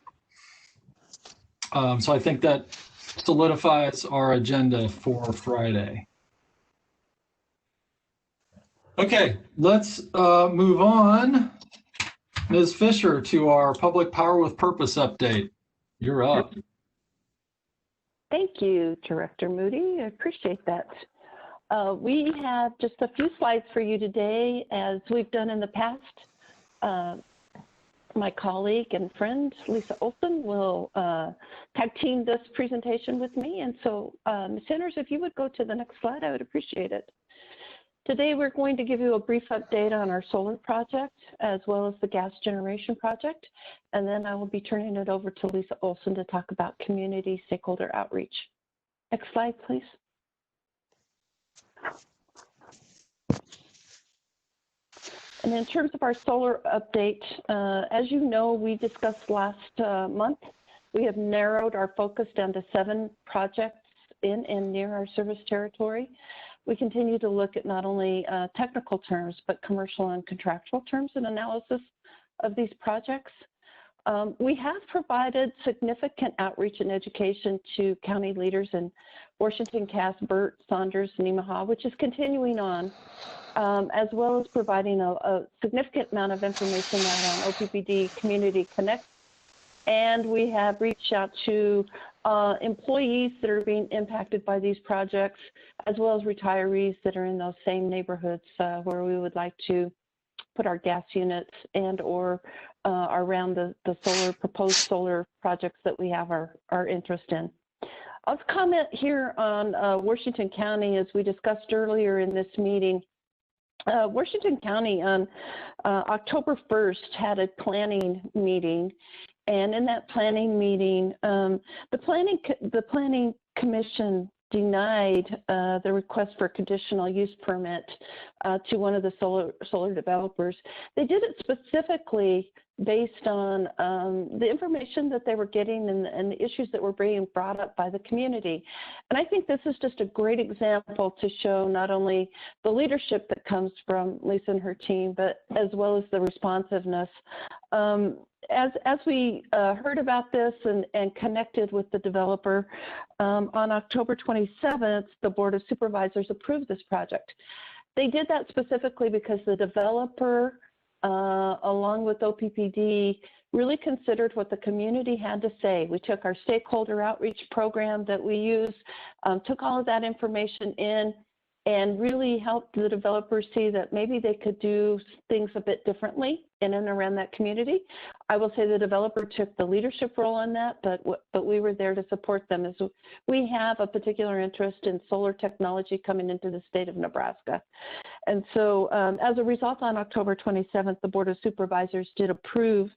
So I think that solidifies our agenda for Friday. Okay, let's move on, Ms. Fisher, to our Public Power with Purpose update. You're up. Thank you, Director Moody. I appreciate that. We have just a few slides for you today, as we've done in the past. My colleague and friend, Lisa Olson, will tag team this presentation with me. And so, Ms. Sanders, if you would go to the next slide, I would appreciate it. Today, we're going to give you a brief update on our solar project, as well as the gas generation project. And then I will be turning it over to Lisa Olson to talk about community stakeholder outreach. Next slide, please. And in terms of our solar update, as you know, we discussed last month, we have narrowed our focus down to 7 projects in and near our service territory. We continue to look at not only technical terms, but commercial and contractual terms and analysis of these projects. We have provided significant outreach and education to county leaders in Washington, Cass, Burt, Saunders, and Omaha, which is continuing on, as well as providing a significant amount of information out on OPPD Community Connect. And we have reached out to employees that are being impacted by these projects, as well as retirees that are in those same neighborhoods where we would like to put our gas units and or around the proposed solar projects that we have our interest in. I'll comment here on Washington County, as we discussed earlier in this meeting. Washington County on October 1st had a planning meeting, and in that planning meeting, the planning commission denied the request for a conditional use permit to one of the solar developers. They did it specifically based on the information that they were getting and the issues that were being brought up by the community. And I think this is just a great example to show not only the leadership that comes from Lisa and her team, but as well as the responsiveness. As we heard about this and connected with the developer, on October 27th, the Board of Supervisors approved this project. They did that specifically because the developer, along with OPPD, really considered what the community had to say. We took our stakeholder outreach program that we use, took all of that information in, and really helped the developers see that maybe they could do things a bit differently in and around that community. I will say the developer took the leadership role on that, but we were there to support them, as we have a particular interest in solar technology coming into the state of Nebraska. And so as a result, on October 27th, the Board of Supervisors did approve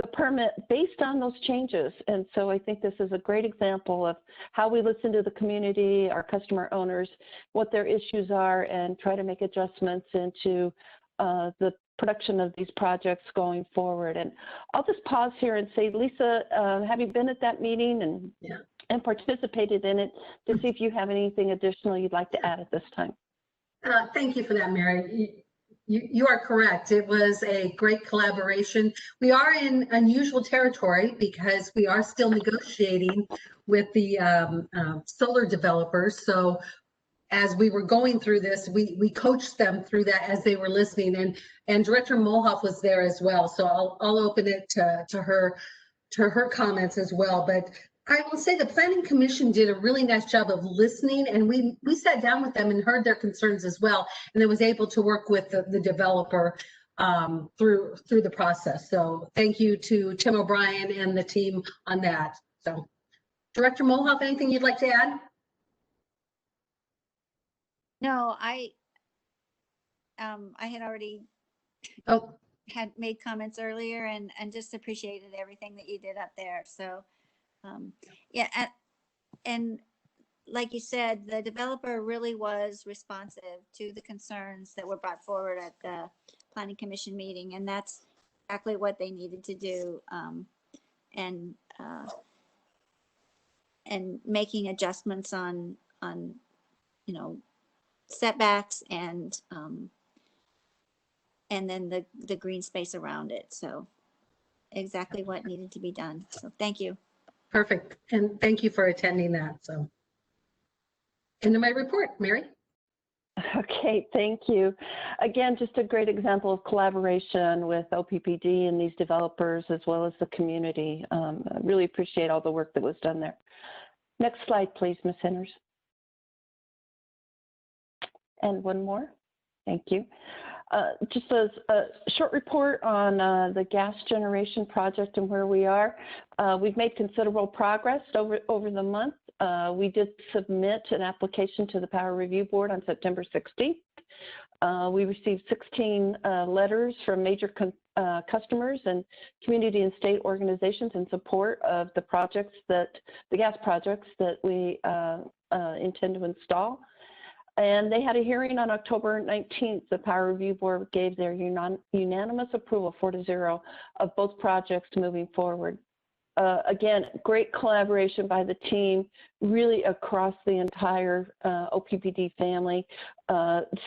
the permit based on those changes. And so I think this is a great example of how we listen to the community, our customer owners, what their issues are, and try to make adjustments into the production of these projects going forward. And I'll just pause here and say, Lisa, having been at that meeting and participated in it, to see if you have anything additional you'd like to add at this time. Thank you for that, Mary. You are correct. It was a great collaboration. We are in unusual territory because we are still negotiating with the solar developers. So as we were going through this, we coached them through that as they were listening, and Director Molhoff was there as well. So I'll open it to her comments as well. But I will say the Planning Commission did a really nice job of listening, and we sat down with them and heard their concerns as well, and then was able to work with the developer through the process. So thank you to Tim O'Brien and the team on that. So Director Molhoff, anything you'd like to add? No, I had already had made comments earlier and just appreciated everything that you did up there. So yeah, and like you said, the developer really was responsive to the concerns that were brought forward at the Planning Commission meeting, and that's exactly what they needed to do, and making adjustments on setbacks and then the green space around it. So exactly what needed to be done. So thank you. Perfect. And thank you for attending that. So into my report, Mary. Okay, thank you. Again, just a great example of collaboration with OPPD and these developers, as well as the community. I really appreciate all the work that was done there. Next slide, please, Ms. Henners. And one more. Thank you. Just a short report on the gas generation project and where we are. We've made considerable progress over the month. We did submit an application to the Power Review Board on September 16th. We received 16 letters from major customers and community and state organizations in support of the gas projects that we intend to install. And they had a hearing on October 19th. The Power Review Board gave their unanimous approval 4-0 of both projects moving forward. Again, great collaboration by the team, really across the entire OPPD family.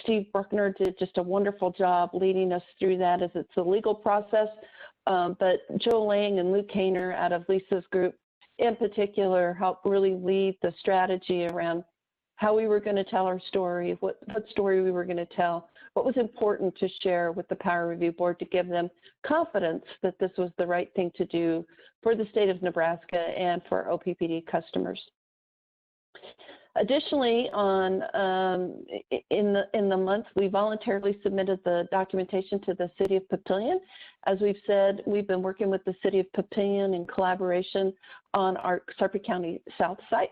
Steve Bruckner did just a wonderful job leading us through that as it's a legal process. But Joe Lang and Luke Hainer out of Lisa's group in particular helped really lead the strategy around how we were going to tell our story, what story we were going to tell, what was important to share with the Power Review Board to give them confidence that this was the right thing to do for the state of Nebraska and for OPPD customers. Additionally, in the month, we voluntarily submitted the documentation to the City of Papillion. As we've said, we've been working with the City of Papillion in collaboration on our Sarpy County South site.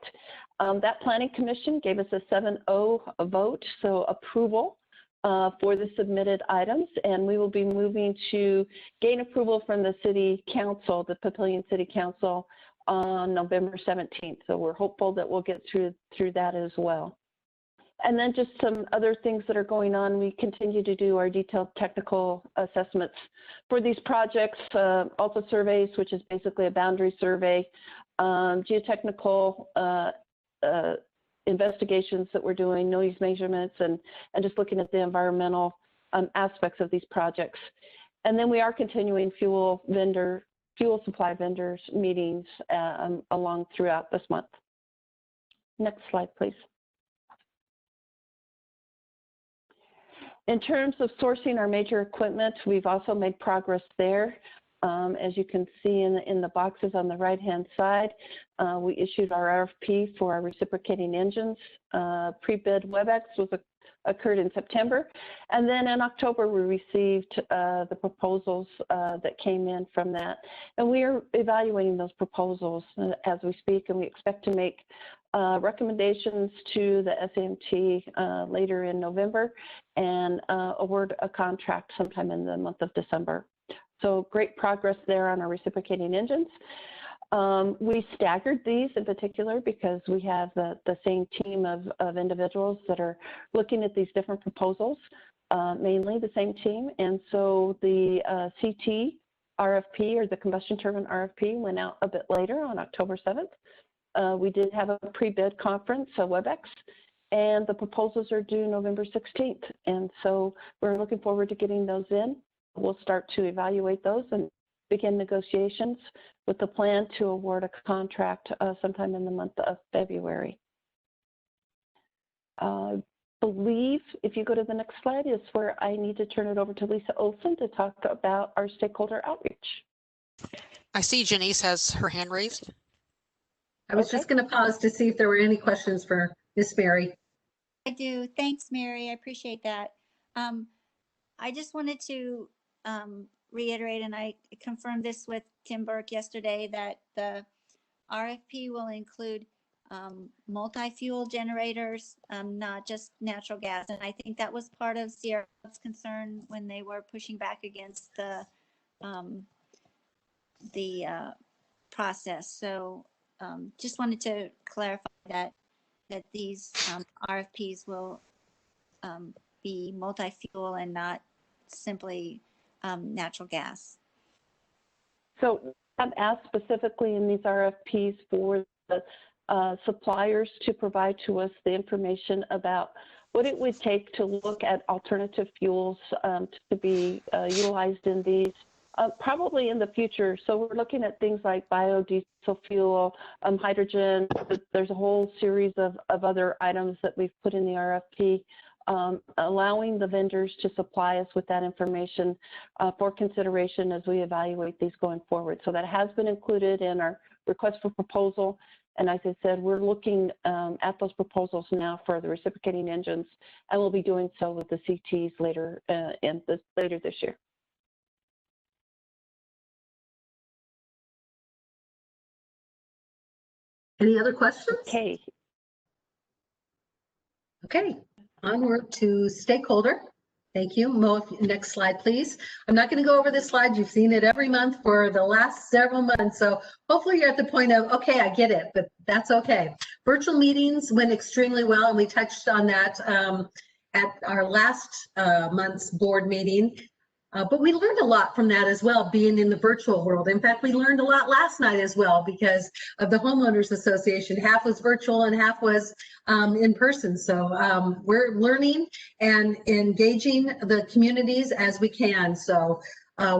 That Planning Commission gave us a 7-0 vote, so approval for the submitted items, and we will be moving to gain approval from the City Council, the Papillion City Council, on November 17th. So we're hopeful that we'll get through that as well. And then just some other things that are going on. We continue to do our detailed technical assessments for these projects, also surveys, which is basically a boundary survey, geotechnical investigations that we're doing, noise measurements, and just looking at the environmental aspects of these projects. And then we are continuing fuel supply vendors meetings along throughout this month. Next slide, please. In terms of sourcing our major equipment, we've also made progress there. As you can see in the boxes on the right-hand side, we issued our RFP for our reciprocating engines. Pre-bid WebEx occurred in September. And then in October, we received the proposals that came in from that. And we are evaluating those proposals as we speak, and we expect to make recommendations to the SAMT later in November and award a contract sometime in the month of December. So great progress there on our reciprocating engines. We staggered these in particular because we have the same team of individuals that are looking at these different proposals, mainly the same team. And so the CT RFP, or the combustion turbine RFP, went out a bit later on October 7th. We did have a pre-bid conference, a WebEx, and the proposals are due November 16th. And so we're looking forward to getting those in. We'll start to evaluate those and begin negotiations with the plan to award a contract sometime in the month of February. I believe, if you go to the next slide, is where I need to turn it over to Lisa Olson to talk about our stakeholder outreach. I see Janice has her hand raised. I was just going to pause to see if there were any questions for Miss Mary. I do. Thanks, Mary. I appreciate that. I just wanted to reiterate, and I confirmed this with Tim Burke yesterday, that the RFP will include multi-fuel generators, not just natural gas. And I think that was part of Sierra's concern when they were pushing back against the process. So just wanted to clarify that these RFPs will be multi-fuel and not simply natural gas. So I've asked specifically in these RFPs for the suppliers to provide to us the information about what it would take to look at alternative fuels to be utilized in these, probably in the future. So we're looking at things like biodiesel fuel, hydrogen. There's a whole series of other items that we've put in the RFP. Allowing the vendors to supply us with that information for consideration as we evaluate these going forward. So that has been included in our request for proposal, And as I said, we're looking at those proposals now for the reciprocating engines, and we'll be doing so with the CTs later later this year. Any other questions? Okay. Okay, onward to stakeholder. Thank you. Mo, next slide, please. I'm not going to go over this slide. You've seen it every month for the last several months. So hopefully you're at the point of, okay, I get it, but that's okay. Virtual meetings went extremely well, and we touched on that at our last month's board meeting. But we learned a lot from that as well, being in the virtual world. In fact, we learned a lot last night as well because of the homeowners association. Half was virtual and half was in person. So we're learning and engaging the communities as we can. So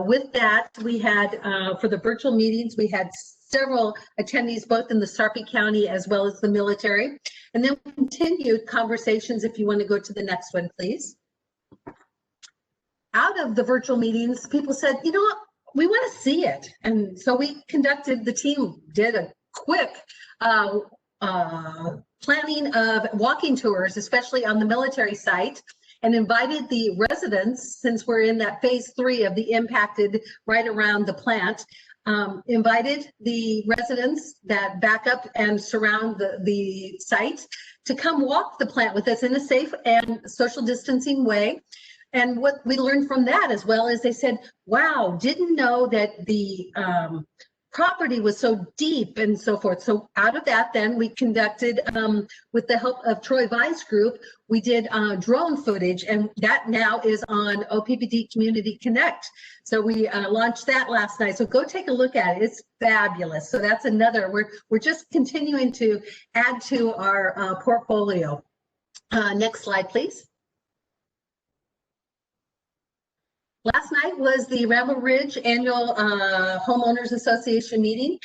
with that, we had for the virtual meetings, we had several attendees both in the Sarpy County as well as the military. And then we continued conversations. If you want to go to the next one, please. Out of the virtual meetings, people said, you know what, we want to see it. And so the team did a quick planning of walking tours, especially on the military site, and invited the residents, since we're in that phase 3 of the impacted right around the plant, invited the residents that back up and surround the site to come walk the plant with us in a safe and social distancing way. And what we learned from that as well is they said, wow, didn't know that the property was so deep and so forth. So out of that, then we conducted, with the help of Troy Vice Group, we did drone footage, and that now is on OPPD Community Connect. So we launched that last night. So go take a look at it. It's fabulous. So that's another, we're just continuing to add to our portfolio. Next slide, please. Last night was the Ramble Ridge Annual Homeowners Association meeting.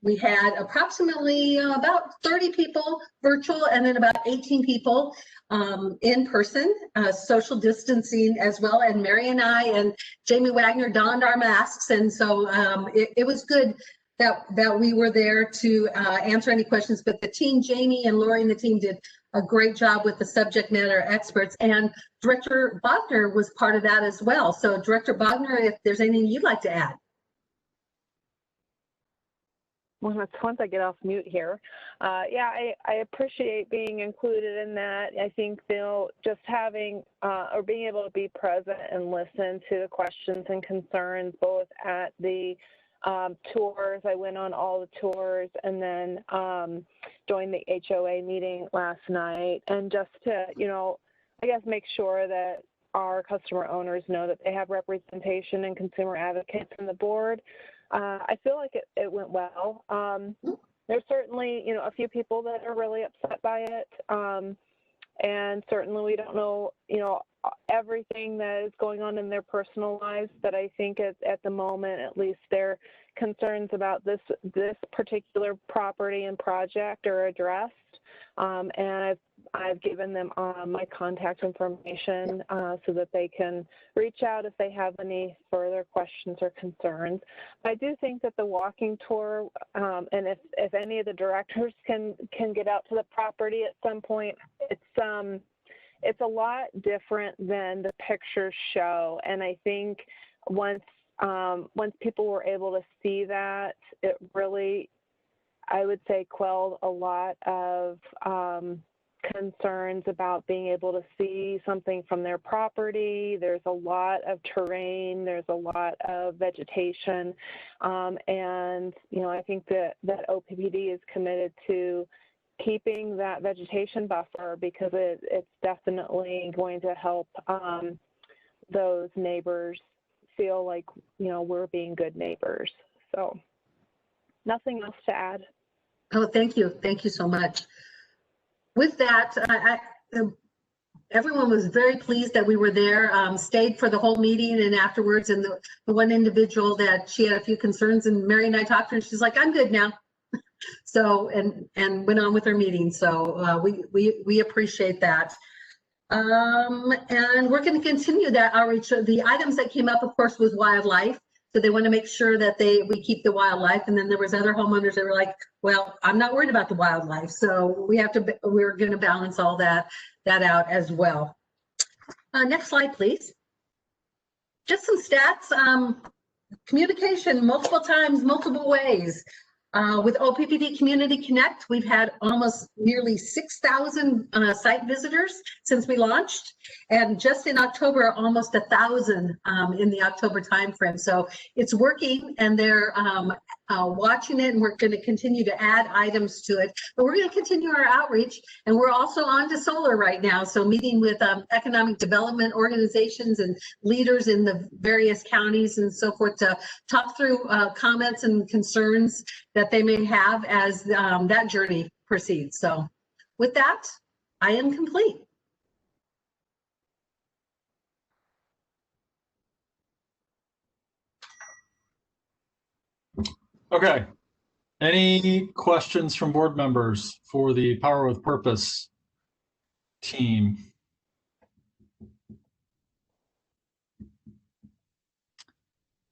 We had approximately about 30 people virtual and then about 18 people in person, social distancing as well. And Mary and I and Jamie Wagner donned our masks. And so it was good that we were there to answer any questions. But the team, Jamie and Lori and the team did a great job with the subject matter experts, and Director Bogner was part of that as well. So Director Bogner, if there's anything you'd like to add. Well, once I get off mute here, yeah, I appreciate being included in that. I think just having or being able to be present and listen to the questions and concerns both at the tours. I went on all the tours, and then joined the HOA meeting last night, and just to, I guess make sure that our customer owners know that they have representation and consumer advocates in the board. I feel like it went well. There's certainly, a few people that are really upset by it. And certainly we don't know, everything that is going on in their personal lives, but I think at the moment, at least, their concerns about this particular property and project are addressed. And I've given them my contact information so that they can reach out if they have any further questions or concerns. I do think that the walking tour, and if any of the directors can get out to the property at some point, it's a lot different than the pictures show. And I think once people were able to see that, it really, I would say, quelled a lot of concerns about being able to see something from their property. There's a lot of terrain, there's a lot of vegetation, and I think that OPPD is committed to keeping that vegetation buffer, because it's definitely going to help those neighbors feel like we're being good neighbors. So nothing else to add. Oh, thank you so much. With that, everyone was very pleased that we were there, stayed for the whole meeting and afterwards. And the one individual that she had a few concerns, and Mary and I talked to her, and she's like, I'm good now. So, and went on with her meeting. So we appreciate that. And we're going to continue that outreach. The items that came up, of course, was wildlife. So they want to make sure that we keep the wildlife. And then there was other homeowners that were like, well, I'm not worried about the wildlife. So we're going to balance all that out as well. Next slide, please. Just some stats. Communication multiple times, multiple ways. With OPPD Community Connect, we've had almost nearly 6,000 site visitors since we launched, and just in October, almost 1,000 in the October timeframe. So it's working, and they're watching it, and we're going to continue to add items to it. But we're going to continue our outreach, and we're also on to solar right now. So meeting with economic development organizations and leaders in the various counties and so forth to talk through comments and concerns that they may have as that journey proceeds. So with that, I am complete. Okay. Any questions from board members for the Power with Purpose team?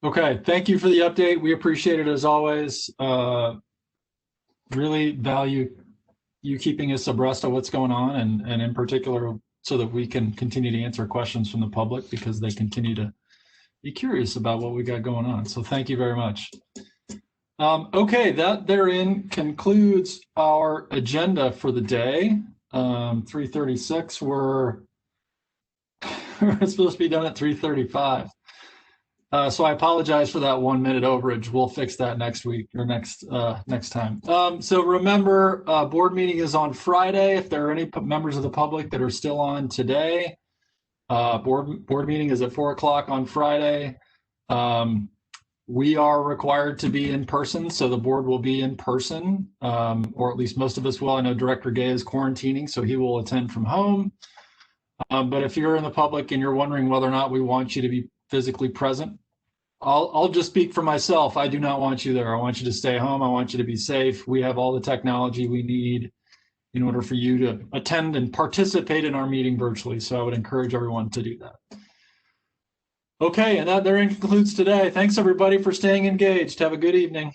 Okay, thank you for the update. We appreciate it as always. Really value you keeping us abreast of what's going on, and in particular so that we can continue to answer questions from the public, because they continue to be curious about what we got going on. So thank you very much. Okay, that therein concludes our agenda for the day. 3:36, we're supposed to be done at 3:35. So I apologize for that 1 minute overage. We'll fix that next week or next time. So remember, board meeting is on Friday. If there are any members of the public that are still on today, board meeting is at 4 o'clock on Friday. We are required to be in person, so the board will be in person, or at least most of us will. I know Director Gay is quarantining, so he will attend from home. But if you're in the public and you're wondering whether or not we want you to be physically present, I'll just speak for myself. I do not want you there. I want you to stay home. I want you to be safe. We have all the technology we need in order for you to attend and participate in our meeting virtually. So I would encourage everyone to do that. Okay, and that therein concludes today. Thanks everybody for staying engaged. Have a good evening.